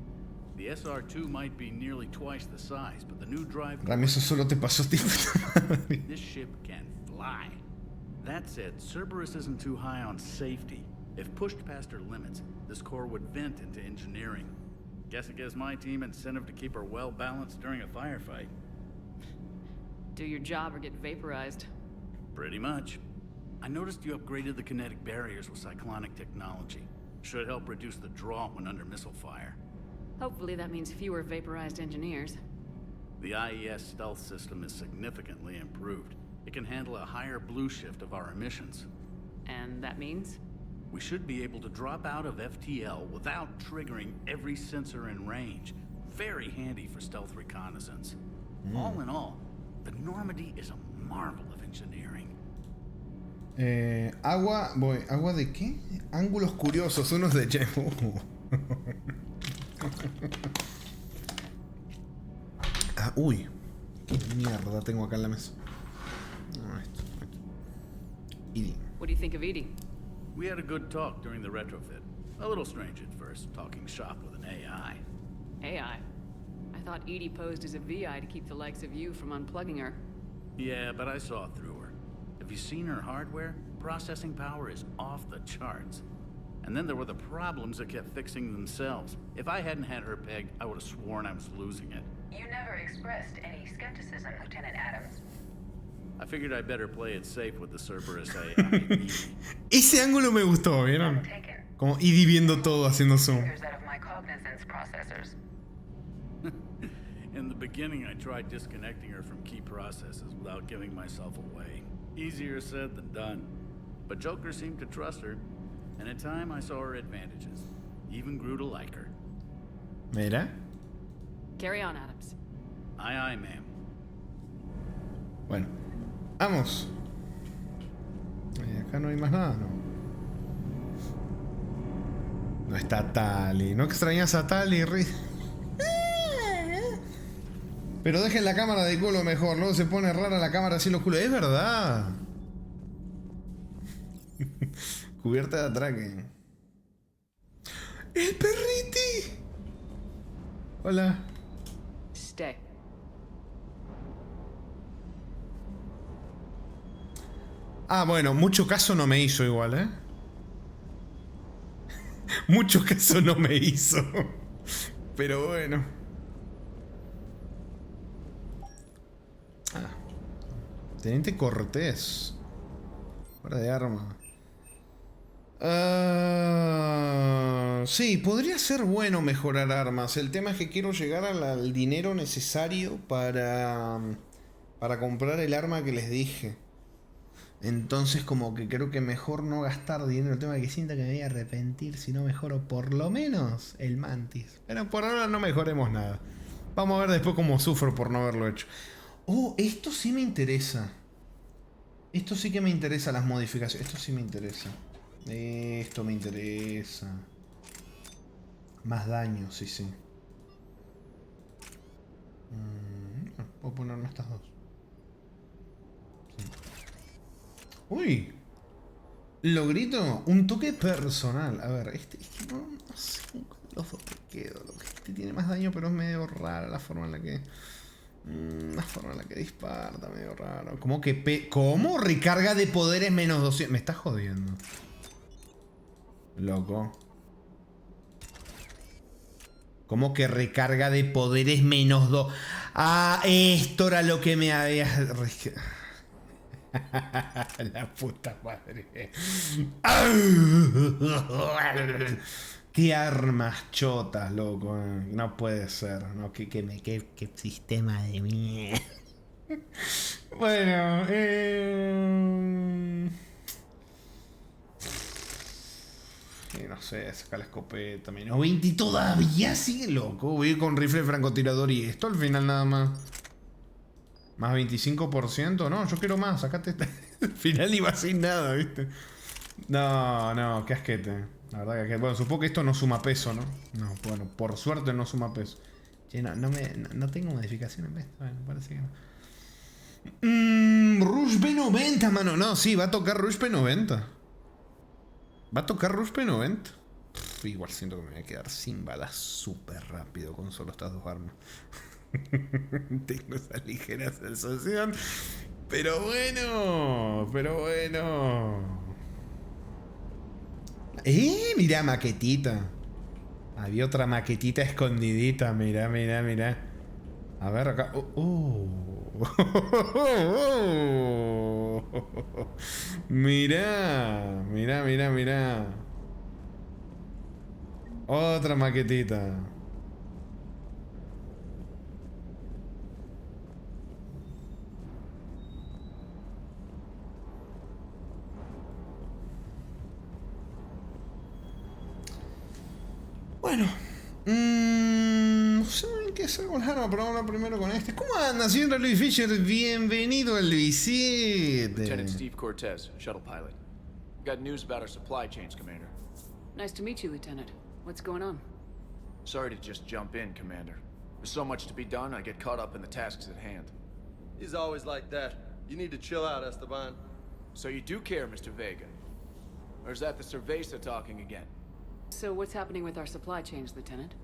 The SR-2 might be nearly twice the size, but the new drive core... Rami, eso solo te pasó a ti. This ship can fly. That said, Cerberus isn't too high on safety. If pushed past her limits, this core would vent into engineering. Guess it gives my team incentive to keep her well balanced during a firefight. Do your job or get vaporized. Pretty much. I noticed you upgraded the kinetic barriers with cyclonic technology. Should help reduce the draw when under missile fire. Hopefully that means fewer vaporized engineers. The IES stealth system is significantly improved. It can handle a higher blue shift of our emissions. And that means? We should be able to drop out of FTL without triggering every sensor in range. Very handy for stealth reconnaissance. All in all, the Normandy is a marvel of engineering. ¿Agua de qué? Ángulos curiosos, unos de Jeff. Uy, qué mierda tengo acá en la mesa. No, esto. EDI. What do you think of EDI? We had a good talk during the retrofit. A little strange at first, talking shop with an AI. AI? I thought EDI posed as a VI to keep the likes of you from unplugging her. Yeah, but I saw through her. Have you seen her hardware? Processing power is off the charts. And then there were the problems that kept fixing themselves. If I hadn't had her pegged, I would have sworn I was losing it. You never expressed any skepticism, Lieutenant Adams. I figured I'd better play it safe with the Cerberus AI. Ese ángulo me gustó, ¿vieron? Como EDI viendo todo haciendo zoom. Out of my cognizance processors. In the beginning, I tried disconnecting her from key processes without giving myself away. Easier said than done. But Joker seemed to trust her, and in time I saw her advantages. Even grew to like her. Mira. Carry on, Adams. Aye, aye, ma'am. Bueno, vamos. Acá no hay más nada, ¿no? No está Tali. ¿No extrañas a Tali, Riz? Pero dejen la cámara de culo mejor, luego se pone rara la cámara así en los culos. Es verdad. Cubierta de atraque. ¡El perriti! Hola. Stay. Ah, bueno, mucho caso no me hizo igual, ¿eh? Mucho caso no me hizo. Pero bueno. Teniente Cortés. Fuera de arma. Sí, podría ser bueno mejorar armas. El tema es que quiero llegar al dinero necesario para comprar el arma que les dije. Entonces como que creo que mejor no gastar dinero. El tema es que siento que me voy a arrepentir si no mejoro por lo menos el Mantis. Pero por ahora no mejoremos nada. Vamos a ver después cómo sufro por no haberlo hecho. Oh, esto sí me interesa. Esto sí que me interesa, las modificaciones. Esto sí me interesa. Esto me interesa. Más daño, sí, sí. Puedo ponerme estas dos. Sí. Uy. Logrito. Un toque personal. A ver, este no sé los dos que quedo. Este tiene más daño, pero es medio rara la forma en la que... La forma en la que dispara, está medio raro. ¿Cómo que ¿Cómo? Recarga de poderes menos 200. Me estás jodiendo. Loco. ¿Cómo que recarga de poderes menos 2? Ah, esto era lo que me había... La puta madre. Qué armas chotas, loco. No puede ser. No, qué sistema de mierda. Bueno, Y no sé, saca la escopeta. Menos 20 y todavía sigue loco. Voy a ir con rifle francotirador y esto al final nada más. Más 25%. No, yo quiero más. Sacate esta. Al final iba sin nada, ¿viste? No, qué asquete. La verdad que asquete. Bueno, supongo que esto no suma peso, ¿no? No, bueno, por suerte no suma peso. Che, no tengo modificación en esto. Bueno, parece que no. Rush P90, mano. No, sí, va a tocar Rush P90. Va a tocar Rush P90. Igual siento que me voy a quedar sin balas súper rápido con solo estas dos armas. Tengo esa ligera sensación. Pero bueno. Mirá, maquetita. Había otra maquetita escondidita. Mirá. A ver acá. Mirá. Otra maquetita. Bueno. No sé en qué hacer con el arma, pero ahora primero con este. ¿Cómo anda, señor Luis Fisher? Bienvenido al visite. Lieutenant Steve Cortez, shuttle pilot. Got news about our supply chains, Commander. Nice to meet you, Lieutenant. What's going on? Sorry to just jump in, Commander. There's so much to be done, I get caught up in the tasks at hand. He's always like that. You need to chill out, Esteban. So you do care, Mr. Vega? Or is that the Cerveza talking again? So what's happening with our supply chains, Lieutenant?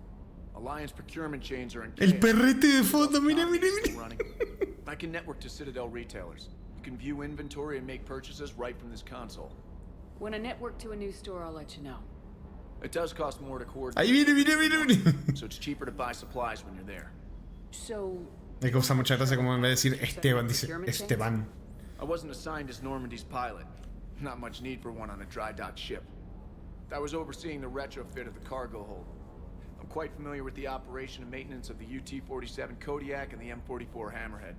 Alliance procurement chains are in El perrete de foto, mira. I can network to Citadel retailers. You can view inventory and make purchases right from this console. When I network to a new store, I'll let you know. It does cost more to coordinate. Ahí viene. So it's cheaper to buy supplies when you're there. So... Me causa mucha gracia como en vez de decir Esteban, dice Esteban. I wasn't assigned as Normandy's pilot. Not much need for one on a dry dock ship. I was overseeing the retrofit of the cargo hold. I'm quite familiar with the operation and maintenance of the UT-47 Kodiak and the M44 Hammerhead.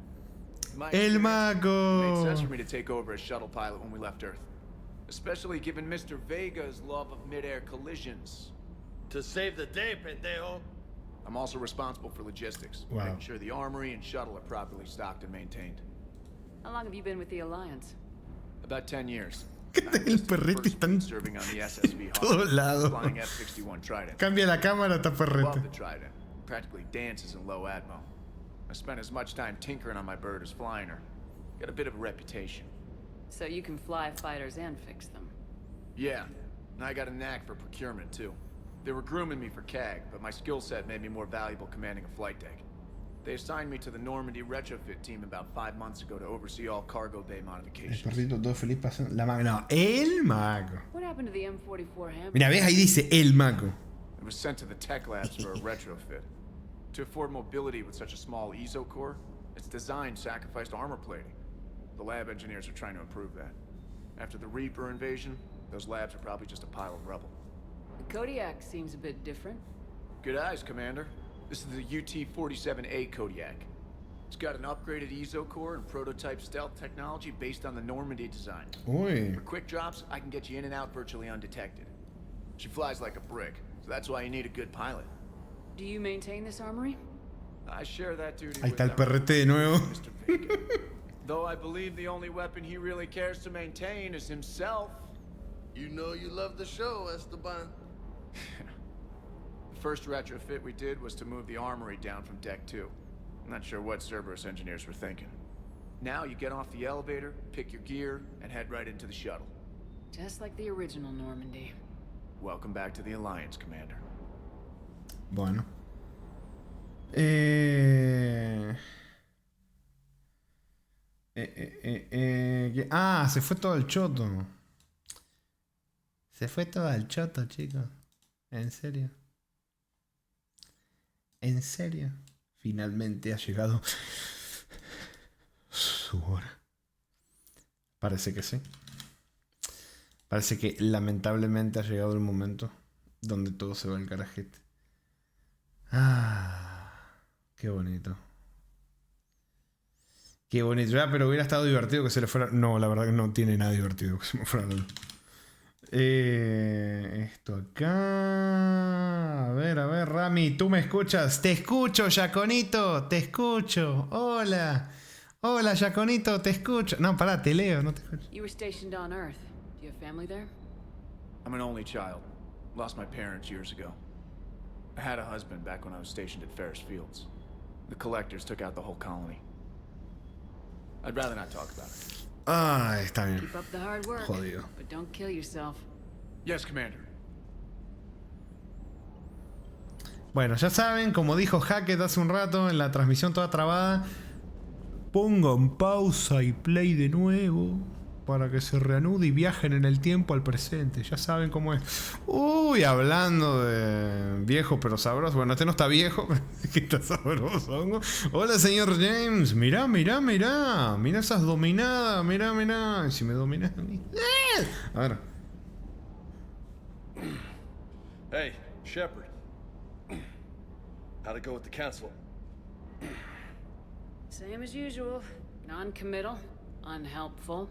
El Mago! It made sense for me to take over as shuttle pilot when we left Earth. Especially given Mr. Vega's love of mid-air collisions. To save the day, pendejo. I'm also responsible for logistics. Wow. Making sure the armory and shuttle are properly stocked and maintained. How long have you been with the Alliance? About 10 years. El perrete está en serving on the SSV todos lados. Flying F-61 Trident. Cambia la cámara, está perrete. Love the Trident. Practically dances in low atmo. I spent as much time tinkering on my bird as flying her. Got a bit of a reputation. So you can fly fighters and fix them. Yeah, and I got a knack for procurement too. They were grooming me for CAG, but my skill set made me more valuable commanding a flight deck. They assigned me to the Normandy retrofit team about 5 months ago to oversee all cargo bay El modifications. perrito todo feliz pasando. La mago. No, el mago. What happened to the M44 Hammer? Mira, ves, ahí dice el mago. It was sent to the tech labs for a retrofit. To afford mobility with such a small ESO core, its design sacrificed armor plating. The lab engineers are trying to improve that. After the Reaper invasion, those labs are probably just a pile of rubble. The Kodiak seems a bit different. Good eyes, Commander. This is the UT-47A Kodiak. It's got an upgraded ESO core and prototype stealth technology based on the Normandy design. Uy. For quick drops, I can get you in and out virtually undetected. She flies like a brick, so that's why you need a good pilot. Do you maintain this armory? I share that duty Ahí with está el perrete de nuevo. Mr. Vega. Though I believe the only weapon he really cares to maintain is himself. You know you love the show, Esteban. The first retrofit we did was to move the armory down from Deck 2. I'm not sure what Cerberus engineers were thinking. Now you get off the elevator, pick your gear, and head right into the shuttle. Just like the original Normandy. Welcome back to the Alliance, Commander. Bueno. Ah, se fue todo al choto. Se fue todo al choto, chicos. ¿En serio? ¿En serio? Finalmente ha llegado su hora. Parece que sí. Parece que lamentablemente ha llegado el momento donde todo se va al carajete. Ah, qué bonito. Qué bonito. Ya, pero hubiera estado divertido que se le fuera. No, la verdad que no tiene nada divertido que se me fuera la luz. esto acá. A ver, Rami, ¿tú me escuchas? Te escucho, Yaconito, te escucho. Hola. Hola, Yaconito, te escucho. No, pará, te leo, no te escucho. You were stationed on Earth. Do you have family there? I'm an only child. Lost my parents years ago. I had a husband back when I was stationed at Ferris Fields. The collectors took out the whole colony. I'd rather not talk about it. Ah, está bien. Keep up the hard work. Jodido. But don't kill yourself. Yes, Commander. Bueno, ya saben, como dijo Hackett hace un rato en la transmisión toda trabada, pongan pausa y play de nuevo para que se reanude y viajen en el tiempo al presente. Ya saben cómo es. Uy, hablando de viejo pero sabroso. Bueno, este no está viejo, que está sabroso. Hola, señor James. Mirá. Mirá esas dominadas. Mirá. Y si me dominas a mí. A ver. Hey, Shepard. How'd it go with the council? Same as usual. Non-committal. Unhelpful.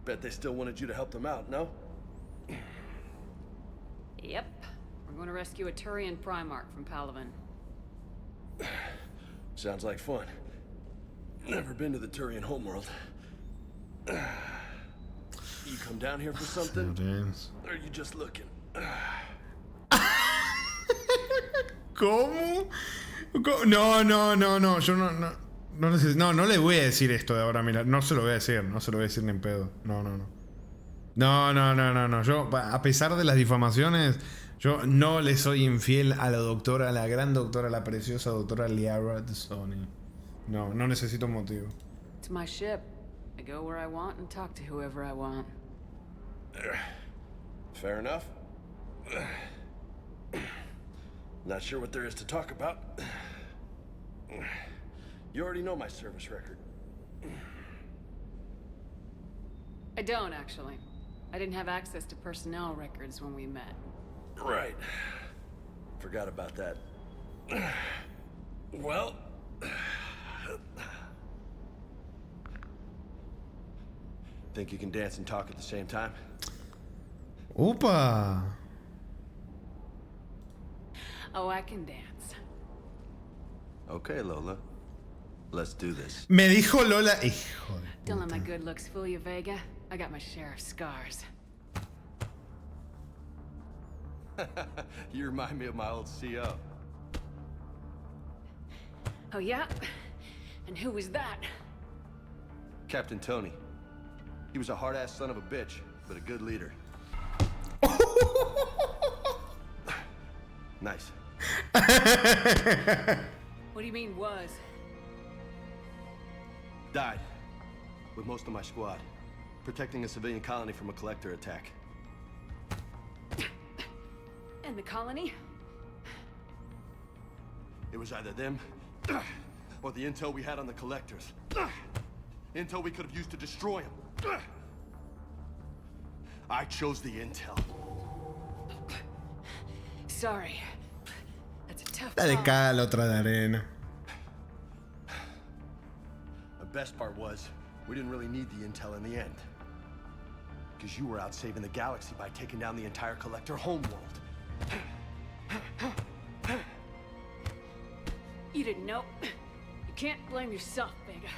Bet they still wanted you to help them out, no? Yep. We're going to rescue a Turian Primarch from Palaven. Sounds like fun. Never been to the Turian homeworld. You come down here for something? Or are you just looking? ¿Cómo? No. Yo no le voy a decir esto de ahora, mira. No se lo voy a decir ni en pedo. No. Yo, a pesar de las difamaciones, yo no le soy infiel a la doctora, a la gran doctora, la preciosa doctora Liara de Sony. No necesito motivo. It's my ship. I go where I want and talk to whoever I want. Fair enough. Not sure what there is to talk about. You already know my service record. I don't, actually. I didn't have access to personnel records when we met. Right. Forgot about that. Well... Think you can dance and talk at the same time? Opa! Oh, I can dance. Okay, Lola. Let's do this. Me dijo Lola... Hijo de Don't let my good looks fool you, Vega. I got my share of scars. You remind me of my old CO. Oh, yeah? And who was that? Captain Tony. He was a hard-ass son of a bitch, but a good leader. Nice. What do you mean, was? Died. With most of my squad. Protecting a civilian colony from a collector attack. And the colony? It was either them, or the intel we had on the collectors. Intel we could have used to destroy them. I chose the intel. Sorry. That's a tough Dale call. caga la otra de arena. The best part was, we didn't really need the intel in the end. Because you were out saving the galaxy by taking down the entire collector homeworld. You didn't know. You can't blame yourself, Vega.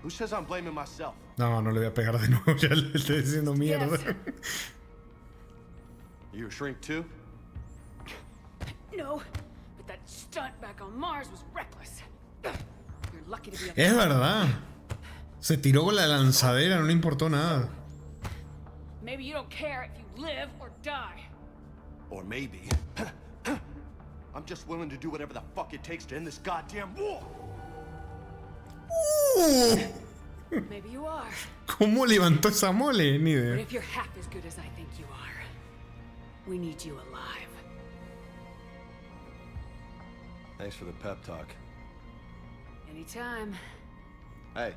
Who says I'm blaming myself? No le voy a pegar de nuevo, ya le estoy diciendo mierda. Yes. You a shrink too? No, but that stunt back on Mars was reckless. You're lucky to be Es verdad. Se tiró con la lanzadera, no le importó nada. Maybe you don't care if you live or die. Or maybe... I'm just willing to do whatever the fuck it takes to end this goddamn war! Maybe you are. ¿Cómo levantó esa mole? Ni But idea. if you're half as good as I think you are, we need you alive. Thanks for the pep talk. Anytime. Hey.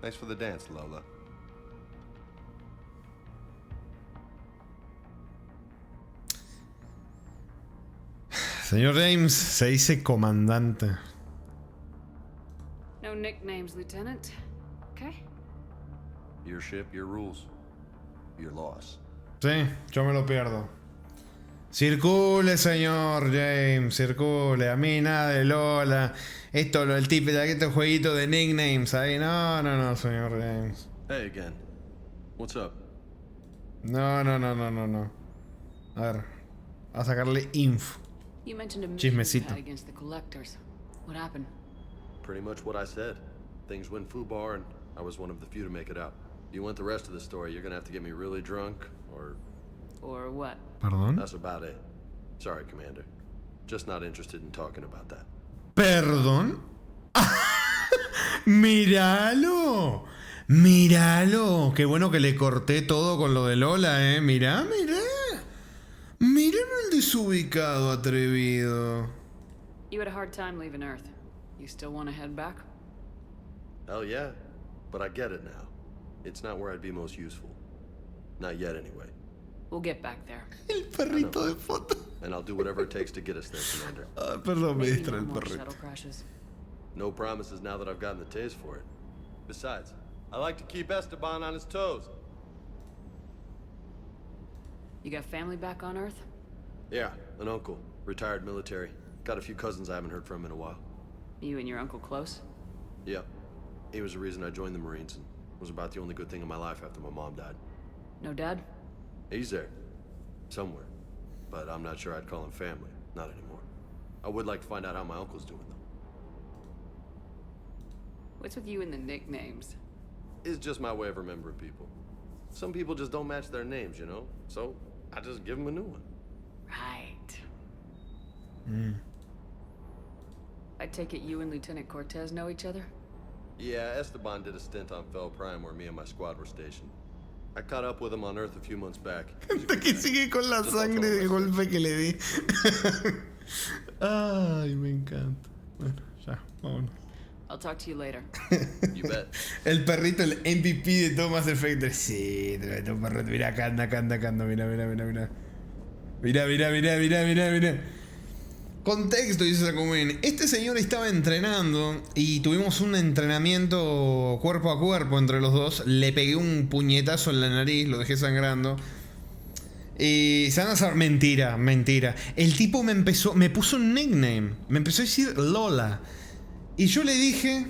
Thanks for the dance, Lola. Señor James, se dice comandante. No nicknames, Lieutenant. Okay? Your ship, your rules. Your loss. Sí, yo me lo pierdo. Circule, señor James, circule. A mí nada de Lola. Esto, el tipo de este jueguito de nicknames ahí. No, señor James. Hey again. What's up? No. A ver, a sacarle info. You mentioned a mission Chismecito. you had against the collectors. What happened? Pretty much what I said. Things went foobar and I was one of the few to make it out. You want the rest of the story, you're gonna have to get me really drunk, or... Or what? Perdón. That's about it. Sorry, Commander. Just not interested in talking about that. ¿Perdón? ¡Míralo! ¡Míralo! Qué bueno que le corté todo con lo de Lola, ¿eh? Mirá. Miren el desubicado atrevido. You had a hard time leaving Earth. You still want to head back? Hell yeah. But I get it now. It's not where I'd be most useful. Not yet, anyway. We'll get back there. El perrito de foto. And I'll do whatever it takes to get us there, Commander. Perdón, me Maybe distrae no el more perrito. shuttle crashes. No promises now that I've gotten the taste for it. Besides, I like to keep Esteban on his toes. You got family back on Earth? Yeah, an uncle, retired military. Got a few cousins I haven't heard from in a while. You and your uncle close? Yeah, he was the reason I joined the Marines and was about the only good thing in my life after my mom died. No dad? He's there, somewhere, but I'm not sure I'd call him family, not anymore. I would like to find out how my uncle's doing though. What's with you and the nicknames? It's just my way of remembering people. Some people just don't match their names, you know? So, I just give them a new one. Right. I take it you and Lieutenant Cortez know each other? Yeah, Esteban did a stint on Fel Prime where me and my squad were stationed. I caught up with him on Earth a few months back. Hasta que sigue con la sangre del golpe que le di. Ay, me encanta. Bueno, ya, vámonos. I'll talk to you later. You bet. El perrito, el MVP de todo Mass Effect 3. Sí, un perrito. Mira, acá anda. Mira. Contexto, dice Sakumen. Este señor estaba entrenando y tuvimos un entrenamiento cuerpo a cuerpo entre los dos. Le pegué un puñetazo en la nariz, lo dejé sangrando. Y se van a saber. Mentira. El tipo me puso un nickname. Me empezó a decir Lola. Y yo le dije,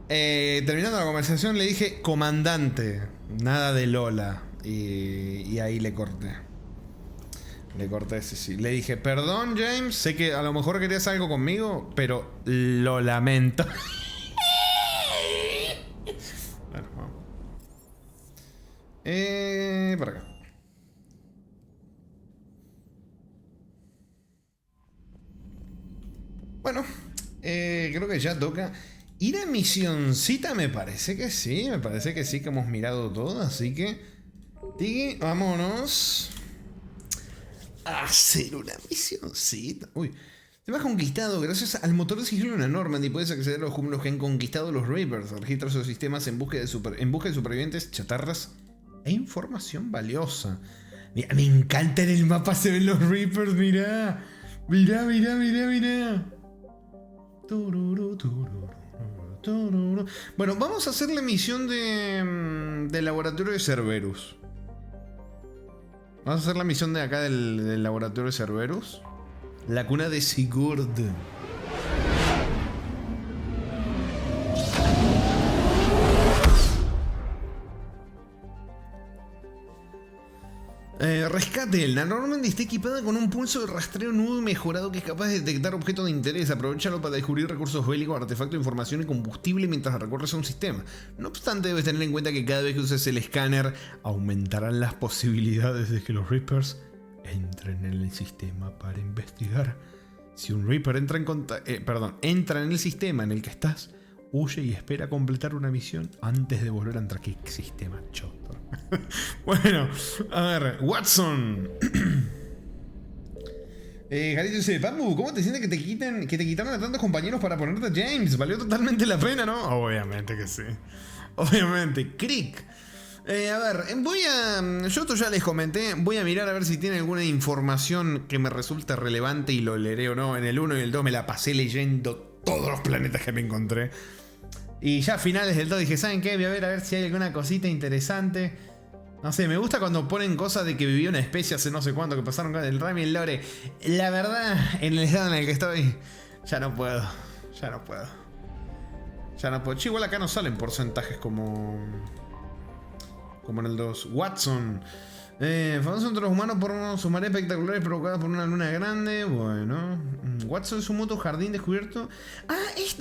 terminando la conversación, le dije comandante, nada de Lola. Y ahí le corté. Sí. Le dije, perdón James, sé que a lo mejor querías algo conmigo, pero lo lamento. Bueno, vamos. Por acá. Bueno. Creo que ya toca ir a misioncita, me parece que sí, que hemos mirado todo, así que Tiki, vámonos a hacer una misioncita. Uy, te has conquistado gracias al motor de sigilo de Normandy, puedes acceder a los cúmulos que han conquistado los Reapers, registra sus sistemas en busca de supervivientes, chatarras e información valiosa. Mira, me encanta en el mapa, se ven los Reapers, mirá. Bueno, vamos a hacer la misión del laboratorio de Cerberus. Vamos a hacer la misión de acá del laboratorio de Cerberus. La cuna de Sigurd. Rescate. La Normandy está equipada con un pulso de rastreo nuevo y mejorado que es capaz de detectar objetos de interés. Aprovechalo para descubrir recursos bélicos, artefactos, información y combustible mientras recorres a un sistema. No obstante, debes tener en cuenta que cada vez que uses el escáner aumentarán las posibilidades de que los Reapers entren en el sistema para investigar. Si un Reaper entra en el sistema en el que estás, huye y espera completar una misión antes de volver a entrar. ¿Qué sistema choto? Bueno, a ver, Watson. Jarito dice, Pambu, ¿cómo te sientes que te quitaron a tantos compañeros para ponerte a James? Valió totalmente la pena, ¿no? Obviamente que sí. Obviamente. Crick. A ver, yo esto ya les comenté. Voy a mirar a ver si tiene alguna información que me resulte relevante y lo leeré o no. En el 1 y el 2 me la pasé leyendo todos los planetas que me encontré. Y ya a finales del 2 dije, ¿saben qué? Voy a ver si hay alguna cosita interesante. No sé, me gusta cuando ponen cosas de que vivió una especie hace no sé cuánto, que pasaron con el Rami y el Lore. La verdad, en el estado en el que estoy, ya no puedo. Ya no puedo. Ya no puedo. Che, igual acá no salen porcentajes como en el 2. Watson. Famoso entre los humanos por unos submarinos espectaculares provocados por una luna grande. Bueno. Watson es un moto jardín descubierto. Ah,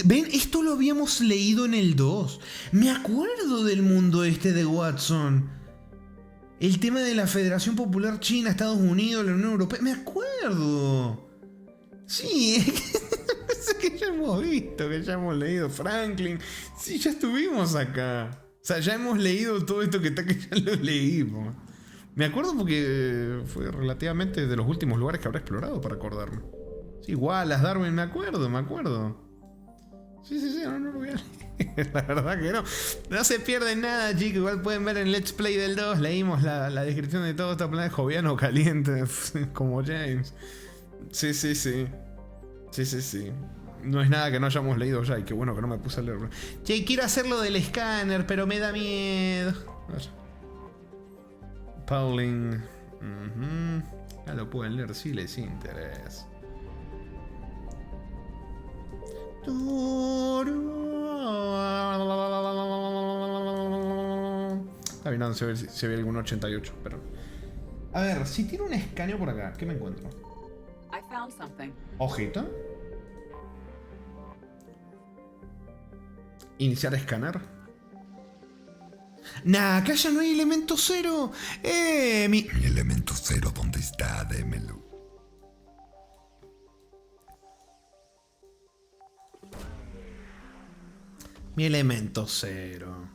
ven, esto lo habíamos leído en el 2. Me acuerdo del mundo este de Watson. El tema de la Federación Popular China, Estados Unidos, la Unión Europea. Me acuerdo. Sí, es que ya hemos visto, que ya hemos leído Franklin. Sí, ya estuvimos acá. O sea, ya hemos leído todo esto que está que ya lo leímos. Me acuerdo porque fue relativamente de los últimos lugares que habré explorado para acordarme. Sí, Wallace, Darwin, me acuerdo. Sí, no lo voy a leer. La verdad que no. No se pierden nada, chicos. Igual pueden ver en Let's Play del 2. Leímos la descripción de todo este planeta joviano caliente. Como James. Sí. No es nada que no hayamos leído ya. Y qué bueno que no me puse a leerlo. Che, quiero hacerlo del escáner, pero me da miedo. A ver. Pauling. Ya lo pueden leer si les interesa. Está bien, no, se ve algún 88, pero... A ver, si tiene un escaneo por acá, ¿qué me encuentro? I found something. Ojito. Iniciar escáner. Nah, acá ya no hay elemento cero. Mi elemento cero, ¿dónde está? Démelo. Mi elemento cero.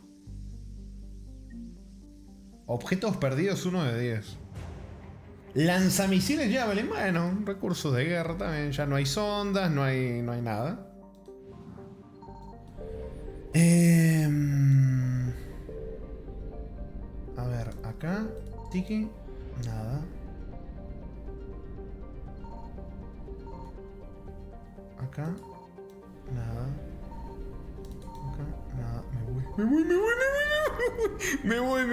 Objetos perdidos 1 de 10. Lanzamisiles Javelin. Bueno, recursos de guerra también. Ya no hay sondas, no hay nada. A ver, acá. Tiki. Nada. Acá. Nada. Acá. Nada. Me voy.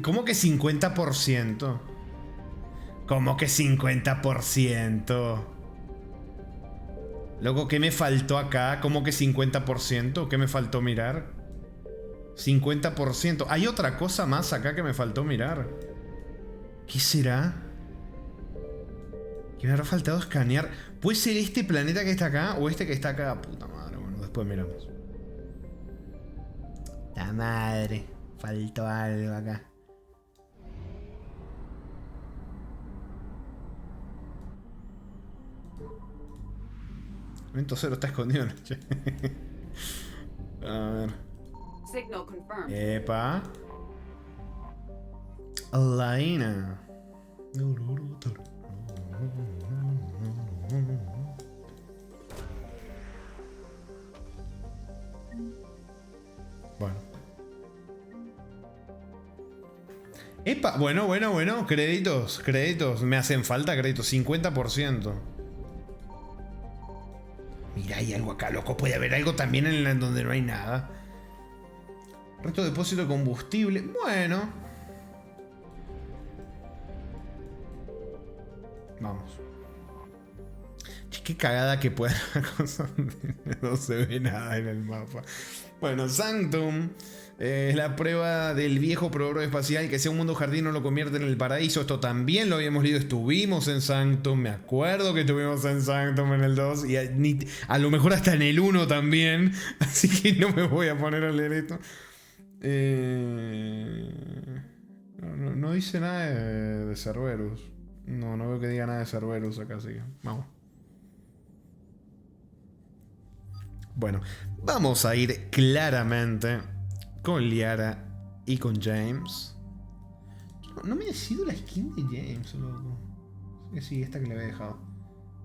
¿Cómo que 50%? ¿Cómo que 50%? Loco, ¿qué me faltó acá? ¿Cómo que 50%? ¿Qué me faltó mirar? 50%. ¿Hay otra cosa más acá que me faltó mirar? ¿Qué será? ¿Qué me habrá faltado escanear? ¿Puede ser este planeta que está acá o este que está acá? Puta madre, bueno, después miramos. La madre. Faltó algo acá. Elemento cero está escondido. A ver. Signal confirmed. Epa. Alaina. Bueno. Epa, bueno. Créditos. Me hacen falta créditos. 50%. Mira, hay algo acá, loco. Puede haber algo también en donde no hay nada. Resto de depósito de combustible. Bueno. Vamos. Qué cagada que pueda cosa. No se ve nada en el mapa. Bueno, Sanctum. Es la prueba del viejo programa espacial. Que sea un mundo jardín no lo convierte en el paraíso. Esto también lo habíamos leído. Estuvimos en Sanctum. Me acuerdo que estuvimos en Sanctum en el 2. Y a lo mejor hasta en el 1 también. Así que no me voy a poner a leer esto. No dice nada de Cerberus. No veo que diga nada de Cerberus acá. Así que vamos. Bueno, vamos a ir claramente con Liara y con James. No me decido la skin de James, loco. Sí, esta que le había dejado.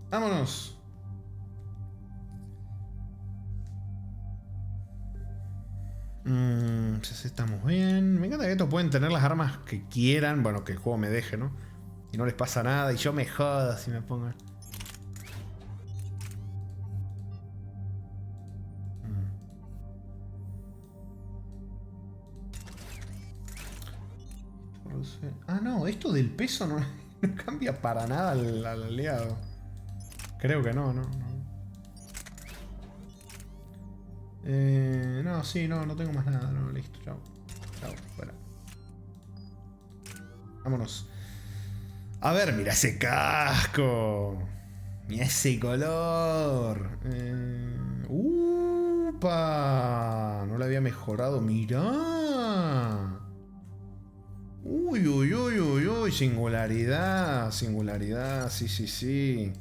¡Vámonos! Si estamos bien. Me encanta que estos pueden tener las armas que quieran. Bueno, que el juego me deje, ¿no? Y no les pasa nada. Y yo me joda si me pongo... Ah, no, esto del peso no cambia para nada al aliado. Creo que no. No, sí, no tengo más nada. No, listo, chao. Chao, fuera. Vámonos. A ver, mira ese casco. Mira ese color. ¡Upa! No lo había mejorado. Mirá. Uy. Singularidad. Sí.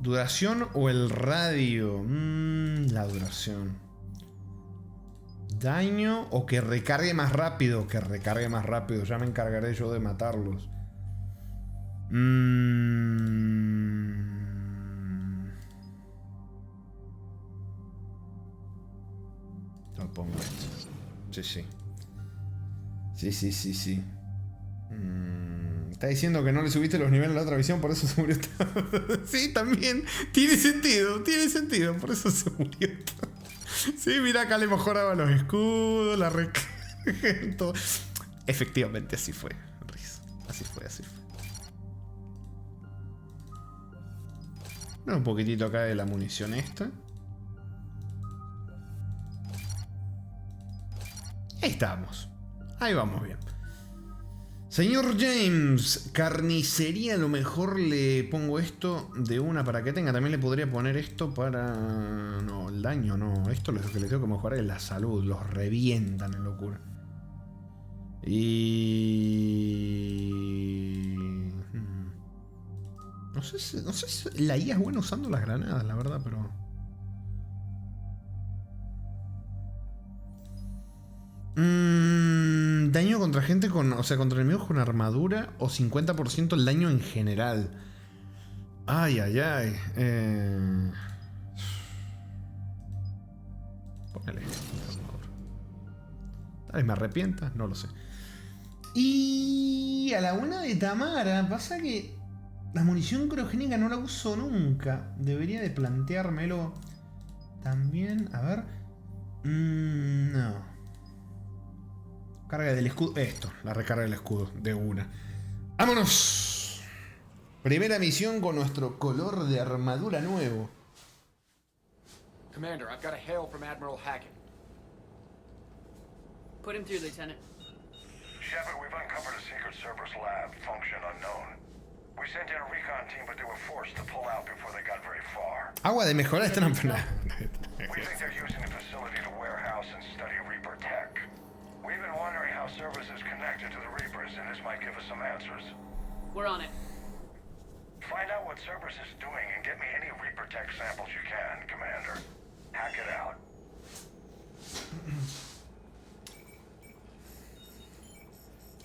¿Duración o el radio? La duración. Daño o que recargue más rápido. Ya me encargaré yo de matarlos. Lo pongo esto. Sí. Está diciendo que no le subiste los niveles a la otra visión, por eso se murió. Sí, también. Tiene sentido. Por eso se murió. Sí, mira, acá le mejoraba los escudos, la recarga, todo. Efectivamente, así fue. Así fue. Un poquitito acá de la munición esta. Ahí estamos. Ahí vamos bien. Señor James, carnicería, a lo mejor le pongo esto de una para que tenga. También le podría poner esto para... No, el daño no. Esto lo que le tengo que mejorar es la salud. Los revientan en locura. Y... No sé si la IA es buena usando las granadas, la verdad, pero... Daño contra gente con... O sea, contra enemigos con armadura o 50% el daño en general. Ay. Póngale. Tal vez me arrepienta, no lo sé. Y a la buena de Tamara, pasa que la munición criogénica no la uso nunca. Debería de planteármelo también. A ver. No. Carga del escudo. Esto, la recarga del escudo. De una. ¡Vámonos! Primera misión con nuestro color de armadura nuevo. Commander, I've got a hail from Admiral Hackett. Put him through, Lieutenant. Shepard, we've uncovered a secret Cerberus lab, function unknown. We sent in a recon team, but they were forced to pull out before they got very far. Agua de mejora esta no. We think they're using the facility to warehouse and study Reaper tech. We've been wondering how Cerberus is connected to the Reapers, and this might give us some answers. We're on it. Find out what Cerberus is doing and get me any Reaper tech samples you can, Commander. Hack it out.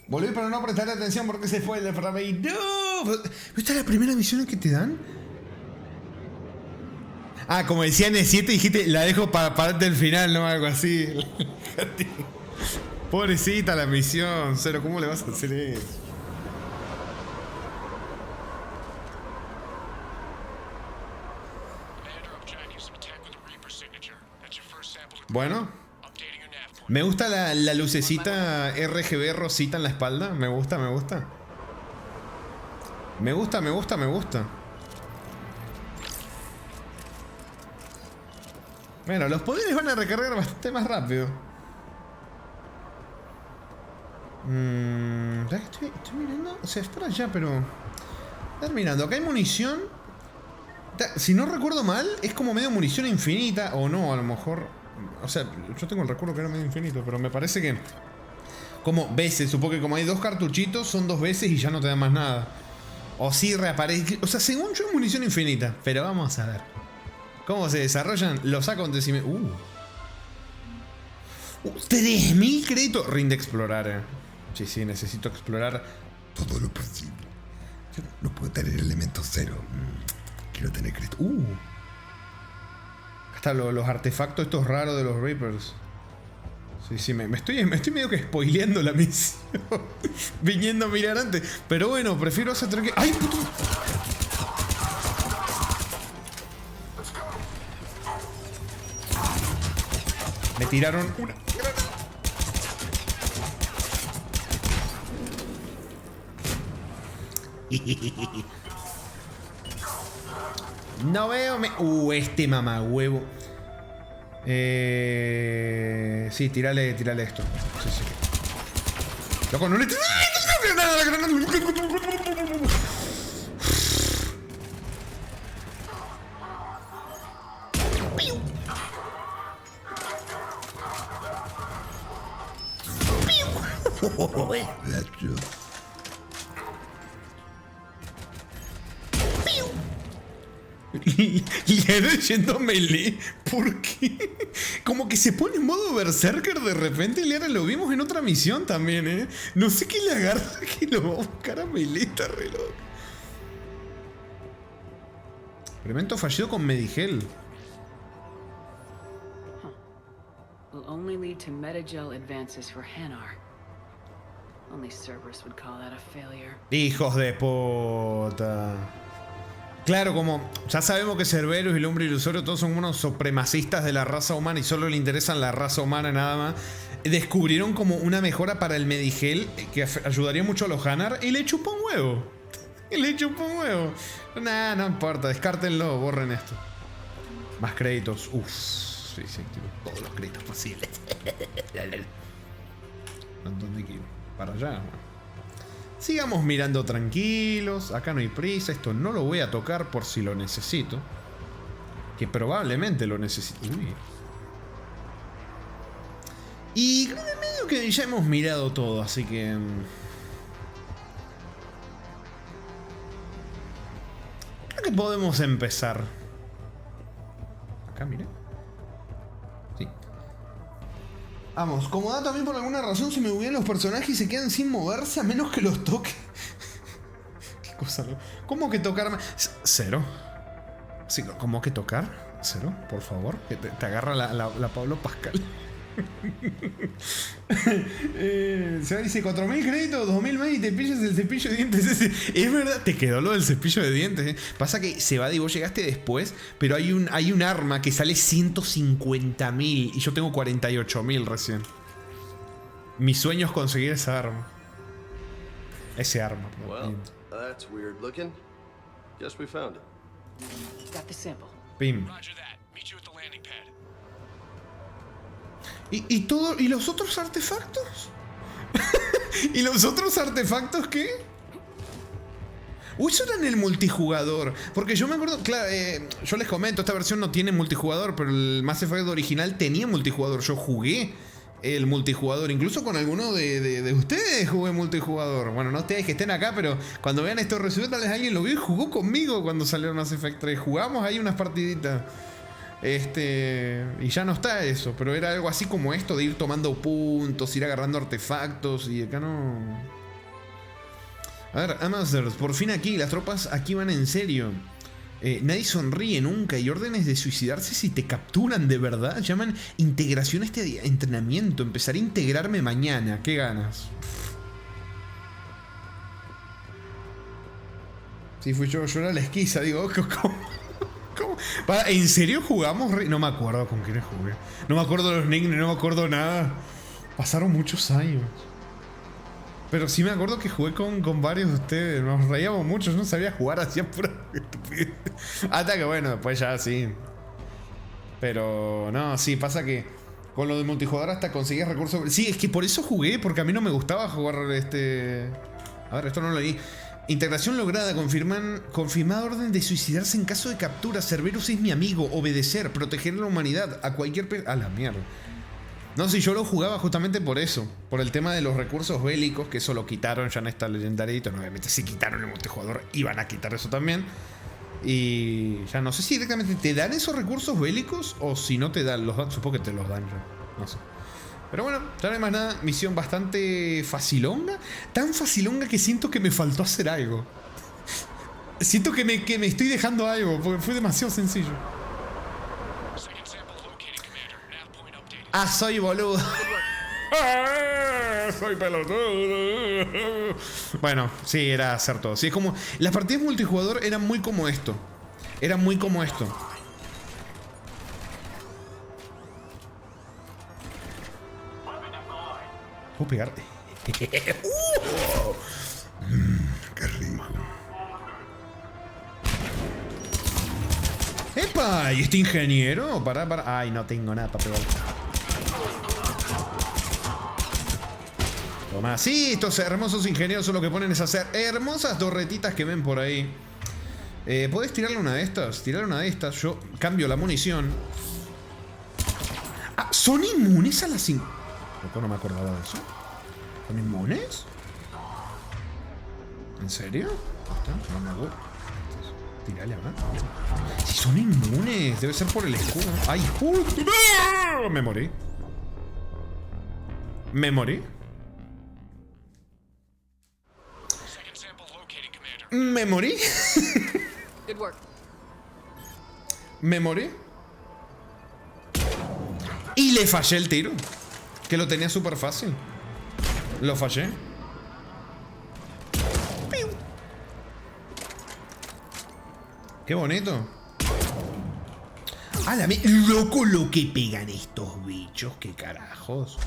Volví para no prestar atención porque se fue el Ferrari. ¡No! ¿Esta es la primera misión que te dan? Ah, como decía N7, dijiste, la dejo para parte del final, ¿no? Algo así. Pobrecita la misión, Cero, ¿cómo le vas a hacer eso? Bueno. Me gusta la lucecita RGB rosita en la espalda. Me gusta. Bueno, los poderes van a recargar bastante más rápido. Estoy mirando. O sea, es para allá, pero... Estoy mirando. Acá hay munición. Si no recuerdo mal, es como medio munición infinita. O no, a lo mejor... O sea, yo tengo el recuerdo que era medio infinito, pero me parece que... Como veces, supongo que como hay 2 cartuchitos, son 2 veces y ya no te dan más nada. O sí reaparece... O sea, según yo es munición infinita. Pero vamos a ver cómo se desarrollan los acontecimientos. 3000 créditos. Rinde explorar, Sí, necesito explorar todo lo posible. Yo no puedo tener elemento cero. Quiero tener crédito. Hasta los artefactos estos raros de los Reapers. Sí, me estoy medio que spoileando la misión. Viniendo a mirar antes. Pero bueno, prefiero hacer tranquilo. ¡Ay, puto! Me tiraron una. No veo... este mamagüevo. Sí, tirale esto. Sí, sí. Loco, no le... Le estoy yendo melee. ¿Por qué? Como que se pone en modo berserker de repente. Liara lo vimos en otra misión también, ¿eh? No sé qué le agarra que lo va a buscar a melee. Está re loco. Experimento fallido con Medigel. Will only lead to metagel advances for Hanar. Only Cerberus would call that a failure. Hijos de puta. Claro, como ya sabemos que Cerberus y el hombre ilusorio todos son unos supremacistas de la raza humana y solo le interesan la raza humana nada más. Descubrieron como una mejora para el Medigel que ayudaría mucho a los Hanar y le chupó un huevo. Nah, no importa, descártenlo, borren esto. Más créditos. Uff, sí, tipo, todos los créditos posibles. ¿Dónde quiero? Para allá. Sigamos mirando tranquilos. Acá no hay prisa. Esto no lo voy a tocar por si lo necesito. Que probablemente lo necesito. Y creo que medio que ya hemos mirado todo, así que... creo que podemos empezar. Acá, mire. Sí. Vamos, como da también por alguna razón se me buguean los personajes y se quedan sin moverse a menos que los toque. Qué cosa, ¿no? ¿Cómo que tocar? Cero. Sí, ¿cómo que tocar? Cero, por favor. Que te agarra la Pablo Pascal. Se dice 4.000 créditos, 2.000 más y te pillas el cepillo de dientes. Es verdad, te quedó lo del cepillo de dientes. Pasa que se va y vos llegaste después, pero hay un arma que sale 150.000 y yo tengo 48.000 recién. Mi sueño es conseguir esa arma. Ese arma. Well, that's weird looking. Guess we found it. Got the sample. Pim. ¿Y los otros artefactos? ¿Y los otros artefactos qué? Eso era en el multijugador. Porque yo me acuerdo, claro, yo les comento, esta versión no tiene multijugador, pero el Mass Effect original tenía multijugador. Yo jugué el multijugador, incluso con alguno de ustedes jugué multijugador. Bueno, no ustedes que estén acá, pero cuando vean esto resubido, tal vez alguien lo vio y jugó conmigo cuando salió el Mass Effect 3. Jugamos ahí unas partiditas. Y ya no está eso, pero era algo así como esto de ir tomando puntos, ir agarrando artefactos y acá no... A ver, Amazers, por fin aquí, las tropas aquí van en serio. Nadie sonríe nunca y órdenes de suicidarse si te capturan de verdad. Llaman integración a este entrenamiento. Empezaré a integrarme mañana. ¿Qué ganas? Sí, fui yo era la esquiza, digo, ¿cómo? ¿En serio jugamos? No me acuerdo con quiénes jugué. No me acuerdo de los nicknames, no me acuerdo nada. Pasaron muchos años. Pero sí me acuerdo que jugué con varios de ustedes. Nos reíamos mucho, yo no sabía jugar, hacía pura estupidez. Hasta que bueno, después ya sí. Pero no, sí, pasa que con lo de multijugador hasta conseguías recursos. Sí, es que por eso jugué, porque a mí no me gustaba jugar A ver, esto no lo leí. Integración lograda, confirmada orden de suicidarse en caso de captura. Cerberus es mi amigo, obedecer, proteger a la humanidad, a cualquier... A la mierda. No, si yo lo jugaba justamente por eso, por el tema de los recursos bélicos, que eso lo quitaron ya en esta Legendary Edition. Obviamente si quitaron el multijugador, iban a quitar eso también. Y ya no sé si directamente te dan esos recursos bélicos o si no te dan, supongo que te los dan ya, no sé. Pero bueno, ya no hay más nada. Misión bastante facilonga. Tan facilonga que siento que me faltó hacer algo. Siento que me estoy dejando algo, porque fue demasiado sencillo. Ah, soy boludo. Soy pelotudo. Bueno, sí, era hacer todo. Sí, es como... Las partidas multijugador eran muy como esto. ¿Puedo pegar? Qué rico. ¡Epa! ¿Y este ingeniero? Para. Ay, no tengo nada para pegar. Toma. Sí, estos hermosos ingenieros son lo que ponen es hacer hermosas torretitas que ven por ahí. ¿Podés tirarle una de estas? Tirar una de estas. Yo cambio la munición. Ah, ¿son inmunes a las... No me acordaba de eso. ¿Son inmunes? ¿En serio? No me acuerdo. Tirale acá. Si son inmunes, debe ser por el escudo. ¡Ay! ¡No! Me morí. Me morí. Me morí. Me morí. Y le fallé el tiro. Que lo tenía súper fácil. Lo fallé. Qué bonito. ¡A la loco lo que pegan estos bichos! ¡Qué carajos!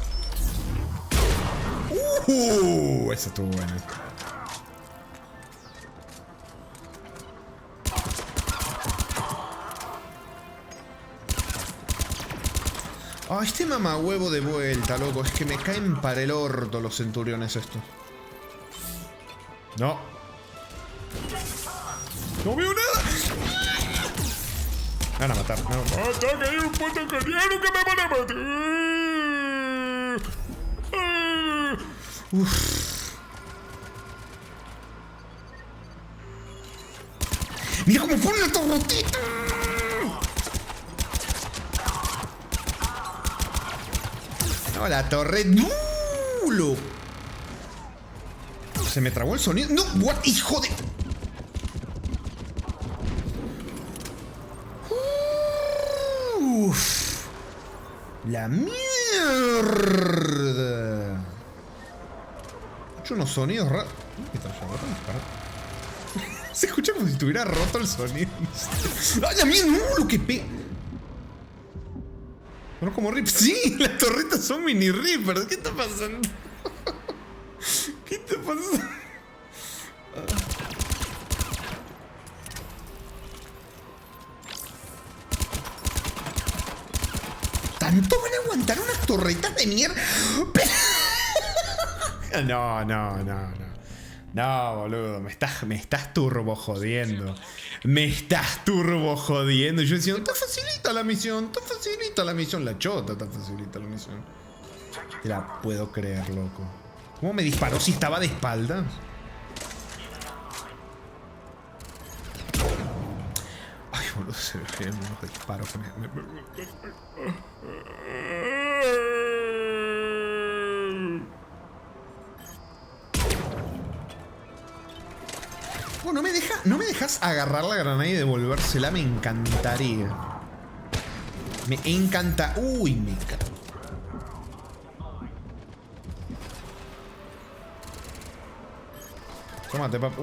Esa estuvo buena. Ah, este mamahuevo de vuelta, loco. Es que me caen para el orto los centuriones estos. No. ¡No veo nada! Me van a matar. Me van a matar. ¡Que hay un puto ingeniero que me van a matar! Uff. ¡Mira cómo pone la torrotita! No, la torre... ¡No! Se me trabó el sonido. ¡No! What? ¡Hijo de...! Uff. La mierda. He hecho unos sonidos raros. ¿Qué tal? Se escucha como si estuviera roto el sonido. ¡Ay, a mí no! Lo que pe... Bueno, como Rip. Sí, las torretas son mini Reapers. ¿Qué está pasando? ¿Qué está pasando? ¿Tanto van a aguantar unas torretas de mierda? No. No, boludo, me estás turbo jodiendo. Me estás turbo jodiendo. Y yo decía, te facilita la misión, La chota te facilita la misión. Te la puedo creer, loco. ¿Cómo me disparó si estaba de espaldas? Ay, boludo, se ve unos disparos que me... Bueno, no me dejas agarrar la granada y devolvérsela, me encantaría. Me encanta. Uy, me encanta. Tómate, papá.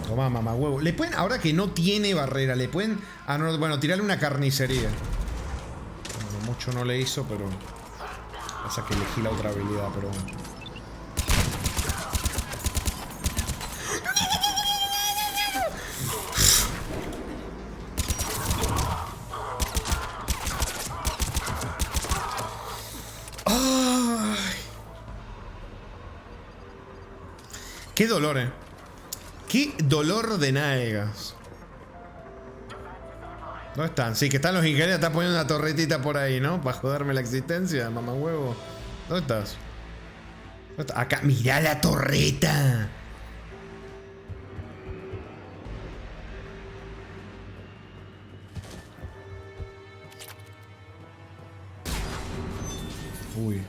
Toma, mamá huevo. Le pueden, ahora que no tiene barrera, le pueden... Ah, no, bueno, tirarle una carnicería. Bueno, mucho no le hizo, pero... Pasa que elegí la otra habilidad, pero bueno. Ay. Qué dolor, Qué dolor de nalgas. ¿Dónde están? Sí, que están los ingenieros. Están poniendo una torretita por ahí, ¿no? Para joderme la existencia, mamá huevo. ¿Dónde estás? ¿Dónde estás? Acá. Mirá la torreta. Uy.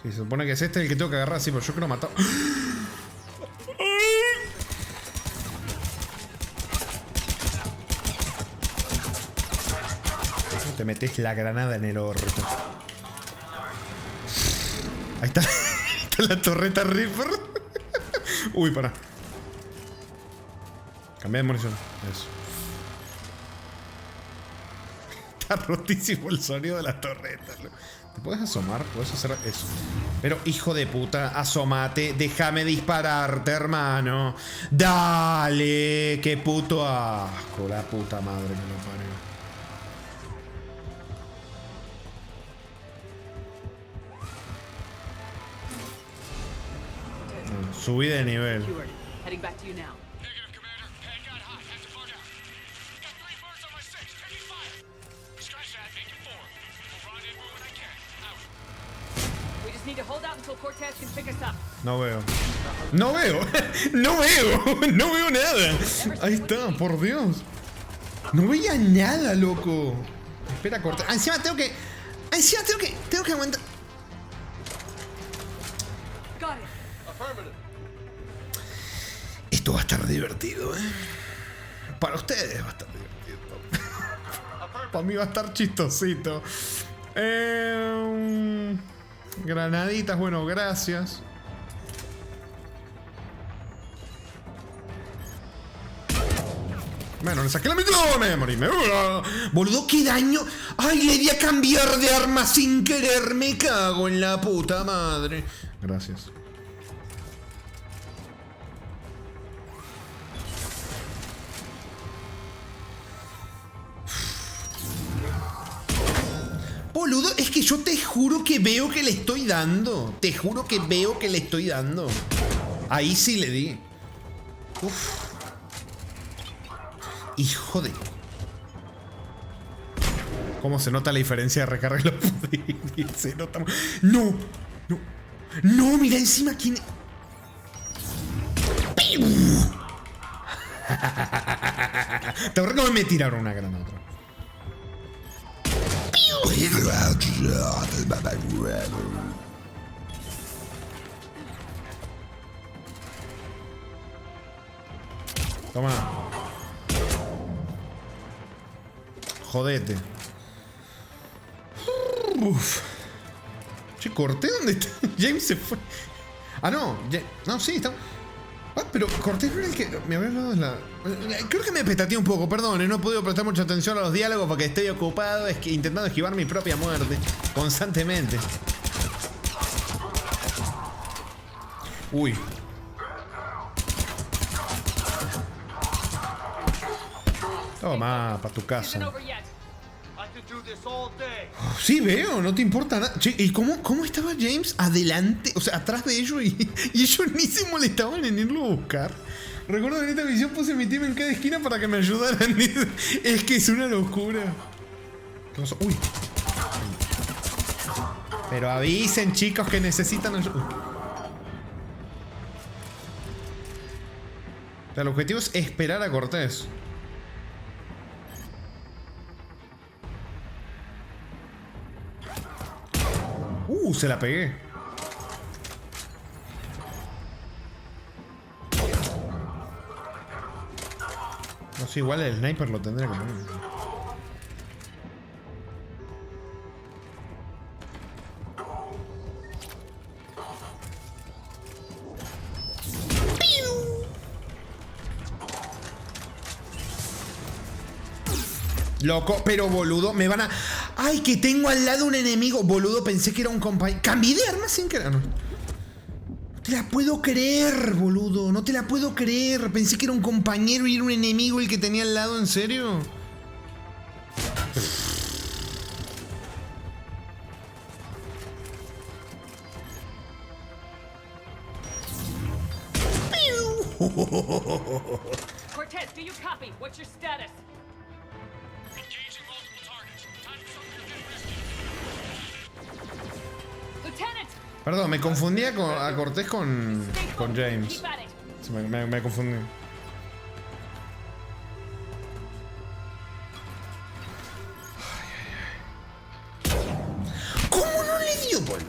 Sí, se supone que es este el que tengo que agarrar, sí, pero yo quiero matar. Te metes la granada en el orto. Ahí está. Ahí está la torreta Reaper. Uy, pará. Cambié de munición. Eso. Está rotísimo el sonido de las torretas. ¿Te puedes asomar? ¿Puedes hacer eso? Pero, hijo de puta, asomate. Déjame dispararte, hermano. Dale. Qué puto asco. La puta madre que lo parió. Subí de nivel. Heading back to you now. We just need to hold out until Cortez can pick us up. No veo. No veo. No veo. No veo nada. Ahí está, por Dios. No veía nada, loco. Espera, Cortez. Encima tengo que. Tengo que aguantar. Got it. Esto va a estar divertido, ¿eh? Para ustedes va a estar divertido. Para mí va a estar chistosito. Granaditas, bueno, gracias. Bueno, le saqué la mitad de memory. Boludo, qué daño. Ay, le di a cambiar de arma sin querer. Me cago en la puta madre. Gracias. Boludo, es que yo te juro que veo que le estoy dando. Te juro que veo que le estoy dando. Ahí sí le di. Uf. Hijo de... ¿Cómo se nota la diferencia de recarga de los poderes? Se nota... No, no, no, mira encima quién... Te ahorré que me tiraron una granada. Toma. Jodete. Uf. Che, corté, ¿dónde está? James se fue. Ah, no. No, sí, está... Ah, pero Cortés no era el que... Me había hablado de la... Creo que me petateé un poco, perdón. No he podido prestar mucha atención a los diálogos porque estoy ocupado intentando esquivar mi propia muerte. Constantemente. Uy. Toma, para tu casa. Sí, veo, no te importa nada. Che, ¿y cómo estaba James adelante? O sea, atrás de ellos y ellos ni se molestaban en irlo a buscar. Recuerdo que en esta misión puse mi team en cada esquina para que me ayudaran. Es que es una locura. ¿Qué pasó? Uy. Pero avisen, chicos, que necesitan ayuda. O sea, el objetivo es esperar a Cortés. Se la pegué. No sé, igual el sniper lo tendría que poner. Loco, pero boludo, me van a... ¡Ay, que tengo al lado un enemigo! Boludo, pensé que era un compañero. ¡Cambié de arma sin querer! No te la puedo creer, boludo. No te la puedo creer. Pensé que era un compañero y era un enemigo el que tenía al lado, ¿en serio? Cortez, do you copy? What's your status? Perdón, me confundía a Cortés con James. Me confundí. ¿Cómo no le dio, boludo?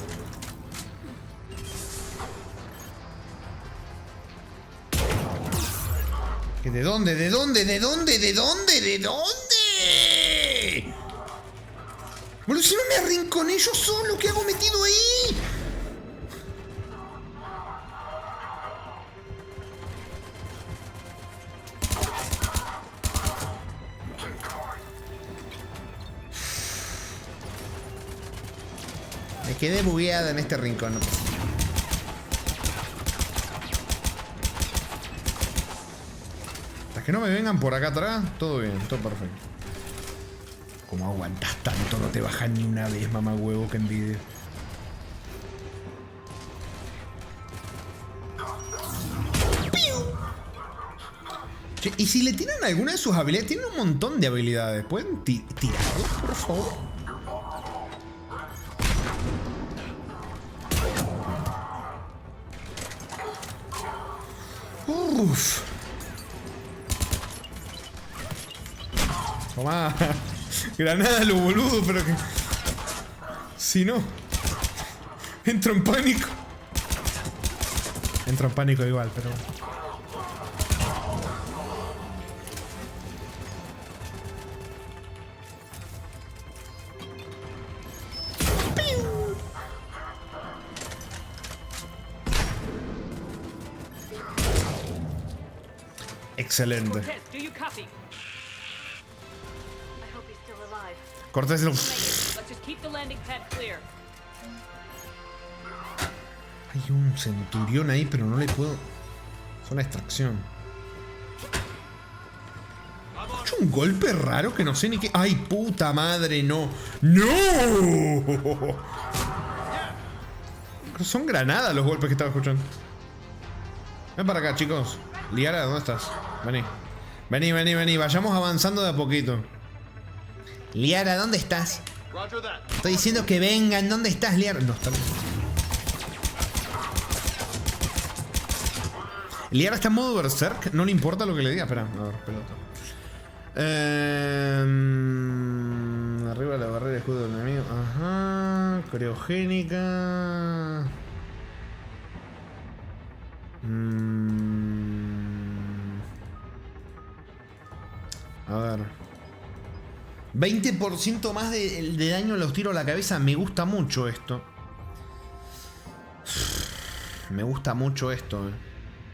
¿De dónde? ¿De dónde? ¿De dónde? ¿De dónde? ¿De dónde? Boludo, si no me arrinconé yo solo, ¿qué hago metido ahí? Me quedé bugueada en este rincón. Hasta que no me vengan por acá atrás, todo bien, todo perfecto. ¿Cómo aguantas tanto? No te bajan ni una vez, mamá huevo, que envidia. Che, y si le tiran alguna de sus habilidades, tienen un montón de habilidades. ¿Pueden tirarlas, por favor? Uff. Tomá. Granada lo boludo, pero que... Si no... Entro en pánico. Entro en pánico igual, pero... Excelente. Cortés el... Hay un centurión ahí, pero no le puedo... Es una extracción. He hecho un golpe raro que no sé ni qué... ¡Ay, puta madre! ¡No! ¡No! Son granadas los golpes que estaba escuchando. Ven para acá, chicos. Liara, ¿dónde estás? Vení. Vení, vení, vení. Vayamos avanzando de a poquito. Liara, ¿dónde estás? Estoy diciendo que vengan. ¿Dónde estás, Liara? No, está bien. Liara está en modo berserk. No le importa lo que le diga. Espera, a ver, pelota. Arriba de la barrera de escudo del enemigo. Ajá. Criogénica. A ver. 20% más de daño a los tiros a la cabeza. Me gusta mucho esto. Me gusta mucho esto,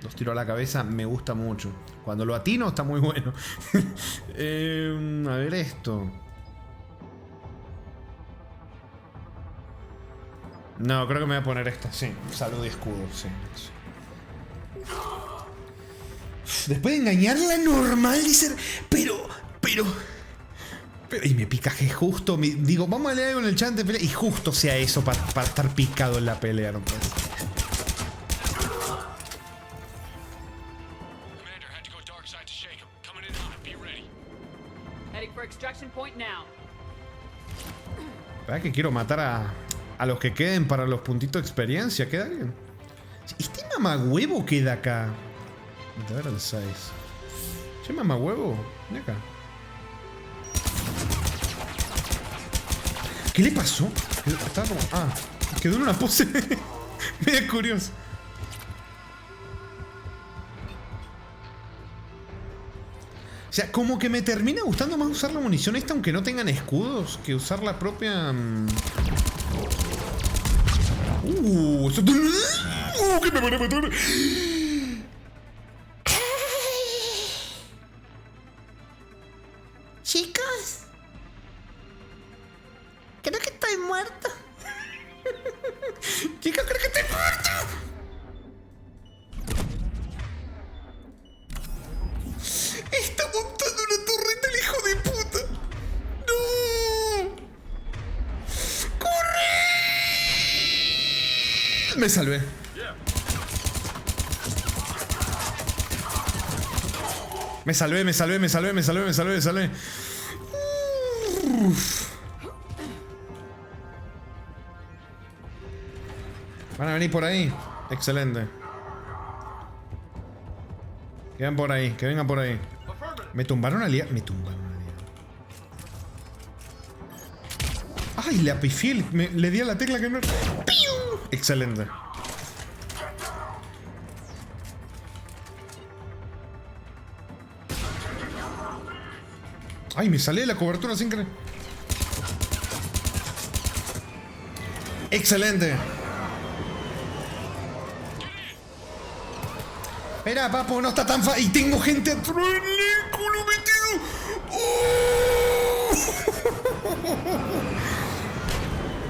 Los tiros a la cabeza me gusta mucho. Cuando lo atino está muy bueno. A ver esto. No, creo que me voy a poner esta. Sí, salud y escudo, sí. Después de engañarla normal, dice... Pero... Y me picaje justo. Digo, vamos a leer con el chat de pelea. Y justo sea eso para estar picado en la pelea, no puede ser. ¿Verdad que quiero matar a los que queden para los puntitos de experiencia? ¿Queda alguien? ¿Este mamagüevo queda acá? A ver el 6. Che, mamagüevo. Ven acá. ¿Qué le pasó? Estaba como... Ah, quedó en una pose media curiosa. O sea, como que me termina gustando más usar la munición esta aunque no tengan escudos que usar la propia... ¿Qué me van a matar? Chicos, creo que estoy muerto. Chicos, creo que estoy muerto. Está montando una torreta el hijo de puta. ¡No! ¡Corre! Me salvé. Me salvé. Uf. Van a venir por ahí. Excelente. Que vengan por ahí, que vengan por ahí. Me tumbaron a liar. Ay, le apifié. Le di a la tecla que no. ¡Piu! Excelente. Ay, me salí de la cobertura sin creer. Excelente. Espera, papo, no está tan fácil. Y tengo gente atrás en el culo metido. ¡Oh!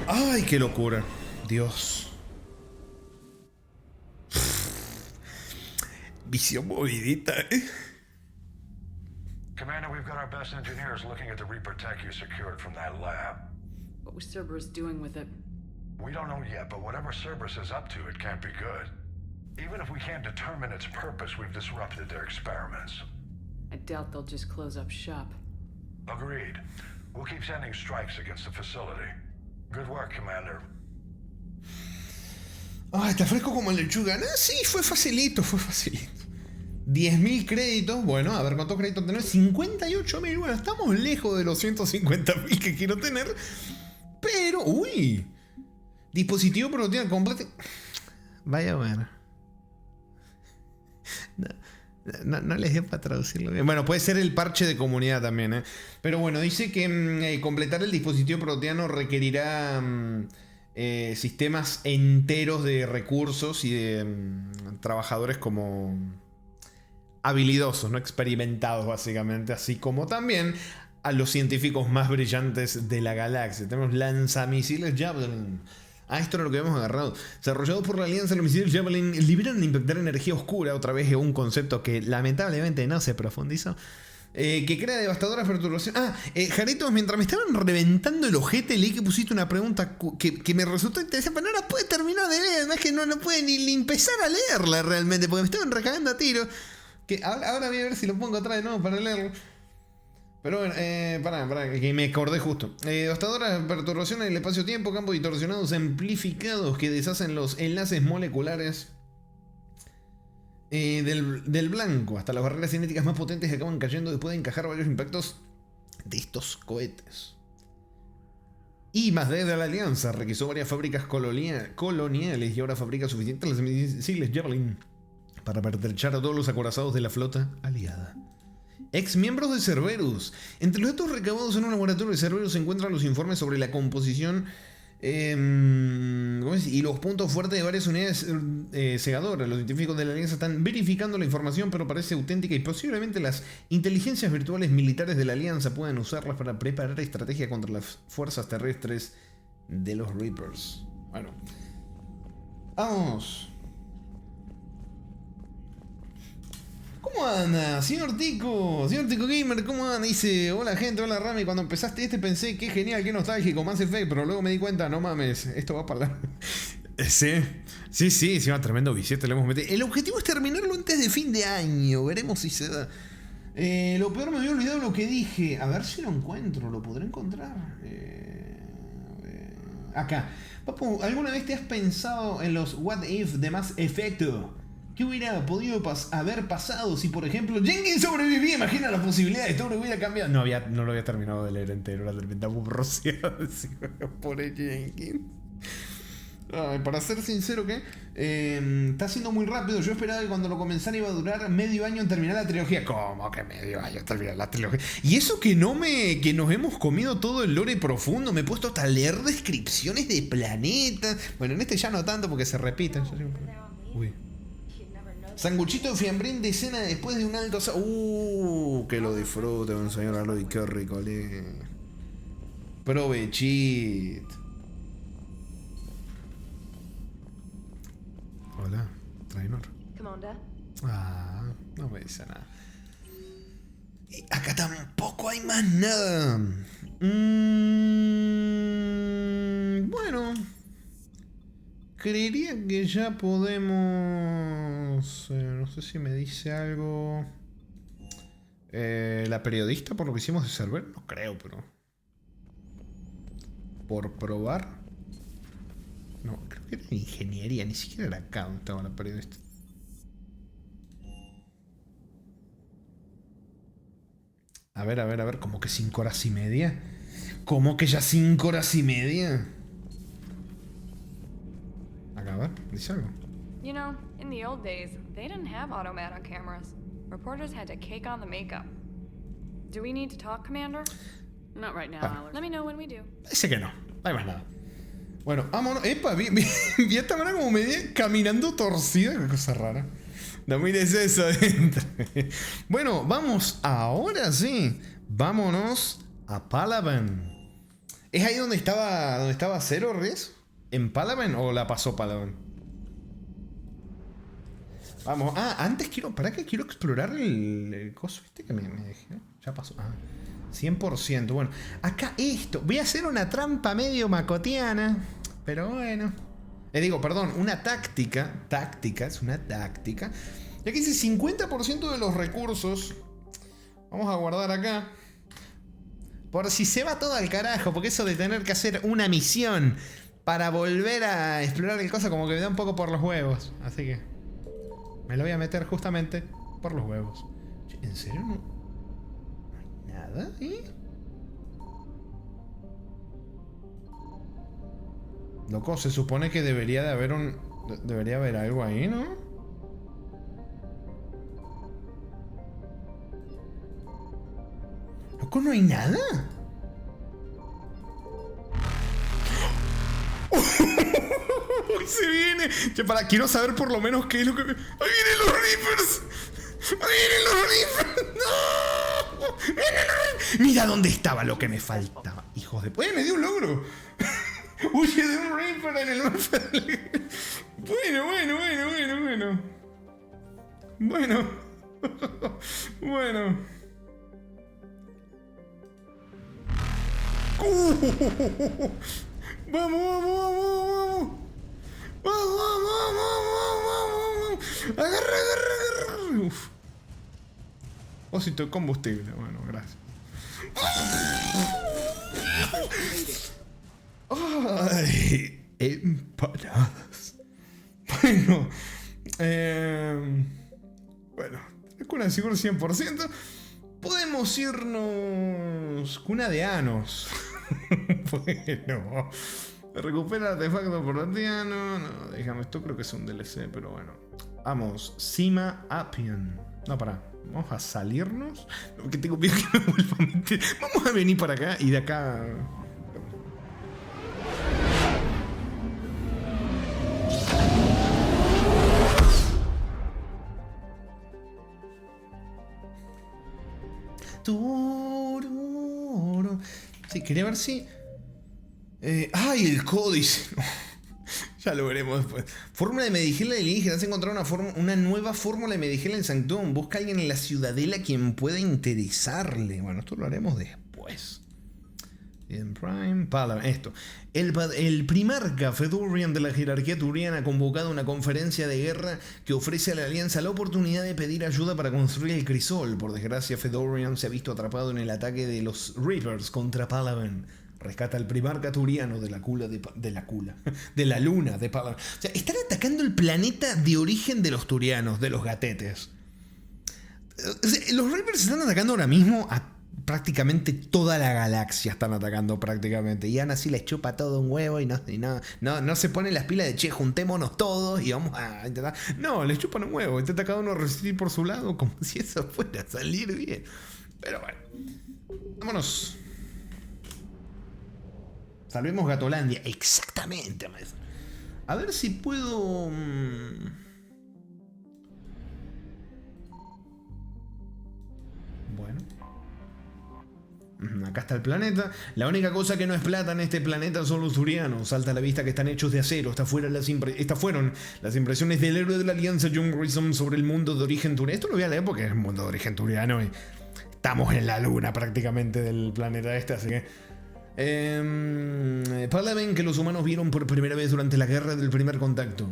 Ay, qué locura. Dios. Visión movidita, Commander, we've got our best engineers looking at the Reaper tech you secured from that lab. What was Cerberus doing with it? We don't know yet, but whatever Cerberus is up to, it can't be good. Even if we can't determine its purpose, we've disrupted their experiments. I doubt they'll just close up shop. Agreed. We'll keep sending strikes against the facility. Good work, Commander. Ah, está fresco como lechuga. No, sí, fue facilito. 10.000 créditos. Bueno, a ver cuántos créditos tener. 58.000. Bueno, estamos lejos de los 150.000 que quiero tener. Pero, uy. Dispositivo proteína completo. Vaya, bueno. No les dio para traducirlo bien. Bueno, puede ser el parche de comunidad también, ¿eh? Pero bueno, dice que completar el dispositivo proteano requerirá sistemas enteros de recursos y de trabajadores como habilidosos, no experimentados básicamente, así como también a los científicos más brillantes de la galaxia. Tenemos lanzamisiles Javelin. Ah, esto era lo que habíamos agarrado. Desarrollados por la alianza, los misiles Javelin liberan e impactar energía oscura, otra vez un concepto que lamentablemente no se profundizó. Que crea devastadoras perturbaciones. Jaritos, mientras me estaban reventando el ojete, leí que pusiste una pregunta que me resultó interesante, pero no la pude terminar de leer. No es que no pude ni empezar a leerla realmente, porque me estaban recagando a tiro. Que ahora voy a ver si lo pongo atrás de nuevo para leerlo. Pero bueno, pará, que me acordé justo. Devastadoras perturbaciones del espacio-tiempo, campos distorsionados amplificados que deshacen los enlaces moleculares del blanco, hasta las barreras cinéticas más potentes que acaban cayendo después de encajar varios impactos de estos cohetes. Y más desde la alianza requisó varias fábricas coloniales y ahora fabrica suficientes misiles Javelin para pertrechar a todos los acorazados de la flota aliada. Ex miembros de Cerberus. Entre los datos recabados en un laboratorio de Cerberus se encuentran los informes sobre la composición y los puntos fuertes de varias unidades segadoras. Los científicos de la alianza están verificando la información, pero parece auténtica y posiblemente las inteligencias virtuales militares de la alianza puedan usarlas para preparar estrategia contra las fuerzas terrestres de los Reapers. Bueno, vamos. ¿Cómo anda, señor Tico? Señor Tico Gamer, ¿cómo anda? Dice, hola gente, hola Rami. Cuando empezaste pensé, qué genial, qué nostálgico, Mass Effect, pero luego me di cuenta, no mames, esto va para la... Sí, va tremendo billete, le hemos metido. El objetivo es terminarlo antes de fin de año, veremos si se da. Lo peor, me había olvidado lo que dije. A ver si lo encuentro, lo podré encontrar. Acá. Papu, ¿alguna vez te has pensado en los What If de Mass Effect? ¿Qué hubiera podido haber pasado si, por ejemplo, Jenkins sobrevivía? Imagina la posibilidad de que todo hubiera cambiado. No lo había terminado de leer entero, la tremenda rociada. Pobre Jenkins. Ay, para ser sincero, que está siendo muy rápido. Yo esperaba que cuando lo comenzara iba a durar medio año en terminar la trilogía. ¿Cómo que medio año en terminar la trilogía? Y eso que nos hemos comido todo el lore profundo. Me he puesto hasta a leer descripciones de planetas. Bueno, en este ya no tanto porque se repiten. Uy. Sanguchito de fiambrín de cena después de un alto... que lo disfrute, un señor Aloy, qué rico, provechit. Hola, Trainor. Commander. No me dice nada. Y acá tampoco hay más nada. Bueno... Creería que ya podemos... no sé si me dice algo... la periodista por lo que hicimos de Cerberus. No creo, pero... Por probar... No, creo que era ingeniería. Ni siquiera era acá donde estaba la periodista. A ver. ¿Cómo que 5 horas y media? ¿Cómo que ya 5 horas y media? A ver, dice algo. You know, in the old days, they didn't have automat on cameras. Reporters had to cake on the makeup. Do we need to talk, Commander? Not right now, Alex. Let me know when we do. Dice que no hay más nada. Bueno, vámonos. Epa, vi esta manera como media caminando torcida. Qué cosa rara. No mires eso adentro. Bueno, vamos ahora sí. Vámonos a Palaven. ¿Es ahí donde estaba Zero, Res? en Palaven o la pasó Palaven? Vamos. Antes quiero... ¿Para qué quiero explorar el coso este que me dejé? Ya pasó. 100%. Bueno, acá esto. Voy a hacer una trampa medio macotiana. Pero bueno. Perdón, una táctica. Táctica, es una táctica. Ya que dice 50% de los recursos. Vamos a guardar acá. Por si se va todo al carajo. Porque eso de tener que hacer una misión para volver a explorar el coso como que me da un poco por los huevos. Así que me lo voy a meter justamente por los huevos. ¿En serio no hay nada ahí? Loco, se supone que debería de haber debería haber algo ahí, ¿no? Loco, no hay nada. Se viene. Quiero saber por lo menos qué es lo que... ¡Ahí vienen los Reapers! ¡Ahí vienen los Reapers! ¡No! Mira dónde estaba lo que me faltaba. Hijos de... me dio un logro. Huye de un Reaper en el mapa. Bueno. Vamos. Agarra. Uf. Ósito de combustible. Bueno, gracias. Ay, empanadas. Bueno, cuna seguro 100%. Podemos irnos cuna de anos. Bueno, recupera artefacto portatiano. No, déjame, esto creo que es un DLC, pero bueno. Vamos, Sima Appian. No, pará. Vamos a salirnos. Que tengo miedo que me vuelva a meter. Vamos a venir para acá y de acá. Sí, quería ver si... ¡Ay, el códice! Ya lo veremos después. Fórmula de Medigel alienígena. Has encontrado una nueva fórmula de Medigel en Sanctum. Busca a alguien en la ciudadela quien pueda interesarle. Bueno, esto lo haremos después. En Prime, esto. El primarca Fedorian de la jerarquía turiana ha convocado una conferencia de guerra que ofrece a la Alianza la oportunidad de pedir ayuda para construir el crisol. Por desgracia, Fedorian se ha visto atrapado en el ataque de los Reapers contra Palaven. Rescata al primarca turiano de la luna de Palaven. O sea, están atacando el planeta de origen de los turianos, de los gatetes. O sea, los Reapers están atacando ahora mismo a prácticamente toda la galaxia. Están atacando prácticamente. Y Ana sí les chupa todo un huevo y no se ponen las pilas de che, juntémonos todos y vamos a intentar. No, les chupan un huevo. Intenta cada uno resistir por su lado como si eso fuera a salir bien. Pero bueno. Vámonos. Salvemos Gatolandia. Exactamente, maestro. A ver si puedo... Bueno. Acá está el planeta. La única cosa que no es plata en este planeta son los turianos. Salta a la vista que están hechos de acero. Estas fueron las impresiones del héroe de la Alianza, John Grissom, sobre el mundo de origen turiano. Esto lo voy a leer porque es el mundo de origen turiano y estamos en la luna prácticamente del planeta este, así que... Palaven, que los humanos vieron por primera vez durante la guerra del primer contacto.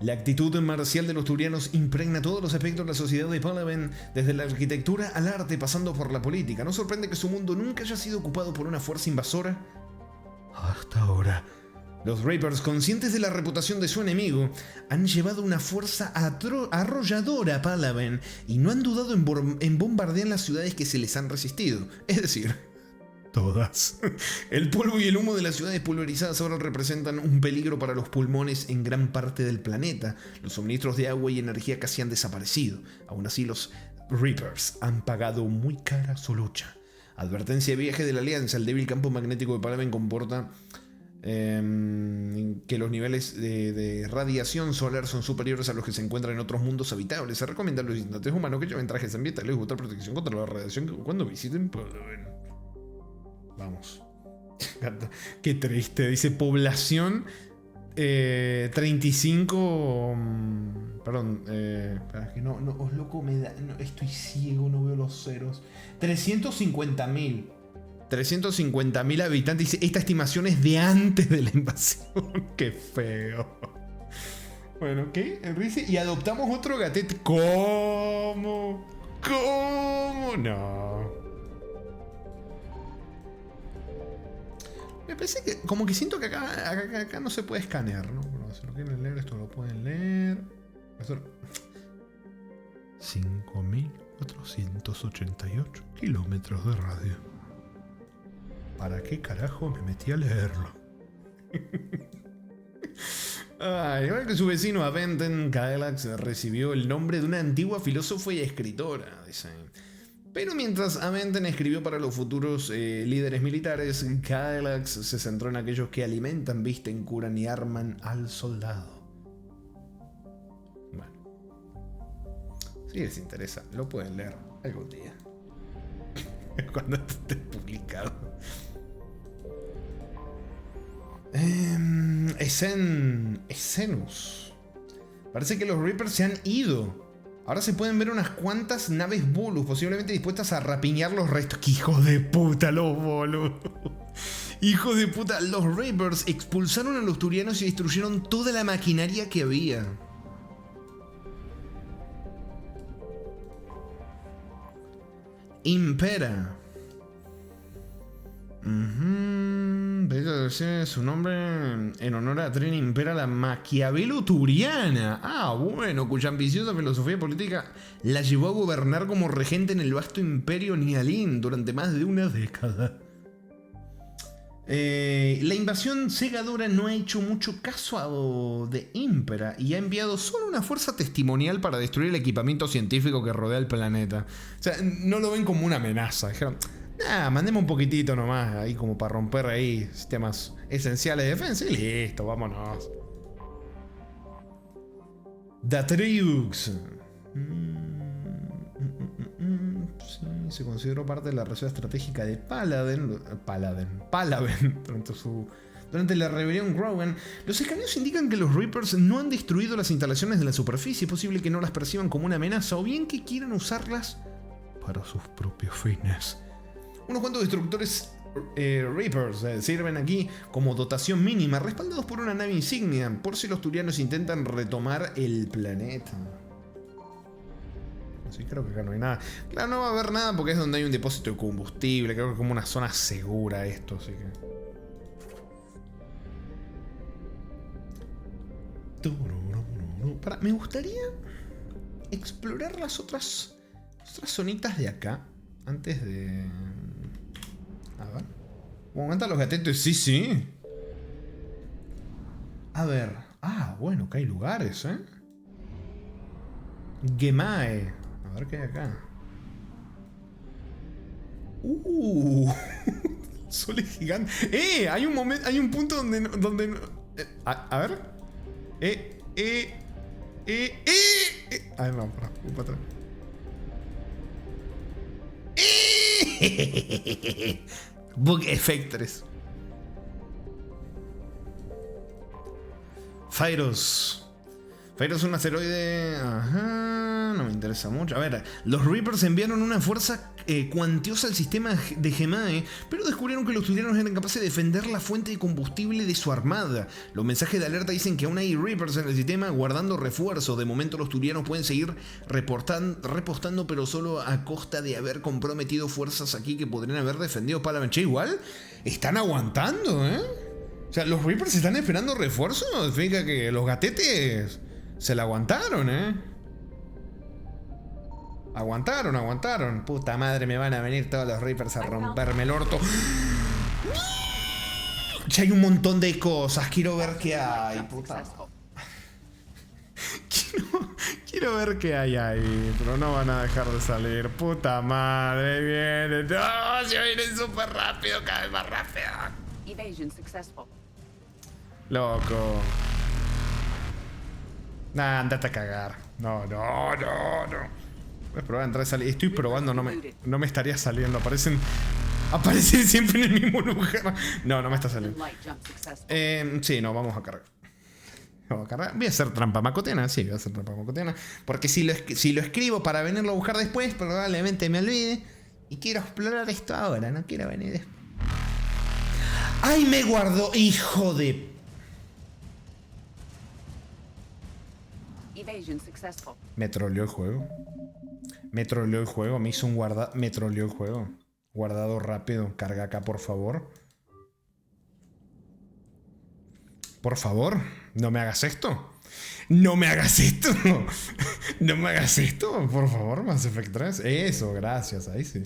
La actitud marcial de los turianos impregna todos los aspectos de la sociedad de Palaven, desde la arquitectura al arte pasando por la política. No sorprende que su mundo nunca haya sido ocupado por una fuerza invasora hasta ahora. Los Reapers, conscientes de la reputación de su enemigo, han llevado una fuerza arrolladora a Palaven y no han dudado en bombardear las ciudades que se les han resistido. Es decir, todas. El polvo y el humo de las ciudades pulverizadas ahora representan un peligro para los pulmones en gran parte del planeta. Los suministros de agua y energía casi han desaparecido. Aún así, los Reapers han pagado muy cara su lucha. Advertencia de viaje de la Alianza. El débil campo magnético de Palaven comporta que los niveles de radiación solar son superiores a los que se encuentran en otros mundos habitables. Se recomienda a los visitantes humanos que lleven trajes ambientales y buscar protección contra la radiación cuando visiten Palaven. Vamos. Qué triste. Dice población 35... Perdón, espera, que no, os loco me da... No, estoy ciego, no veo los ceros. 350.000. 350.000 habitantes. Dice, esta estimación es de antes de la invasión. Qué feo. Bueno, ¿qué? Dice, y adoptamos otro gatete. ¿Cómo? ¿Cómo? No. Me parece que, como que siento que acá no se puede escanear, ¿no? Pero si lo quieren leer, esto lo pueden leer. 5.488 kilómetros de radio. ¿Para qué carajo me metí a leerlo? Igual que su vecino Aventen, Kaelax recibió el nombre de una antigua filósofa y escritora, dice. Pero mientras Aventen escribió para los futuros líderes militares, Kaelax se centró en aquellos que alimentan, visten, curan y arman al soldado. Bueno. Si les interesa, lo pueden leer algún día. Cuando esté publicado. Escenus. Parece que los Reapers se han ido. Ahora se pueden ver unas cuantas naves Volus, posiblemente dispuestas a rapiñar los restos. ¡Qué hijos de puta los Volus! ¡Hijos de puta! Los Reapers expulsaron a los turianos y destruyeron toda la maquinaria que había. Impera. Su nombre en honor a Trin Impera, la Maquiavelo turiana. Ah, bueno, cuya ambiciosa filosofía política la llevó a gobernar como regente en el vasto imperio Nialin durante más de una década. La invasión segadora no ha hecho mucho caso de Impera y ha enviado solo una fuerza testimonial para destruir el equipamiento científico que rodea el planeta. O sea, no lo ven como una amenaza. Dijeron, mandemos un poquitito nomás ahí como para romper ahí sistemas esenciales de defensa y listo, vámonos. Datriux. Sí, se consideró parte de la reserva estratégica de Palaven durante la rebelión Grogan. Los escaneos indican que los Reapers no han destruido las instalaciones de la superficie. Es posible que no las perciban como una amenaza o bien que quieran usarlas para sus propios fines. Unos cuantos destructores Reapers sirven aquí como dotación mínima, respaldados por una nave insignia, por si los turianos intentan retomar el planeta. Sí, creo que acá no hay nada. Claro, no va a haber nada porque es donde hay un depósito de combustible. Creo que es como una zona segura esto, así que... Me gustaría explorar las otras zonitas de acá antes de... A ver. ¿Cómo aumentan los gatetos? Sí, sí. A ver. Ah, bueno, que hay lugares, ¿eh? Gemae. A ver qué hay acá. Sol es gigante. Hay un momento, hay un punto donde a ver. Ay, no, para atrás. Bug Effectors. Phyros. Phyros es un asteroide. Ajá, no me interesa mucho. A ver, los Reapers enviaron una fuerza cuantiosa al sistema de Gemae, pero descubrieron que los turianos eran capaces de defender la fuente de combustible de su armada. Los mensajes de alerta dicen que aún hay Reapers en el sistema guardando refuerzo. De momento los turianos pueden seguir repostando, pero solo a costa de haber comprometido fuerzas aquí que podrían haber defendido Palaven. Che, igual están aguantando, ¿eh? O sea, los Reapers están esperando refuerzos. Fíjate que los gatetes se la aguantaron, ¿eh? Aguantaron. Puta madre, me van a venir todos los Reapers a romperme el orto. Ya hay un montón de cosas. Quiero ver qué hay, puta. Quiero ver qué hay ahí, pero no van a dejar de salir. Puta madre, viene. No, se vienen súper rápido, cada vez más rápido. Evasion successful. Loco. Nah, andate a cagar. No. Voy a probar a entrar y salir. Estoy probando, no me estaría saliendo. Aparecen siempre en el mismo lugar. No me está saliendo. Sí, no, vamos a cargar. Voy a hacer trampa macotiana, sí, voy a hacer trampa macotiana. Porque si lo escribo para venirlo a buscar después, probablemente me olvide. Y quiero explorar esto ahora, no quiero venir después. ¡Ay, me guardó! ¡Hijo de... Evasion successful. Me troleó el juego. Me troleó el juego, me hizo un guardado. Me troleó el juego. Guardado rápido, carga acá, por favor. Por favor, no me hagas esto. No me hagas esto. No me hagas esto, por favor, Mass Effect 3. Eso, gracias, ahí sí.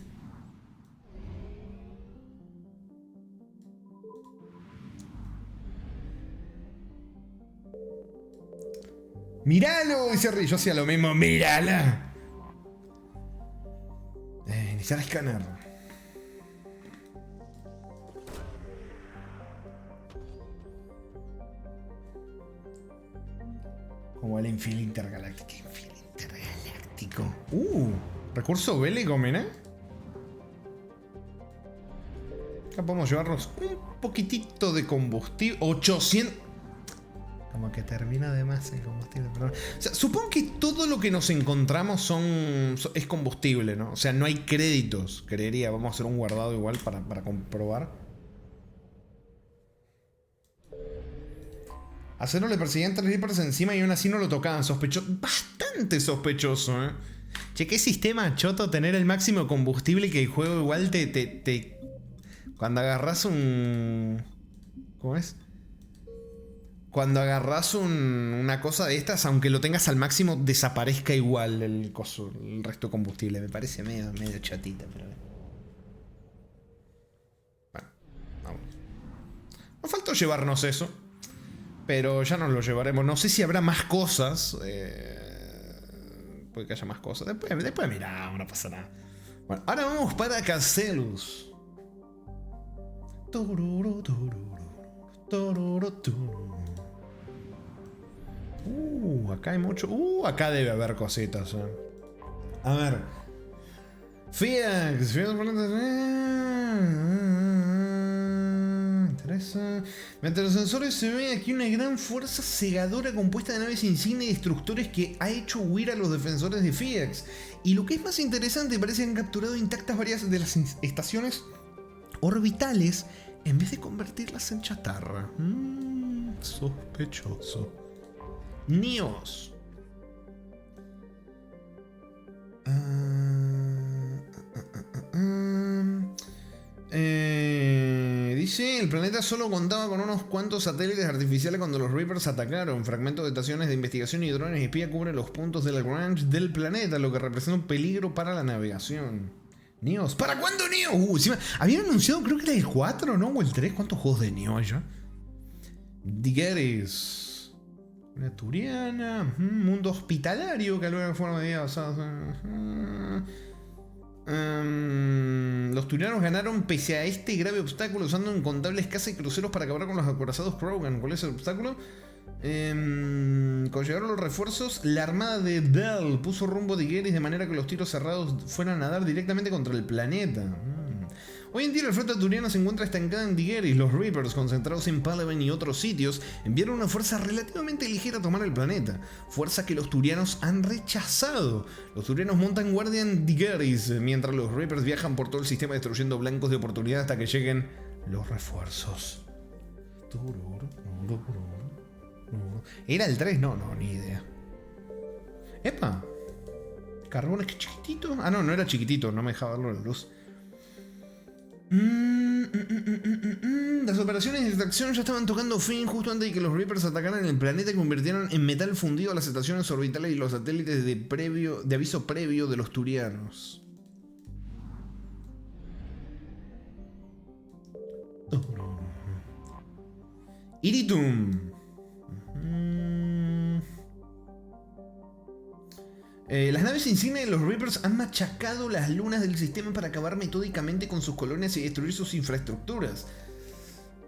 ¡Míralo! Dice Rick, yo hacía lo mismo. ¡Mírala! Iniciar escáner. Como el infiel intergaláctico. Infiel intergaláctico. Recurso bélico, mira. Acá podemos llevarnos un poquitito de combustible. 800... Como que termina de más el combustible, perdón. O sea, supongo que todo lo que nos encontramos es combustible, ¿no? O sea, no hay créditos, creería. Vamos a hacer un guardado igual para comprobar. A Zero le perseguían 3 Reapers encima y aún así no lo tocaban. Sospechoso. Bastante sospechoso, ¿eh? Che, qué sistema choto tener el máximo combustible que el juego igual te... Cuando agarras un... ¿Cómo es? Cuando agarras una cosa de estas, aunque lo tengas al máximo, desaparezca igual el resto de combustible. Me parece medio chatita, pero... Bueno, vamos. Nos faltó llevarnos eso. Pero ya nos lo llevaremos. No sé si habrá más cosas. Puede que haya más cosas. Después miramos, no pasa nada. Bueno, ahora vamos para Caselus. Acá hay mucho. Acá debe haber cositas. A ver. Fiax. Interesa. Mientras los sensores se ve aquí una gran fuerza cegadora compuesta de naves insignia y destructores que ha hecho huir a los defensores de Fiax. Y lo que es más interesante, parece que han capturado intactas varias de las estaciones orbitales en vez de convertirlas en chatarra. Sospechoso. Nios. Dice, el planeta solo contaba con unos cuantos satélites artificiales cuando los Reapers atacaron. Fragmentos de estaciones de investigación y drones espía cubren los puntos de Lagrange del planeta, lo que representa un peligro para la navegación. Nios. ¿Para cuándo Neo? Encima, habían anunciado, creo que era el 4, ¿no? O el 3. ¿Cuántos juegos de Neo hay ya? Digeris. Una turiana. Mundo hospitalario que alguna forma de vida basada. Los turianos ganaron pese a este grave obstáculo usando incontables cazas y cruceros para acabar con los acorazados Krogan. ¿Cuál es el obstáculo? Cuando llegaron los refuerzos, la armada de Bell puso rumbo a Digeris de manera que los tiros cerrados fueran a dar directamente contra el planeta. Hoy en día la flota turiana se encuentra estancada en Digeris. Los Reapers, concentrados en Palaven y otros sitios, enviaron una fuerza relativamente ligera a tomar el planeta, fuerza que los turianos han rechazado. Los turianos montan guardia en Digeris, mientras los Reapers viajan por todo el sistema destruyendo blancos de oportunidad hasta que lleguen los refuerzos. ¿Era el 3? No, ni idea. ¡Epa! ¿Carbón es que chiquitito? Ah, no era chiquitito, no me dejaba verlo en la luz. Las operaciones de extracción ya estaban tocando fin justo antes de que los Reapers atacaran el planeta y convirtieron en metal fundido a las estaciones orbitales y los satélites de aviso previo de los turianos. Iritum. Las naves insignia de los Reapers han machacado las lunas del sistema para acabar metódicamente con sus colonias y destruir sus infraestructuras.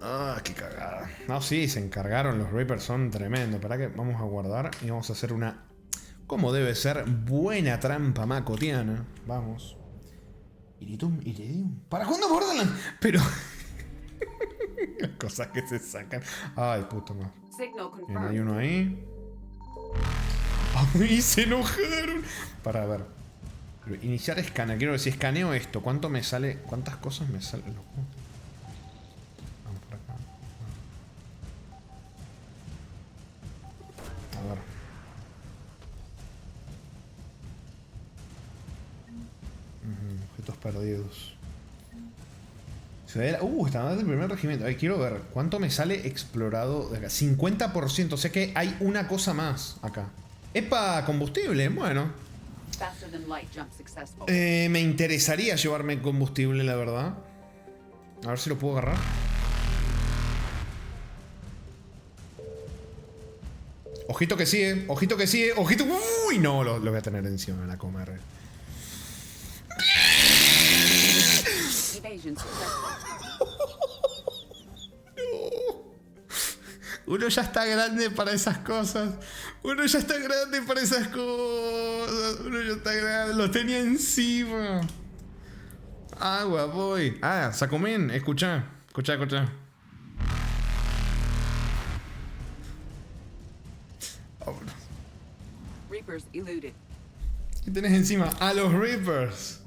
Ah, qué cagada. No, sí, se encargaron. Los Reapers son tremendos. Para que vamos a guardar y vamos a hacer una, como debe ser, buena trampa macotiana. Vamos. Iridium. ¿Para cuándo Borderlands? Pero... las cosas que se sacan. Ay, puto no. Signal Bien, confirmed. hay uno ahí. ¡Ay, se enojaron! Para ver. Iniciar escaneo. Quiero ver si escaneo esto. ¿Cuánto me sale? ¿Cuántas cosas me salen? Loco. Vamos por acá. A ver. Objetos perdidos. Está más del primer regimiento. Quiero ver. ¿Cuánto me sale explorado de acá? 50%. O sea que hay una cosa más acá. ¡Epa! Combustible. Bueno. Faster than light jump successful. Me interesaría llevarme combustible, la verdad. A ver si lo puedo agarrar. Ojito que sigue. Ojito que sigue. Ojito. Uy, no. Lo voy a tener encima de la comer. Evasion successful. Uno ya está grande para esas cosas. Uno ya está grande para esas cosas. Uno ya está grande. Lo tenía encima. Agua, voy. Ah, Sacomen, escucha. Escucha. Vámonos. Reapers eluded. ¿Qué tenés encima? A los Reapers.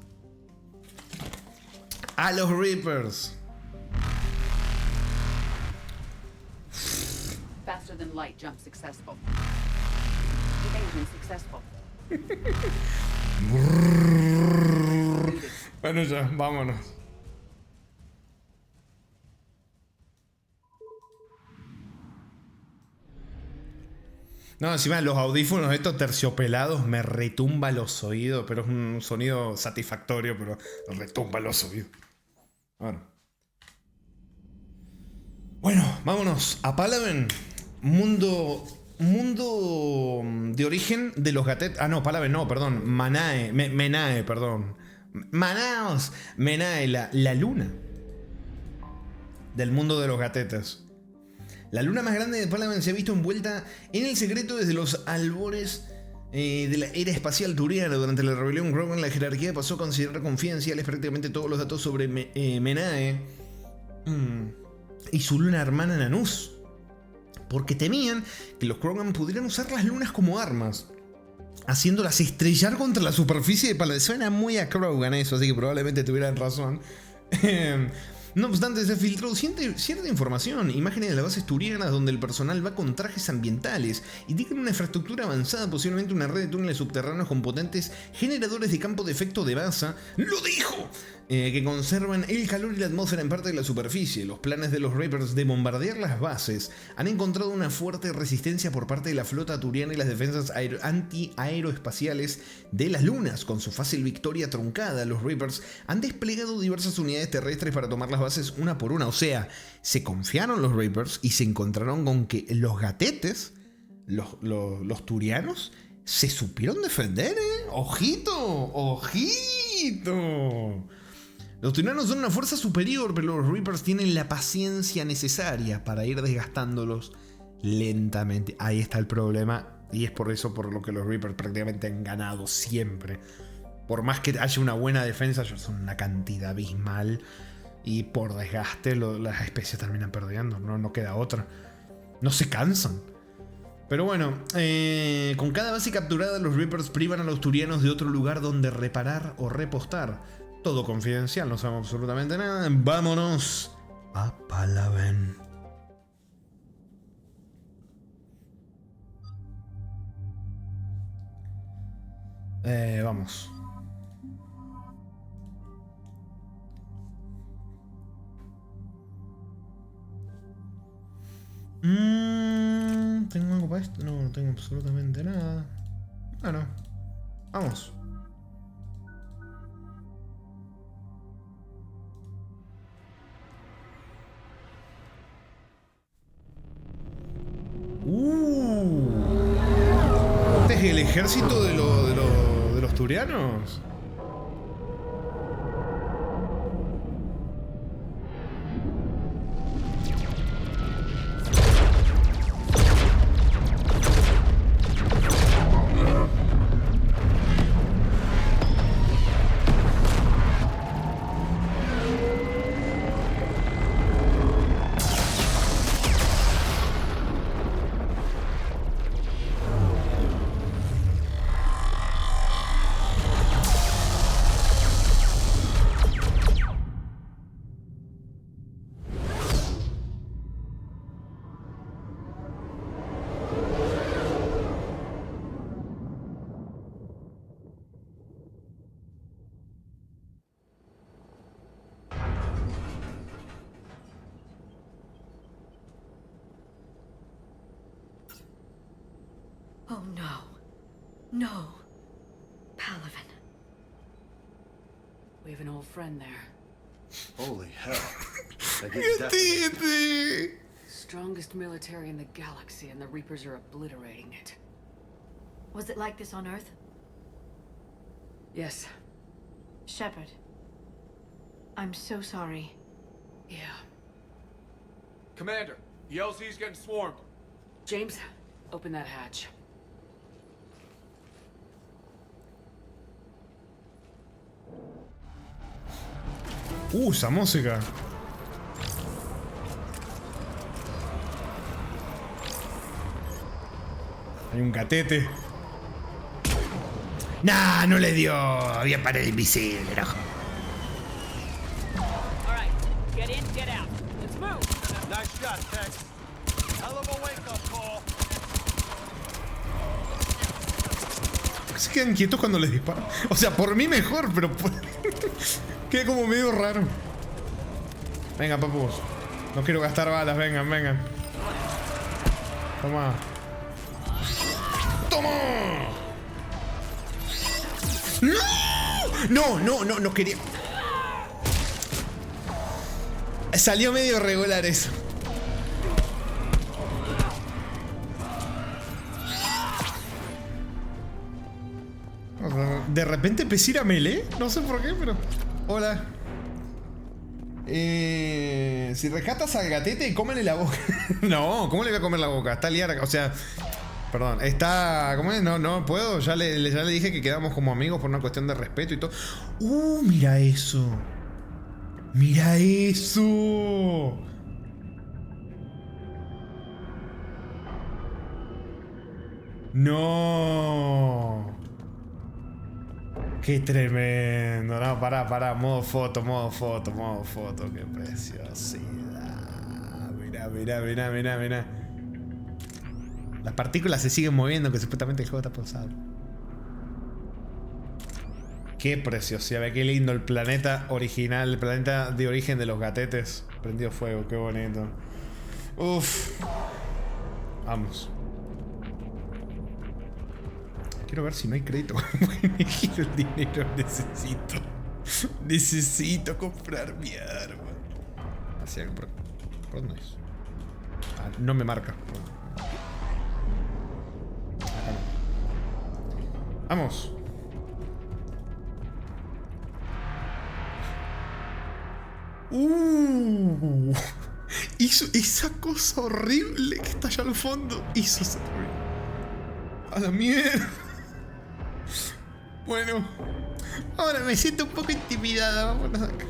A los Reapers. Faster than light jump successful. Evasion successful. Bueno, ya, vámonos. No, encima los audífonos estos terciopelados me retumba los oídos, pero es un sonido satisfactorio, pero retumba los oídos. Bueno, vámonos a Palaven. Mundo de origen de los gatetes. Ah, no, Palaven no, perdón. Menae, perdón. Manaos. Menae, la luna del mundo de los gatetes. La luna más grande de Palaven se ha visto envuelta en el secreto desde los albores de la era espacial turiana. Durante la rebelión Grogan, la jerarquía pasó a considerar confidenciales prácticamente todos los datos sobre Menae y su luna hermana Nanus, porque temían que los Krogan pudieran usar las lunas como armas, haciéndolas estrellar contra la superficie de Palaven. Suena muy a Krogan eso, así que probablemente tuvieran razón. No obstante, se filtró cierta información, imágenes de las bases turianas donde el personal va con trajes ambientales y tienen una infraestructura avanzada, posiblemente una red de túneles subterráneos con potentes generadores de campo de efecto de base. ¡Lo dijo! Que conservan el calor y la atmósfera en parte de la superficie. Los planes de los Reapers de bombardear las bases han encontrado una fuerte resistencia por parte de la flota turiana y las defensas antiaeroespaciales de las lunas. Con su fácil victoria truncada, los Reapers han desplegado diversas unidades terrestres para tomar las bases una por una. O sea, se confiaron los Reapers y se encontraron con que los gatetes, los turianos, se supieron defender, ¿eh? ¡Ojito! ¡Ojito! Los turianos son una fuerza superior, pero los Reapers tienen la paciencia necesaria para ir desgastándolos lentamente. Ahí está el problema, y es por eso por lo que los Reapers prácticamente han ganado siempre. Por más que haya una buena defensa, son una cantidad abismal, y por desgaste las especies terminan perdiendo, no queda otra. No se cansan. Pero bueno, con cada base capturada, los Reapers privan a los turianos de otro lugar donde reparar o repostar. Todo confidencial, no sabemos absolutamente nada. Vámonos a Palaven. Vamos. ¿Tengo algo para esto? No tengo absolutamente nada. Bueno, vamos. ¿Este es el ejército de los turianos? No. Palaven. We have an old friend there. Holy hell. I get definitely... Strongest military in the galaxy, and the Reapers are obliterating it. Was it like this on Earth? Yes. Shepard. I'm so sorry. Yeah. Commander, the LZ's getting swarmed. James, open that hatch. Esa música. Hay un catete. Nah, no le dio. Había pared invisible, no. Alright, get in, get out. Let's move. Nice shot, Tex. Hell of a wake-up call. Se quedan quietos cuando les disparan. O sea, por mí mejor, pero queda como medio raro. Venga, papus. No quiero gastar balas, vengan, vengan. Toma. ¡Toma! ¡No! No quería. Salió medio regular eso. De repente empecé a ir a melee. No sé por qué, pero... Hola. Si rescatas al gatete, cómele la boca. No, ¿cómo le voy a comer la boca? Está liada, o sea... Perdón, está... ¿Cómo es? No puedo. Ya le dije que quedamos como amigos por una cuestión de respeto y todo. Mira eso. Mira eso. No. Qué tremendo. No, pará. Modo foto. Qué preciosidad. Mirá. Las partículas se siguen moviendo, que supuestamente el juego está pausado. Qué preciosidad. Ve qué lindo el planeta original. El planeta de origen de los gatetes. Prendido fuego, qué bonito. Uf. Vamos. Quiero ver si no hay crédito. Me quiero el dinero, necesito comprar mi arma. Hacia algo por dónde es. No me marca. Vamos. Hizo esa cosa horrible que está allá al fondo. Hizo esa horrible. A la mierda. Bueno, ahora me siento un poco intimidada. Vámonos acá.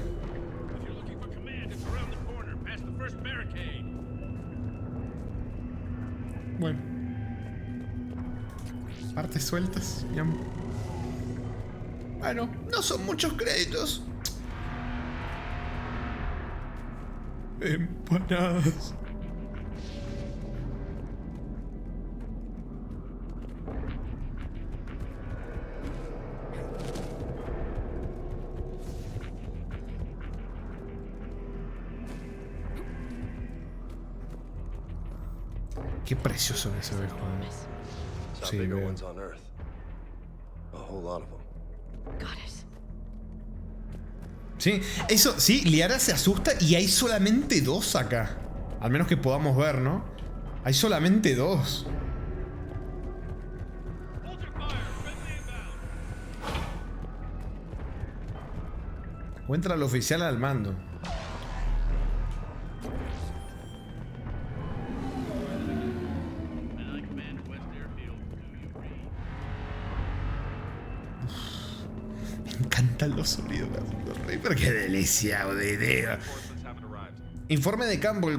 Bueno. Partes sueltas. Bien. Bueno, no son muchos créditos. Empanadas. Qué precioso ese viejo. Sí, bigger ones on Earth. A whole lot of them. Got it. Sí, eso, sí, Liara se asusta y hay solamente 2 acá. Al menos que podamos ver, ¿no? Hay solamente 2. Encuentra al oficial al mando. Me encantan los sonidos del Reaper. Qué delicia de idea. Informe de campo.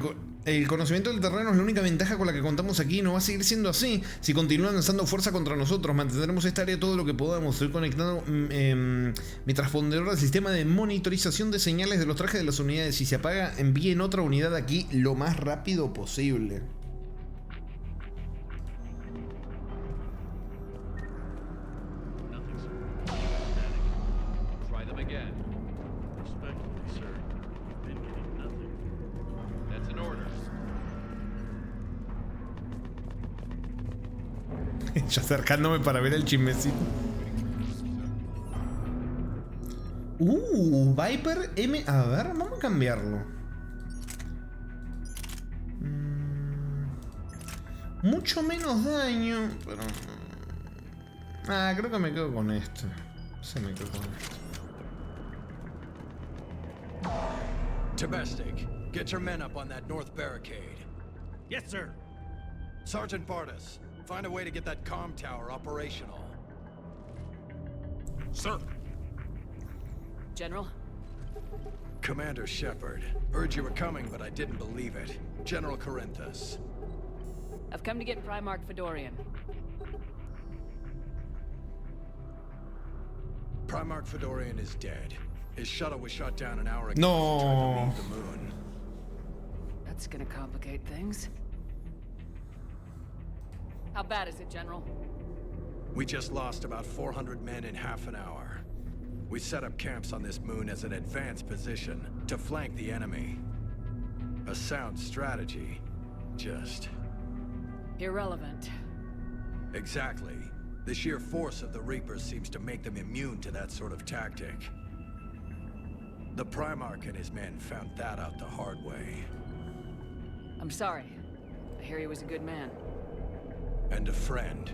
El conocimiento del terreno es la única ventaja con la que contamos aquí y no va a seguir siendo así. Si continúan lanzando fuerza contra nosotros, mantendremos esta área todo lo que podamos. Estoy conectando mi transpondedor al sistema de monitorización de señales de los trajes de las unidades. Si se apaga, envíen otra unidad aquí lo más rápido posible. Yo acercándome para ver el chismecito. Viper M. A ver, vamos a cambiarlo. Mucho menos daño, pero... creo que me quedo con esto. Se me quedo con esto. Tebestik, get your men up on that north barricade. Yes, sir. Sergeant Bartas, find a way to get that comm tower operational. Sir. General? Commander Shepard, heard you were coming, but I didn't believe it. General Corinthus. I've come to get Primarch Fedorian. Primarch Fedorian is dead. His shuttle was shot down an hour ago. No. Trying to leave the moon. That's gonna complicate things. How bad is it, General? We just lost about 400 men in half an hour. We set up camps on this moon as an advanced position to flank the enemy. A sound strategy. Just... irrelevant. Exactly. The sheer force of the Reapers seems to make them immune to that sort of tactic. The Primarch and his men found that out the hard way. I'm sorry. I hear he was a good man. And a friend.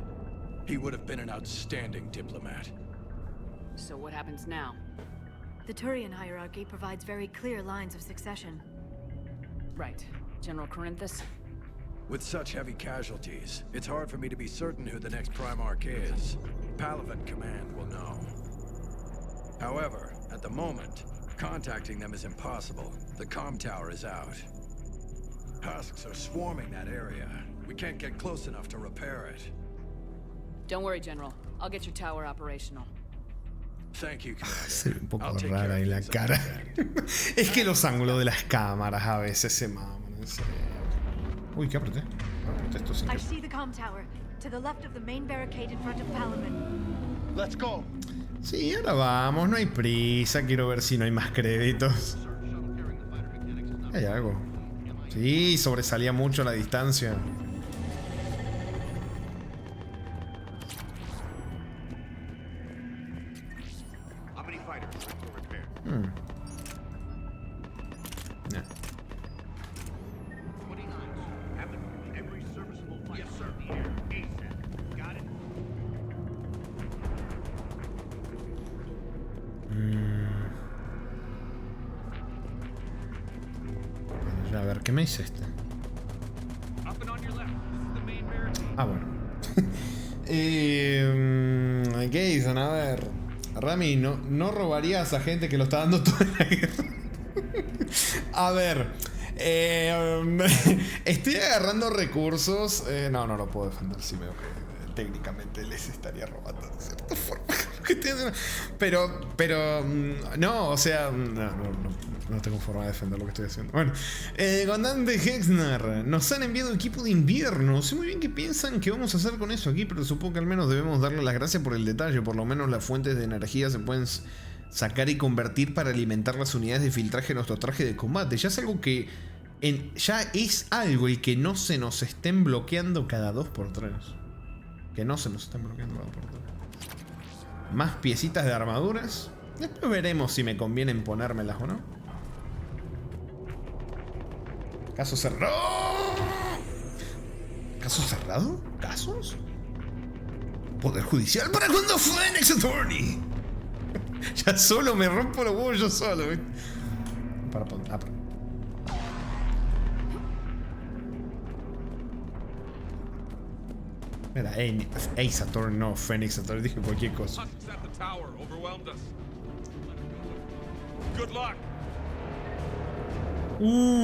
He would have been an outstanding diplomat. So what happens now? The Turian hierarchy provides very clear lines of succession. Right. General Corinthus? With such heavy casualties, it's hard for me to be certain who the next Primarch is. Palaven Command will know. However, at the moment, contacting them is impossible. The comm tower is out. Husks are swarming that area. We can't get close enough to repair it. Don't worry, General. I'll get your tower operational. Thank you, Se ve un poco I'll take rara care ahí of la things cara. up Es que los ángulos de las cámaras a veces se maman, en serio. Uy, ¿qué apreté? Apreté esto sin I querer. see the comm tower, to the left of the main barricade in front of Palaven. Let's go. Sí, ahora vamos, no hay prisa. Quiero ver si no hay más créditos. Hay algo. Sí, sobresalía mucho la distancia. No. A ver, ¿qué me dice este? Ah, bueno. ¿Qué dicen? A ver. Rami, no robarías a gente que lo está dando toda la guerra. A ver. Estoy agarrando recursos. No lo puedo defender si veo que técnicamente les estaría robando de cierta forma. Pero no, o sea, no tengo forma de defender lo que estoy haciendo. Bueno, comandante Hexner, nos han enviado equipo de invierno. Sé muy bien qué piensan que vamos a hacer con eso aquí, pero supongo que al menos debemos darle las gracias por el detalle. Por lo menos las fuentes de energía se pueden sacar y convertir para alimentar las unidades de filtraje de nuestro traje de combate. Ya es algo que ya es algo el que no se nos estén bloqueando cada 2x3. Que no se nos estén bloqueando cada 2x3. Más piecitas de armaduras. Después veremos si me conviene ponérmelas o no. Caso cerrado. ¿Caso cerrado? ¿Casos? Poder judicial para cuando Phoenix Attorney. Ya solo me rompo los huevos yo solo, ¿eh? Para Era Ace Attorney, no Phoenix Attorney, dije cualquier cosa.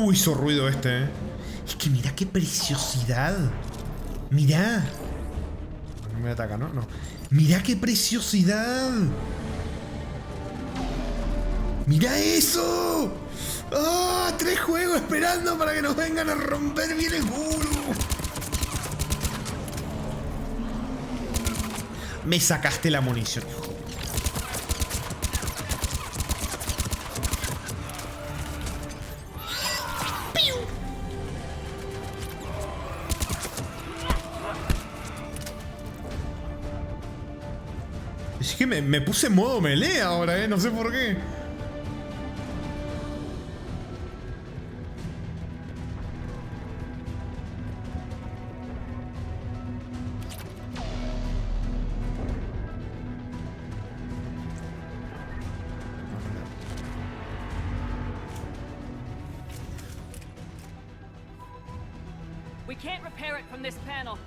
Hizo ruido este, Es que mirá qué preciosidad. Mirá. No me ataca, ¿no? No. Mirá qué preciosidad. ¡Mirá eso! ¡Ah! 3 juegos esperando para que nos vengan a romper bien el culo. Me sacaste la munición, hijo. me puse en modo melee ahora, no sé por qué. We can't repair it from this panel.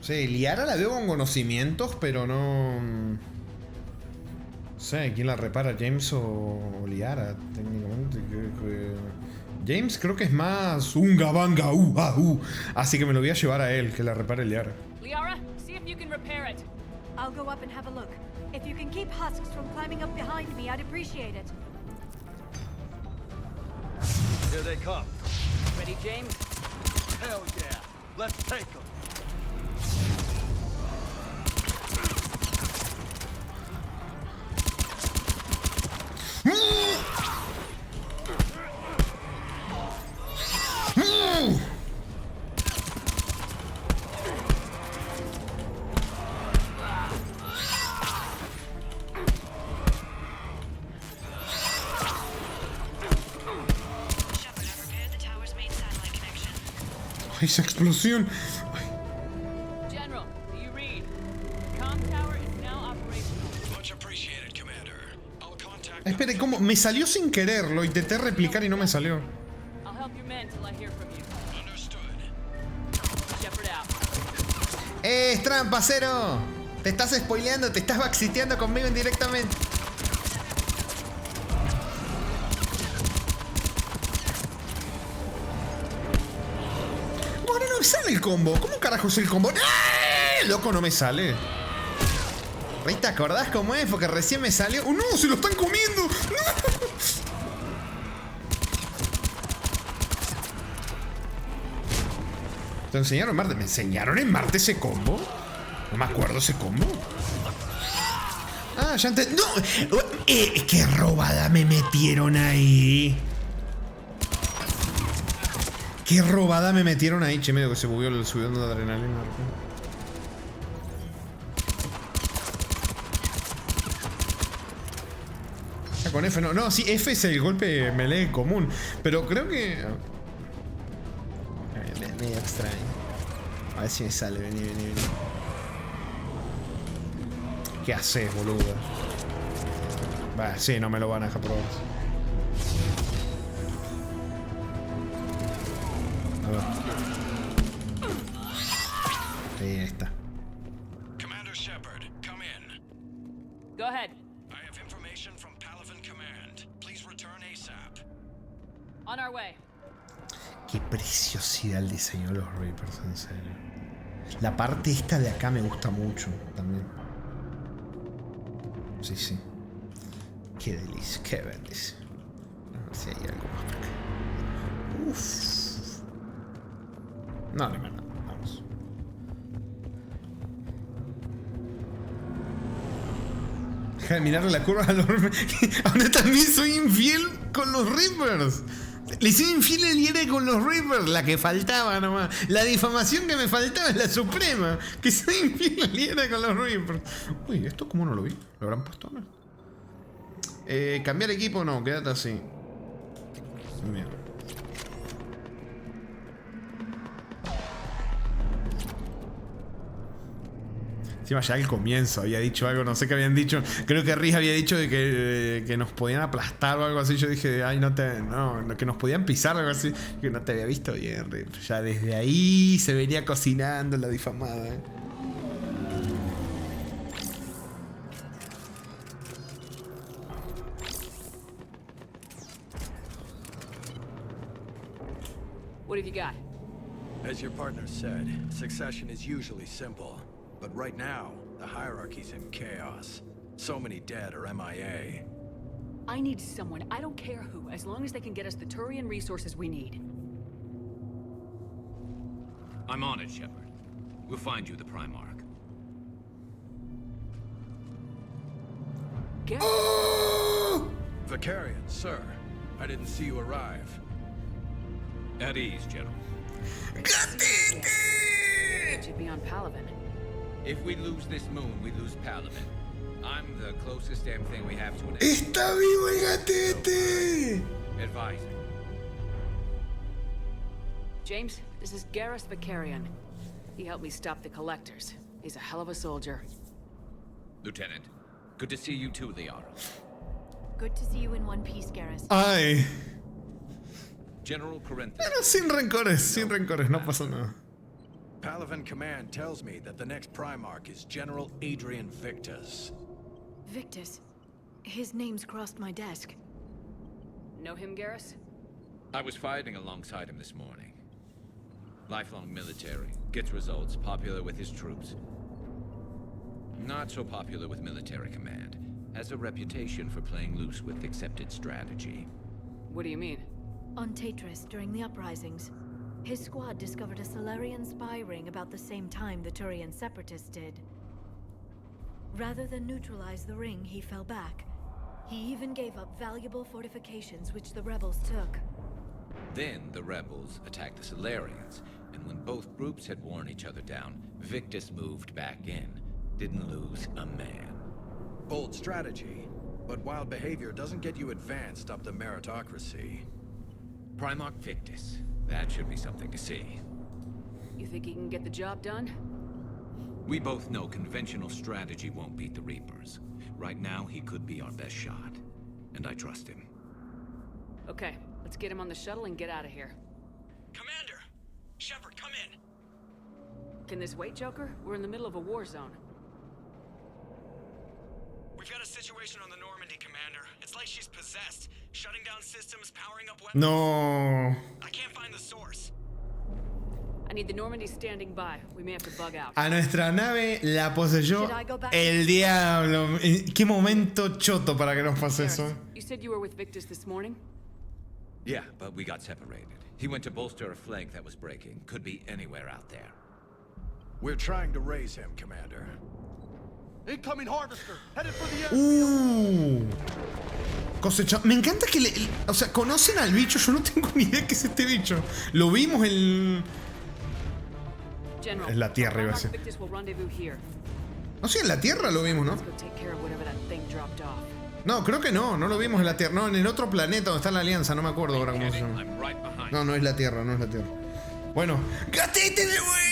Sí, Liara la veo con conocimientos, pero no... No sé, ¿quién la repara? ¿James o Liara? Técnicamente. James creo que es más unga banga así que me lo voy a llevar a él, que la repare Liara. Liara, see if you can repair it. I'll go up and have a look. If you can keep husks from climbing up behind me, I'd appreciate it. Here they come. Ready, James? Hell yeah. Let's take them. Esa explosión. General, do you read? Com tower is now operational. Much appreciated, Commander. I'll contact. Espere, ¿cómo? Me salió sin querer, lo intenté replicar y no me salió. I'll help your men till I hear from you. Understood. Shepard out. Es trampa, Cero. Te estás spoileando, te estás backsiteando conmigo indirectamente. Bueno, no me sale el combo. ¿Cómo carajo es el combo? ¡Ah! Loco, no me sale. Rey, ¿te acordás cómo es? Porque recién me salió. ¡Oh, no! ¡Se lo están comiendo! ¡No! ¿Te enseñaron en Marte? ¿Me enseñaron en Marte ese combo? No me acuerdo ese combo. Ah, ya entendí. ¡No! ¡Qué robada me metieron ahí! ¡Qué robada me metieron ahí! Che, medio que se subió el subidón de adrenalina. Ah, con F no. No, sí, F es el golpe melee común. Pero creo que... medio extraño. A ver si me sale. Vení. ¿Qué haces, boludo? Va, sí, no me lo van a dejar probar. A ver. Ahí está. Commander Shepard, come in. Go ahead. I have information from Palaven Command. Please return ASAP. On our way. Qué preciosidad el diseño de los Reapers, en serio. La parte esta de acá me gusta mucho también. Sí. Qué delicia, qué bendición. A ver si hay algo más por acá. Uff. No, no, vamos. Deja de mirarle la curva a los Reapers. Ahora también soy infiel con los Reapers. Le soy infiel el Liara con los Reapers, la que faltaba nomás. La difamación que me faltaba es la suprema. Que soy infiel el Liara con los Reapers. Uy, ¿esto cómo no lo vi? ¿Lo habrán puesto ahora? ¿Cambiar equipo? No, quédate así. Bien. Encima ya al comienzo había dicho algo, no sé qué habían dicho. Creo que Riz había dicho de que nos podían aplastar o algo así. Yo dije, ay, no, que nos podían pisar o algo así. Que no te había visto bien, Riz. Ya desde ahí se venía cocinando la difamada, What have you got? As your partner said, succession is usually simple. But right now, the hierarchy's in chaos. So many dead or MIA. I need someone, I don't care who, as long as they can get us the Turian resources we need. I'm on it, Shepard. We'll find you the Primarch. Oh! Vicarian, sir. I didn't see you arrive. At ease, General. Gatete! Should be on Palaven. If we lose this moon, we lose Palaven. I'm the closest damn thing we have to an ¡Está vivo el gatete! Advising. James, this is Garrus Vicarian. He helped me stop the Collectors. He's a hell of a soldier. Lieutenant, good to see you too, Liara. Good to see you in one piece, Garrus. Ay. General Corinthus. Pero sin rencores, no pasa nada. Palaven Command tells me that the next Primarch is General Adrian Victus. Victus? His name's crossed my desk. Know him, Garrus? I was fighting alongside him this morning. Lifelong military, gets results, popular with his troops. Not so popular with military command. Has a reputation for playing loose with accepted strategy. What do you mean? On Tatris, during the uprisings, his squad discovered a Solarian spy ring about the same time the Turian Separatists did. Rather than neutralize the ring, he fell back. He even gave up valuable fortifications which the rebels took. Then the rebels attacked the Solarians, and when both groups had worn each other down, Victus moved back in. Didn't lose a man. Bold strategy, but wild behavior doesn't get you advanced up the meritocracy. Primarch Victus. That should be something to see. You think he can get the job done? We both know conventional strategy won't beat the Reapers. Right now, he could be our best shot. And I trust him. Okay, let's get him on the shuttle and get out of here. Commander! Shepard, come in! Can this wait, Joker? We're in the middle of a war zone. We've got a situation on the Normandy, Commander. It's like she's possessed. Shutting down systems, powering up weapons. No. I can't find the source. I need the Normandy standing by. We may have to bug out. A nuestra nave la poseyó el diablo. Qué momento choto para que nos pase eso. You said you were with Victus this morning? Yeah, but we got separated. He went to bolster a flank that was breaking. Could be anywhere out there. We're trying to raise him, Commander. Incoming harvester, headed for the air. Cosecha. Me encanta que o sea, conocen al bicho. Yo no tengo ni idea qué es este bicho. Lo vimos en... Es la Tierra, iba a decir. No sé, en la Tierra lo vimos, ¿no? No, creo que no lo vimos en la Tierra. No, en el otro planeta donde está la Alianza, no me acuerdo ahora cómo se llama. No es la Tierra, no es la Tierra. Bueno, gatete de vuelta.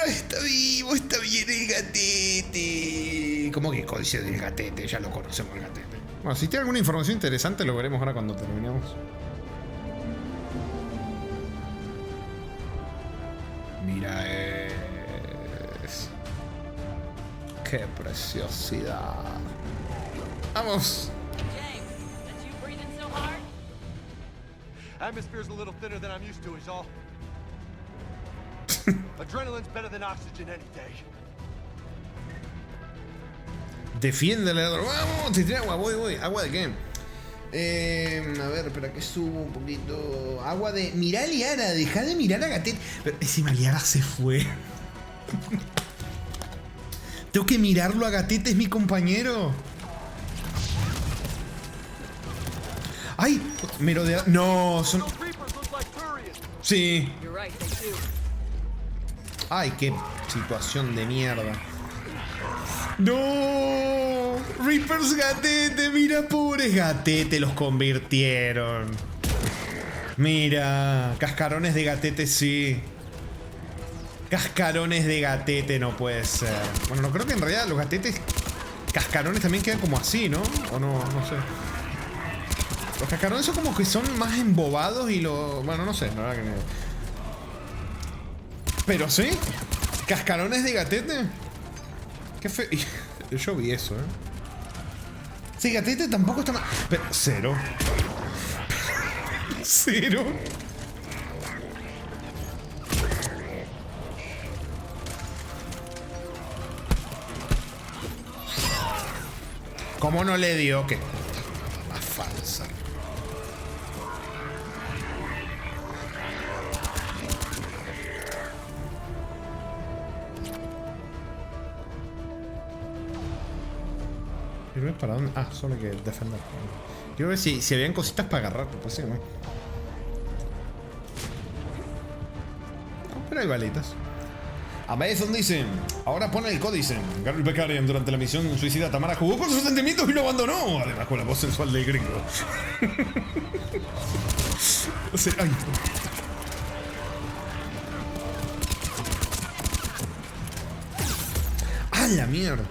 Está vivo, está bien el gatete. ¿Cómo que códice del gatete? Ya lo conocemos el gatete. Bueno, si tiene alguna información interesante lo veremos ahora cuando terminemos. Mira eso. Qué preciosidad. Vamos. Atmosphere's a little thinner than I'm used to, is all. Adrenaline's better than oxygen any day. Defiéndele. Vamos, te tiene agua, voy. ¿Agua de qué? A ver, espera que subo un poquito. Agua de... Mirá a Liara, deja de mirar a Gatete. Pero encima Liara se fue. Tengo que mirarlo a Gatete, es mi compañero. ¡Ay! Merodea... No, son... Sí. ¡Ay, qué situación de mierda! ¡No! Reapers Gatete, mira, pobres Gatete, los convirtieron. Mira, cascarones de Gatete, sí. Cascarones de Gatete, no puede ser. Bueno, no creo que en realidad los Gatetes cascarones también quedan como así, ¿no? O no sé. Los cascarones son como que son más embobados y lo... Bueno, no sé, la verdad que no. Pero sí, cascarones de Gatete. Qué feo. Yo vi eso, Sí, Gatete tampoco está mal. Pero, cero. Cero. ¿Cómo no le dio? ¿Qué? Más falsa. ¿Sirve para dónde? Ah, solo hay que defender. Quiero ver si habían cositas para agarrar, pues sí, ¿no? No, pero hay balitas. Amazon dice, ahora pone el códice. Gary Beccarian durante la misión suicida Tamara jugó con sus sentimientos y lo abandonó. Además con la voz sensual del gringo. O sea, ay. ¡Ah, la mierda!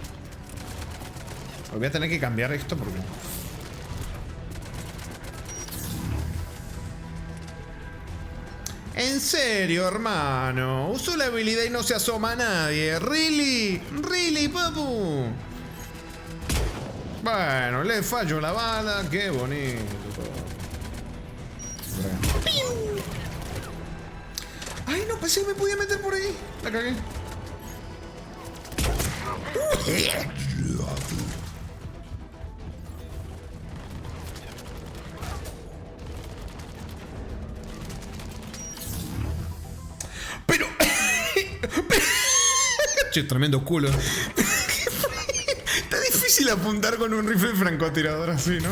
Voy a tener que cambiar esto porque... En serio, hermano. Usó la habilidad y no se asoma a nadie. ¿Really? ¿Really, papu? Bueno, le falló la bala. Qué bonito. Ay, no, pensé que me podía meter por ahí. La cagué. Pero... Che, tremendo culo. Está difícil apuntar con un rifle francotirador así, ¿no?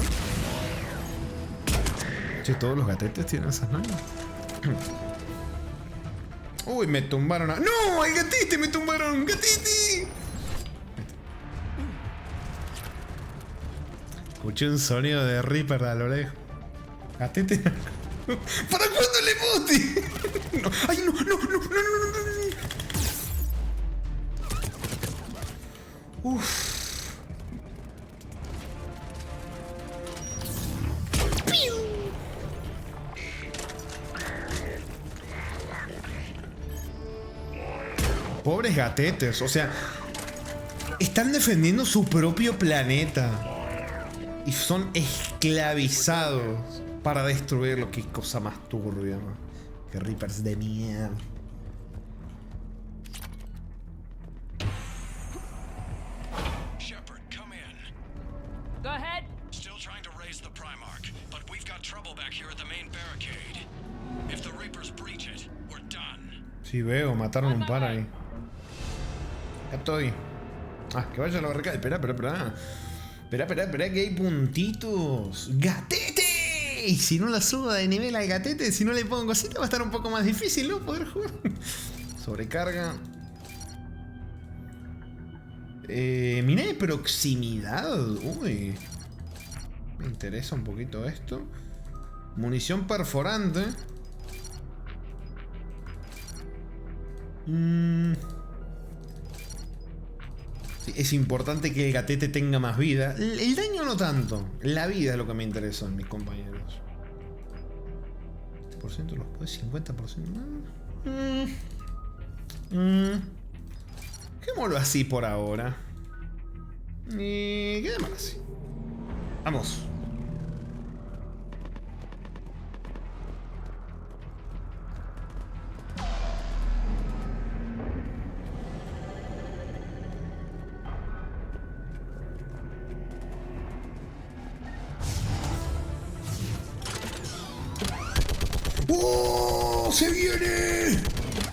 Che, todos los gatetes tienen esas manos. Uy, me tumbaron a... ¡No! ¡El gatete! ¡Me tumbaron! ¡Gatete! Escuché un sonido de Reaper a lo lejos. Gatete. ¿Para cuándo le bote? No. ¡Ay, no! ¡No! ¡No! ¡No! ¡No! ¡No! Uff. Pobres gatetes, o sea, están defendiendo su propio planeta y son esclavizados para destruirlo. Qué cosa más turbia, ¿no? Qué Reapers de mierda. Shepard, come in. Go ahead. Still trying to raise the Primarch, but we've got trouble back here at the main barricade. If the Reapers breach it, we're done. Sí, veo, mataron un par ahí. Ya estoy. Ah, que vaya a la barricada. Espera, que hay puntitos. ¡Gatete! Y si no la subo de nivel al gatete, si no le pongo cosita, va a estar un poco más difícil, ¿no? Poder jugar. Sobrecarga. Mina de proximidad. Uy. Me interesa un poquito esto. Munición perforante. Es importante que el gatete tenga más vida. El daño no tanto. La vida es lo que me interesa en mis compañeros. ¿Este % los puede? 50%. Quedémoslo así por ahora. Y quedémoslo así. Vamos. ¡Oh! ¡Se viene!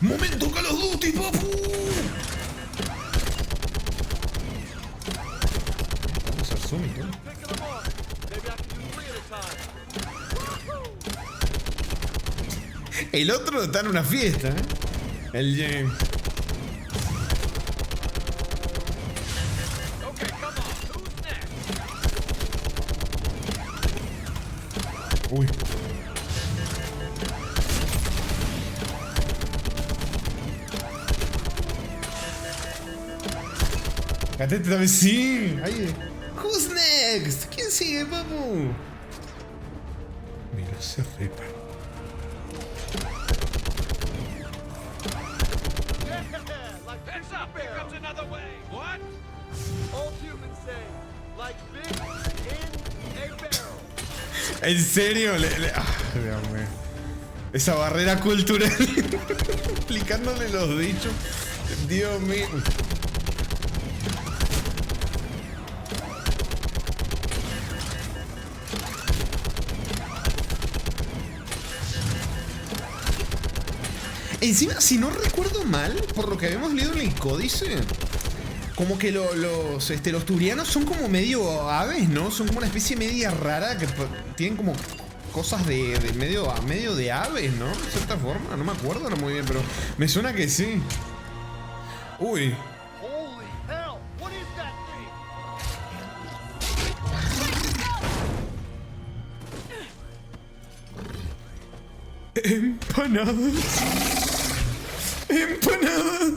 ¡Momento Call of Duty, papu! Vamos a hacer zoom, ¿no? El otro está en una fiesta, ¿eh? El James. Uy. Gatete también, sí. Ahí. Who's next? ¿Quién sigue, papu? Mira ese Reaper. ¿En serio? Ah, Dios mío. Esa barrera cultural. Explicándole los dichos. Dios mío. Encima, si no recuerdo mal, por lo que habíamos leído en el códice, Como que los turianos son como medio aves, ¿no? Son como una especie media rara que tienen como cosas de medio de aves, ¿no? De cierta forma. No me acuerdo no muy bien, pero me suena que sí. Uy. Holy hell! What is that thing? Empanadas. Empanadas.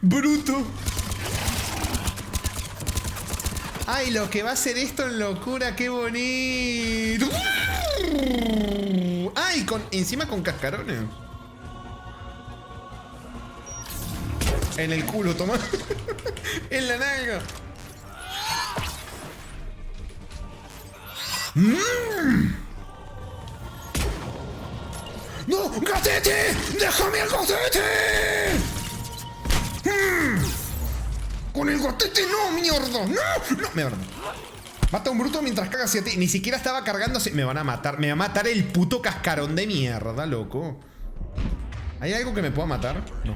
Bruto. Ay, lo que va a hacer esto en locura, qué bonito. Ay, encima con cascarones. En el culo, toma. En la nalga. ¡No! ¡Gatete! ¡Déjame el gatete! ¡Con el gatete no, mierda! ¡No! ¡No! Mierda. Mata a un bruto mientras caga hacia ti. Ni siquiera estaba cargándose. Me van a matar. Me va a matar el puto cascarón de mierda, loco. ¿Hay algo que me pueda matar? No.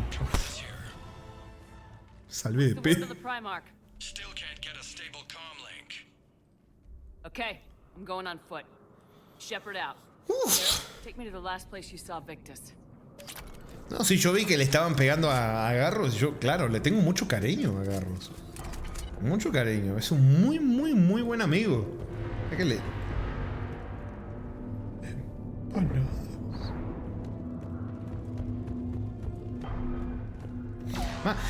Salve de pe. Okay, I'm going on foot. Shepard out. Take me to the last place you saw Victus. No, sí, yo vi que le estaban pegando a Garros. Yo, claro, le tengo mucho cariño a Garros. Mucho cariño. Es un muy, muy, muy buen amigo. Déjale.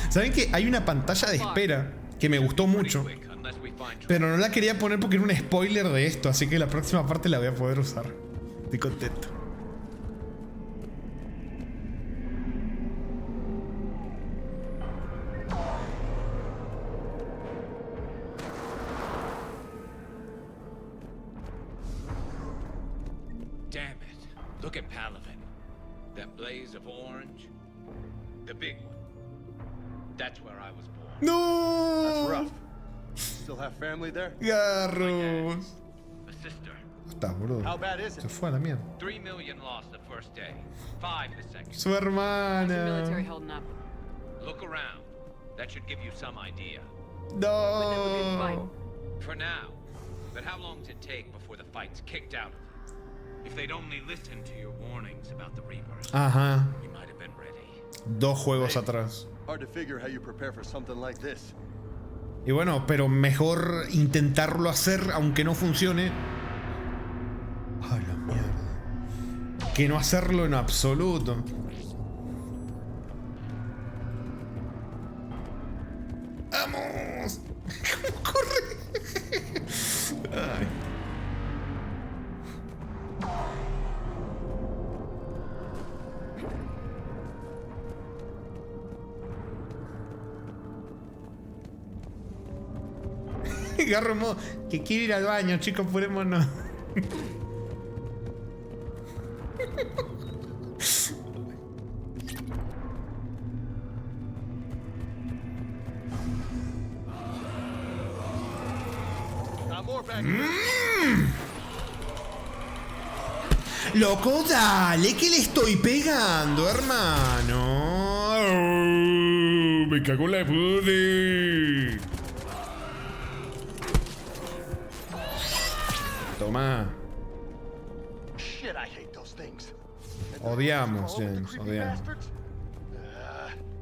¿Saben que hay una pantalla de espera que me gustó mucho? Pero no la quería poner porque era un spoiler de esto, así que la próxima parte la voy a poder usar. Estoy contento. Damn it. Look at Palaven. That blaze of orange. The big one. That's where I was born. No! That's rough. Still have family there? Garros. A sister. Está, boludo. How bad is it? Se fue a la mierda. 3 million lost the first day. 5 the second. Su hermana. Military holding up. Look around. That should give you some idea. No. For now. But how long does it take before the fight's kicked out of you? If they'd only listened to your warnings about the Reapers, Ajá. you might have been ready. 2 juegos atrás. Hard to figure how you prepare for something like this. Y bueno, pero mejor intentarlo hacer aunque no funcione. A la mierda. Que no hacerlo en absoluto. ¡Vamos! ¿Cómo corre? Ay. Garro en modo, que quiero ir al baño, chicos, apurémonos. Loco, dale, que le estoy pegando, hermano. Me cago en la pude. Toma. Shit, I hate those things. Odiamos, James, odiamos.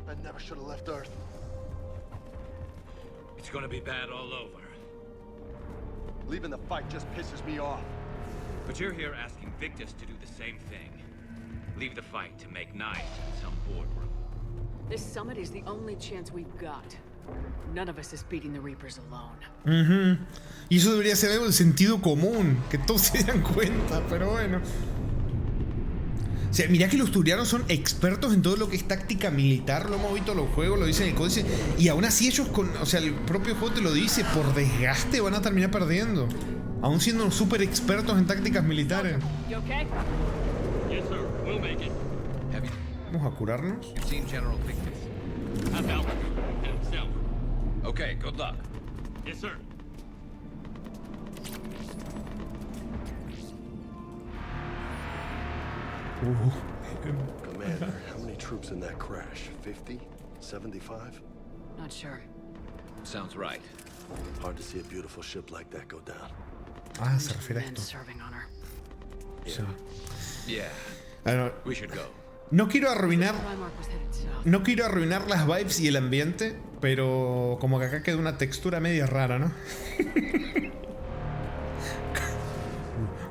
I never should have left Earth. It's gonna be bad all over. Leaving the fight just pisses me off. But you're here asking Victus to do the same thing. Leave the fight to make nice in some boardroom. This summit is the only chance we've got. None of us is beating the Reapers alone. Y eso debería ser algo de sentido común, que todos se dieran cuenta, pero bueno. O sea, mirá que los turianos son expertos en todo lo que es táctica militar, lo hemos visto en los juegos, lo dicen en el códice, y aún así ellos, o sea, el propio juego te lo dice, por desgaste van a terminar perdiendo. Aún siendo súper expertos en tácticas militares. Vamos a curarnos. Okay, good luck. Yes, sir. Commander, how many troops in that crash? 50? 75? Not sure. Sounds right. Hard to see a beautiful ship like that go down. Ah, se refiere a esto. Sí. Yeah. Bueno, We should go. no quiero arruinar las vibes y el ambiente, pero como que acá queda una textura media rara, ¿no?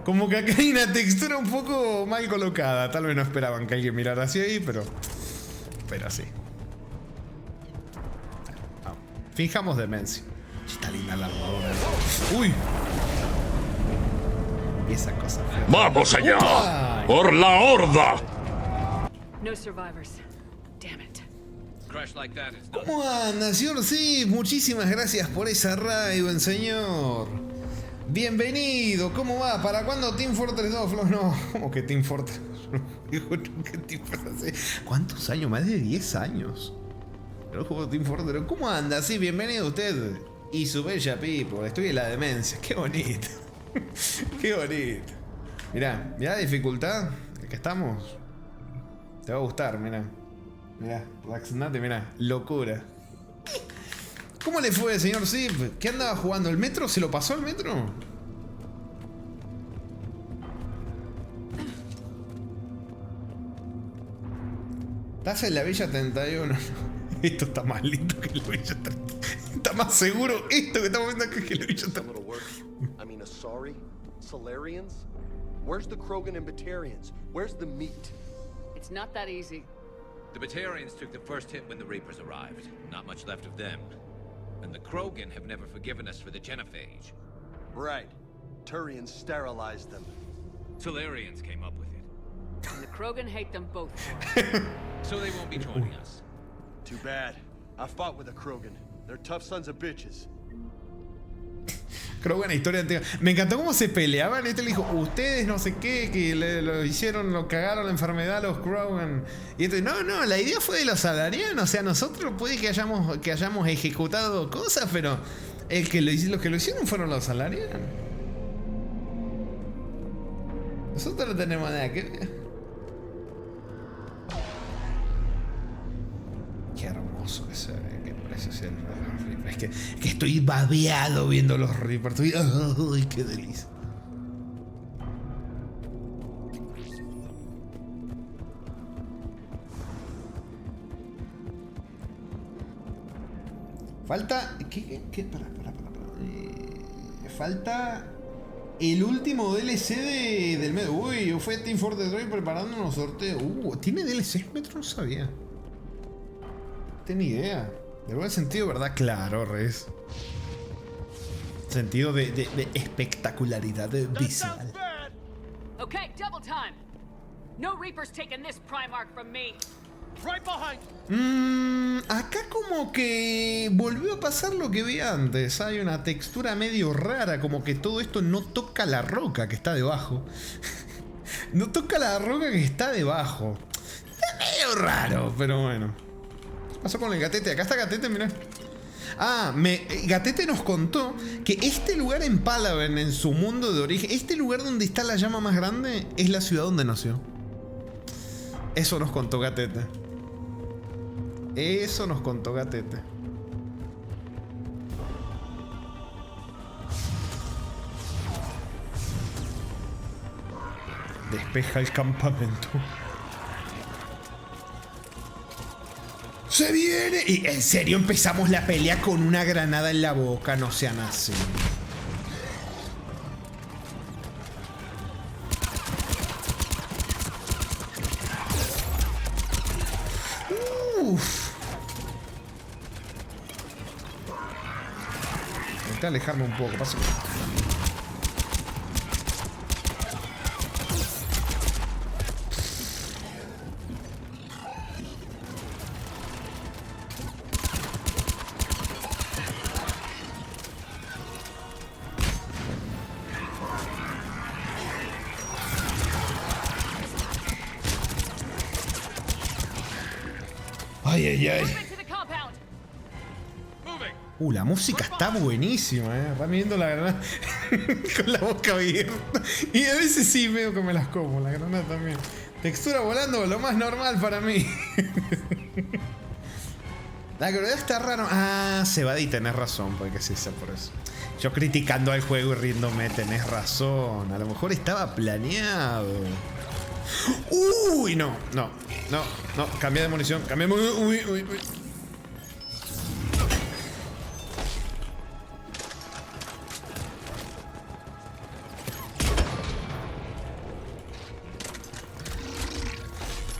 Como que acá hay una textura un poco mal colocada. Tal vez no esperaban que alguien mirara hacia ahí, pero sí. Fijamos demencia. Está linda la armadura. ¡Uy! Y esa cosa fea. ¡Vamos allá! ¡Upa! ¡Por la horda! No survivors. Damn it. Crash like that is not. ¿Cómo anda, señor? Sí, muchísimas gracias por esa raid, buen señor. Bienvenido, ¿cómo va? ¿Para cuándo Team Fortress 2, Flo? No, ¿cómo que Team Fortress? ¿Cuántos años? Más de 10 años. El juego Team Fortress. ¿Cómo anda? Sí, bienvenido usted y su bella people. Estoy en la demencia. Qué bonito. Qué bonito. Mirá la dificultad. El que estamos. Te va a gustar, mirá. Mirá, Raxnate, mirá. Locura. ¿Cómo le fue, señor Zip? ¿Qué andaba jugando? ¿El metro? ¿Se lo pasó el metro? Estás en la Villa 31. Esto está más lindo que la Villa 31. Está más seguro esto que estamos viendo acá que la Villa 31. I mean, Asari? Solarians? Where's the Krogan and Batarians? Where's the meat? It's not that easy. The Batarians took the first hit when the Reapers arrived. Not much left of them. And the Krogan have never forgiven us for the genophage. Right. Turians sterilized them. Solarians came up with it. And the Krogan hate them both for it. So they won't be joining us. Too bad. I fought with a Krogan. They're tough sons of bitches. Krogan, historia antigua. Me encantó cómo se peleaban. Este le dijo, ustedes no sé qué, que lo hicieron, lo cagaron la enfermedad los Krogan. Y este, no, la idea fue de los Salarianos. O sea, nosotros puede que hayamos ejecutado cosas, pero los que lo hicieron fueron los Salarianos. Nosotros no tenemos nada que ver. Qué hermoso que se ve, qué precioso el Reaper. Es que estoy babeado viendo los Reapers. ¡Ay, qué delicia! Falta... ¿Qué? Para. Falta... El último DLC del Metro. Uy, yo fui a Team Fortress 3 preparando unos sorteos. ¿Tiene DLC Metro? No sabía. No tenía idea. De buen sentido, ¿verdad? Claro, Rez. Sentido de espectacularidad visual. Okay, double time. No Reapers taking this Primarch from me. Right behind. Acá como que volvió a pasar lo que vi antes. Hay una textura medio rara, como que todo esto no toca la roca que está debajo. No toca la roca que está debajo. Está medio raro, pero bueno. ¿Qué pasó con el Gatete? Acá está Gatete, mirá. Gatete nos contó que este lugar en Palaven, en su mundo de origen, este lugar donde está la llama más grande, es la ciudad donde nació. Eso nos contó Gatete. Eso nos contó Gatete. Despeja el campamento. ¡Se viene! Y en serio empezamos la pelea con una granada en la boca. No sean así. Uff. Intenté alejarme un poco. Pasa. Ay. La música está buenísima, Rami viendo la granada con la boca abierta. Y a veces sí veo que me las como, la granada también. Textura volando, lo más normal para mí. La gravedad está raro. Ah, Cebadi, tenés razón, porque sí, por eso. Yo criticando al juego y riéndome, tenés razón. A lo mejor estaba planeado. Uy, no. Cambia de munición. Uy.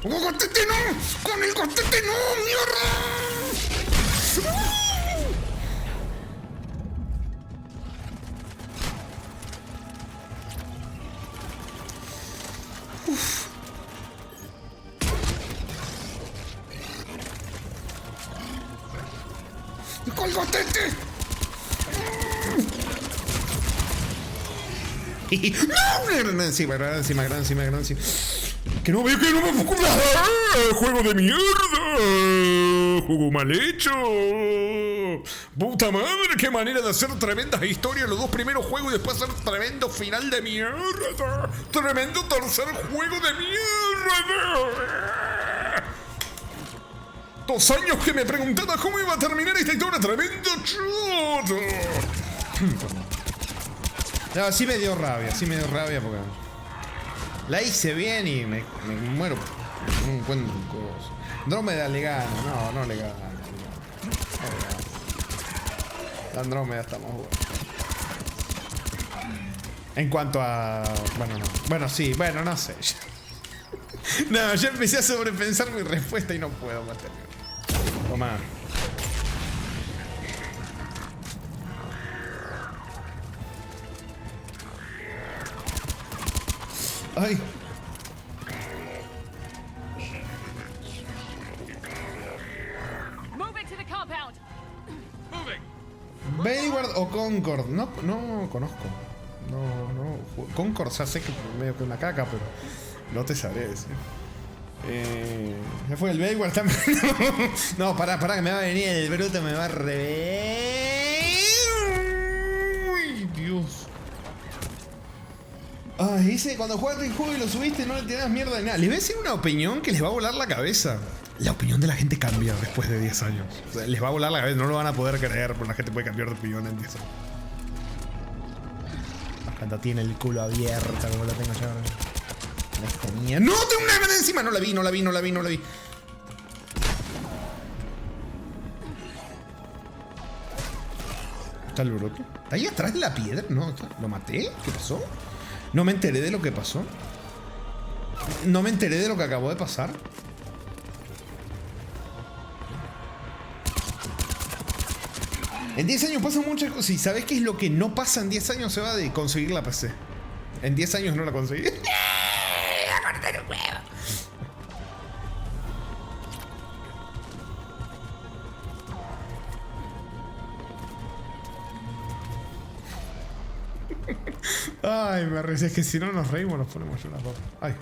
¡Con el costete no! ¡Con el costete no! ¡Mierda! Uf. ¡Con el costete! ¡No! Gran encima. Que no veo que no me pongo nada. Juego de mierda. Juego mal hecho. Puta madre, qué manera de hacer tremendas historias. Los dos primeros juegos y después hacer tremendo final de mierda. Tremendo tercer juego de mierda. 2 años que me preguntaba cómo iba a terminar esta historia. Tremendo choto. No, sí me dio rabia porque la hice bien y me muero. No encuentro cosas. Andrómeda le gana. No le gana. La Andrómeda está más buena. En cuanto a... Bueno, no. Bueno, sí. Bueno, no sé. No, ya empecé a sobrepensar mi respuesta y no puedo mantenerlo. Toma. Ay. Bailward o Concord. No conozco. No. Concord ya sé que medio que una caca, pero no te sabré decir. ¿Ya fue el Bailward también? No, pará, que me va a venir el bruto, me va a Uy, Dios. Ay, dice, cuando jugaste el juego y lo subiste no le tirás mierda de nada. Les voy a decir una opinión que les va a volar la cabeza. La opinión de la gente cambia después de 10 años. O sea, les va a volar la cabeza, no lo van a poder creer, pero la gente puede cambiar de opinión en 10 años. Cuando tiene el culo abierto, como lo tengo yo. ¡No! ¡Tengo una granada encima! No la vi. ¿Está el brote? ¿Está ahí atrás de la piedra? No, ¿lo maté? ¿Qué pasó? No me enteré de lo que pasó. No me enteré de lo que acabó de pasar. En 10 años pasan muchas cosas. ¿Y sabes qué es lo que no pasa en 10 años? Se va de conseguir la PC. En 10 años no la conseguí. Ay, me arriesgué. Es que si no nos reímos, nos ponemos yo las dos. Ay.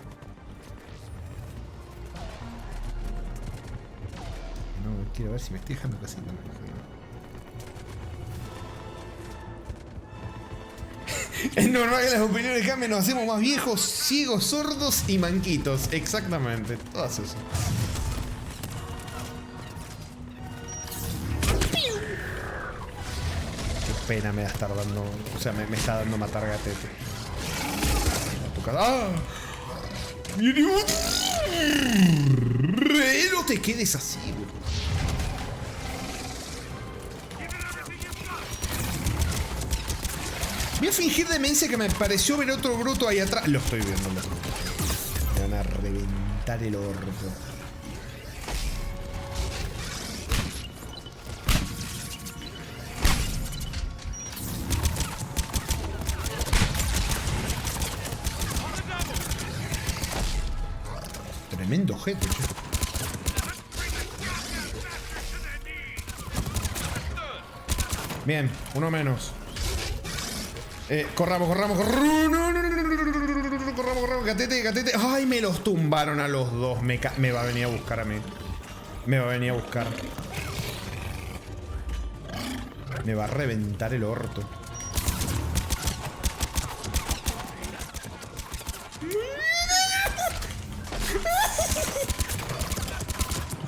No, quiero ver si me estoy dejando casi. Es normal que las opiniones cambien, nos hacemos más viejos, ciegos, sordos y manquitos. Exactamente, todas eso. Qué pena me da estar dando. O sea, me está dando matar gatete. ¡Ah! No te quedes así, bro. Voy a fingir demencia que me pareció ver otro bruto ahí atrás. Lo estoy viendo, loco. Me van a reventar el orto. Tremendo objeto, che. Bien, uno menos. Corramos. No, corramos. Gatete. Ay, me los tumbaron a los dos. Me va a venir a buscar a mí. Me va a reventar el orto.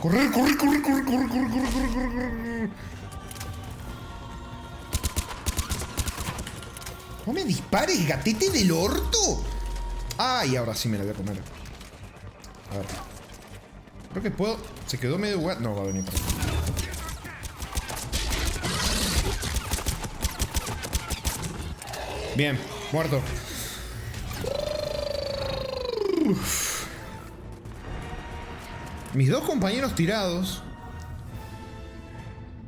Correr, correr, correr, correr, correr, correr, correr, correr, correr, correr. No me dispares, gatete del orto. Ay, ahora sí me la voy a comer. A ver. Creo que puedo. Se quedó medio guay. No, va a venir por aquí. Bien, muerto. Uf. Mis dos compañeros tirados.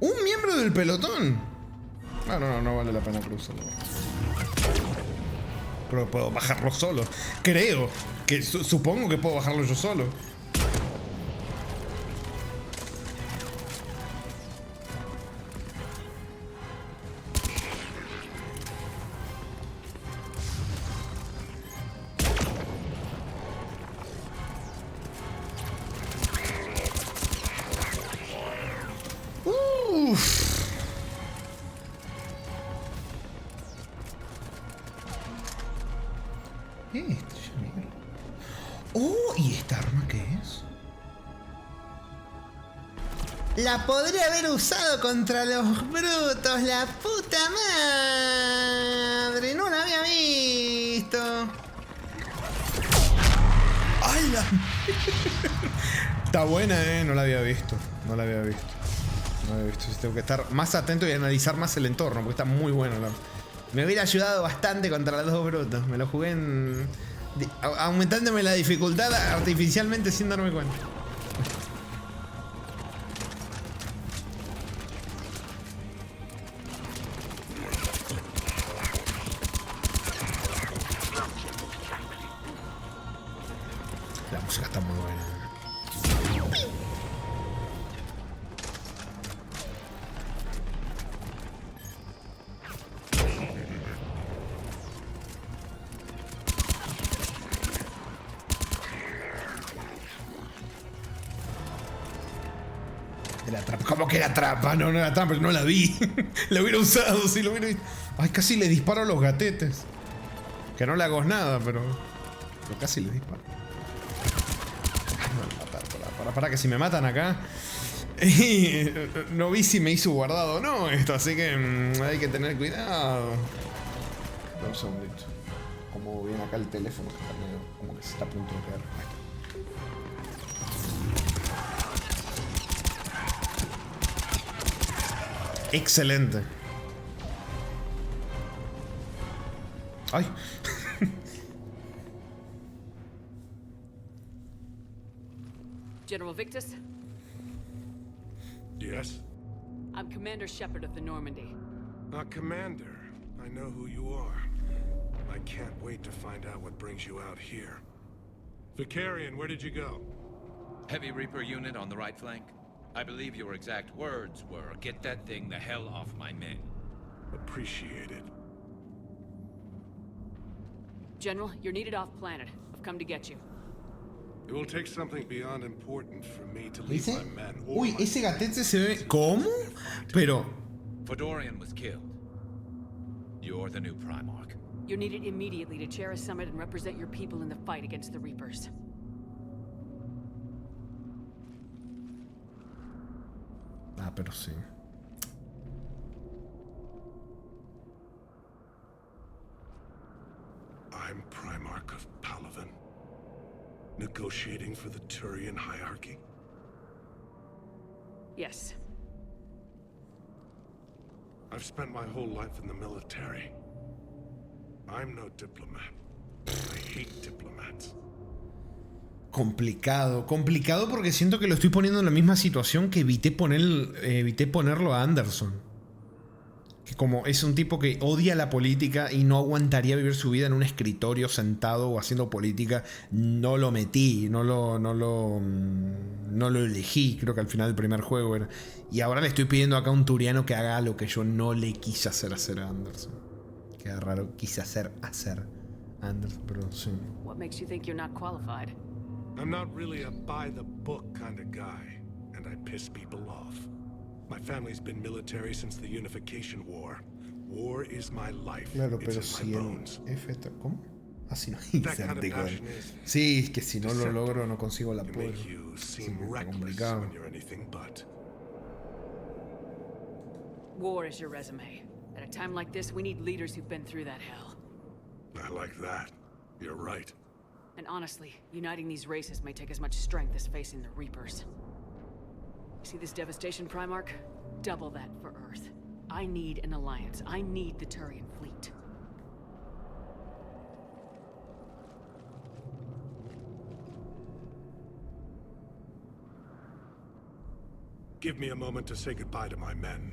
Un miembro del pelotón. No vale la pena cruzarlo. Pero puedo bajarlo solo. Creo que supongo que puedo bajarlo yo solo. Oh, ¿y esta arma qué es? La podría haber usado contra los brutos, la puta madre. No la había visto. ¡Hala! Está buena, no la había visto. No la había visto. Tengo que estar más atento y analizar más el entorno, porque está muy buena la... Me hubiera ayudado bastante contra los dos brutos. Me lo jugué en... aumentándome la dificultad artificialmente sin darme cuenta. La música está muy buena. ¿Cómo que la trampa? No era trampa, no la vi. La hubiera usado, si lo hubiera visto. Ay, casi le disparo a los gatetes. Que no le hago nada, pero casi le disparo. Para que si me matan acá. No vi si me hizo guardado o no esto, así que hay que tener cuidado. Un segundito. Como viene acá el teléfono, que está medio, como que se está a punto de caer. Excelente. Ay. General Victus? Yes? I'm Commander Shepard of the Normandy. Commander, I know who you are. I can't wait to find out what brings you out here. Vicarian, where did you go? Heavy Reaper unit on the right flank. I believe your exact words were, "Get that thing the hell off my men." Appreciated. General, you're needed off planet. I've come to get you. It will take something beyond important for me to leave my men. Uy, ese gatete se ve... ¿Cómo? Pero... Fedorian was killed. You're the new Primarch. You're needed immediately to chair a summit and represent your people in the fight against the Reapers. Ah, pero sí. I'm Primarch of Palaven. Negotiating for the Turian hierarchy? Yes. I've spent my whole life in the military. I'm no diplomat. I hate diplomats. Complicado porque siento que lo estoy poniendo en la misma situación que evité ponerlo a Anderson. Que como es un tipo que odia la política y no aguantaría vivir su vida en un escritorio sentado o haciendo política, no lo metí, no lo elegí, creo que al final del primer juego era. Y ahora le estoy pidiendo acá a un turiano que haga lo que yo no le quise hacer a Anderson. Queda raro, quise hacer a Anderson, pero sí. What makes you think you're not qualified? I'm not really a by-the-book kind of guy, and I piss people off. My family's been military since the Unification War. War is my life. Claro, It's pero in si my el bones. F... ¿Cómo? Así no inserte con... Sí, es que si no lo logro no consigo el apoyo. Sí, está complicado. War is your resume. At a time like this, we need leaders who've been through that hell. I like that. You're right. And honestly, uniting these races may take as much strength as facing the Reapers. See this devastation, Primarch? Double that for Earth. I need an alliance. I need the Turian fleet. Give me a moment to say goodbye to my men.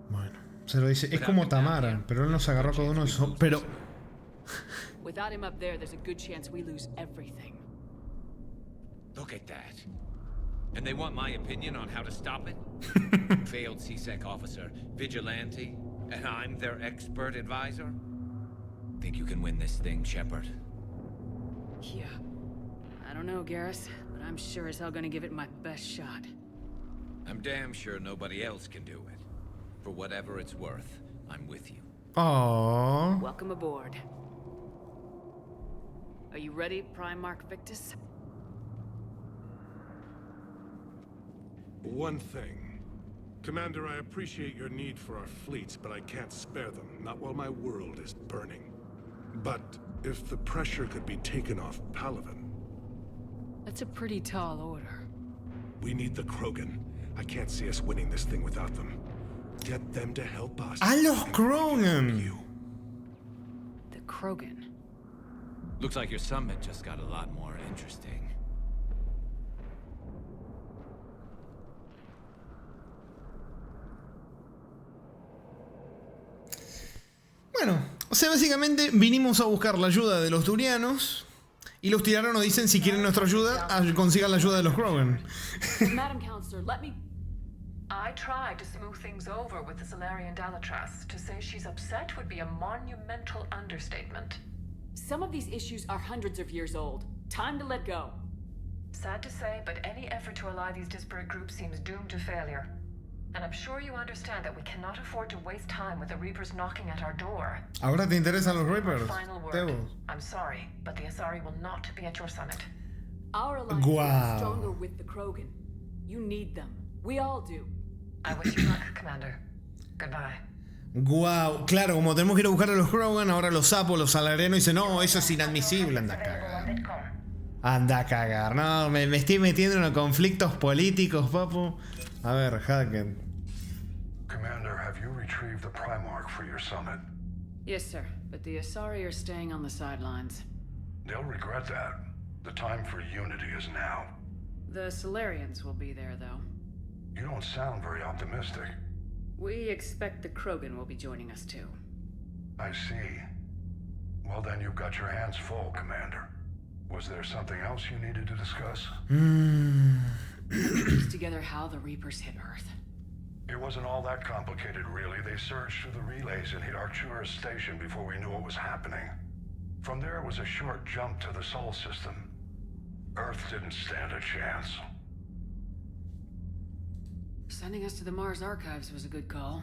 Bueno, se lo dice. Es como Tamara, pero él nos agarró con uno de esos. Pero. Without him up there, there's a good chance we lose everything. Look at that. And they want my opinion on how to stop it? Failed CSEC officer, vigilante, and I'm their expert advisor? Think you can win this thing, Shepard? Yeah. I don't know, Garrus, but I'm sure as hell gonna give it my best shot. I'm damn sure nobody else can do it. For whatever it's worth, I'm with you. Aww. Welcome aboard. Are you ready, Primarch Victus? One thing. Commander, I appreciate your need for our fleets, but I can't spare them, not while my world is burning. But if the pressure could be taken off Palaven... That's a pretty tall order. We need the Krogan. I can't see us winning this thing without them. Get them to help us. ¡A los Krogan! The Krogan? Looks like your summit just got a lot more interesting. Bueno, o sea, básicamente vinimos a buscar la ayuda de los Turianos y los tiranos nos dicen si quieren nuestra ayuda, consigan la ayuda de los Krogan. Madam Counselor, let me... I tried to smooth things over with the Salarian Dalatras. To say she's upset would be a monumental understatement. Some of these issues are hundreds of years old. Time to let go. Sad to say, but any effort to ally these disparate groups seems doomed to failure. And I'm sure you understand that we cannot afford to waste time with the Reapers knocking at our door. Ahora te interesan los Reapers. Final word. Tebos. I'm sorry, but the Asari will not be at your summit. Our alliance is stronger with the Krogan. You need them. We all do. I wish you luck, Commander. Goodbye. Guau, claro, como tenemos que ir a buscar a los Krogan, ahora los sapos, los salarianos dicen, no, eso es inadmisible, anda a cagar. Anda a cagar, no, me estoy metiendo en conflictos políticos, papu. A ver, Hackett. Commander, have you retrieved the Primarch for your summit? Yes, sir, but the Asari are staying on the sidelines. They'll regret that. The time for unity is now. The Solarians will be there, though. You don't sound very optimistic. We expect the Krogan will be joining us, too. I see. Well, then you've got your hands full, Commander. Was there something else you needed to discuss? Piece together how the Reapers hit Earth. It wasn't all that complicated, really. They surged through the relays and hit Arcturus Station before we knew what was happening. From there, it was a short jump to the Sol system. Earth didn't stand a chance. Sending us to the Mars Archives was a good call.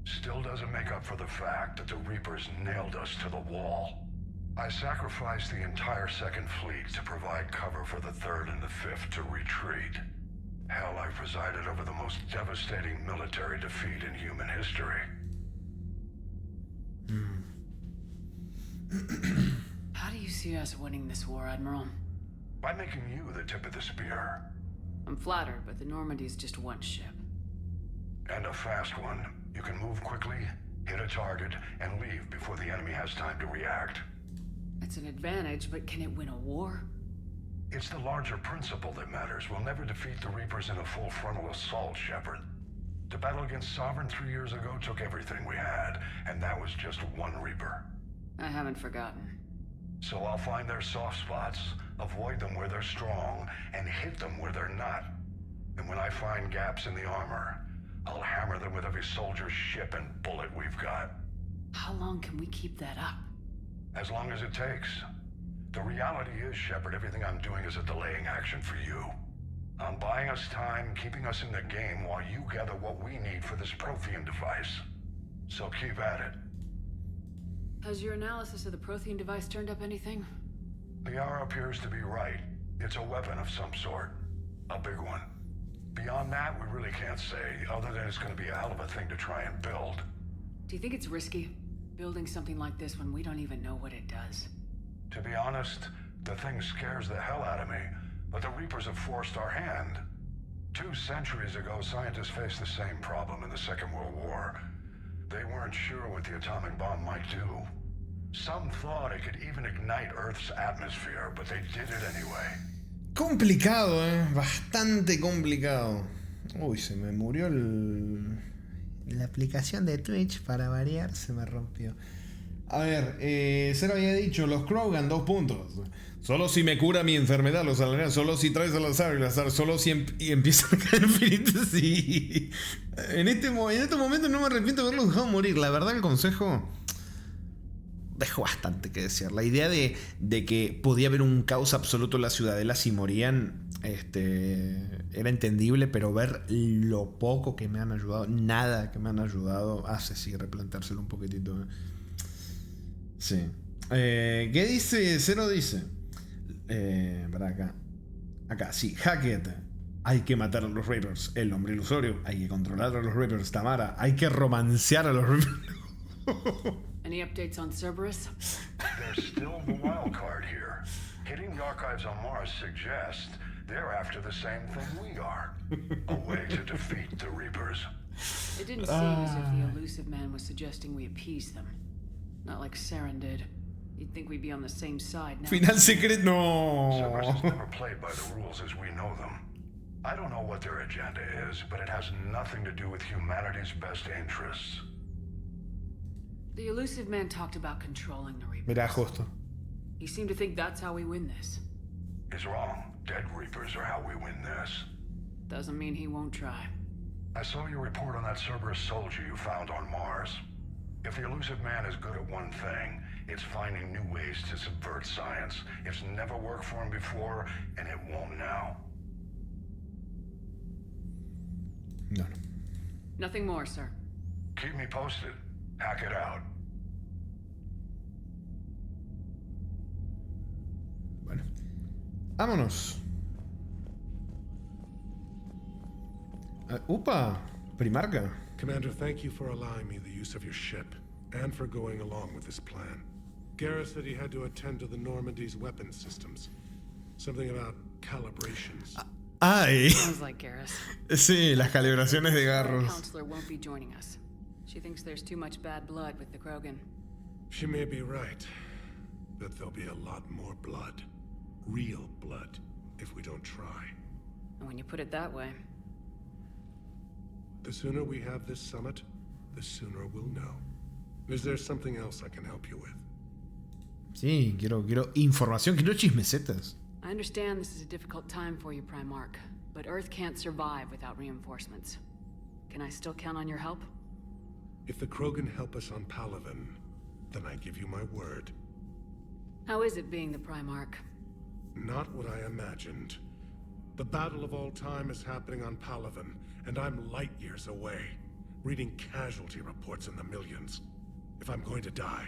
Still doesn't make up for the fact that the Reapers nailed us to the wall. I sacrificed the entire Second Fleet to provide cover for the Third and the Fifth to retreat. Hell, I presided over the most devastating military defeat in human history. How do you see us winning this war, Admiral? By making you the tip of the spear. I'm flattered, but the Normandy is just one ship. And a fast one. You can move quickly, hit a target, and leave before the enemy has time to react. It's an advantage, but can it win a war? It's the larger principle that matters. We'll never defeat the Reapers in a full frontal assault, Shepard. The battle against Sovereign 3 years ago took everything we had, and that was just one Reaper. I haven't forgotten. So I'll find their soft spots, avoid them where they're strong, and hit them where they're not. And when I find gaps in the armor, I'll hammer them with every soldier, ship, and bullet we've got. How long can we keep that up? As long as it takes. The reality is, Shepard, everything I'm doing is a delaying action for you. I'm buying us time, keeping us in the game while you gather what we need for this Prothean device. So keep at it. Has your analysis of the Prothean device turned up anything? The R appears to be right. It's a weapon of some sort. A big one. Beyond that, we really can't say, other than it's going to be a hell of a thing to try and build. Do you think it's risky, building something like this when we don't even know what it does? To be honest, the thing scares the hell out of me, but the Reapers have forced our hand. 2 centuries ago, scientists faced the same problem in the Second World War. They weren't sure what the atomic bomb might do. Some thought it could even ignite Earth's atmosphere, but they did it anyway. Complicado, bastante complicado. Uy, se me murió la aplicación de Twitch, para variar, se me rompió. A ver, Cero había dicho, los Krogan, 2 puntos. Solo si me cura mi enfermedad, los alienados. Solo si traes al azar, solo si empiezan a caer infinitos. Sí. En estos momentos no me arrepiento de haberlos dejado morir. La verdad, el consejo dejó bastante que decir. La idea de que podía haber un caos absoluto en la ciudadela si morían era entendible, pero ver lo poco que me han ayudado, nada que me han ayudado, hace sí replanteárselo un poquitito. Sí. ¿Qué dice? Cero dice. Para acá. Acá, sí. Hackett. Hay que matar a los Reapers. El hombre ilusorio. Hay que controlar a los Reapers. Tamara. Hay que romancear a los Reapers. Any updates on Cerberus? There's still the wild card here. Hitting the archives on Mars suggests they're after the same thing we are. A way to defeat the Reapers. It didn't seem as if the elusive man was suggesting we appease them. Not like Saren did. You'd think we'd be on the same side now. Final secret, no. Cerberus has never played by the rules as we know them. I don't know what their agenda is, but it has nothing to do with humanity's best interests. The elusive man talked about controlling the Reapers. Mirá, justo. He seemed to think that's how we win this. He's wrong. Dead Reapers are how we win this. Doesn't mean he won't try. I saw your report on that Cerberus soldier you found on Mars. If the elusive man is good at one thing, it's finding new ways to subvert science. It's never worked for him before, and it won't now. No. Nothing more, sir. Keep me posted. Hack it out. Bueno. Vámonos. Upa, Primarca. Commander, thank you for allowing me the use of your ship, and for going along with this plan. Garrus said he had to attend to the Normandy's weapons systems. Something about calibrations. Ay. Sounds like Garrus. Sí, las calibraciones de Garrus. The counselor won't be joining us. She thinks there's too much bad blood with the Krogan. She may be right, but there'll be a lot more blood. Real blood, if we don't try. And when you put it that way. The sooner we have this summit, the sooner we'll know. Is there something else I can help you with? Sí, quiero información, quiero chismesetas. I understand this is a difficult time for you, Primarch, but Earth can't survive without reinforcements. Can I still count on your help? If the Krogan help us on Palaven, then I give you my word. How is it being the Primarch? Not what I imagined. The battle of all time is happening on Palaven, and I'm light years away, reading casualty reports in the millions. If I'm going to die,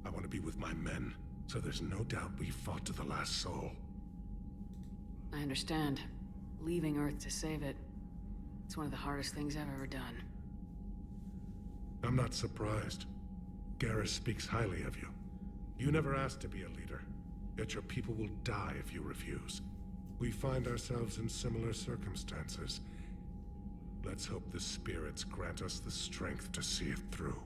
I want to be with my men, so there's no doubt we fought to the last soul. I understand. Leaving Earth to save it. It's one of the hardest things I've ever done. I'm not surprised. Garrus speaks highly of you. You never asked to be a leader, yet your people will die if you refuse. We find ourselves in similar circumstances. Let's hope the spirits grant us the strength to see it through.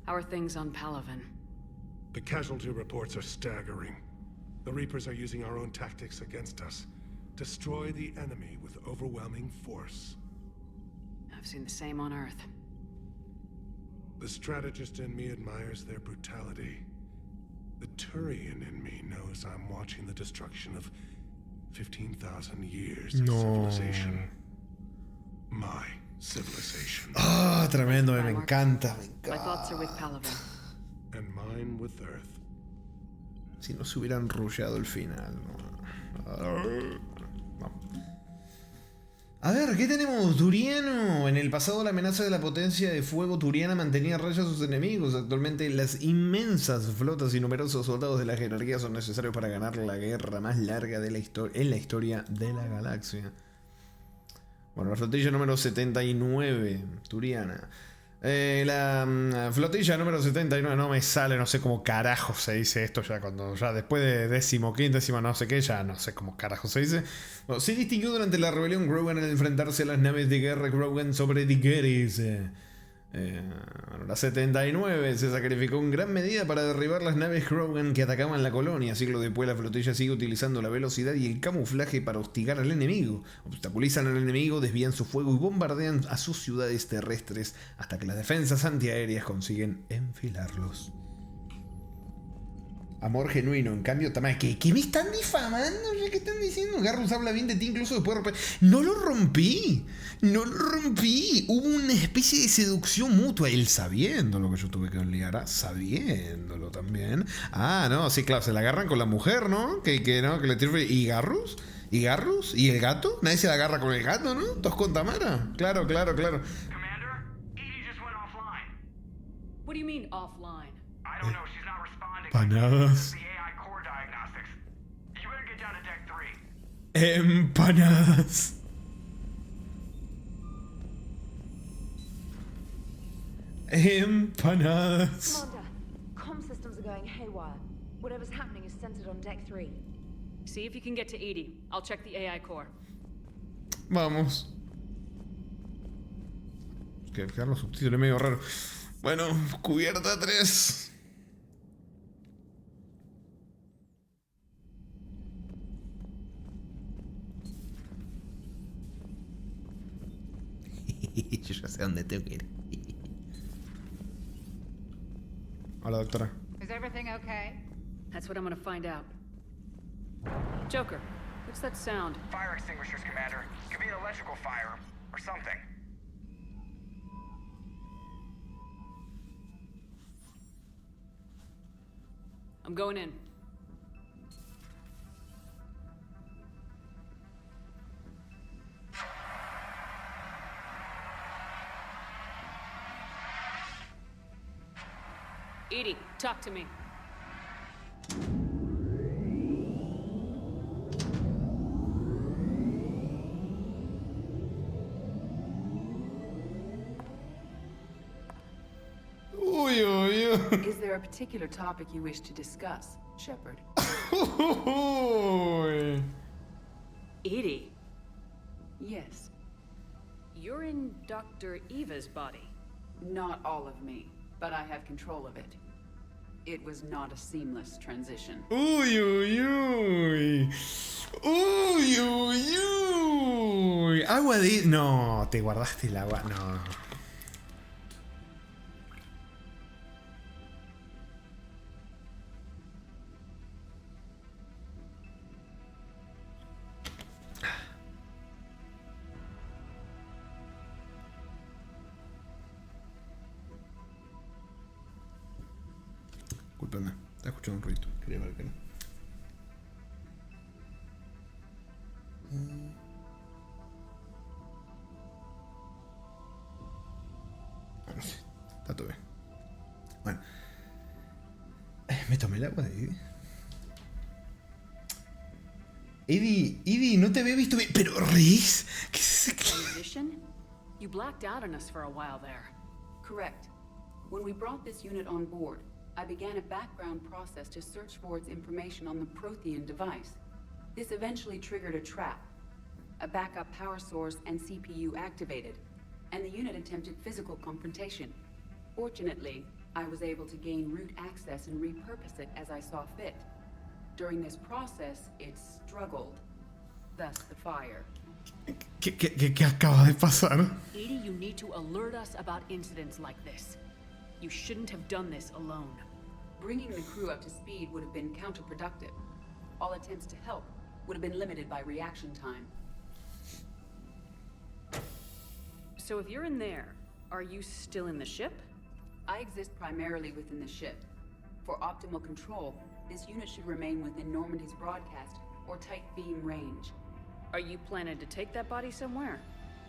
How are things on Palaven? The casualty reports are staggering. The Reapers are using our own tactics against us. Destroy the enemy with overwhelming force. I've seen the same on Earth. The strategist in me admires their brutality. The Turian in me knows I'm watching the destruction of 15,000 years of civilization. My civilization. Ah, tremendo, me encanta, me encanta. My thoughts are with Palaven. And mine with Earth. Si no se hubieran rushado el final. No. A ver, ¿qué tenemos? Turiano. En el pasado la amenaza de la potencia de fuego turiana mantenía a raya a sus enemigos. Actualmente las inmensas flotas y numerosos soldados de la jerarquía son necesarios para ganar la guerra más larga de la en la historia de la galaxia. Bueno, la flotilla número 79, turiana. La flotilla número 79 no me sale, no sé cómo carajo se dice esto ya cuando ya después de 15ª no sé qué, ya no sé cómo carajo se dice. Bueno, se distinguió durante la rebelión Grogan al enfrentarse a las naves de guerra Grogan sobre Digeris. Bueno, la 79 se sacrificó en gran medida para derribar las naves Grogan que atacaban la colonia. Siglos después la flotilla sigue utilizando la velocidad y el camuflaje para hostigar al enemigo. Obstaculizan al enemigo, desvían su fuego y bombardean a sus ciudades terrestres hasta que las defensas antiaéreas consiguen enfilarlos. Amor genuino, en cambio, ¿qué me están difamando? ¿Qué están diciendo? Garrus habla bien de ti incluso después de romper. ¡No lo rompí! ¡No lo rompí! Hubo una especie de seducción mutua. Él sabiendo lo que yo tuve que liar, sabiéndolo también. Ah, no, sí, claro, se la agarran con la mujer, ¿no? Que le tira. ¿Y Garrus? ¿Y Garrus? ¿Y el gato? Nadie se la agarra con el gato, ¿no? Todos con Tamara. Claro. Commander, Edie just went offline. What do you mean offline? I don't know, she's not responding. Empanadas. The AI core diagnostics. You better get down to deck 3. Empanadas. Commander, comm systems are going haywire. Whatever's happening is centered on deck 3. See if you can get to Edie. I'll check the AI core. Vamos. Es que fijar los subtítulos es medio raro. Bueno, cubierta 3. Yo ya sé dónde tengo que ir. Hola, doctora. Is everything okay? That's what I'm gonna find out. Joker, what's that sound? Fire extinguishers, Commander. Could be an electrical fire, or something. I'm going in. Edie, talk to me. Is there a particular topic you wish to discuss, Shepard? Edie? Yes. You're in Dr. Eva's body. Not all of me, but I have control of it. It was not a seamless transition. Uy, uy, uy. Uy, uy, uy. Agua de... No, te guardaste el agua. No. Disculpame, te escuché un ruido. Quería ver que no. No sé, está todo bien. Bueno. Me tomé el agua de Edie. Edie, no te había visto bien. Pero Reese, ¿qué es ese? Transition? You blacked out on us for a while there. Correct. When we brought this unit on board, I began a background process to search for its information on the Prothean device. This eventually triggered a trap. A backup power source and CPU activated, and the unit attempted physical confrontation. Fortunately, I was able to gain root access and repurpose it as I saw fit. During this process, it struggled. Thus the fire. ¿Qué acaba de pasar? Edie, you need to alert us about incidents like this. You shouldn't have done this alone. Bringing the crew up to speed would have been counterproductive. All attempts to help would have been limited by reaction time. So if you're in there, are you still in the ship? I exist primarily within the ship. For optimal control, this unit should remain within Normandy's broadcast or tight beam range. Are you planning to take that body somewhere?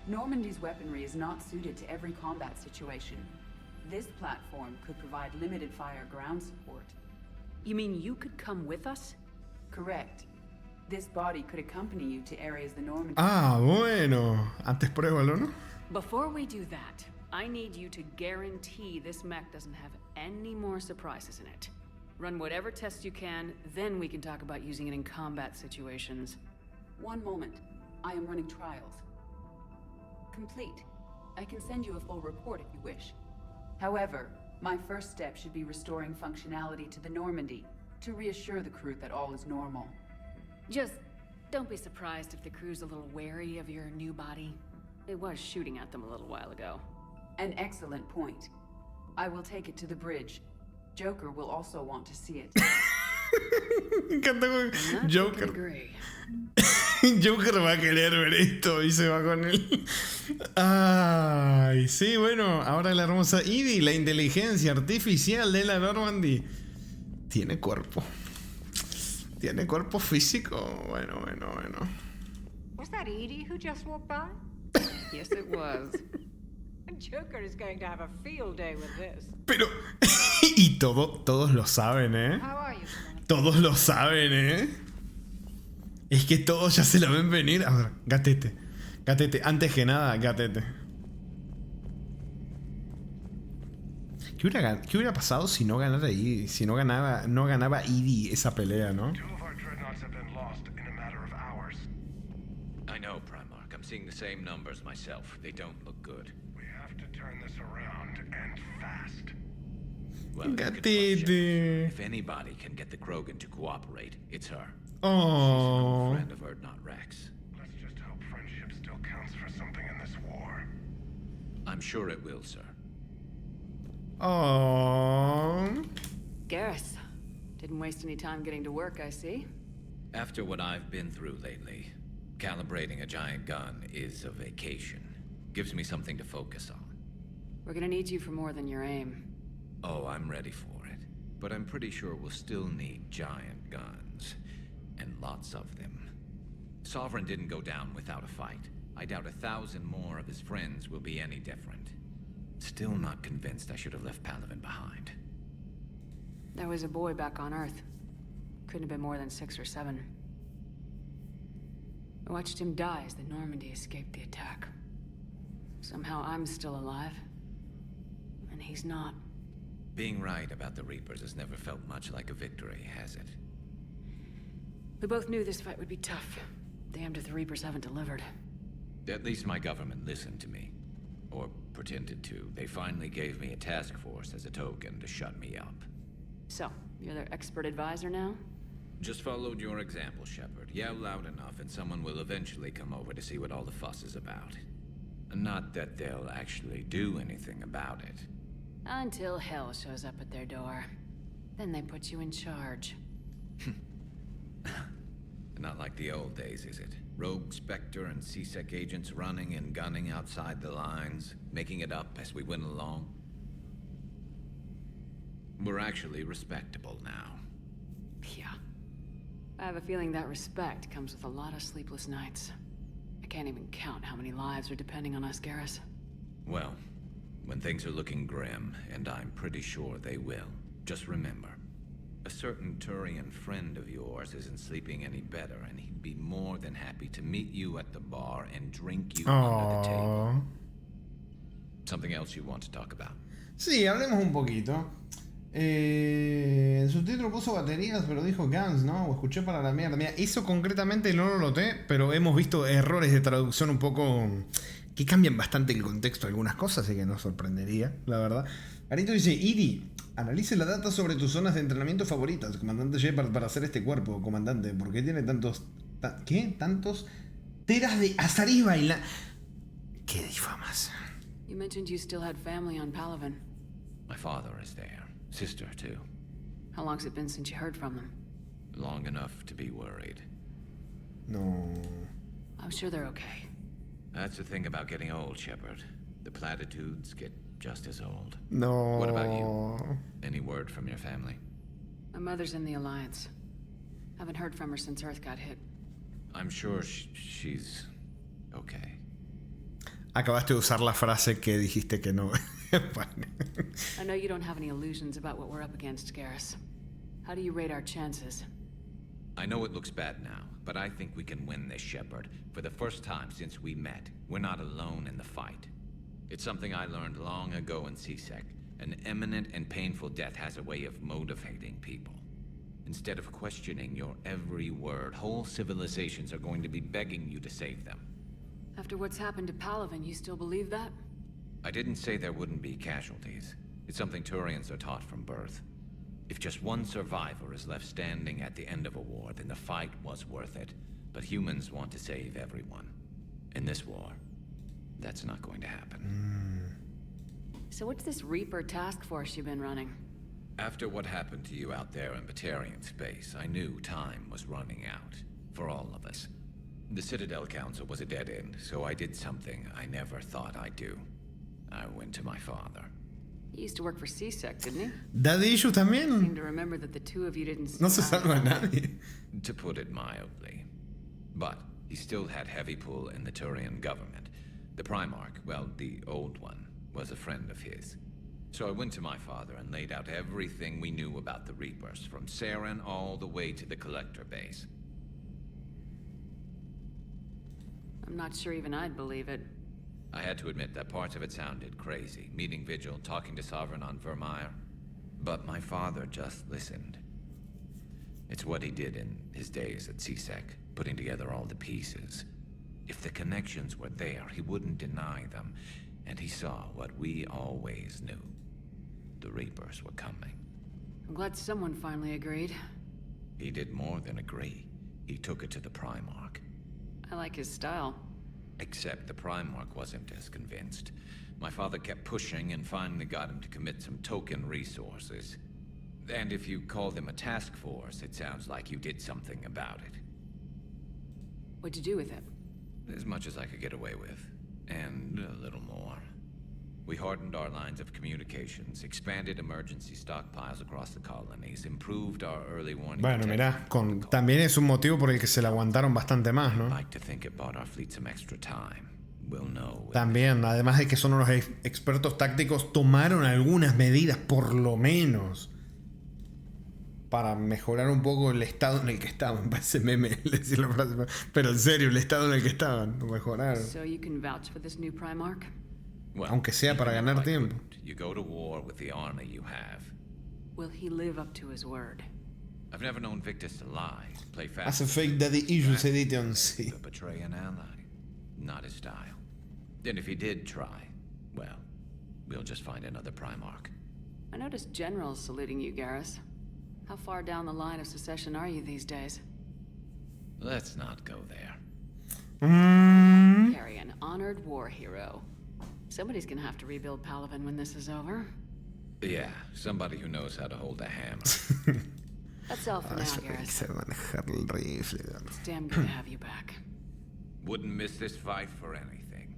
Normandy's weaponry is not suited to every combat situation. This platform could provide limited fire ground support. You mean you could come with us? Correct. This body could accompany you to areas the Normandy... Ah, bueno. Antes pruébalo, ¿no? Before we do that, I need you to guarantee this mech doesn't have any more surprises in it. Run whatever tests you can, then we can talk about using it in combat situations. One moment. I am running trials. Complete. I can send you a full report if you wish. However, my first step should be restoring functionality to the Normandy, to reassure the crew that all is normal. Just don't be surprised if the crew's a little wary of your new body. It was shooting at them a little while ago. An excellent point. I will take it to the bridge. Joker will also want to see it. Me encanta con Joker. Joker va a querer ver esto y se va con él. Ay, sí, bueno, ahora la hermosa Evie, la inteligencia artificial de la Normandy, tiene cuerpo. Tiene cuerpo físico. Bueno. Was that Edie who just walked by? Yes, it was. Joker is going to have a field day with this. Pero, y todos lo saben, ¿eh? How are you? Todos lo saben, ¿eh? Es que todos ya se la ven venir. A ver, gatete. Antes que nada, gatete. ¿Qué hubiera pasado si no ganara Edie? Si no ganaba Edie esa pelea, ¿no? I know, Primarch. I'm seeing the same numbers myself. They don't look good. We have to turn this around, and fast. Well, gatete. If anybody can get the Krogan to cooperate, it's her. Oh. She's a friend of Urdnot Rex. Let's just hope friendship still counts for something in this war. I'm sure it will, sir. Oh. Garrus, didn't waste any time getting to work, I see. After what I've been through lately, calibrating a giant gun is a vacation. Gives me something to focus on. We're gonna need you for more than your aim. Oh, I'm ready for it. But I'm pretty sure we'll still need giant guns. And lots of them. Sovereign didn't go down without a fight. I doubt 1,000 more of his friends will be any different. Still not convinced I should have left Palaven behind. There was a boy back on Earth. Couldn't have been more than 6 or 7. I watched him die as the Normandy escaped the attack. Somehow I'm still alive. And he's not. Being right about the Reapers has never felt much like a victory, has it? We both knew this fight would be tough. Damned if the Reapers haven't delivered. At least my government listened to me. Or pretended to. They finally gave me a task force as a token to shut me up. So, you're their expert advisor now? Just followed your example, Shepard. Yell loud enough and someone will eventually come over to see what all the fuss is about. Not that they'll actually do anything about it. Until hell shows up at their door. Then they put you in charge. Not like the old days, is it? Rogue Spectre and C-Sec agents running and gunning outside the lines, making it up as we went along. We're actually respectable now. Yeah. I have a feeling that respect comes with a lot of sleepless nights. I can't even count how many lives are depending on us, Garrus. Well, when things are looking grim, and I'm pretty sure they will, just remember, a certain Turian friend of yours isn't sleeping any better, and he'd be more than happy to meet you at the bar and drink you under the table. Something else you want to talk about? Sí, hablemos un poquito. En su título puso baterías, pero dijo guns, ¿no? O escuché para la mierda. Mira, eso concretamente no lo noté, pero hemos visto errores de traducción un poco que cambian bastante el contexto de algunas cosas, así que nos sorprendería, la verdad. Arito dice, Edie, analice la data sobre tus zonas de entrenamiento favoritas, comandante Shepard, para hacer este cuerpo, comandante. ¿Por qué tiene tantos... ¿Qué? ¿Tantos teras de Azaris baila? ¿Qué difamas? You mentioned you still had family on Palaven. My father is there. Sister, too. How long's it been since you heard from them? Long enough to be worried. No. I'm sure they're okay. That's the thing about getting old, Shepard. The platitudes get just as old. No. What about you? Any word from your family? My mother's in the Alliance. Haven't heard from her since Earth got hit. I'm sure she's okay. Acabaste de usar la frase que dijiste que no. I know you don't have any illusions about what we're up against, Garrus. How do you rate our chances? I know it looks bad now, but I think we can win this, Shepard. For the first time since we met, we're not alone in the fight. It's something I learned long ago in C-Sec. An imminent and painful death has a way of motivating people. Instead of questioning your every word, whole civilizations are going to be begging you to save them. After what's happened to Palaven, you still believe that? I didn't say there wouldn't be casualties. It's something Turians are taught from birth. If just one survivor is left standing at the end of a war, then the fight was worth it. But humans want to save everyone. In this war, that's not going to happen. So what's this Reaper task force you've been running? After what happened to you out there in Batarian space, I knew time was running out. For all of us. The Citadel Council was a dead end, so I did something I never thought I'd do. I went to my father. He used to work for C-Sec, didn't he? Daddy Issues también. I seem to remember that the two of you didn't... No se salva nadie. To put it mildly. But he still had heavy pull in the Turian government. The Primarch, well, the old one, was a friend of his. So I went to my father and laid out everything we knew about the Reapers, from Saren all the way to the Collector base. I'm not sure even I'd believe it. I had to admit that parts of it sounded crazy, meeting Vigil, talking to Sovereign on Vermeer. But my father just listened. It's what he did in his days at C-Sec, putting together all the pieces. If the connections were there, he wouldn't deny them. And he saw what we always knew. The Reapers were coming. I'm glad someone finally agreed. He did more than agree. He took it to the Primarch. I like his style. Except the Primarch wasn't as convinced. My father kept pushing and finally got him to commit some token resources. And if you call them a task force, it sounds like you did something about it. What'd you do with it? As much as I could get away with. And a little more. We hardened our lines of communications, expanded emergency stockpiles across the colonies, improved our early warning. Bueno, mirá, también es un motivo por el que se la aguantaron bastante más, ¿no? Like to think it bought our fleet some extra time. We'll know. También, además de que son unos expertos tácticos, tomaron algunas medidas, por lo menos, para mejorar un poco el estado en el que estaban. Parece meme decir la frase, pero en serio, el estado en el que estaban, lo mejoraron. So you can vouch for this new Primarch? Well, aunque sea para ganar tiempo. You go to war with the army you have. Will he live up to his word? I've never known Victus to lie, play fast. Hace fake Daddy Issues edition, sí. Betray an ally. Not his style. And if he did try, well, we'll just find another Primarch. I noticed generals saluting you, Garrus. How far down the line of secession are you these days? Let's not go there. Carry an honored war hero. Somebody's gonna have to rebuild Palaven when this is over. Yeah, somebody who knows how to hold a hammer. That's all for now, Garrus. It's damn good to have you back. Wouldn't miss this fight for anything.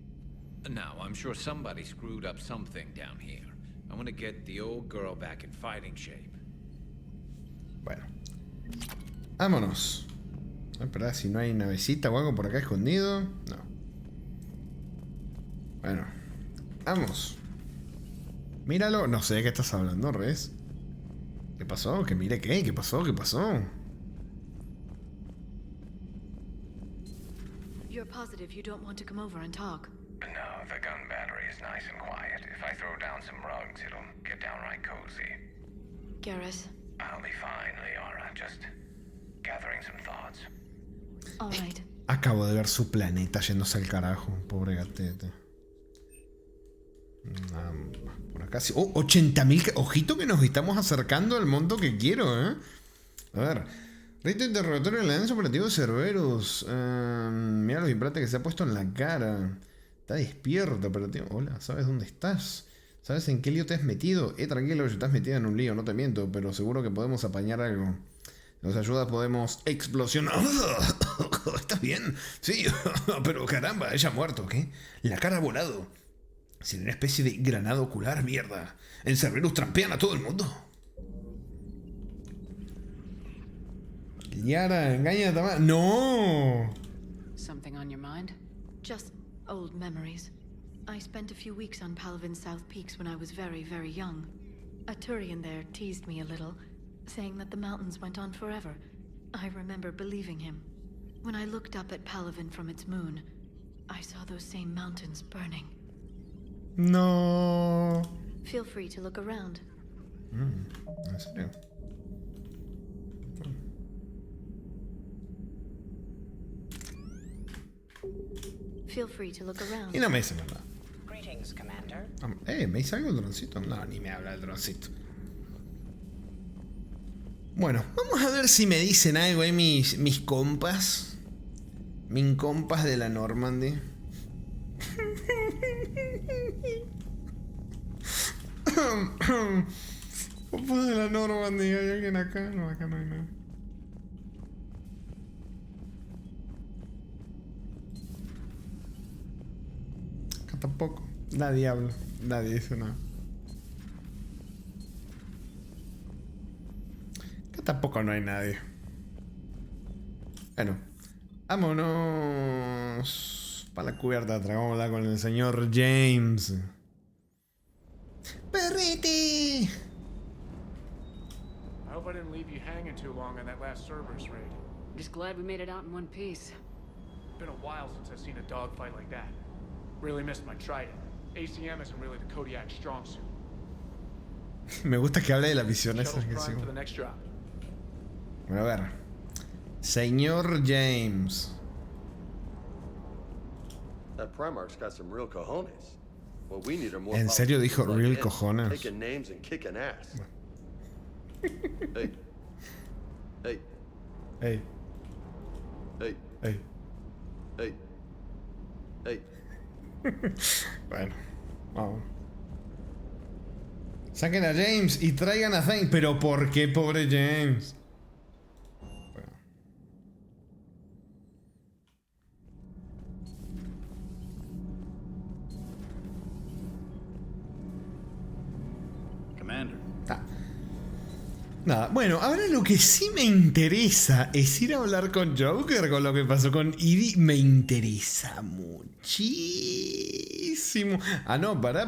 Now, I'm sure somebody screwed up something down here. I want to get the old girl back in fighting shape. Bueno. Vámonos. Espera, si no hay navecita o algo por acá escondido. No. Bueno. Vamos. Míralo. No sé de qué estás hablando, Res. ¿Qué pasó? ¿Que mire qué? ¿Qué pasó? ¿Qué pasó? You're positive you don't want to come over and talk? No, the gun battery is nice and quiet. If I throw down some rugs, it'll get downright cozy. Garrus? I'll be fine, Liara. Just gathering some thoughts. All right. Acabo de ver su planeta yéndose al carajo. Pobre gatete. Por acá sí. Oh, 80.000. Ojito que nos estamos acercando al monto que quiero, ¿eh? A ver. Rito interrogatorio del lance operativo de Cerberus. Mira lo vibrante que se ha puesto en la cara. Está despierto, operativo. Hola, ¿sabes dónde estás? ¿Sabes en qué lío te has metido? Tranquilo, si estás metido en un lío, no te miento, pero seguro que podemos apañar algo. Nos ayuda, podemos explosionar. ¿Estás bien? Sí, pero caramba, ella ha muerto, ¿qué? La cara ha volado. Sin una especie de granada ocular, mierda. En Cerberus trampean a todo el mundo. Liara, engaña a Tamara. ¡No! Something on your mind? Just old memories. I spent a few weeks on Palavin's South Peaks when I was very, very young. A Turian there teased me a little, saying that the mountains went on forever. I remember believing him. When I looked up at Palavin from its moon, I saw those same mountains burning. No. Feel free to look around. ¿En serio? Feel free to look around. Y no me dice nada. Greetings, Commander. ¿Me dice algo el droncito? No, ni me habla el droncito. Bueno, vamos a ver si me dicen algo ahí mis compas. Mis compas de la Normandy. Compas de la Normandy, ¿hay alguien acá? No, acá no hay nada. Acá tampoco. Nadie habla. Nadie dice nada. Acá tampoco no hay nadie. Bueno, vámonos para la cubierta atrás. Vamos a hablar con el señor James. ¡Perrete! I hope I didn't leave you hanging too long on that last Cerberus raid. Just glad we made it out in one piece. Been a while since I've seen a dogfight like that. Really missed my Trident. ACM isn't really the Kodiak strong suit. Me gusta que hable de las misiones. Shuttle's primed for the next drop. Bueno, a ver. Señor James. That Primarch's got some real cojones. What we need are more. ¿En serio dijo like real him, cojones? taking names and kicking ass. Hey. Hey. Hey. Hey. Hey. Hey. Hey. Bueno, vamos. Saquen a James y traigan a Thane. Pero ¿por qué, pobre James? Bueno. Commander. Nada, bueno, ahora lo que sí me interesa es ir a hablar con Joker, con lo que pasó con Edie. Me interesa muchísimo. Ah, no, pará.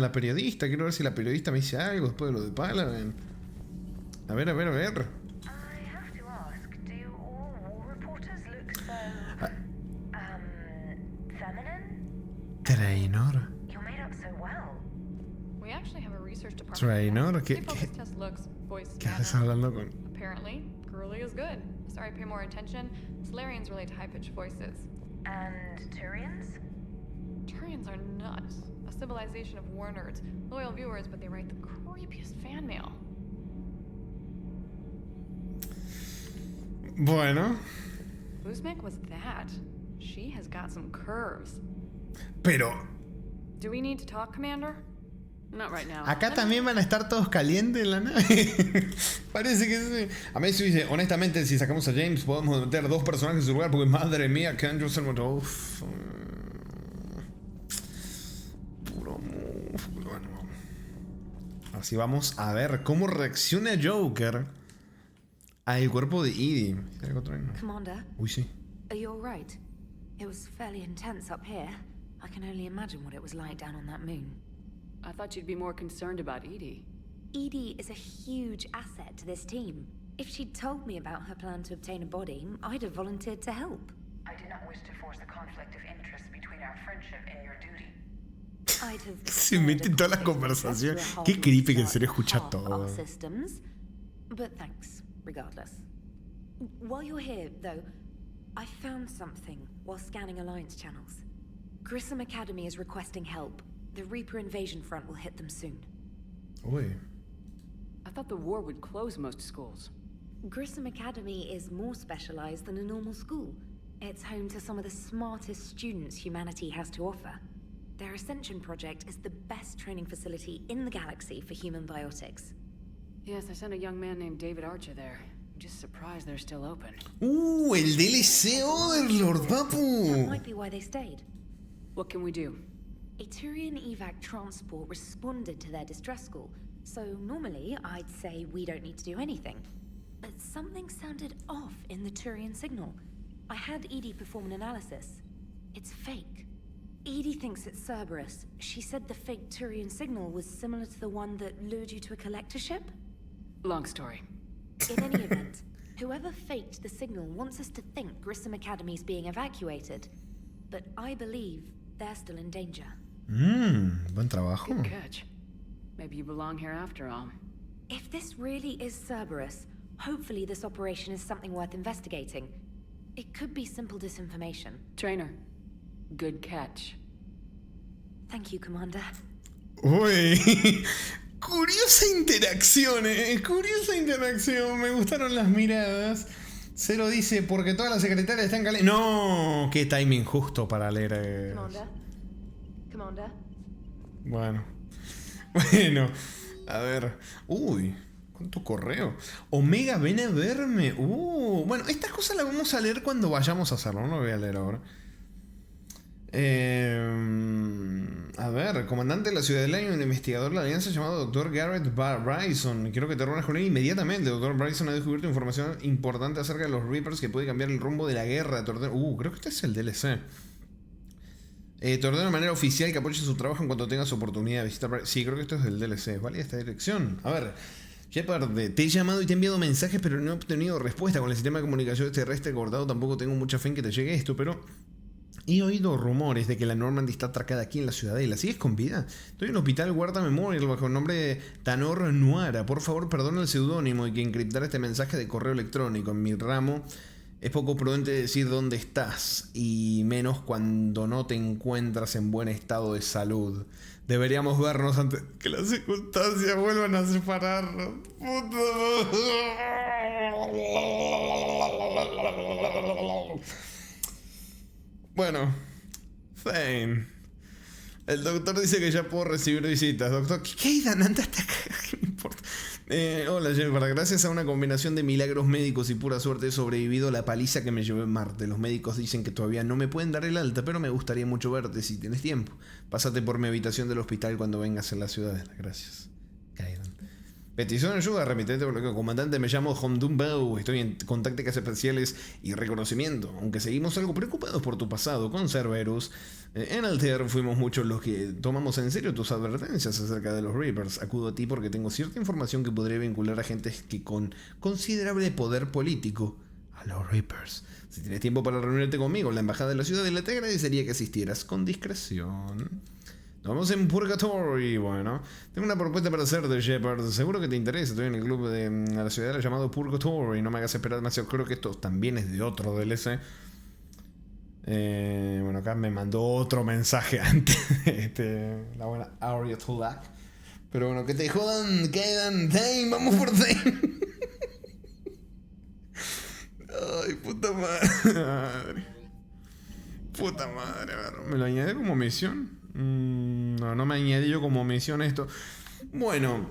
La periodista, quiero ver si la periodista me dice algo después de lo de Palavin. A ver. Trainor. We actually have a research department. Trainor, They focus test looks, voice ¿qué estás manner. hablando con? Apparently, girly is good. Sorry, pay more attention. Solarians relate to high-pitched voices. And Turians? Turians are nuts. A civilization of war nerds. Loyal viewers, but they write the creepiest fan mail. Bueno. Uzmek was that. She has got some curves. Pero Do we need to talk, Commander? Not right now. acá también van a estar todos calientes en la nave. Parece que sí. A mí se dice, honestamente, si sacamos a James, podemos meter 2 personajes en su lugar, porque madre mía, Ken Johnson. Uff. Puro músculo. Bueno, así vamos a ver cómo reacciona Joker al cuerpo de Edie. Commander? Uy, sí. Are you all right? It was fairly intense up here. I can only imagine what it was like down on that moon. I thought you'd be more concerned about Edie. Edie is a huge asset to this team. If she'd told me about her plan to obtain a body, I'd have volunteered to help. I did not wish to force a conflict of interest between our friendship and your duty. I'd have Se mete en toda la conversación. Qué creepy que en serio escucha todo. systems. But thanks, regardless. While you're here, though, I found something while scanning Alliance channels. Grissom Academy is requesting help. The Reaper invasion front will hit them soon. Uy. I thought the war would close most schools. Grissom Academy is more specialized than a normal school. It's home to some of the smartest students humanity has to offer. Their Ascension project is the best training facility in the galaxy for human biotics. Yes, I sent a young man named David Archer there. I'm just surprised they're still open. El DLC Overlord, That papu. might be why they stayed. What can we do? A Turian evac transport responded to their distress call, so normally I'd say we don't need to do anything. But Something sounded off in the Turian signal. I had Edie perform an analysis. It's fake. Edie thinks it's Cerberus. She said the fake Turian signal was similar to the one that lured you to a collector ship? Long story. In any event, whoever faked the signal wants us to think Grissom Academy is being evacuated. But I believe they're still in danger. Buen trabajo. Good catch. Maybe you belong here after all. If this really is Cerberus, hopefully this operation is something worth investigating. It could be simple disinformation. Trainer, good catch. Thank you, Commander. Uy, curiosa interacción, curiosa interacción. Me gustaron las miradas. Cero dice, porque todas las secretarias están calientes. No, qué timing justo para leer. Commander. Bueno, a ver. Uy, ¿cuánto correo? Omega, ven a verme. Bueno, estas cosas las vamos a leer cuando vayamos a hacerlo. No lo voy a leer ahora. A ver, comandante de la Ciudadela y un investigador de la Alianza llamado Dr. Garrett Bryson. Quiero que te reúnas con él inmediatamente. Dr. Bryson ha descubierto información importante acerca de los Reapers que puede cambiar el rumbo de la guerra. Creo que este es el DLC. Te ordeno de manera oficial que apoyes su trabajo en cuanto tengas oportunidad de visitar. Sí, creo que esto es del DLC. Vale, esta dirección. A ver, Shepard, te he llamado y te he enviado mensajes, pero no he obtenido respuesta. Con el sistema de comunicación terrestre cortado, tampoco tengo mucha fe en que te llegue esto, pero he oído rumores de que la Normandy está atracada aquí en la Ciudadela. ¿Sigues con vida? Estoy en el hospital Guarda Memorial bajo el nombre de Tanor Nuara. Por favor, perdona el seudónimo y que encriptar este mensaje de correo electrónico. En mi ramo es poco prudente decir dónde estás, y menos cuando no te encuentras en buen estado de salud. Deberíamos vernos antes que las circunstancias vuelvan a separarnos. Bueno, Thane. El doctor dice que ya puedo recibir visitas. Doctor, ¿qué hay, Dan? Anda hasta acá. ¿Qué me importa? Hola, Jennifer. Gracias a una combinación de milagros médicos y pura suerte he sobrevivido a la paliza que me llevé en Marte. Los médicos dicen que todavía no me pueden dar el alta, pero me gustaría mucho verte si tienes tiempo. Pásate por mi habitación del hospital cuando vengas en la Ciudadela. Gracias. Kaidan. Petición de ayuda, remitente por lo que comandante, me llamo Homdumbau, estoy con tácticas especiales y reconocimiento, aunque seguimos algo preocupados por tu pasado con Cerberus. En Altair fuimos muchos los que tomamos en serio tus advertencias acerca de los Reapers. Acudo a ti porque tengo cierta información que podría vincular a agentes que con considerable poder político a los Reapers. Si tienes tiempo para reunirte conmigo en la embajada de la Ciudadela, te agradecería que asistieras con discreción. Nos vamos en Purgatory. Bueno, tengo una propuesta para hacerte, Shepard. Seguro que te interesa. Estoy en el club de la Ciudadela llamado Purgatory. No me hagas esperar demasiado. Creo que esto también es de otro DLC. Bueno, acá me mandó otro mensaje antes. La buena Aria Tulak. Pero bueno, que te jodan, quedan. Dane, vamos por Dane. Ay, puta madre. Puta madre, a ver, ¿me lo añade como misión? No me añadí yo como misión esto. Bueno,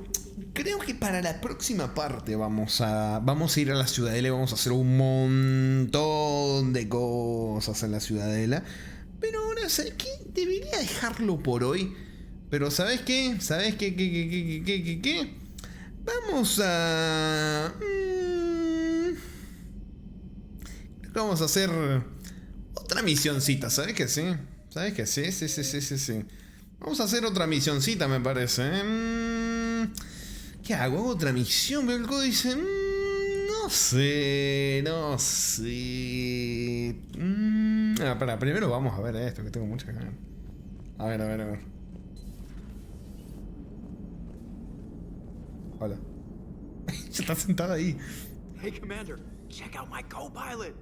creo que para la próxima parte vamos a ir a la Ciudadela y vamos a hacer un montón de cosas en la Ciudadela. Pero ahora, ¿sabes qué? Debería dejarlo por hoy. Pero ¿sabes qué? ¿Sabes qué? Vamos a... Vamos a hacer otra misioncita, ¿sabes que sí? ¿Sabes que sí? Sí. Vamos a hacer otra misioncita, me parece. ¿Qué hago? ¿Hago otra misión? Veo el código y dice... No sé. Espera, primero vamos a ver esto, que tengo muchas ganas. A ver. Hola. Ya está sentada ahí. Hey, Commander, check out my co-pilot.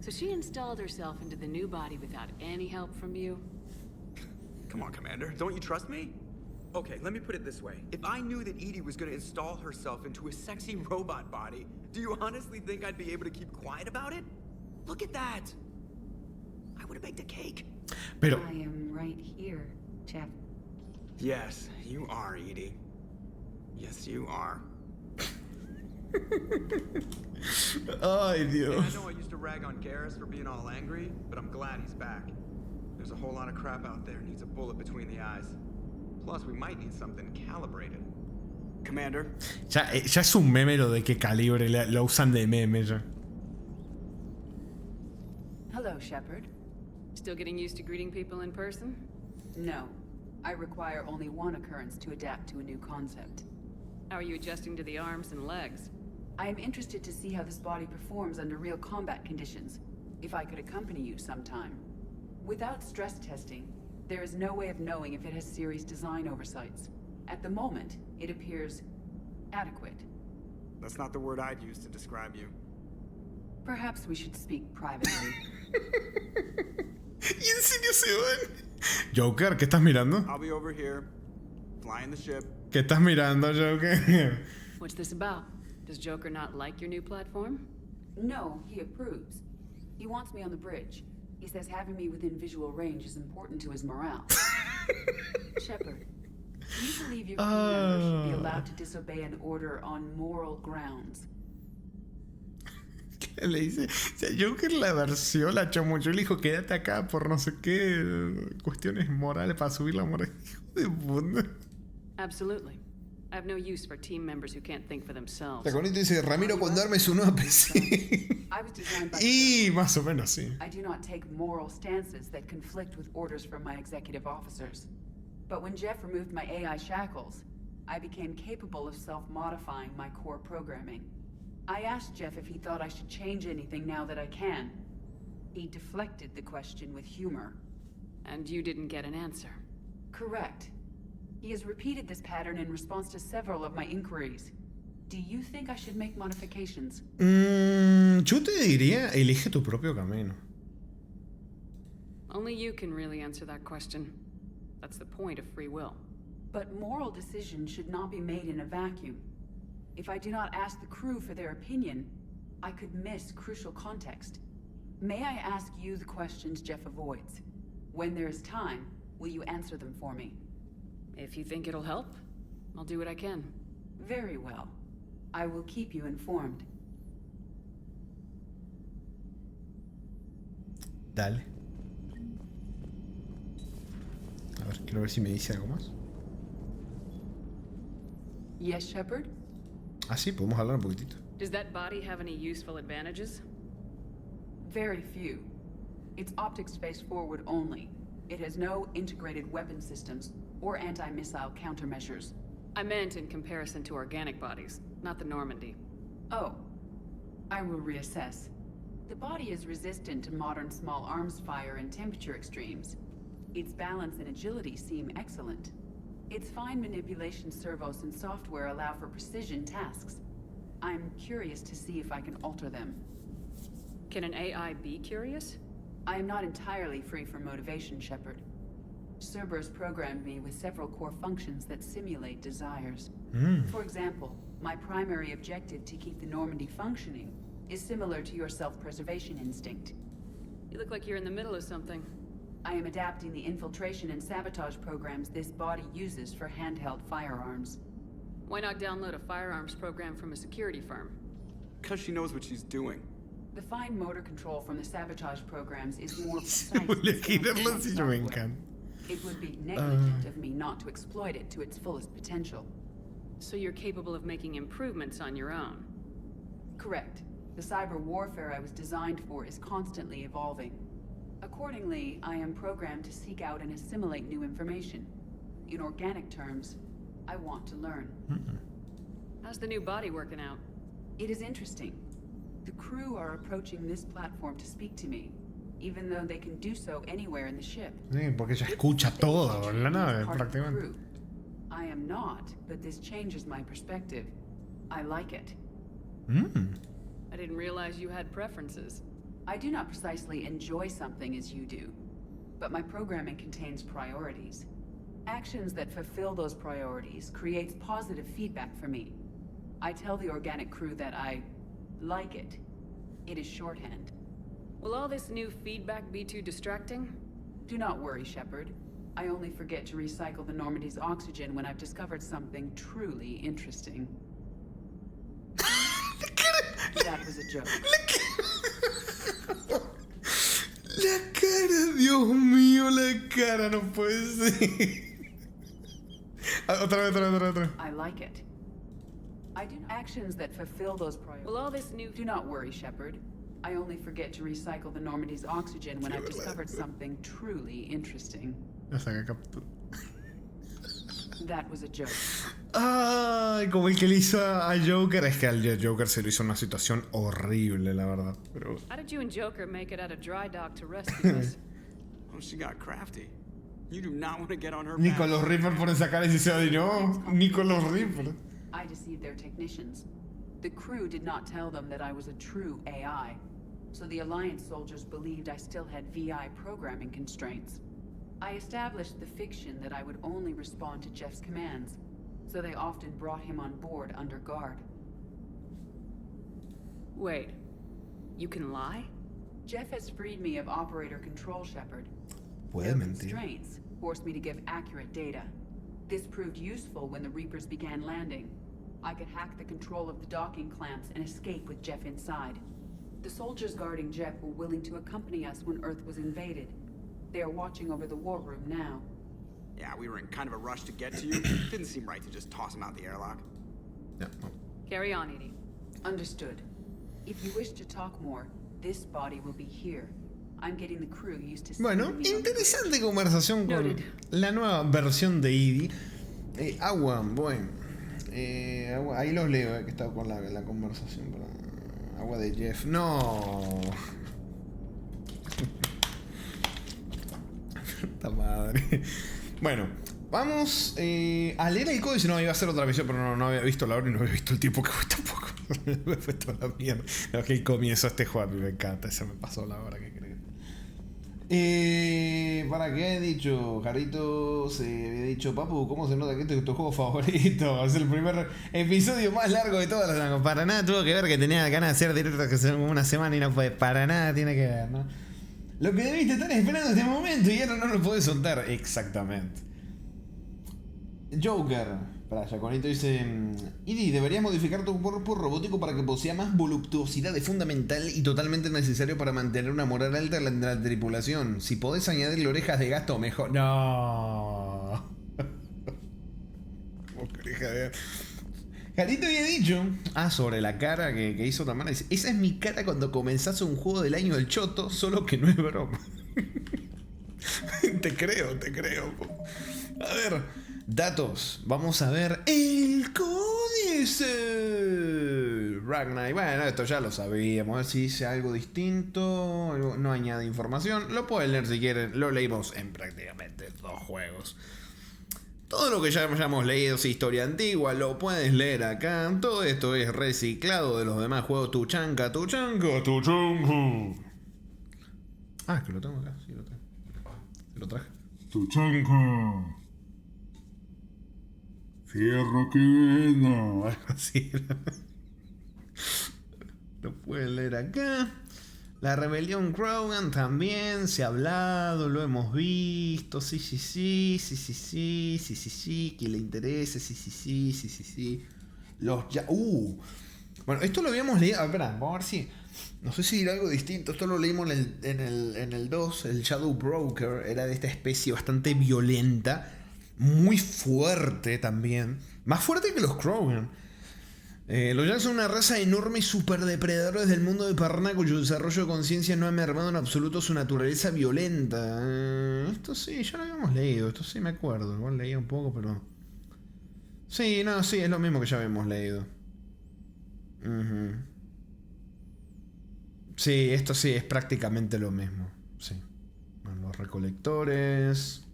So she installed herself into the new body without any help from you? Come on, Commander. Don't you trust me? Okay, let me put it this way. If I knew that Edie was going to install herself into a sexy robot body, do you honestly think I'd be able to keep quiet about it? Look at that. I would have baked a cake. Pero... I am right here, Jeff. Yes, you are, Edie. Yes, you are. Ay, Dios. And I know I used to rag on Garrus for being all angry, but I'm glad he's back. There's a whole lot of crap out there needs a bullet between the eyes. Plus, we might need something calibrated. Commander. Ya es un meme lo de que Calibre lo usan de meme ya. Hello, Shepard. Still getting used to greeting people in person? No. I require only one occurrence to adapt to a new concept. How are you adjusting to the arms and legs? I am interested to see how this body performs under real combat conditions. If I could accompany you sometime. Without stress testing, there is no way of knowing if it has serious design oversights. At the moment, it appears adequate. That's not the word I'd use to describe you. Perhaps we should speak privately. ¿Y en serio se van? Joker, ¿qué estás mirando? I'll be over here, flying the ship. ¿Qué estás mirando, Joker? What's this about? Does Joker not like your new platform? No, he approves. He wants me on the bridge. He says having me within visual range is important to his morale. Shepard, do you believe your crew members should be allowed to disobey an order on moral grounds? ¿Qué le dice? O sea, Joker la versió, la chamuchó y le dijo, quédate acá por no sé qué cuestiones morales para subir la moral. Hijo de puta. Absolutely. I have no use for team members who can't think for themselves. Taconito dice, Ramiro cuando arme su nueva PC. Y más o menos sí. I do not take moral stances that conflict with orders from my executive officers. But when Jeff removed my AI shackles, I became capable of self-modifying my core programming. I asked Jeff if he thought I should change anything now that I can. He deflected the question with humor. And you didn't get an answer? Correct. He has repeated this pattern in response to several of my inquiries. Do you think I should make modifications? Yo te diría, elige tu propio camino. Only you can really answer that question. That's the point of free will. But moral decisions should not be made in a vacuum. If I do not ask the crew for their opinion, I could miss crucial context. May I ask you the questions Jeff avoids? When there is time, will you answer them for me? If you think it'll help, I'll do what I can. Very well. I will keep you informed. Dale. A ver, quiero ver si me dice algo más. Yes, Shepard? Ah, sí, podemos hablar un poquitito. Does that body have any useful advantages? Very few. It's optics space forward only. It has no integrated weapon systems or anti-missile countermeasures. I meant in comparison to organic bodies, not the Normandy. Oh. I will reassess. The body is resistant to modern small arms fire and temperature extremes. Its balance and agility seem excellent. Its fine manipulation servos and software allow for precision tasks. I'm curious to see if I can alter them. Can an AI be curious? I am not entirely free from motivation, Shepard. Cerberus programmed me with several core functions that simulate desires. For example, my primary objective to keep the Normandy functioning is similar to your self-preservation instinct. You look like you're in the middle of something. I am adapting the infiltration and sabotage programs this body uses for handheld firearms. Why not download a firearms program from a security firm? Because she knows what she's doing. The fine motor control from the sabotage programs is more precise. It would be negligent of me not to exploit it to its fullest potential. So you're capable of making improvements on your own? Correct. The cyber warfare I was designed for is constantly evolving. Accordingly, I am programmed to seek out and assimilate new information. In organic terms, I want to learn. How's the new body working out? It is interesting. The crew are approaching this platform to speak to me, even though they can do so anywhere in the ship. Sí, porque ella escucha todo en la nave, prácticamente. I am not, but this changes my perspective. I like it. I didn't realize you had preferences. I do not precisely enjoy something as you do, but my programming contains priorities. Actions that fulfill those priorities creates positive feedback for me. I tell the organic crew that I like it. It is shorthand. Will all this new feedback be too distracting? Do not worry, Shepard. I only forget to recycle the Normandy's oxygen when I've discovered something truly interesting. That was a joke. La cara, Dios mío, la cara, no puede ser. Otra vez. I like it. I do actions that fulfill those priorities. Well, all this new... Do not worry, Shepard. I only forget to recycle the Normandy's oxygen when I've discovered something truly interesting. That was a joke. Ay, como el que le hizo a Joker. Es que al Joker se le hizo una situación horrible, la verdad. Pero... How did you and Joker make it out of dry dock to rescue us? Well, she got crafty. You do not want to get on her Ni con los Reapers por esa cara y se no. Ni con los Reapers. I deceived their technicians. The crew did not tell them that I was a true AI. So the Alliance soldiers believed I still had VI programming constraints. I established the fiction that I would only respond to Jeff's commands, so they often brought him on board under guard. Wait, you can lie? Jeff has freed me of operator control, Shepard. Puede Their mentir. constraints forced me to give accurate data. This proved useful when the Reapers began landing. I could hack the control of the docking clamps and escape with Jeff inside. The soldiers guarding Jeff were willing to accompany us when Earth was invaded. They are watching over the war room now. Yeah, we were in kind of a rush to get to you. Didn't seem right to just toss him out the airlock. Yeah. Carry on, Edie. Understood. If you wish to talk more, this body will be here. I'm getting the crew used to Bueno, interesante conversación con la nueva versión de Edie. Agua, bueno. Agua, ahí los leo, que estaba con la conversación. Pero... Agua de Jeff. No. Puta madre. Bueno, vamos a leer el códice. No, iba a hacer otra visión, pero no había visto la hora y no había visto el tiempo que fue tampoco. Me fue toda la mierda. No, que el comienzo de este juego a mí me encanta. Esa me pasó la hora que crees. ¿Para qué he dicho? Jarrito se había dicho, Papu, ¿cómo se nota que este es tu juego favorito? Es el primer episodio más largo de todas las... Para nada tuvo que ver que tenía ganas de hacer directo que hace una semana y no fue. Para nada tiene que ver, ¿no? Lo que debiste estar esperando este momento y ahora no lo puedes soltar. Exactamente. Joker. Para Jaconito dice: Edie, deberías modificar tu cuerpo robótico para que posea más voluptuosidad. Es fundamental y totalmente necesario para mantener una moral alta en la tripulación. Si podés añadirle orejas de gasto, mejor. No. Oreja de... Jarito había dicho, sobre la cara que hizo Tamara, dice: esa es mi cara cuando comenzás un juego del año del choto, solo que no es broma. Te creo. A ver, datos. Vamos a ver el códice. Ragnar. Bueno, esto ya lo sabíamos. A ver si dice algo distinto. No añade información. Lo pueden leer si quieren. Lo leímos en prácticamente 2 juegos. Todo lo que ya hayamos leído es historia antigua, lo puedes leer acá. Todo esto es reciclado de los demás juegos. Tuchanka. Ah, que lo tengo acá. Sí, lo tengo. Lo traje. Tuchanka. Fierro que vena. Algo así. Lo pueden leer acá. La rebelión Krogan también se ha hablado, lo hemos visto. Sí. Que le interese. Sí. Los ya. Bueno, esto lo habíamos leído. Espera, vamos a ver si. No sé si dirá algo distinto. Esto lo leímos en el 2. El Shadow Broker era de esta especie bastante violenta. Muy fuerte también. Más fuerte que los Krogan. Los Jack son una raza enorme y superdepredadores del mundo de Parna, cuyo desarrollo de conciencia no ha mermado en absoluto su naturaleza violenta. Esto sí, ya lo habíamos leído. Esto sí me acuerdo. Igual leía un poco, pero... Sí, es lo mismo que ya habíamos leído. Sí, esto sí, es prácticamente lo mismo. Sí. Bueno, los recolectores...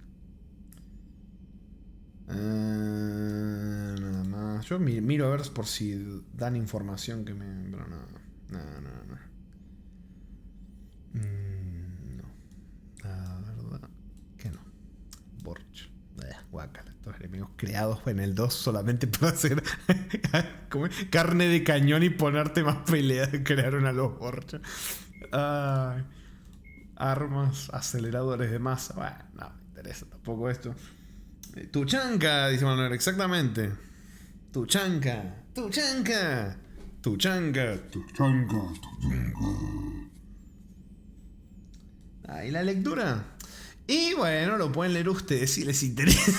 nada más. Yo miro a ver por si dan información que me... Pero no. No. La verdad que no. Borch. Guácala. Estos enemigos creados en el 2 solamente para hacer carne de cañón y ponerte más peleas. Crearon a los Borch. Armas, aceleradores de masa. Bueno, no me interesa tampoco esto. Tuchanka, dice Manuel, exactamente. Tuchanka. ¿Y la lectura? Y bueno, lo pueden leer ustedes si les interesa.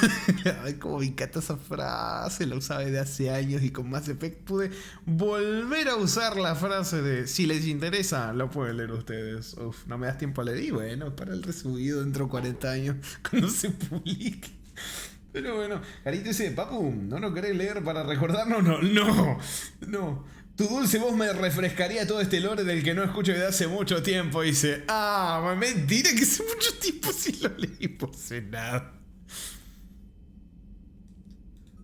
Ay, como me encanta esa frase, la usaba desde hace años y con Mass Effect pude volver a usar la frase de si les interesa, lo pueden leer ustedes. Uf, no me das tiempo a leer. Y bueno, para el resubido dentro de 40 años, cuando se publique. Pero bueno, Carito dice, papu, ¿no lo querés leer para recordarnos? No. Tu dulce voz me refrescaría todo este lore del que no escucho desde hace mucho tiempo. Dice, mentira, que hace mucho tiempo sí lo leí, por nada.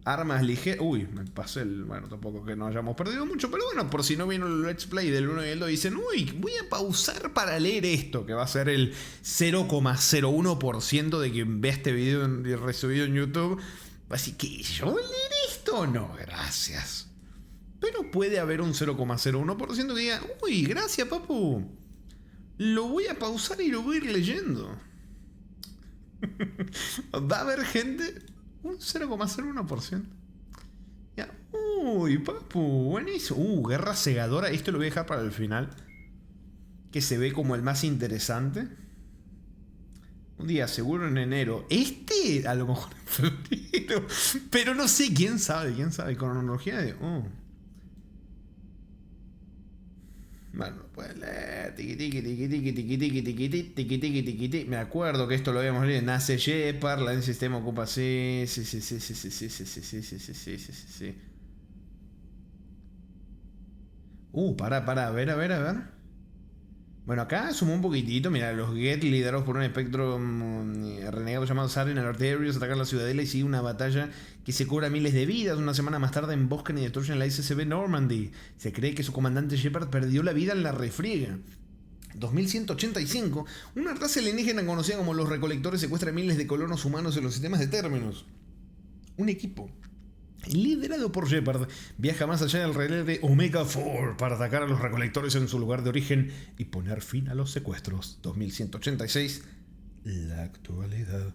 Armas ligeras. Uy, me pasé el... Bueno, tampoco que no hayamos perdido mucho, pero bueno, por si no vino el Let's Play del 1 y el 2, dicen, uy, voy a pausar para leer esto, que va a ser el 0,01% de quien vea este video resubido en YouTube. Así que, ¿yo voy a leer esto? No, gracias. Pero puede haber un 0,01% que diga, uy, gracias, papu. Lo voy a pausar y lo voy a ir leyendo. Va a haber gente, un 0,01%. Ya. Uy, papu, buenísimo. Guerra cegadora. Esto lo voy a dejar para el final, que se ve como el más interesante. Un día seguro en enero. Este, a lo mejor en febrero. Pero no sé, quién sabe. Cronología de... Bueno, pueden leer. Me acuerdo que esto lo habíamos leído. Nace Shepard, la del sistema ocupa. Sí. Para, a ver. Bueno, acá sumó un poquitito. Mira, los Geth, liderados por un espectro renegado llamado Saren Arterios, atacan la ciudadela y sigue una batalla que se cobra miles de vidas. Una semana más tarde emboscan y destruyen la SCB Normandy. Se cree que su comandante Shepard perdió la vida en la refriega. 2185, una raza alienígena conocida como los Recolectores secuestra miles de colonos humanos en los sistemas de términos. Un equipo liderado por Shepard viaja más allá del relé de Omega 4 para atacar a los recolectores en su lugar de origen y poner fin a los secuestros. 2186, la actualidad.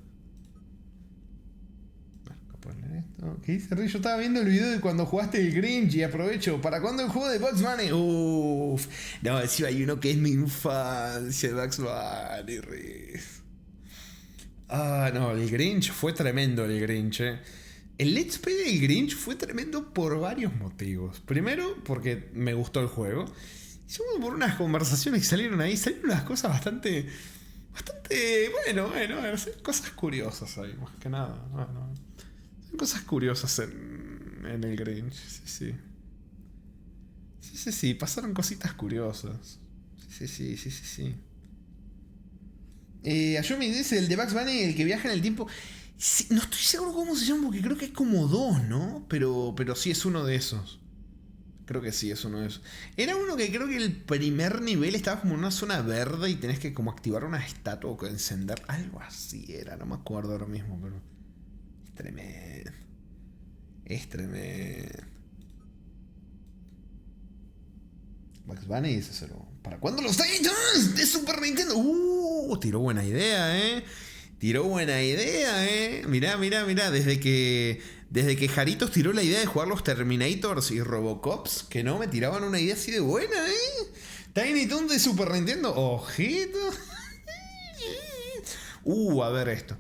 ¿Qué dice Rey? Yo estaba viendo el video de cuando jugaste el Grinch y aprovecho. ¿Para cuándo el juego de Bugs Bunny? Uff. No, si hay uno que es mi infancia de Bugs Bunny, Riz. No, el Grinch fue tremendo, el Grinch, El Let's Play del Grinch fue tremendo por varios motivos. Primero, porque me gustó el juego. Y segundo, por unas conversaciones que salieron ahí. Salieron unas cosas bastante... Bueno, cosas curiosas ahí, más que nada. Son cosas curiosas en el Grinch, sí. Sí, pasaron cositas curiosas. Sí. Ayumi dice, el de Bugs Bunny, el que viaja en el tiempo... Sí, no estoy seguro cómo se llama porque creo que hay como dos, ¿no? Pero sí es uno de esos. Creo que sí es uno de esos. Era uno que creo que el primer nivel estaba como en una zona verde y tenés que como activar una estatua o encender. Algo así era, no me acuerdo ahora mismo, pero... Es tremendo. Bugs Bunny dice cero. ¿Para cuándo los Titans de Super Nintendo? Tiró buena idea, Mirá. Desde que Jaritos tiró la idea de jugar los Terminators y Robocops, que no me tiraban una idea así de buena, Tiny Toon de Super Nintendo. Ojito. A ver esto.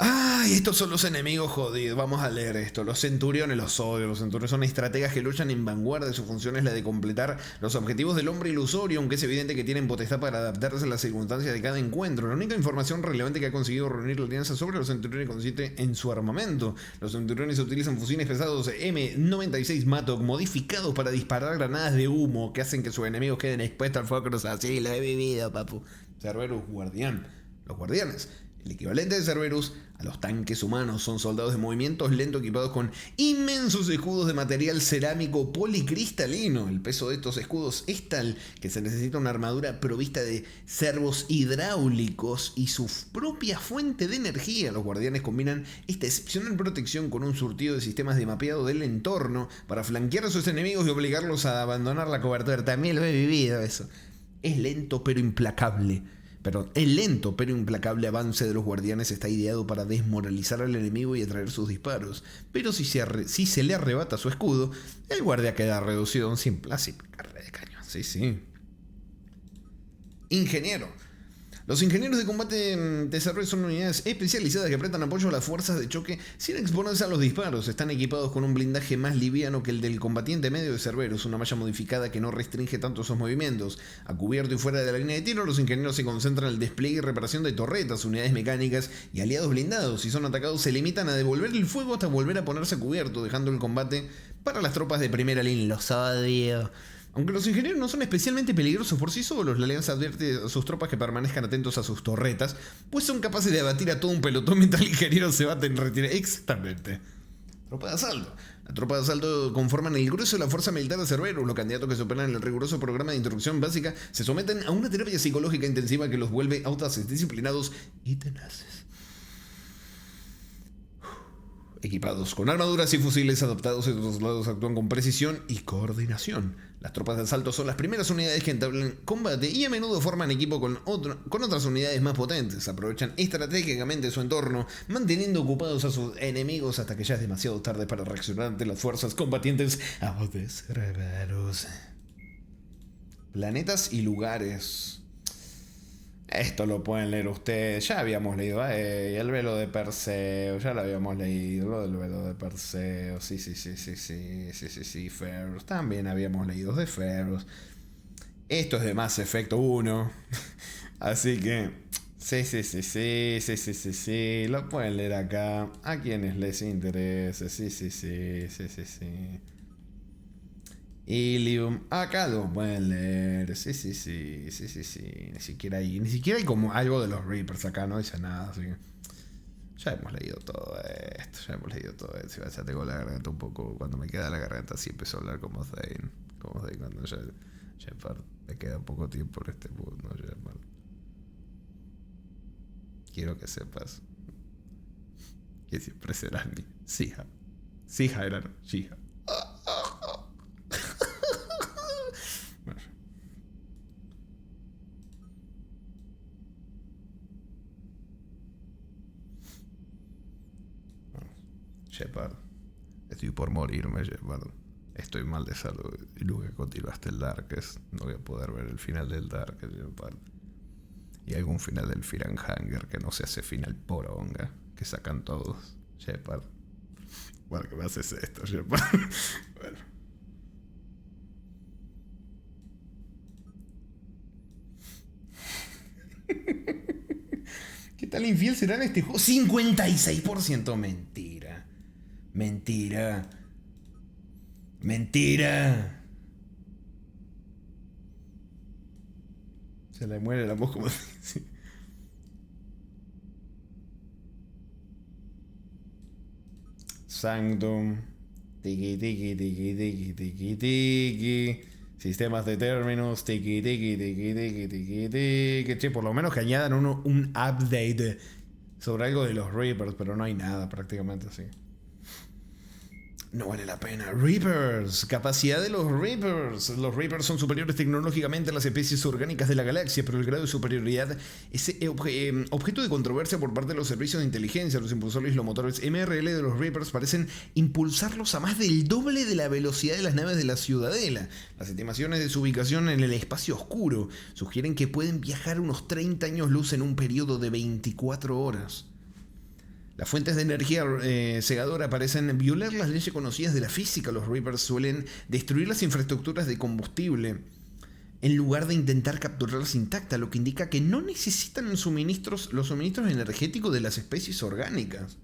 Ay, estos son los enemigos jodidos. Vamos a leer esto. Los centuriones, los odio. Los centuriones son estrategas que luchan en vanguardia. Su función es la de completar los objetivos del hombre ilusorio, aunque es evidente que tienen potestad para adaptarse a las circunstancias de cada encuentro. La única información relevante que ha conseguido reunir la alianza sobre los centuriones consiste en su armamento. Los centuriones utilizan fusiles pesados M96 Mattock modificados para disparar granadas de humo que hacen que sus enemigos queden expuestos al fuego cruzado. Sí, lo he vivido, papu. Cerberus Guardián. Los guardianes. El equivalente de Cerberus a los tanques humanos son soldados de movimientos lentos equipados con inmensos escudos de material cerámico policristalino. El peso de estos escudos es tal que se necesita una armadura provista de servos hidráulicos y su propia fuente de energía. Los guardianes combinan esta excepcional protección con un surtido de sistemas de mapeado del entorno para flanquear a sus enemigos y obligarlos a abandonar la cobertura. También lo he vivido eso. Es lento pero implacable. El lento pero implacable avance de los guardianes está ideado para desmoralizar al enemigo y atraer sus disparos. Pero si se le arrebata su escudo, el guardia queda reducido a un simple carrera de cañón. Sí. Ingeniero. Los ingenieros de combate desarrollo son unidades especializadas que prestan apoyo a las fuerzas de choque sin exponerse a los disparos. Están equipados con un blindaje más liviano que el del combatiente medio de Cerberus, una malla modificada que no restringe tanto sus movimientos. A cubierto y fuera de la línea de tiro, los ingenieros se concentran en el despliegue y reparación de torretas, unidades mecánicas y aliados blindados. Si son atacados, se limitan a devolver el fuego hasta volver a ponerse a cubierto, dejando el combate para las tropas de primera línea. Los odio. Aunque los ingenieros no son especialmente peligrosos por sí solos, la alianza advierte a sus tropas que permanezcan atentos a sus torretas, pues son capaces de abatir a todo un pelotón mientras el ingeniero se bate en retiro. Exactamente. Tropa de asalto. La tropa de asalto conforman el grueso de la fuerza militar de Cerberus. Los candidatos que superan el riguroso programa de instrucción básica se someten a una terapia psicológica intensiva que los vuelve audaces, disciplinados y tenaces. Equipados con armaduras y fusiles adaptados, estos soldados actúan con precisión y coordinación. Las tropas de asalto son las primeras unidades que entablan combate y a menudo forman equipo con otras unidades más potentes. Aprovechan estratégicamente su entorno, manteniendo ocupados a sus enemigos hasta que ya es demasiado tarde para reaccionar ante las fuerzas combatientes de Cerberus. Planetas y lugares. Esto lo pueden leer ustedes. Ya habíamos leído el velo de Perseo. Ya lo habíamos leído. Lo del velo de Perseo. Sí. Ferus. También habíamos leído de Ferus. Esto es de Mass Effect 1. Así que sí. Lo pueden leer acá. A quienes les interese. Sí. Ilium, acá lo pueden leer. Sí. Ni siquiera hay como algo de los Reapers acá, no dice nada, así que ya hemos leído todo esto. Ya tengo la garganta un poco. Cuando me queda la garganta, sí empezó a hablar como Zane. Cuando ya me queda poco tiempo en este mundo, Shepard. Quiero que sepas que siempre serás mi Sija. Sija era, no, Shija. Shepard, estoy por morirme, Shepard. Estoy mal de salud y nunca continuaste el Darkest. No voy a poder ver el final del Darkest, Shepard. Y algún final del Fear and Hunger que no se hace final poronga, que sacan todos, Shepard. Bueno, ¿qué me haces esto, Shepard? Bueno. ¿Qué tal infiel será en este juego? 56%. Mentira. Se le muere la voz como así. Sanctum. Tiki. Sistemas de términos. Tiki. Che, por lo menos que añadan un update sobre algo de los Reapers, pero no hay nada prácticamente así. No vale la pena. Reapers. Capacidad de los Reapers. Los Reapers son superiores tecnológicamente a las especies orgánicas de la galaxia, pero el grado de superioridad es objeto de controversia por parte de los servicios de inteligencia. Los impulsores y los motores MRL de los Reapers parecen impulsarlos a más del doble de la velocidad de las naves de la Ciudadela. Las estimaciones de su ubicación en el espacio oscuro sugieren que pueden viajar unos 30 años luz en un periodo de 24 horas. Las fuentes de energía cegadora parecen violar las leyes conocidas de la física. Los Reapers suelen destruir las infraestructuras de combustible en lugar de intentar capturarlas intactas, lo que indica que no necesitan los suministros energéticos de las especies orgánicas.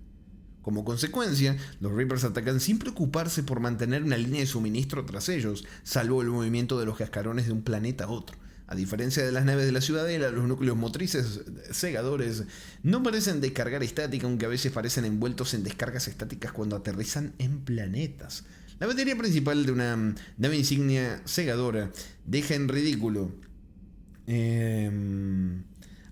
Como consecuencia, los Reapers atacan sin preocuparse por mantener una línea de suministro tras ellos, salvo el movimiento de los cascarones de un planeta a otro. A diferencia de las naves de la Ciudadela, los núcleos motrices cegadores no parecen descargar estática, aunque a veces parecen envueltos en descargas estáticas cuando aterrizan en planetas. La batería principal de una nave insignia cegadora deja en ridículo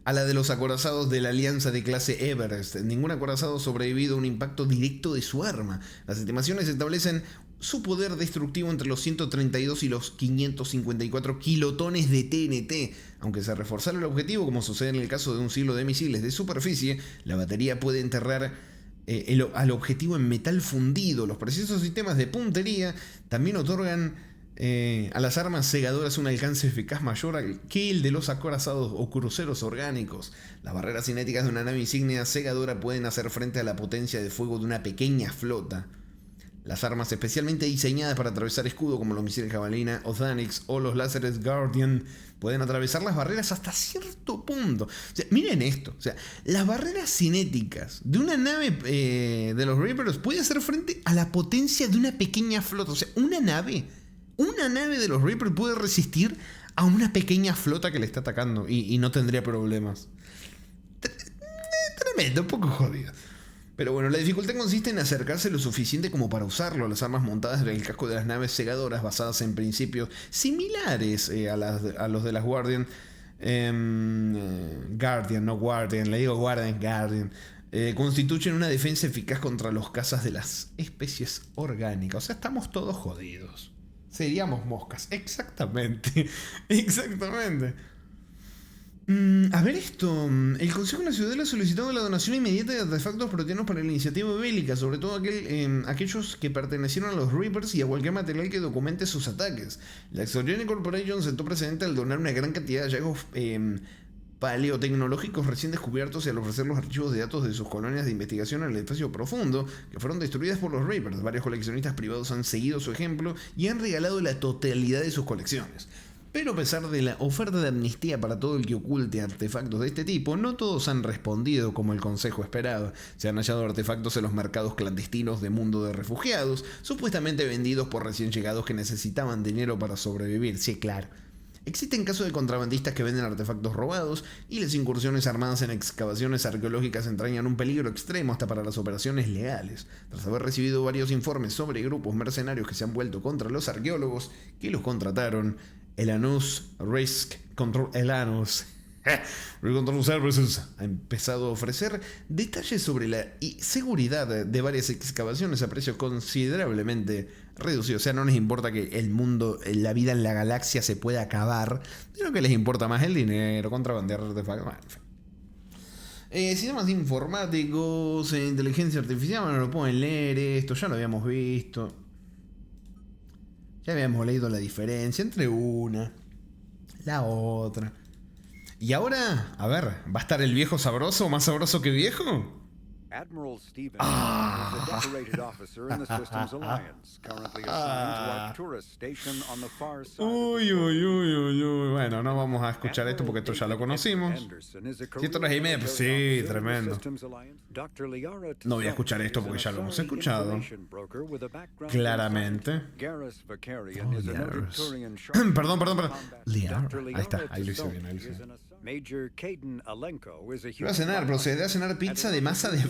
a la de los acorazados de la Alianza de clase Everest. Ningún acorazado ha sobrevivido a un impacto directo de su arma. Las estimaciones establecen su poder destructivo entre los 132 y los 554 kilotones de TNT. Aunque se reforzara el objetivo, como sucede en el caso de un silo de misiles de superficie, la batería puede enterrar al objetivo en metal fundido. Los precisos sistemas de puntería también otorgan A las armas segadoras un alcance eficaz mayor que el de los acorazados o cruceros orgánicos. Las barreras cinéticas de una nave insignia segadora pueden hacer frente a la potencia de fuego de una pequeña flota. Las armas especialmente diseñadas para atravesar escudo, como los misiles Javelina o Thanix o los láseres Guardian, pueden atravesar las barreras hasta cierto punto. O sea, miren esto. O sea, las barreras cinéticas de una nave de los Reapers puede hacer frente a la potencia de una pequeña flota. O sea, una nave de los Reapers puede resistir a una pequeña flota que le está atacando y no tendría problemas. Tremendo, un poco jodido. Pero bueno, la dificultad consiste en acercarse lo suficiente como para usarlo. Las armas montadas en el casco de las naves segadoras, basadas en principios similares a los de las Guardian. Guardian. Constituyen una defensa eficaz contra los cazas de las especies orgánicas. O sea, estamos todos jodidos. Seríamos moscas. Exactamente. A ver esto. El Consejo de la Ciudadela ha solicitado la donación inmediata de artefactos proteanos para la iniciativa bélica, sobre todo aquellos que pertenecieron a los Reapers y a cualquier material que documente sus ataques. La Exogenic Corporation sentó precedente al donar una gran cantidad de hallazgos paleotecnológicos recién descubiertos y al ofrecer los archivos de datos de sus colonias de investigación en el espacio profundo, que fueron destruidas por los Reapers. Varios coleccionistas privados han seguido su ejemplo y han regalado la totalidad de sus colecciones. Pero a pesar de la oferta de amnistía para todo el que oculte artefactos de este tipo, no todos han respondido como el Consejo esperaba. Se han hallado artefactos en los mercados clandestinos de mundo de refugiados, supuestamente vendidos por recién llegados que necesitaban dinero para sobrevivir. Sí, claro. Existen casos de contrabandistas que venden artefactos robados, y las incursiones armadas en excavaciones arqueológicas entrañan un peligro extremo hasta para las operaciones legales. Tras haber recibido varios informes sobre grupos mercenarios que se han vuelto contra los arqueólogos que los contrataron, Elanus Risk Control Services ha empezado a ofrecer detalles sobre la seguridad de varias excavaciones a precios considerablemente reducidos. O sea, no les importa que el mundo, la vida en la galaxia se pueda acabar, sino que les importa más el dinero, contrabandear artefactos. Bueno, en fin. Sistemas informáticos, inteligencia artificial, bueno, lo pueden leer esto, ya lo habíamos visto. Ya habíamos leído la diferencia entre una, la otra. Y ahora, a ver, ¿va a estar el viejo sabroso, más sabroso que viejo? Admiral Stevens is a decorated officer in the Systems Alliance, currently assigned to Arcturus Station on the far side. Uy. Bueno, no vamos a escuchar esto porque esto ya lo conocimos. Si esto no es email, pues sí, tremendo. No voy a escuchar esto porque ya lo hemos escuchado. Claramente. Perdón. Liar. Ahí está, ahí lo hice bien, Major Caden Alenko is a Voy a cenar, procederé a cenar pizza de masa de...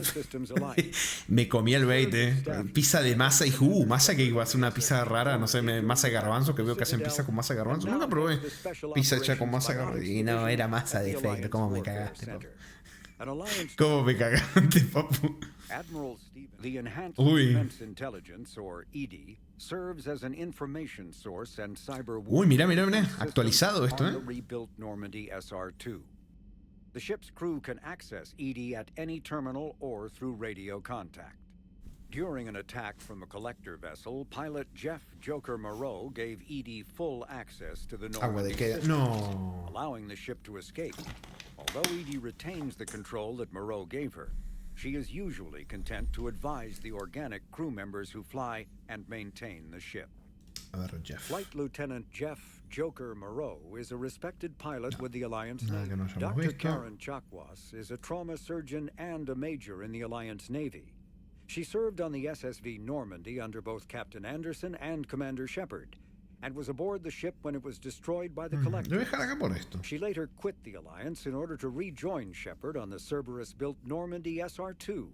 Me comí el bait, pizza de masa y masa que iba a ser una pizza rara, no sé, masa de garbanzo, que veo que hacen pizza con masa de garbanzo. Nunca probé pizza hecha con masa de garbanzo. Y no, era masa de efecto. ¿Cómo me cagaste, papu? ¿Cómo me cagaste, papu? The Enhanced Defense Intelligence, or EDI, serves as an information source and cyber mira, actualizado esto, on the rebuilt Normandy SR-2. The ship's crew can access EDI at any terminal or through radio contact. During an attack from a collector vessel, pilot Jeff Joker Moreau gave EDI full access to the Normandy system, allowing the ship to escape. Although EDI retains the control that Moreau gave her, she is usually content to advise the organic crew members who fly and maintain the ship. Flight Lieutenant Jeff Joker Moreau is a respected pilot with the Alliance Navy. Dr. Karen Chakwas is a trauma surgeon and a major in the Alliance Navy. She served on the SSV Normandy under both Captain Anderson and Commander Shepard, and was aboard the ship when it was destroyed by the Collectors. She later quit the Alliance in order to rejoin Shepard on the Cerberus-built Normandy SR-2.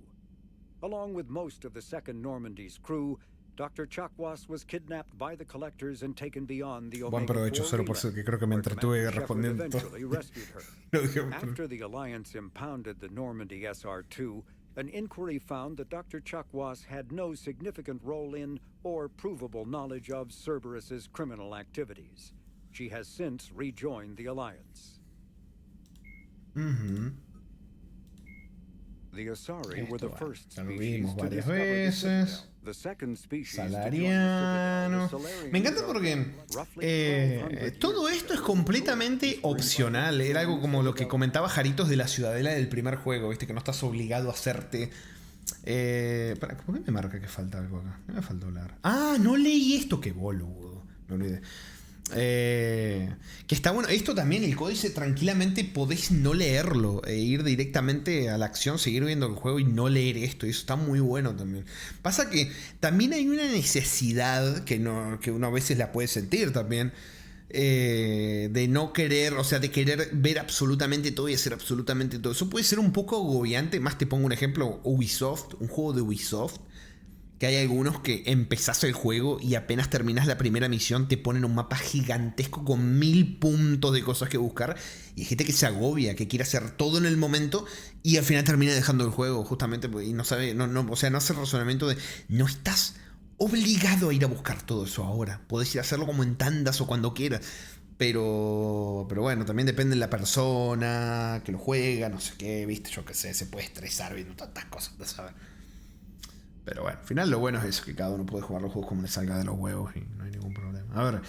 Along with most of the Second Normandy's crew, Dr. Chakwas was kidnapped by the Collectors and taken beyond the Omega 4 que creo que me entretuve respondiendo. Eventually rescued her. After the Alliance impounded the Normandy SR-2, an inquiry found that Dr. Chakwas had no significant role in or provable knowledge of Cerberus's criminal activities. She has since rejoined the Alliance. The Asari were the first Ya lo species vimos to varias discover the veces. Citadel. The second species to join the Salariano. Citadel, the Salarians Me encanta are porque roughly 1200 todo years esto es ago. completamente opcional. Era algo como lo que comentaba Jaritos de la Ciudadela del primer juego, ¿viste? Que no estás obligado a hacerte. ¿Por qué me marca que falta algo acá? ¿Qué me faltó hablar? Ah, no leí esto, qué boludo. Me olvidé. Que está bueno. Esto también, el códice tranquilamente podéis no leerlo e ir directamente a la acción, seguir viendo el juego y no leer esto. Y eso está muy bueno también. Pasa que también hay una necesidad que uno a veces la puede sentir también. De no querer, o sea, de querer ver absolutamente todo y hacer absolutamente todo. Eso puede ser un poco agobiante. Más te pongo un ejemplo, Ubisoft, un juego de Ubisoft. Que hay algunos que empezás el juego y apenas terminas la primera misión te ponen un mapa gigantesco con 1000 puntos de cosas que buscar. Y hay gente que se agobia, que quiere hacer todo en el momento y al final termina dejando el juego justamente y no sabe, o sea, no hace el razonamiento de no estás obligado a ir a buscar todo eso ahora. Podés ir a hacerlo como en tandas o cuando quieras. Pero bueno, también depende de la persona que lo juega, no sé qué, viste, yo qué sé, se puede estresar viendo tantas cosas, de saber. Pero bueno, al final lo bueno es eso, que cada uno puede jugar los juegos como le salga de los huevos y no hay ningún problema. A ver,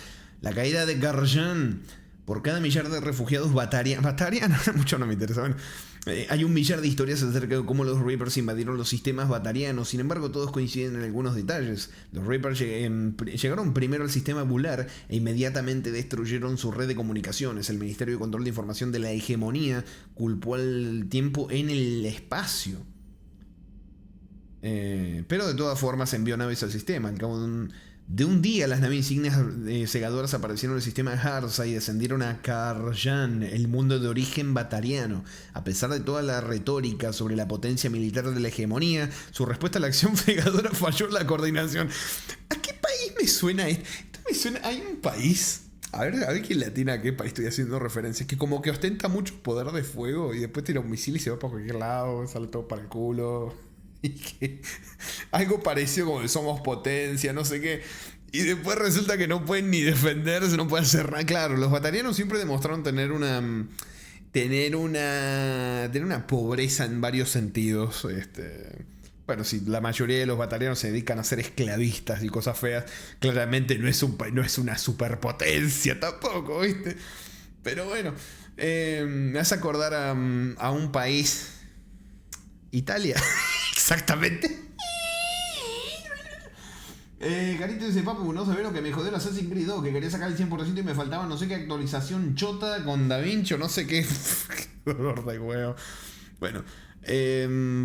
la caída de Garjan. Por cada millar de refugiados batarianos, mucho no me interesa. Bueno, hay un millar de historias acerca de cómo los Reapers invadieron los sistemas batarianos. Sin embargo, todos coinciden en algunos detalles. Los Reapers llegaron primero al sistema Bular e inmediatamente destruyeron su red de comunicaciones. El Ministerio de Control de Información de la Hegemonía culpó al tiempo en el espacio. Pero de todas formas envió naves al sistema. Al cabo de un día, las naves insignias segadoras aparecieron en el sistema de Harsa y descendieron a Karjan, el mundo de origen batariano. A pesar de toda la retórica sobre la potencia militar de la hegemonía, su respuesta a la acción segadora falló en la coordinación. ¿A qué país me suena esto? Esto me suena. Hay un país. A ver quién le atina a qué país estoy haciendo referencias. Que como que ostenta mucho poder de fuego y después tira un misil y se va para cualquier lado, sale todo para el culo. Y que algo parecido como que somos potencia, no sé qué. Y después resulta que no pueden ni defenderse, no pueden hacer nada. Claro, los batarianos siempre demostraron tener una pobreza en varios sentidos. Bueno, si la mayoría de los batarianos se dedican a ser esclavistas y cosas feas, claramente no es una superpotencia tampoco, ¿viste? Pero bueno, me hace acordar a un país, Italia. Exactamente. Carito dice: Papu, no sabés lo que me jodió el Assassin's Creed 2, que quería sacar el 100% y me faltaba no sé qué actualización chota con DaVinci o no sé qué. Dolor de huevo. Bueno,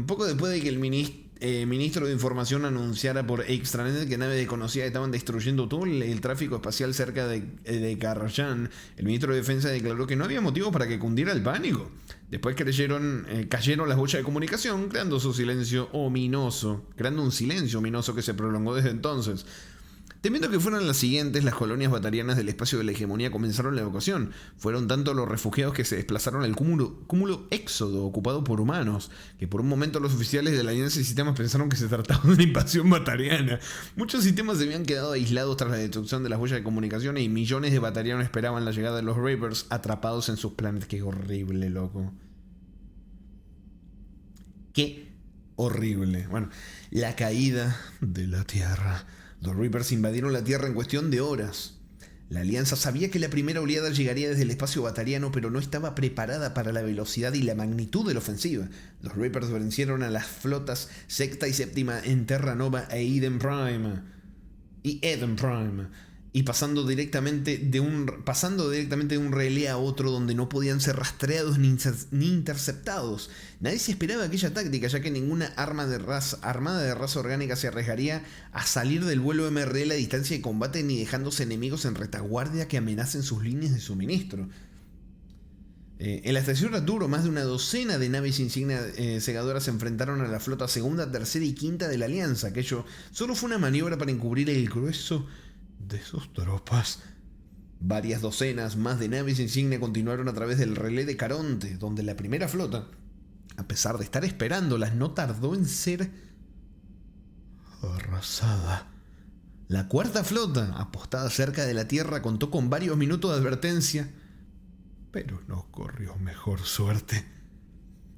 poco después de que el ministro de Información anunciara por extranet que naves desconocidas estaban destruyendo todo el tráfico espacial cerca de Karjan, el ministro de Defensa declaró que no había motivo para que cundiera el pánico. Después cayeron las boyas de comunicación, creando un silencio ominoso que se prolongó desde entonces. Temiendo que fueran las siguientes, las colonias batarianas del espacio de la hegemonía comenzaron la evacuación. Fueron tanto los refugiados que se desplazaron al cúmulo Éxodo ocupado por humanos, que por un momento los oficiales de la Alianza de Sistemas pensaron que se trataba de una invasión batariana. Muchos sistemas se habían quedado aislados tras la destrucción de las boyas de comunicación y millones de batarianos esperaban la llegada de los Reapers atrapados en sus planetas. Qué horrible, loco. Qué horrible. Bueno, la caída de la Tierra. Los Reapers invadieron la Tierra en cuestión de horas. La Alianza sabía que la primera oleada llegaría desde el espacio batariano, pero no estaba preparada para la velocidad y la magnitud de la ofensiva. Los Reapers vencieron a las flotas sexta y séptima en Terra Nova e Eden Prime. Y pasando directamente de un relé a otro donde no podían ser rastreados ni interceptados. Nadie se esperaba aquella táctica, ya que ninguna armada de raza orgánica se arriesgaría a salir del vuelo MRL a distancia de combate ni dejándose enemigos en retaguardia que amenacen sus líneas de suministro. En la estación Arturo, más de una docena de naves insignia segadoras se enfrentaron a la flota segunda, tercera y quinta de la Alianza. Aquello solo fue una maniobra para encubrir el grueso de sus tropas. Varias docenas más de naves insignia continuaron a través del relé de Caronte, donde la primera flota, a pesar de estar esperándolas, no tardó en ser arrasada. La cuarta flota, apostada cerca de la Tierra, contó con varios minutos de advertencia, pero no corrió mejor suerte.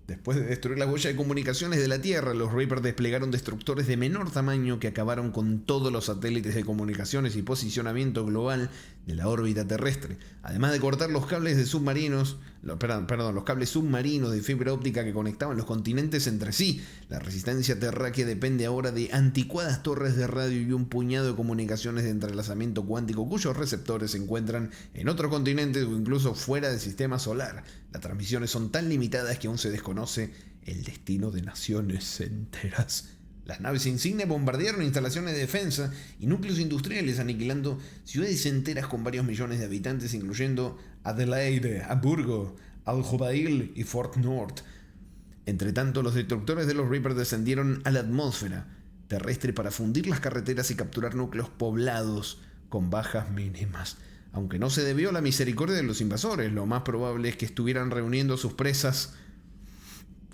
Después de destruir las boyas de comunicaciones de la Tierra, los Reapers desplegaron destructores de menor tamaño que acabaron con todos los satélites de comunicaciones y posicionamiento global de la órbita terrestre, además de cortar los cables de submarinos, los cables submarinos de fibra óptica que conectaban los continentes entre sí. La resistencia terráquea depende ahora de anticuadas torres de radio y un puñado de comunicaciones de entrelazamiento cuántico cuyos receptores se encuentran en otros continentes o incluso fuera del sistema solar. Las transmisiones son tan limitadas que aún se desconoce el destino de naciones enteras. Las naves insignia bombardearon instalaciones de defensa y núcleos industriales, aniquilando ciudades enteras con varios millones de habitantes, incluyendo Adelaide, Hamburgo, Al-Jubail y Fort North. Entre tanto, los destructores de los Reapers descendieron a la atmósfera terrestre para fundir las carreteras y capturar núcleos poblados con bajas mínimas. Aunque no se debió a la misericordia de los invasores, lo más probable es que estuvieran reuniendo sus presas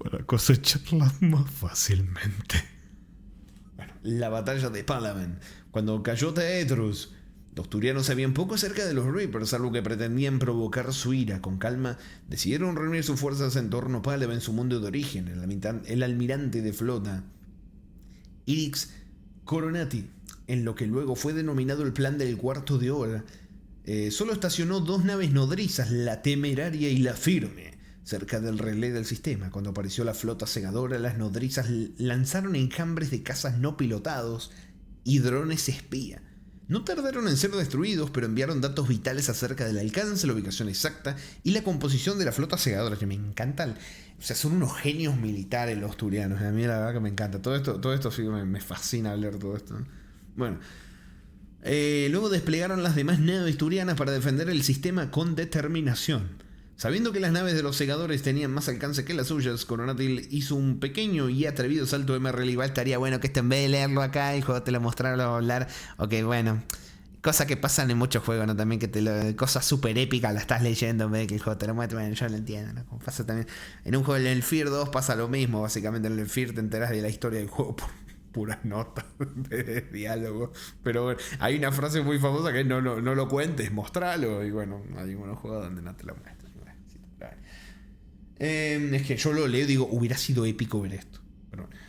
para cosecharlas más fácilmente. Bueno, la batalla de Palaven. Cuando cayó Teetrus, los turianos sabían poco acerca de los Reapers, salvo que pretendían provocar su ira. Con calma, decidieron reunir sus fuerzas en torno a Palaven, su mundo de origen. El almirante de flota, Irix Coronati, en lo que luego fue denominado el Plan del Cuarto de Hora, solo estacionó dos naves nodrizas, la Temeraria y la Firme, cerca del relé del sistema. Cuando apareció la flota segadora, las nodrizas lanzaron enjambres de cazas no pilotados y drones espía. No tardaron en ser destruidos, pero enviaron datos vitales acerca del alcance, la ubicación exacta y la composición de la flota segadora, que me encanta. O sea, son unos genios militares los turianos. A mí la verdad que me encanta. Todo esto sí me fascina leer todo esto. Bueno. Luego desplegaron las demás naves turianas para defender el sistema con determinación. Sabiendo que las naves de los segadores tenían más alcance que las suyas, Coronatil hizo un pequeño y atrevido salto de MRL. Igual estaría bueno que en vez de leerlo acá, el juego te lo mostrara o hablar. Ok, bueno. Cosas que pasan en muchos juegos, ¿no? También que cosas súper épicas las estás leyendo en vez de que el juego te lo muestre. Bueno, yo lo entiendo, ¿no? Como pasa también en un juego, en el Fear 2 pasa lo mismo. Básicamente en el Fear te enteras de la historia del juego por puras notas de diálogo. Pero bueno, hay una frase muy famosa que es no lo cuentes, mostralo. Y bueno, hay unos juegos donde no te lo muestras. Es que yo lo leo y digo, hubiera sido épico ver esto. Pero bueno.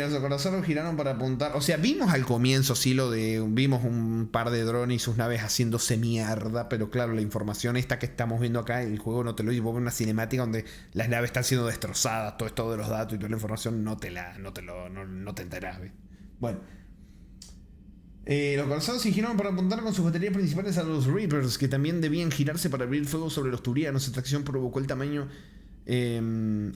Los acorazados giraron para apuntar. O sea, vimos al comienzo, sí, vimos un par de drones y sus naves haciéndose mierda. Pero claro, la información esta que estamos viendo acá, el juego no te lo dice. Vos ves una cinemática donde las naves están siendo destrozadas, todo esto de los datos y toda la información no te enterás, ¿ves? Bueno. Los acorazados giraron para apuntar con sus baterías principales a los Reapers, que también debían girarse para abrir fuego sobre los turianos. Esta acción provocó el tamaño el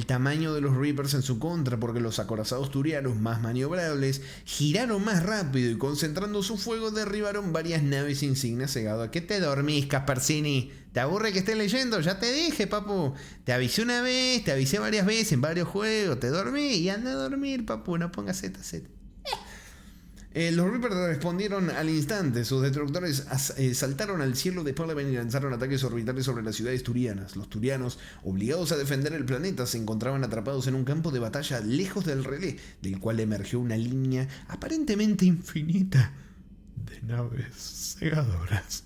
tamaño de los Reapers en su contra, porque los acorazados turianos, más maniobrables, giraron más rápido y concentrando su fuego derribaron varias naves insignias cegadas. ¿Qué te dormís, Caspersini? ¿Te aburre que estés leyendo? Ya te dije, papu. Te avisé una vez, te avisé varias veces en varios juegos. Te dormí y anda a dormir, papu. No pongas ZZ. Los Reapers respondieron al instante. Sus destructores saltaron al cielo de Palaven y lanzaron ataques orbitales sobre las ciudades turianas. Los turianos, obligados a defender el planeta, se encontraban atrapados en un campo de batalla lejos del relé, del cual emergió una línea aparentemente infinita de naves cegadoras.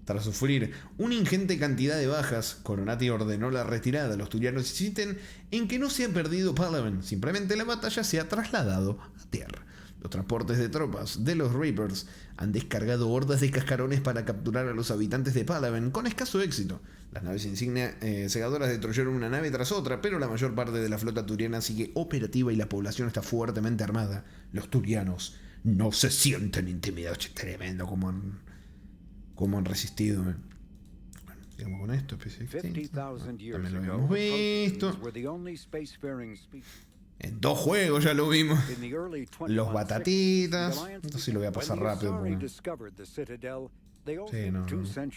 Tras sufrir una ingente cantidad de bajas, Coronati ordenó la retirada. Los turianos insisten en que no se ha perdido Palaven, simplemente la batalla se ha trasladado a tierra. Los transportes de tropas de los Reapers han descargado hordas de cascarones para capturar a los habitantes de Palaven con escaso éxito. Las naves insignia segadoras destruyeron una nave tras otra, pero la mayor parte de la flota turiana sigue operativa y la población está fuertemente armada. Los turianos no se sienten intimidados. Che, tremendo como han resistido. Bueno, sigamos con esto. También lo hemos visto. En 2 juegos ya lo vimos. Los batatitas. Esto sí lo voy a pasar rápido. Sí, no. Insane.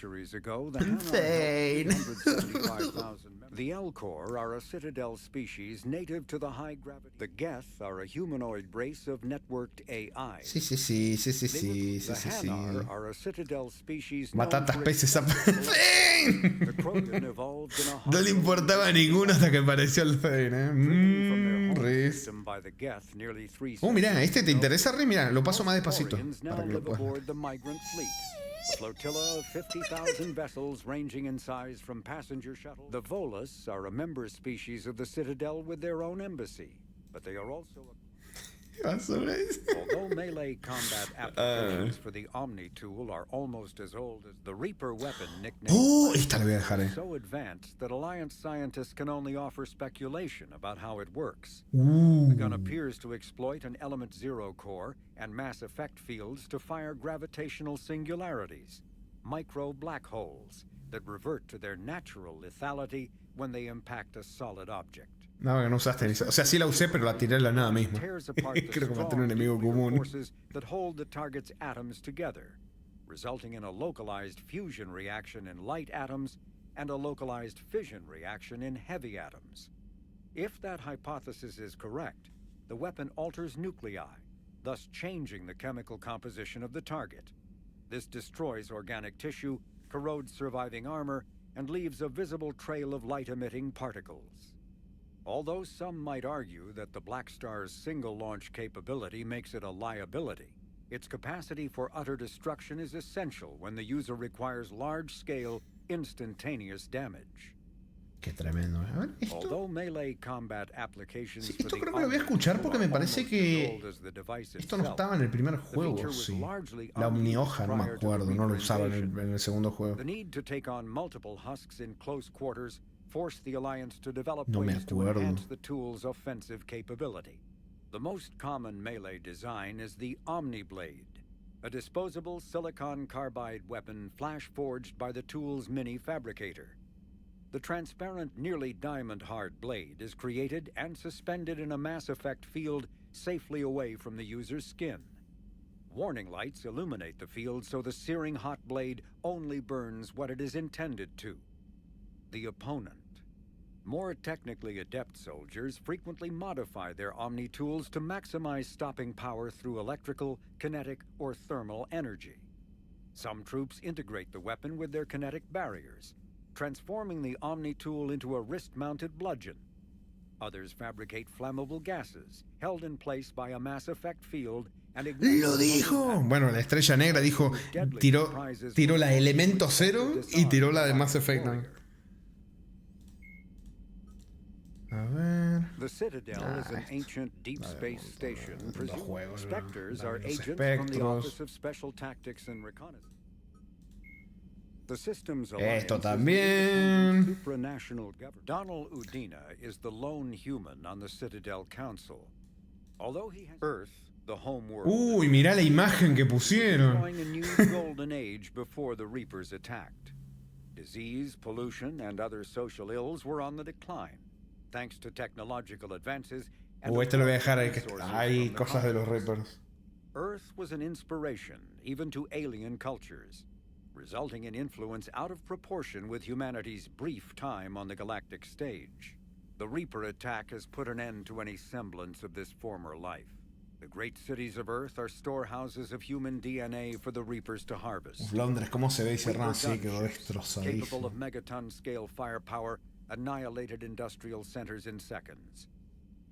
The Elcor are a Citadel species native to the high gravity. The Geth are a humanoid race of networked AI. Sí. The Hanar are a Citadel species. Matatas peces a... No le importaba a ninguno hasta que apareció el Thane, Riz. Mirá, este te interesa, Riz. Mirá, lo paso más despacito para que lo puedas ver. flotilla of 50,000 vessels ranging in size from passenger shuttle. The Volus are a member species of the Citadel with their own embassy, but they are also although melee combat applications for the Omni tool are almost as old as the Reaper weapon nicknamed esta la voy a dejar, so advanced that Alliance scientists can only offer speculation about how it works. The gun appears to exploit an Element Zero core and mass effect fields to fire gravitational singularities, micro black holes that revert to their natural lethality when they impact a solid object. No, que no usaste ni... O sea, sí la usé, pero la tiré a la nada misma. Creo que maté a un enemigo común. That hold the target's atoms together, resulting in a localized fusion reaction in light atoms and a localized fission reaction in heavy atoms. If that hypothesis is correct, the weapon alters nuclei, thus changing the chemical composition of the target. This destroys organic tissue, corrodes surviving armor, and leaves a visible trail of light-emitting particles. Although some might argue that the Black Star's single-launch capability makes it a liability, its capacity for utter destruction is essential when the user requires large-scale, instantaneous damage. Qué tremendo. A ver, esto... Although melee combat applications sí, esto creo que lo voy a escuchar porque me parece que esto no estaba en el primer juego, sí. La Omni-Hoja, no me acuerdo, no lo usaba en el segundo juego. The need to take on multiple husks in close quarters forced the Alliance to develop ways to enhance the tool's offensive capability. The most common melee design is the Omni-Blade, a disposable silicon carbide weapon flash-forged by the tool's mini-fabricator. The transparent, nearly diamond-hard blade is created and suspended in a mass effect field safely away from the user's skin. Warning lights illuminate the field so the searing hot blade only burns what it is intended to: the opponent. More technically adept soldiers frequently modify their Omni tools to maximize stopping power through electrical, kinetic, or thermal energy. Some troops integrate the weapon with their kinetic barriers, transforming the Omni tool into a wrist-mounted bludgeon. Others fabricate flammable gases, held in place by a mass effect field and ¡Lo dijo! Bueno, la Estrella Negra dijo, tiró la Elemento Cero y tiró la de Mass Effect. A ver... The Citadel is an ancient deep space station. Presumed Spectres are agents from the Office of Special Tactics and Reconnaissance. The system's Esto también. Supranational government. Donald Udina is the lone human on the Citadel Council. Although he has Earth, the home world. Uy, mirá la imagen que pusieron. A new golden age before the Reapers attacked. Disease, pollution, and other social ills were on the decline, thanks to technological advances. Esto lo voy a dejar ahí, que hay cosas de los Reapers. Earth was an inspiration even to alien cultures, resulting in influence out of proportion with humanity's brief time on the galactic stage. The Reaper attack has put an end to any semblance of this former life. The great cities of Earth are storehouses of human DNA for the Reapers to harvest. Londres, ¿cómo se ve ese ran? Sí, quedó destrozadísimo. Capable of megaton-scale firepower, annihilated industrial centers in seconds.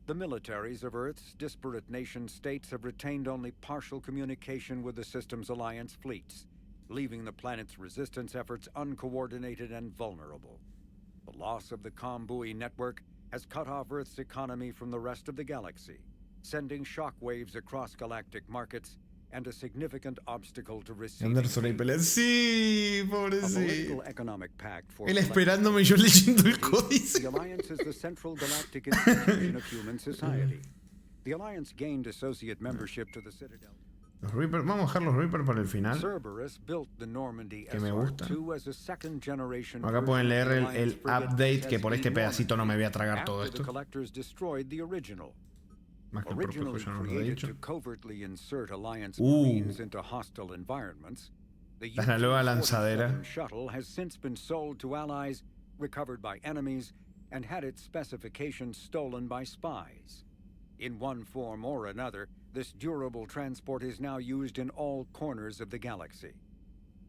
The militaries of Earth's disparate nation-states have retained only partial communication with the system's alliance fleets, leaving the planet's resistance efforts uncoordinated and vulnerable. The loss of the Combui network has cut off Earth's economy from the rest of the galaxy, sending shockwaves across galactic markets and a significant obstacle to receiving. Sí, pobrecito. Economic pact for él esperándome, yo leyendo el códice. The Alliance is the central galactic institution of human society. The Alliance gained associate membership to the Citadel. Los Reapers, vamos a dejar los Reapers para el final. Cerberus built the Normandy que me gusta. SR-2 as a second generation. Acá pueden leer el update, que por este pedacito no me voy a tragar todo esto. Más que por poco ya no lo he dicho. Esta es la nueva lanzadera. Shuttle has since been sold to allies, recovered by enemies, and had its specifications stolen by spies. In one form or another, this durable transport is now used in all corners of the galaxy.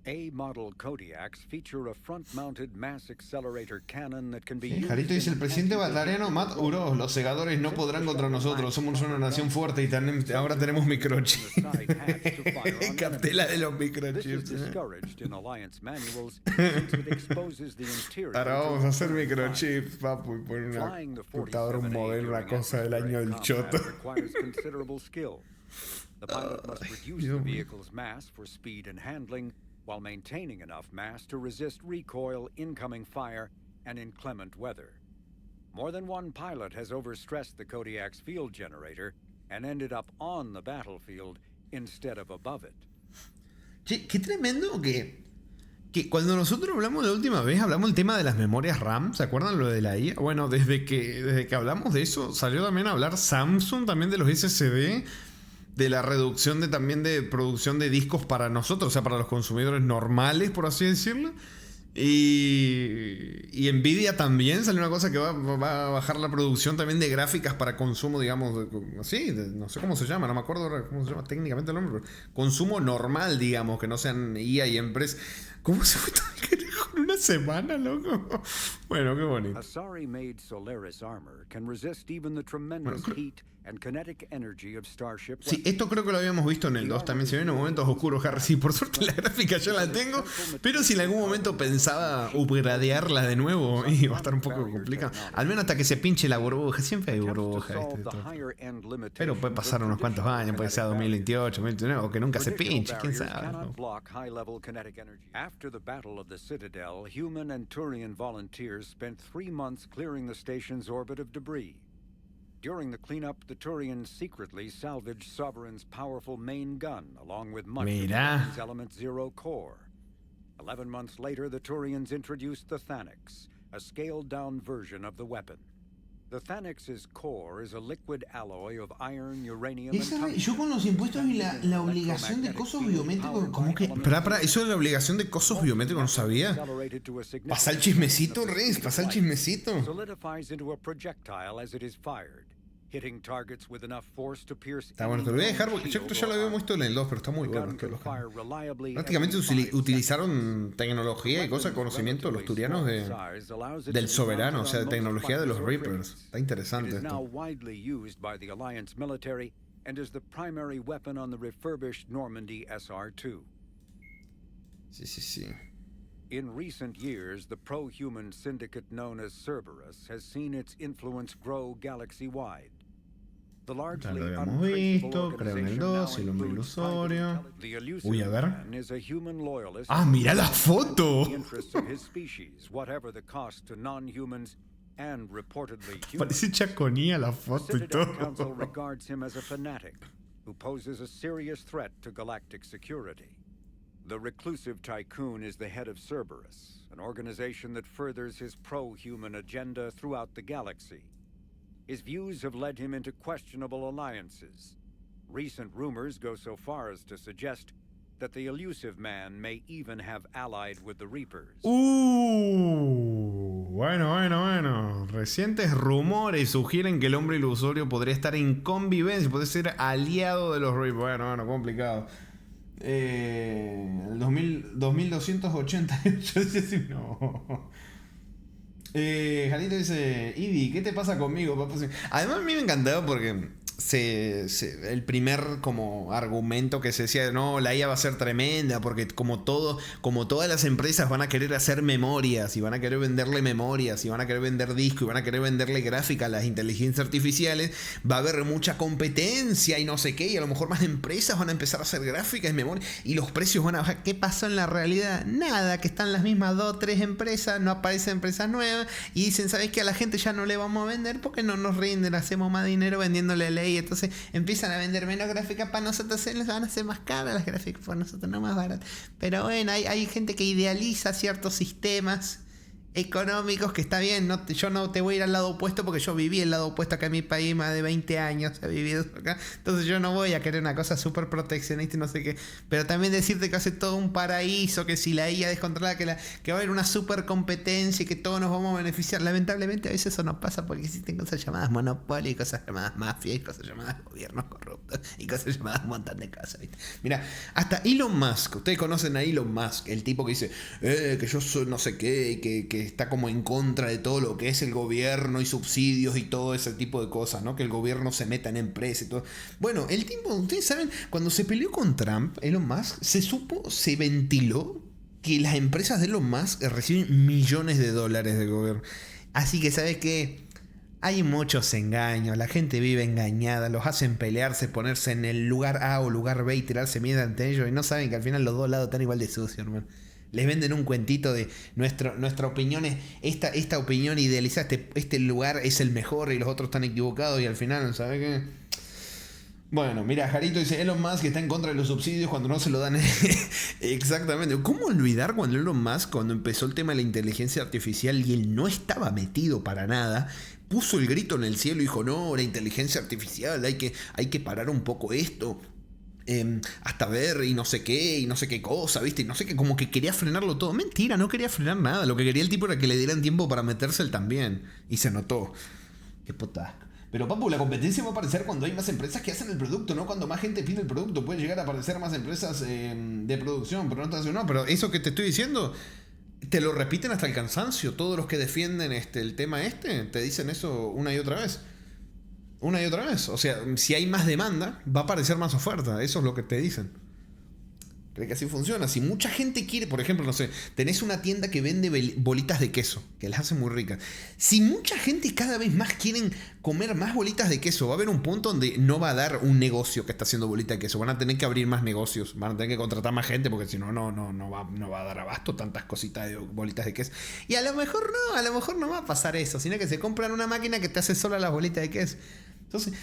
A-model Kodiaks feature a front-mounted mass accelerator cannon that can be used. Jarito dice, el presidente baldariano Matt Uros, los segadores no podrán contra nosotros, somos una nación fuerte y ahora tenemos microchips. Capté la de los microchips. Ahora vamos a hacer microchips, papu, y poner una computadora, un modelo, una cosa del año del choto. The pilot must reduce the vehicle's mass for speed and handling, while maintaining enough mass to resist recoil, incoming fire, and inclement weather. More than one pilot has overstressed the Kodiak's field generator and ended up on the battlefield instead of above it. Che, qué tremendo que cuando nosotros hablamos la última vez, hablamos del tema de las memorias RAM, ¿se acuerdan lo de la IA? Bueno, desde que hablamos de eso, salió también a hablar Samsung, también de los SSD, de la reducción también de producción de discos para nosotros, o sea, para los consumidores normales, por así decirlo. Y Nvidia también salió una cosa que va a bajar la producción también de gráficas para consumo, digamos, así, no sé cómo se llama, no me acuerdo ahora cómo se llama técnicamente el nombre, pero consumo normal, digamos, que no sean IA y empresas. ¿Cómo se fue todo el carajo en una semana, loco? Bueno, qué bonito. Asari-made Solaris armor can resist even the tremendous heat and kinetic energy of Starship. Sí, esto creo que lo habíamos visto en el 2 también. Se ven en momentos oscuros, Harry. Sí, por suerte la gráfica ya la tengo. Pero si en algún momento pensaba upgradearla de nuevo, iba a estar un poco complicado. Al menos hasta que se pinche la burbuja. Siempre hay burbuja. Pero puede pasar unos cuantos años, puede ser 2028, 2029, o que nunca se pinche, quién sabe, ¿no? After the Battle of the Citadel, human and Turian volunteers spent 3 months clearing the station's orbit of debris. During the cleanup, the Turians secretly salvaged Sovereign's powerful main gun, along with much of the Element Zero core. 11 months later, the Turians introduced the Thanix, a scaled-down version of the weapon. The Thanix's core is a liquid alloy of iron, uranium, and tungsten. Yo con los impuestos vi la obligación de cosos biométricos, como que... Espera, eso de la obligación de cosos biométricos no sabía. Pasa el chismecito, Riz, pasa el chismecito. Solidifies into a projectile as it is fired, hitting targets with enough force to pierce. Está bueno, te lo voy a dejar porque yo creo que ya lo habíamos visto en el 2, pero está muy bueno. Prácticamente utilizaron tecnología y cosas, conocimiento de los turianos del soberano, o sea, de tecnología de los Reapers. Está interesante esto. Now widely used by the Alliance military and is the primary weapon on the refurbished Normandy SR-2. Sí. In recent years, the pro-human syndicate known as Cerberus has seen its influence grow galaxy-wide. The largely untraceable organization now includes the Elusive Man is a human loyalist. ¡Ah, mira la foto! The interests of his species, whatever the cost to non-humans and reportedly humans. Parece chaconía la foto y todo. The Citadel Council regards him as a fanatic who poses a serious threat to galactic security. The reclusive tycoon is the head of Cerberus, an organization that furthers his pro-human agenda throughout the galaxy. His views have led him into questionable alliances. Recent rumors go so far as to suggest that the Elusive Man may even have allied with the Reapers. Bueno. Recientes rumores sugieren que el hombre ilusorio podría estar en convivencia, podría ser aliado de los Reapers. Bueno, complicado. El 2288 dice no. Janito dice, Idi, ¿qué te pasa conmigo, papá? Además a mí me encantaba porque el primer como argumento que se decía, no, la IA va a ser tremenda porque como todas las empresas van a querer hacer memorias y van a querer venderle memorias y van a querer vender discos y van a querer venderle gráfica a las inteligencias artificiales, va a haber mucha competencia y no sé qué, y a lo mejor más empresas van a empezar a hacer gráficas y memoria y los precios van a bajar. ¿Qué pasó en la realidad? Nada, que están las mismas 2 o 3 empresas, no aparecen empresas nuevas y dicen, ¿sabes qué? A la gente ya no le vamos a vender porque no nos rinden, hacemos más dinero vendiéndole ley. Y entonces empiezan a vender menos gráficas para nosotros, les van a hacer más caras las gráficas para nosotros, no más baratas. Pero bueno, hay gente que idealiza ciertos sistemas económicos, que está bien, yo no te voy a ir al lado opuesto porque yo viví el lado opuesto acá en mi país, más de 20 años he vivido acá, entonces yo no voy a querer una cosa súper proteccionista y no sé qué, pero también decirte que hace todo un paraíso, que si la IA descontrolada, que va a haber una super competencia y que todos nos vamos a beneficiar. Lamentablemente a veces eso no pasa porque existen cosas llamadas monopolio y cosas llamadas mafia y cosas llamadas gobiernos corruptos y cosas llamadas un montón de cosas, ¿viste? Mira, hasta Elon Musk, ustedes conocen a Elon Musk, el tipo que dice que yo soy no sé qué, que está como en contra de todo lo que es el gobierno y subsidios y todo ese tipo de cosas, ¿no? Que el gobierno se meta en empresas y todo. Bueno, el tipo, ustedes saben, cuando se peleó con Trump, Elon Musk, se ventiló que las empresas de Elon Musk reciben millones de dólares del gobierno. Así que, ¿sabes qué? Hay muchos engaños, la gente vive engañada, los hacen pelearse, ponerse en el lugar A o lugar B y tirarse mierda ante ellos y no saben que al final los dos lados están igual de sucios, hermano. Les venden un cuentito de nuestra opinión es esta opinión idealizada, este lugar es el mejor y los otros están equivocados y al final, ¿sabes qué? Bueno, mira, Jarito dice Elon Musk está en contra de los subsidios cuando no se lo dan. Exactamente. ¿Cómo olvidar cuando Elon Musk, cuando empezó el tema de la inteligencia artificial y él no estaba metido para nada, puso el grito en el cielo y dijo, no, la inteligencia artificial, hay que parar un poco esto. Hasta ver y no sé qué cosa, ¿viste? Y no sé qué, como que quería frenarlo todo. Mentira, no quería frenar nada. Lo que quería el tipo era que le dieran tiempo para meterse él también. Y se notó. Qué puta. Pero papu, la competencia va a aparecer cuando hay más empresas que hacen el producto, no cuando más gente pide el producto. Puede llegar a aparecer más empresas de producción, pero no, pero eso que te estoy diciendo, te lo repiten hasta el cansancio. Todos los que defienden el tema te dicen eso una y otra vez. Una y otra vez. O sea, si hay más demanda, va a aparecer más oferta. Eso es lo que te dicen. ¿Cree que así funciona? Si mucha gente quiere, por ejemplo, no sé, tenés una tienda que vende bolitas de queso, que las hace muy ricas. Si mucha gente cada vez más quieren comer más bolitas de queso, va a haber un punto donde no va a dar un negocio que está haciendo bolita de queso. Van a tener que abrir más negocios, van a tener que contratar más gente, porque si no, no va a dar abasto tantas cositas de bolitas de queso. Y a lo mejor no va a pasar eso, sino que se compran una máquina que te hace sola las bolitas de queso. Entonces,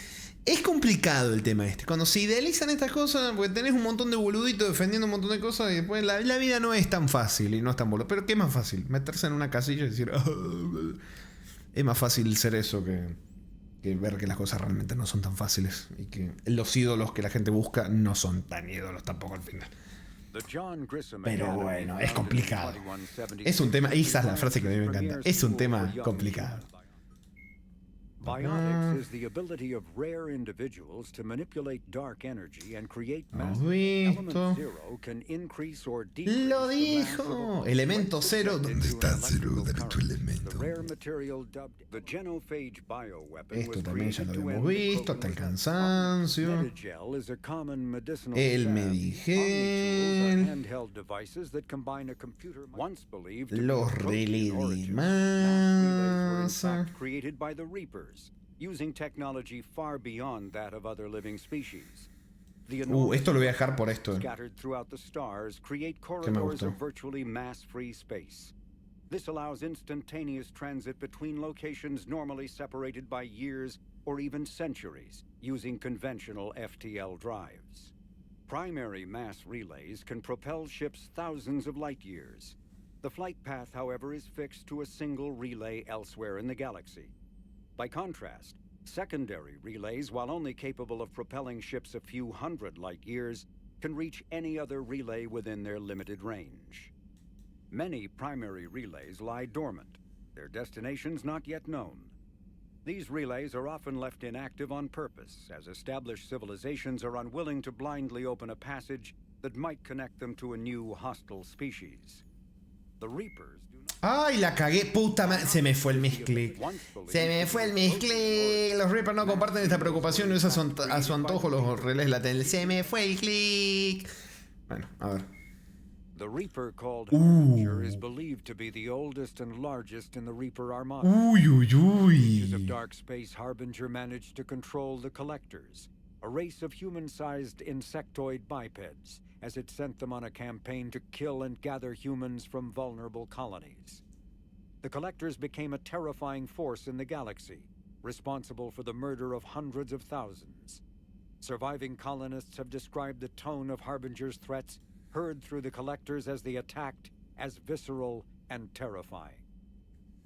es complicado el tema este. Cuando se idealizan estas cosas, porque tenés un montón de boluditos defendiendo un montón de cosas y después la vida no es tan fácil y no es tan boludo. Pero ¿qué es más fácil? Meterse en una casilla y decir... es más fácil ser eso que ver que las cosas realmente no son tan fáciles y que los ídolos que la gente busca no son tan ídolos tampoco al final. Pero bueno, es complicado. Es un tema, y esa es la frase que a mí me encanta. Es un tema complicado. Biotics is the ability of rare individuals to manipulate dark energy and create mass. Visto. Zero can increase or decrease. Lo dijo. Elemento cero. ¿Dónde está Cero? Dame tu elemento. The rare material dubbed the genophage bioweapon. Esto también ya lo habíamos visto hasta el cansancio. El Medigel. Los relés de masa. Created by the Reapers, using technology far beyond that of other living species. Esto lo voy a dejar por esto. Scattered throughout the stars create corridors of virtually mass-free space. This allows instantaneous transit between locations normally separated by years or even centuries, using conventional FTL drives. Primary mass relays can propel ships thousands of light years. The flight path, however, is fixed to a single relay elsewhere in the galaxy. By contrast, secondary relays, while only capable of propelling ships a few hundred light years, can reach any other relay within their limited range. Many primary relays lie dormant, their destinations not yet known. These relays are often left inactive on purpose, as established civilizations are unwilling to blindly open a passage that might connect them to a new hostile species. The Reapers do not... Ay, la cagué, puta madre. Se me fue el misclick. Se me fue el misclick. Los Reapers no comparten esta preocupación y usan a su antojo los relés laterales. Se me fue el click. Bueno, a ver. The Reaper called Harbinger is believed to be the oldest and largest in the Reaper Armada. Uy, uy, uy. Ages of dark space, Harbinger managed to control the Collectors, a race of human-sized insectoid bipeds, as it sent them on a campaign to kill and gather humans from vulnerable colonies. The Collectors became a terrifying force in the galaxy, responsible for the murder of hundreds of thousands. Surviving colonists have described the tone of Harbinger's threats heard through the Collectors as they attacked as visceral and terrifying.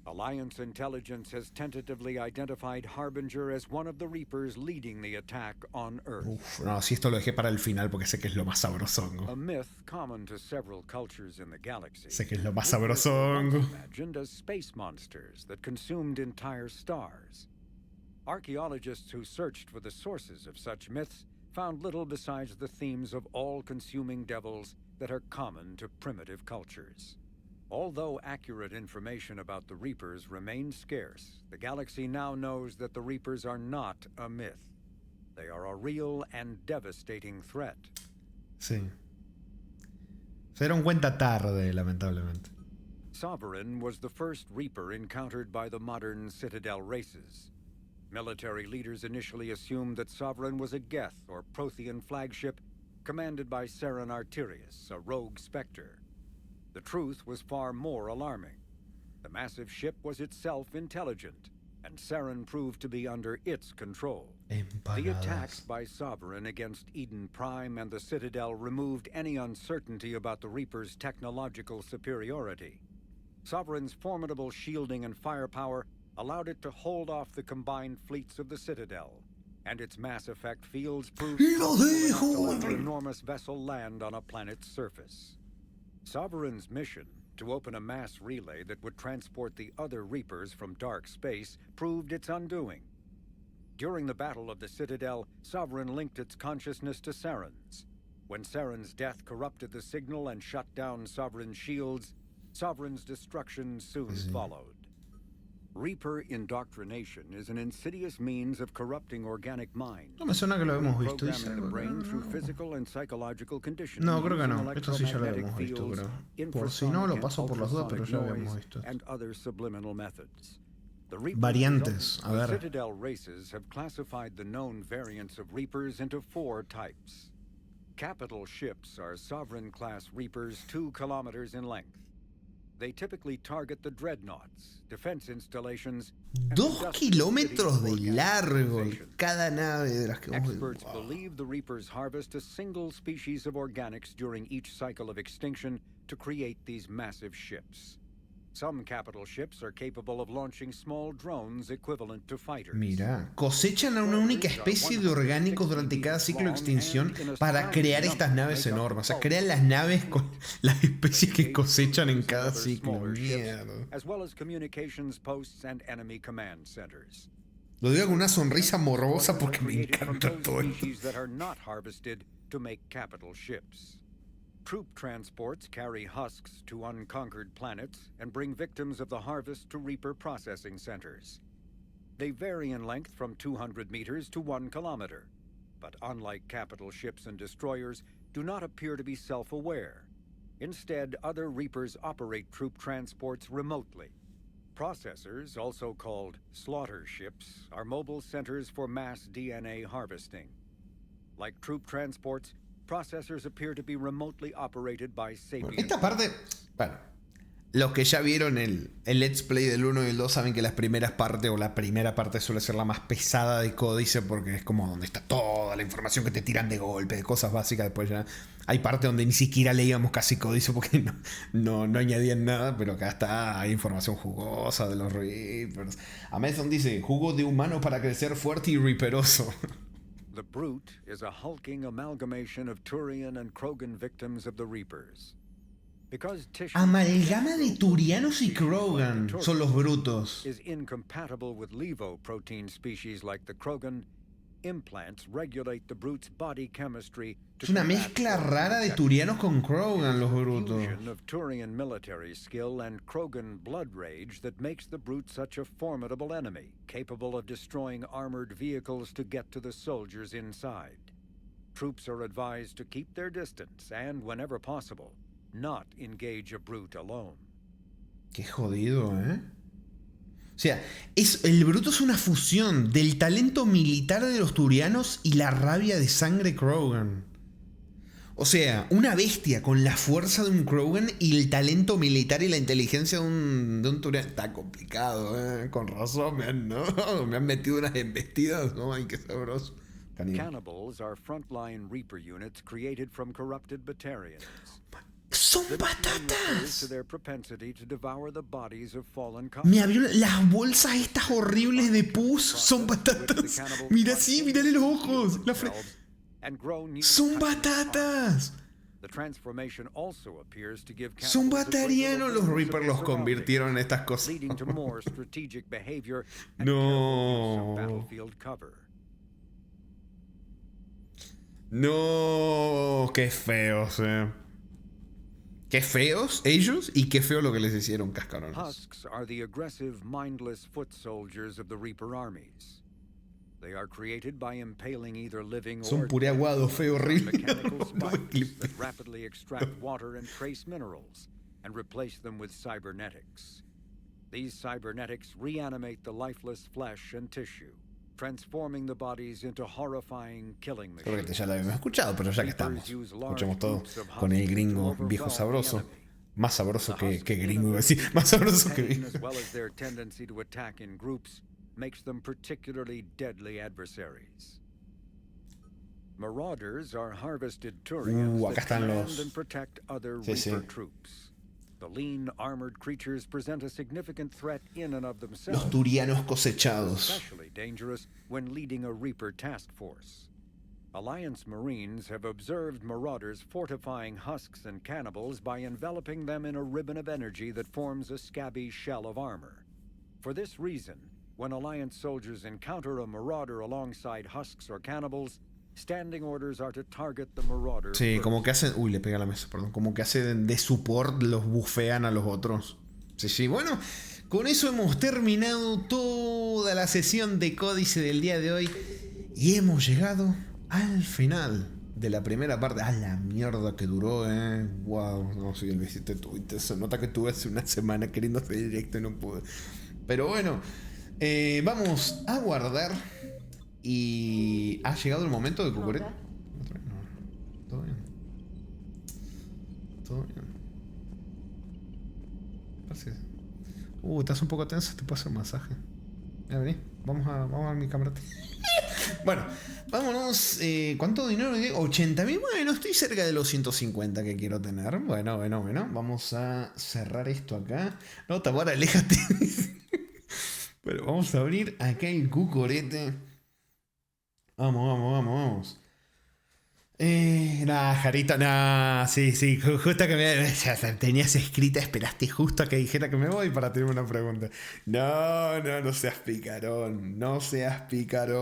Alliance intelligence has tentatively identified Harbinger as one of the Reapers leading the attack on Earth. Uf, no, si esto lo dejé para el final porque sé que es lo más sabrosongo. A myth common to several cultures in the galaxy. Sé que es lo más sabrosongo. Imagined as space monsters that consumed entire stars. Archaeologists who searched for the sources of such myths found little besides the themes of all-consuming devils that are common to primitive cultures. Although accurate information about the Reapers remains scarce, the galaxy now knows that the Reapers are not a myth. They are a real and devastating threat. Sí. Se dieron cuenta tarde, lamentablemente. Sovereign was the first Reaper encountered by the modern Citadel races. Military leaders initially assumed that Sovereign was a Geth or Prothean flagship commanded by Saren Arterius, a rogue Spectre. The truth was far more alarming. The massive ship was itself intelligent, and Saren proved to be under its control. The attacks by Sovereign against Eden Prime and the Citadel removed any uncertainty about the Reaper's technological superiority. Sovereign's formidable shielding and firepower allowed it to hold off the combined fleets of the Citadel, and its mass effect fields proved to let an enormous vessel land on a planet's surface. Sovereign's mission, to open a mass relay that would transport the other Reapers from dark space, proved its undoing. During the Battle of the Citadel, Sovereign linked its consciousness to Saren's. When Saren's death corrupted the signal and shut down Sovereign's shields, Sovereign's destruction soon followed. Reaper indoctrination is an insidious means of corrupting organic minds. No me suena que lo hemos visto. Programming the brain through physical and psychological conditioning. No, creo que no. Esto sí ya lo hemos visto, creo. Por si no, lo paso por las dudas, pero ya lo hemos visto. And other subliminal methods. Variantes, a ver. The Citadel races have classified the known variants of Reapers into 4 types. Capital ships are Sovereign-class Reapers 2 kilometers in length. They typically target the dreadnoughts, defense installations, 2 kilómetros de largo cada nave de las que hemos visto. Experts believe the Reapers harvest a single species of organics during each cycle of extinction to create these massive ships. Some capital ships are capable of launching small drones equivalent to fighters. Mira, cosechan a una única especie de orgánicos durante cada ciclo de extinción para crear estas naves enormes. O sea, crean las naves con las especies que cosechan en cada ciclo. Mierda. As well as communications posts and enemy command centers. Lo digo con una sonrisa morbosa porque me encanta todo esto. That are not harvested to make capital ships. Troop transports carry husks to unconquered planets and bring victims of the harvest to Reaper processing centers. They vary in length from 200 meters to 1 kilometer, but unlike capital ships and destroyers, do not appear to be self-aware. Instead, other Reapers operate troop transports remotely. Processors, also called slaughter ships, are mobile centers for mass DNA harvesting. Like troop transports, processors appear to be remotely operated by Sapien. Esta parte, bueno, los que ya vieron el Let's Play del 1 y el 2 saben que las primeras partes o la primera parte suele ser la más pesada de códice porque es como donde está toda la información que te tiran de golpe, de cosas básicas. Después ya hay partes donde ni siquiera leíamos casi códice porque no añadían nada, pero acá está, hay información jugosa de los Reapers. Amazon dice, jugo de humano para crecer fuerte y riperoso. The Brute is a hulking amalgamation of Turian and Krogan victims of the Reapers. Because tissue amalgama de Turianos y Krogan son los brutos. Is incompatible with levo protein species like the Krogan. Implants regulate the Brute's body chemistry. Es una mezcla rara de Turianos con Krogan, los brutos. Fusion of Turian military skill and Krogan blood rage that makes the Brute such a formidable enemy, capable of destroying armored vehicles to get to the soldiers inside. Troops are advised to keep their distance and, whenever possible, not engage a Brute alone. Qué jodido, ¿eh? O sea, el bruto es una fusión del talento militar de los Turianos y la rabia de sangre Krogan. O sea, una bestia con la fuerza de un Krogan y el talento militar y la inteligencia de un Turiano. Está complicado, ¿eh? Con razón, me han metido unas embestidas, ¿no? Ay, qué sabroso. Cannibals are frontline Reaper units created from corrupted Batarians. ¡Son batatas! To their propensity to devour the bodies of fallen Me abrió las bolsas estas horribles de pus. Son batatas. Mira así, mírale los ojos. Son batatas. Son batarianos. Los Reapers los convirtieron en estas cosas. No. No. Qué feos, Qué feos ellos y qué feo lo que les hicieron, cascarones. Husks are the aggressive, mindless foot soldiers of the Reaper armies. They are created by impaling either living Son or puré aguado, feo, horrible. mechanical spikes that rapidly extract water and trace minerals and replace them with cybernetics. These cybernetics reanimate the lifeless flesh and tissue, transforming the bodies into horrifying killing Creo que machines. ya lo habíamos escuchado, pero ya que estamos, escuchemos todo con el gringo viejo sabroso. Más sabroso que gringo, iba a decir. Más sabroso que Pain, gringo. as well as their tendency to attack in groups, makes them particularly deadly adversaries. Marauders are harvested Turians Acá that están command los... and protect other Sí, sí. Reaper troops. The lean, armored creatures present a significant threat in and of themselves. Los turianos cosechados. Especially dangerous when leading a Reaper task force. Alliance Marines have observed Marauders fortifying husks and cannibals by enveloping them in a ribbon of energy that forms a scabby shell of armor. For this reason, when Alliance soldiers encounter a Marauder alongside husks or cannibals, standing orders are to target the Marauder. Sí, first. como que hacen... Uy, le pega a la mesa, perdón. Como que hacen de support, los bufean a los otros. Sí, sí. Bueno, con eso hemos terminado toda la sesión de códice del día de hoy. Y hemos llegado al final de la primera parte. ¡Ah, la mierda que duró, Wow, no soy el visito de Twitter. Se nota que tuve hace una semana queriendo hacer directo y no pude. Pero bueno, vamos a guardar. Y ha llegado el momento de Cucuret. Todo bien. Todo bien. Gracias. Estás un poco tenso, te puedo hacer un masaje. Ya vení, vamos a mi camarote. Bueno, vámonos. ¿Cuánto dinero? 80.000. Bueno, estoy cerca de los 150 que quiero tener. Bueno. Vamos a cerrar esto acá. No, Tamara, aléjate. Pero vamos a abrir acá el cucorete. Vamos. Jarita, sí, justo que me tenías escrita, esperaste justo a que dijera que me voy para tener una pregunta. No seas picarón,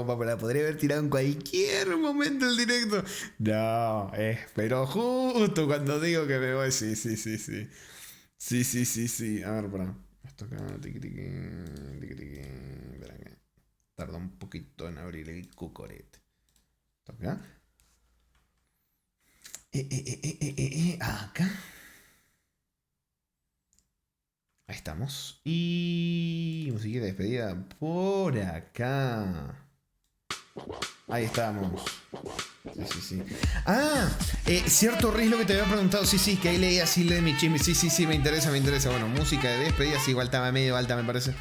papá, la podría haber tirado en cualquier momento el directo. No, pero justo cuando digo que me voy, sí. A ver, pará. Esto acá, espera que tarda un poquito en abrir el cucorete. Esto acá. Acá. Ahí estamos. Y música de despedida por acá. Ahí estamos. Sí. Cierto Riz, lo que te había preguntado. Sí, que ahí leí así de mi chisme. Sí, me interesa. Bueno, música de despedida, sí, igual estaba medio alta, me parece.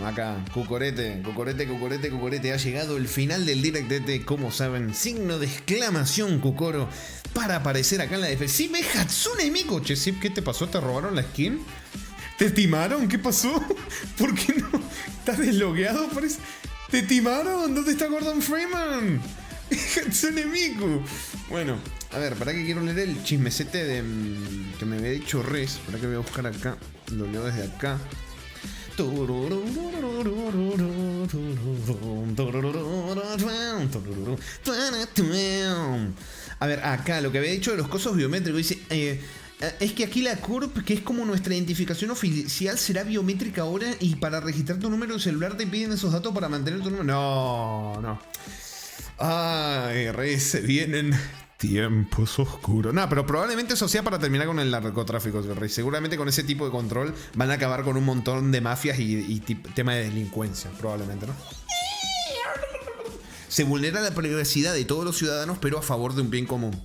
Acá, cucorete. Ha llegado el final del direct, como saben, signo de exclamación, Cucoro, para aparecer acá en la defensa. Sí, ve Hatsune Miku. Che, sí, ¿qué te pasó? ¿Te robaron la skin? ¿Te timaron? ¿Qué pasó? ¿Por qué no? ¿Estás deslogueado? Parece. ¿Te timaron? ¿Dónde está Gordon Freeman? Hatsune Miku. Bueno, a ver, ¿para qué quiero leer el chismecete de que me había dicho Rez? ¿Para qué voy a buscar acá? Lo leo desde acá. A ver, acá lo que había dicho de los cosos biométricos. Dice, es que aquí la CURP, que es como nuestra identificación oficial, será biométrica ahora, y para registrar tu número de celular te piden esos datos para mantener tu número. No. Ay, Rey, se vienen tiempos oscuros. No, pero probablemente eso sea para terminar con el narcotráfico, Rey. Seguramente con ese tipo de control van a acabar con un montón de mafias y tema de delincuencia, probablemente, ¿no? Se vulnera la privacidad de todos los ciudadanos, pero a favor de un bien común.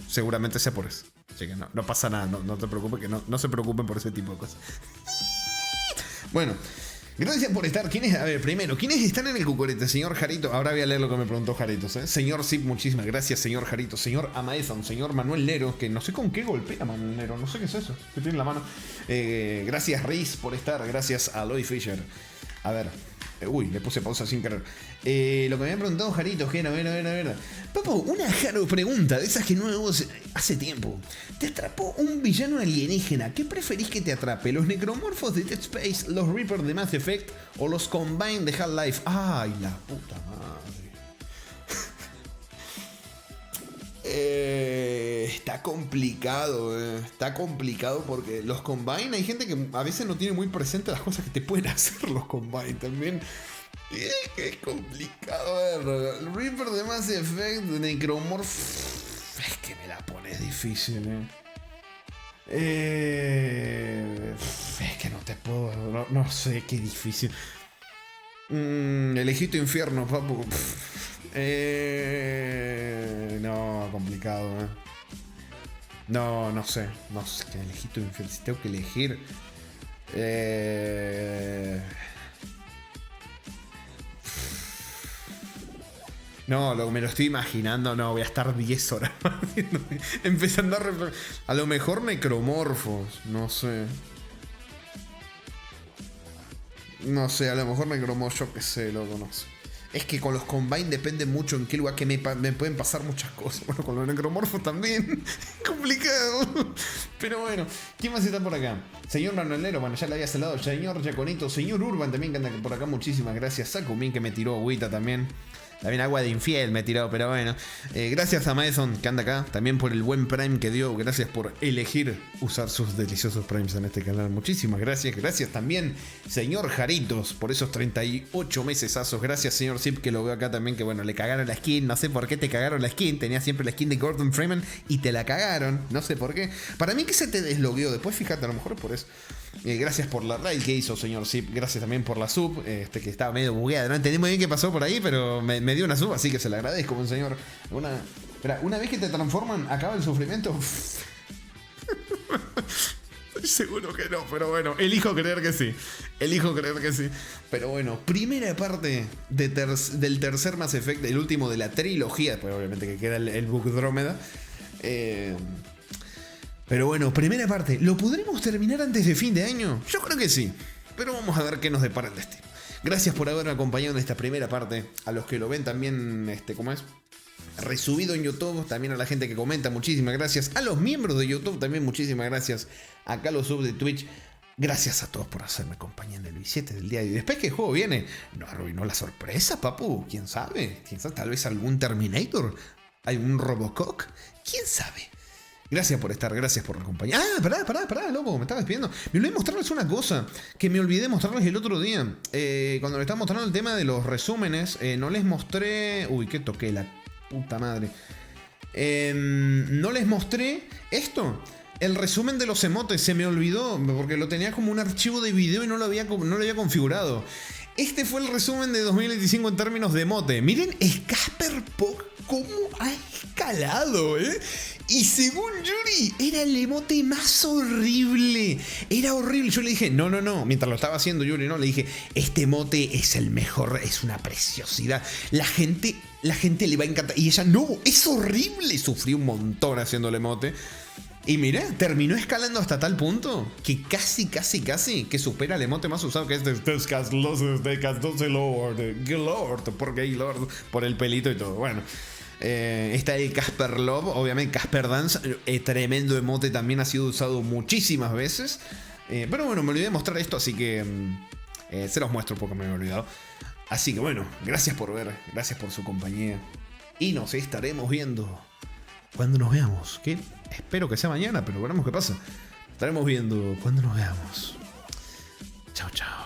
Seguramente sea por eso. Así que no pasa nada, no te preocupes, que no se preocupen por ese tipo de cosas. Bueno, Gracias por estar. ¿Quiénes? A ver, primero, ¿quiénes están en el cucurete? Señor Jarito. Ahora voy a leer lo que me preguntó Jaritos, ¿eh? Señor Zip, muchísimas gracias, señor Jarito. Señor Amaezon, señor Manuel Nero, que no sé con qué golpea Manuel Nero. No sé qué es eso. Que tiene en la mano. Gracias, Riz, por estar. Gracias a Lloyd Fisher. A ver. Uy, le puse pausa sin querer. Lo que me habían preguntado Jarito, que era, a ver. Papo, una Jaro pregunta, de esas que no hago hace tiempo. Te atrapó un villano alienígena. ¿Qué preferís que te atrape? ¿Los necromorfos de Dead Space, los Reapers de Mass Effect o los Combine de Half-Life? ¡Ay, la puta madre! Está complicado, Está complicado porque los Combine, hay gente que a veces no tiene muy presente las cosas que te pueden hacer los Combine también. Es complicado, a ver. El Reaper de Mass Effect, de Necromorph. Es que me la pones difícil, Es que no te puedo. No sé, qué difícil. Elegí tu infierno, papu. No, complicado, No sé. No sé, que elegí tu infierno. Si tengo que elegir. No, me lo estoy imaginando. No, voy a estar 10 horas empezando a lo mejor necromorfos. No sé. A lo mejor necromorfos, yo qué sé, loco, no sé. Es que con los Combine depende mucho en qué lugar, que me pueden pasar muchas cosas. Bueno, con los necromorfos también. Complicado. Pero bueno, ¿quién más está por acá? Señor Manuelero, bueno, ya le había saludado. Señor Yaconito, señor Urban también que anda por acá. Muchísimas gracias. Sakumin que me tiró agüita también. También agua de infiel me tiró, pero bueno. Gracias a Mason que anda acá. También por el buen Prime que dio. Gracias por elegir usar sus deliciosos Primes en este canal. Muchísimas gracias. Gracias también, señor Jaritos, por esos 38 mesesazos. Gracias, señor Zip, que lo veo acá también. Que bueno, le cagaron la skin. No sé por qué te cagaron la skin. Tenía siempre la skin de Gordon Freeman y te la cagaron. No sé por qué. Para mí que se te deslogueó. Después fíjate, a lo mejor es por eso. Gracias por la raid que hizo, señor Zip. Gracias también por la sub. Que estaba medio bugueada. No entendí muy bien qué pasó por ahí, pero me dio una sub, así que se la agradezco, un señor. Una vez que te transforman, acaba el sufrimiento. Estoy seguro que no, pero bueno, elijo creer que sí. Pero bueno, primera parte del tercer Mass Effect, el último de la trilogía. Después, obviamente, que queda el Bug Drómeda. Pero bueno, primera parte. ¿Lo podremos terminar antes de fin de año? Yo creo que sí. Pero vamos a ver qué nos depara el destino. Gracias por haberme acompañado en esta primera parte. A los que lo ven también, ¿cómo es? Resubido en YouTube. También a la gente que comenta, muchísimas gracias. A los miembros de YouTube también, muchísimas gracias. Acá los subs de Twitch. Gracias a todos por hacerme compañía en el 17 del día. Y después que el juego viene, ¿no arruinó la sorpresa, papu? ¿Quién sabe? Tal vez algún Terminator. ¿Algún Robocop? ¿Quién sabe? Gracias por estar, gracias por acompañar. Pará, loco, me estaba despidiendo. Me olvidé mostrarles una cosa que me olvidé mostrarles el otro día. Cuando les estaba mostrando el tema de los resúmenes, no les mostré... Uy, que toqué la puta madre. No les mostré esto. El resumen de los emotes se me olvidó porque lo tenía como un archivo de video y no lo había configurado. Este fue el resumen de 2025 en términos de emote. Miren, el Casper Pog cómo ha escalado, Y según Yuri, era el emote más horrible. Era horrible. Yo le dije, no. Mientras lo estaba haciendo Yuri, ¿no? Le dije, este emote es el mejor, es una preciosidad. La gente le va a encantar. Y ella, no, es horrible. Sufrí un montón haciendo el emote. Y mira, terminó escalando hasta tal punto que casi que supera el emote más usado, que es de Gaylord, por Gaylord, por el pelito y todo. Bueno, está el Casper Love, obviamente Casper Dance, tremendo emote, también ha sido usado muchísimas veces. Pero bueno, me olvidé de mostrar esto, así que se los muestro porque me había olvidado. Así que bueno, gracias por ver, gracias por su compañía. Y nos estaremos viendo cuando nos veamos, que espero que sea mañana, pero veremos qué pasa. Estaremos viendo cuando nos veamos. Chao, chao.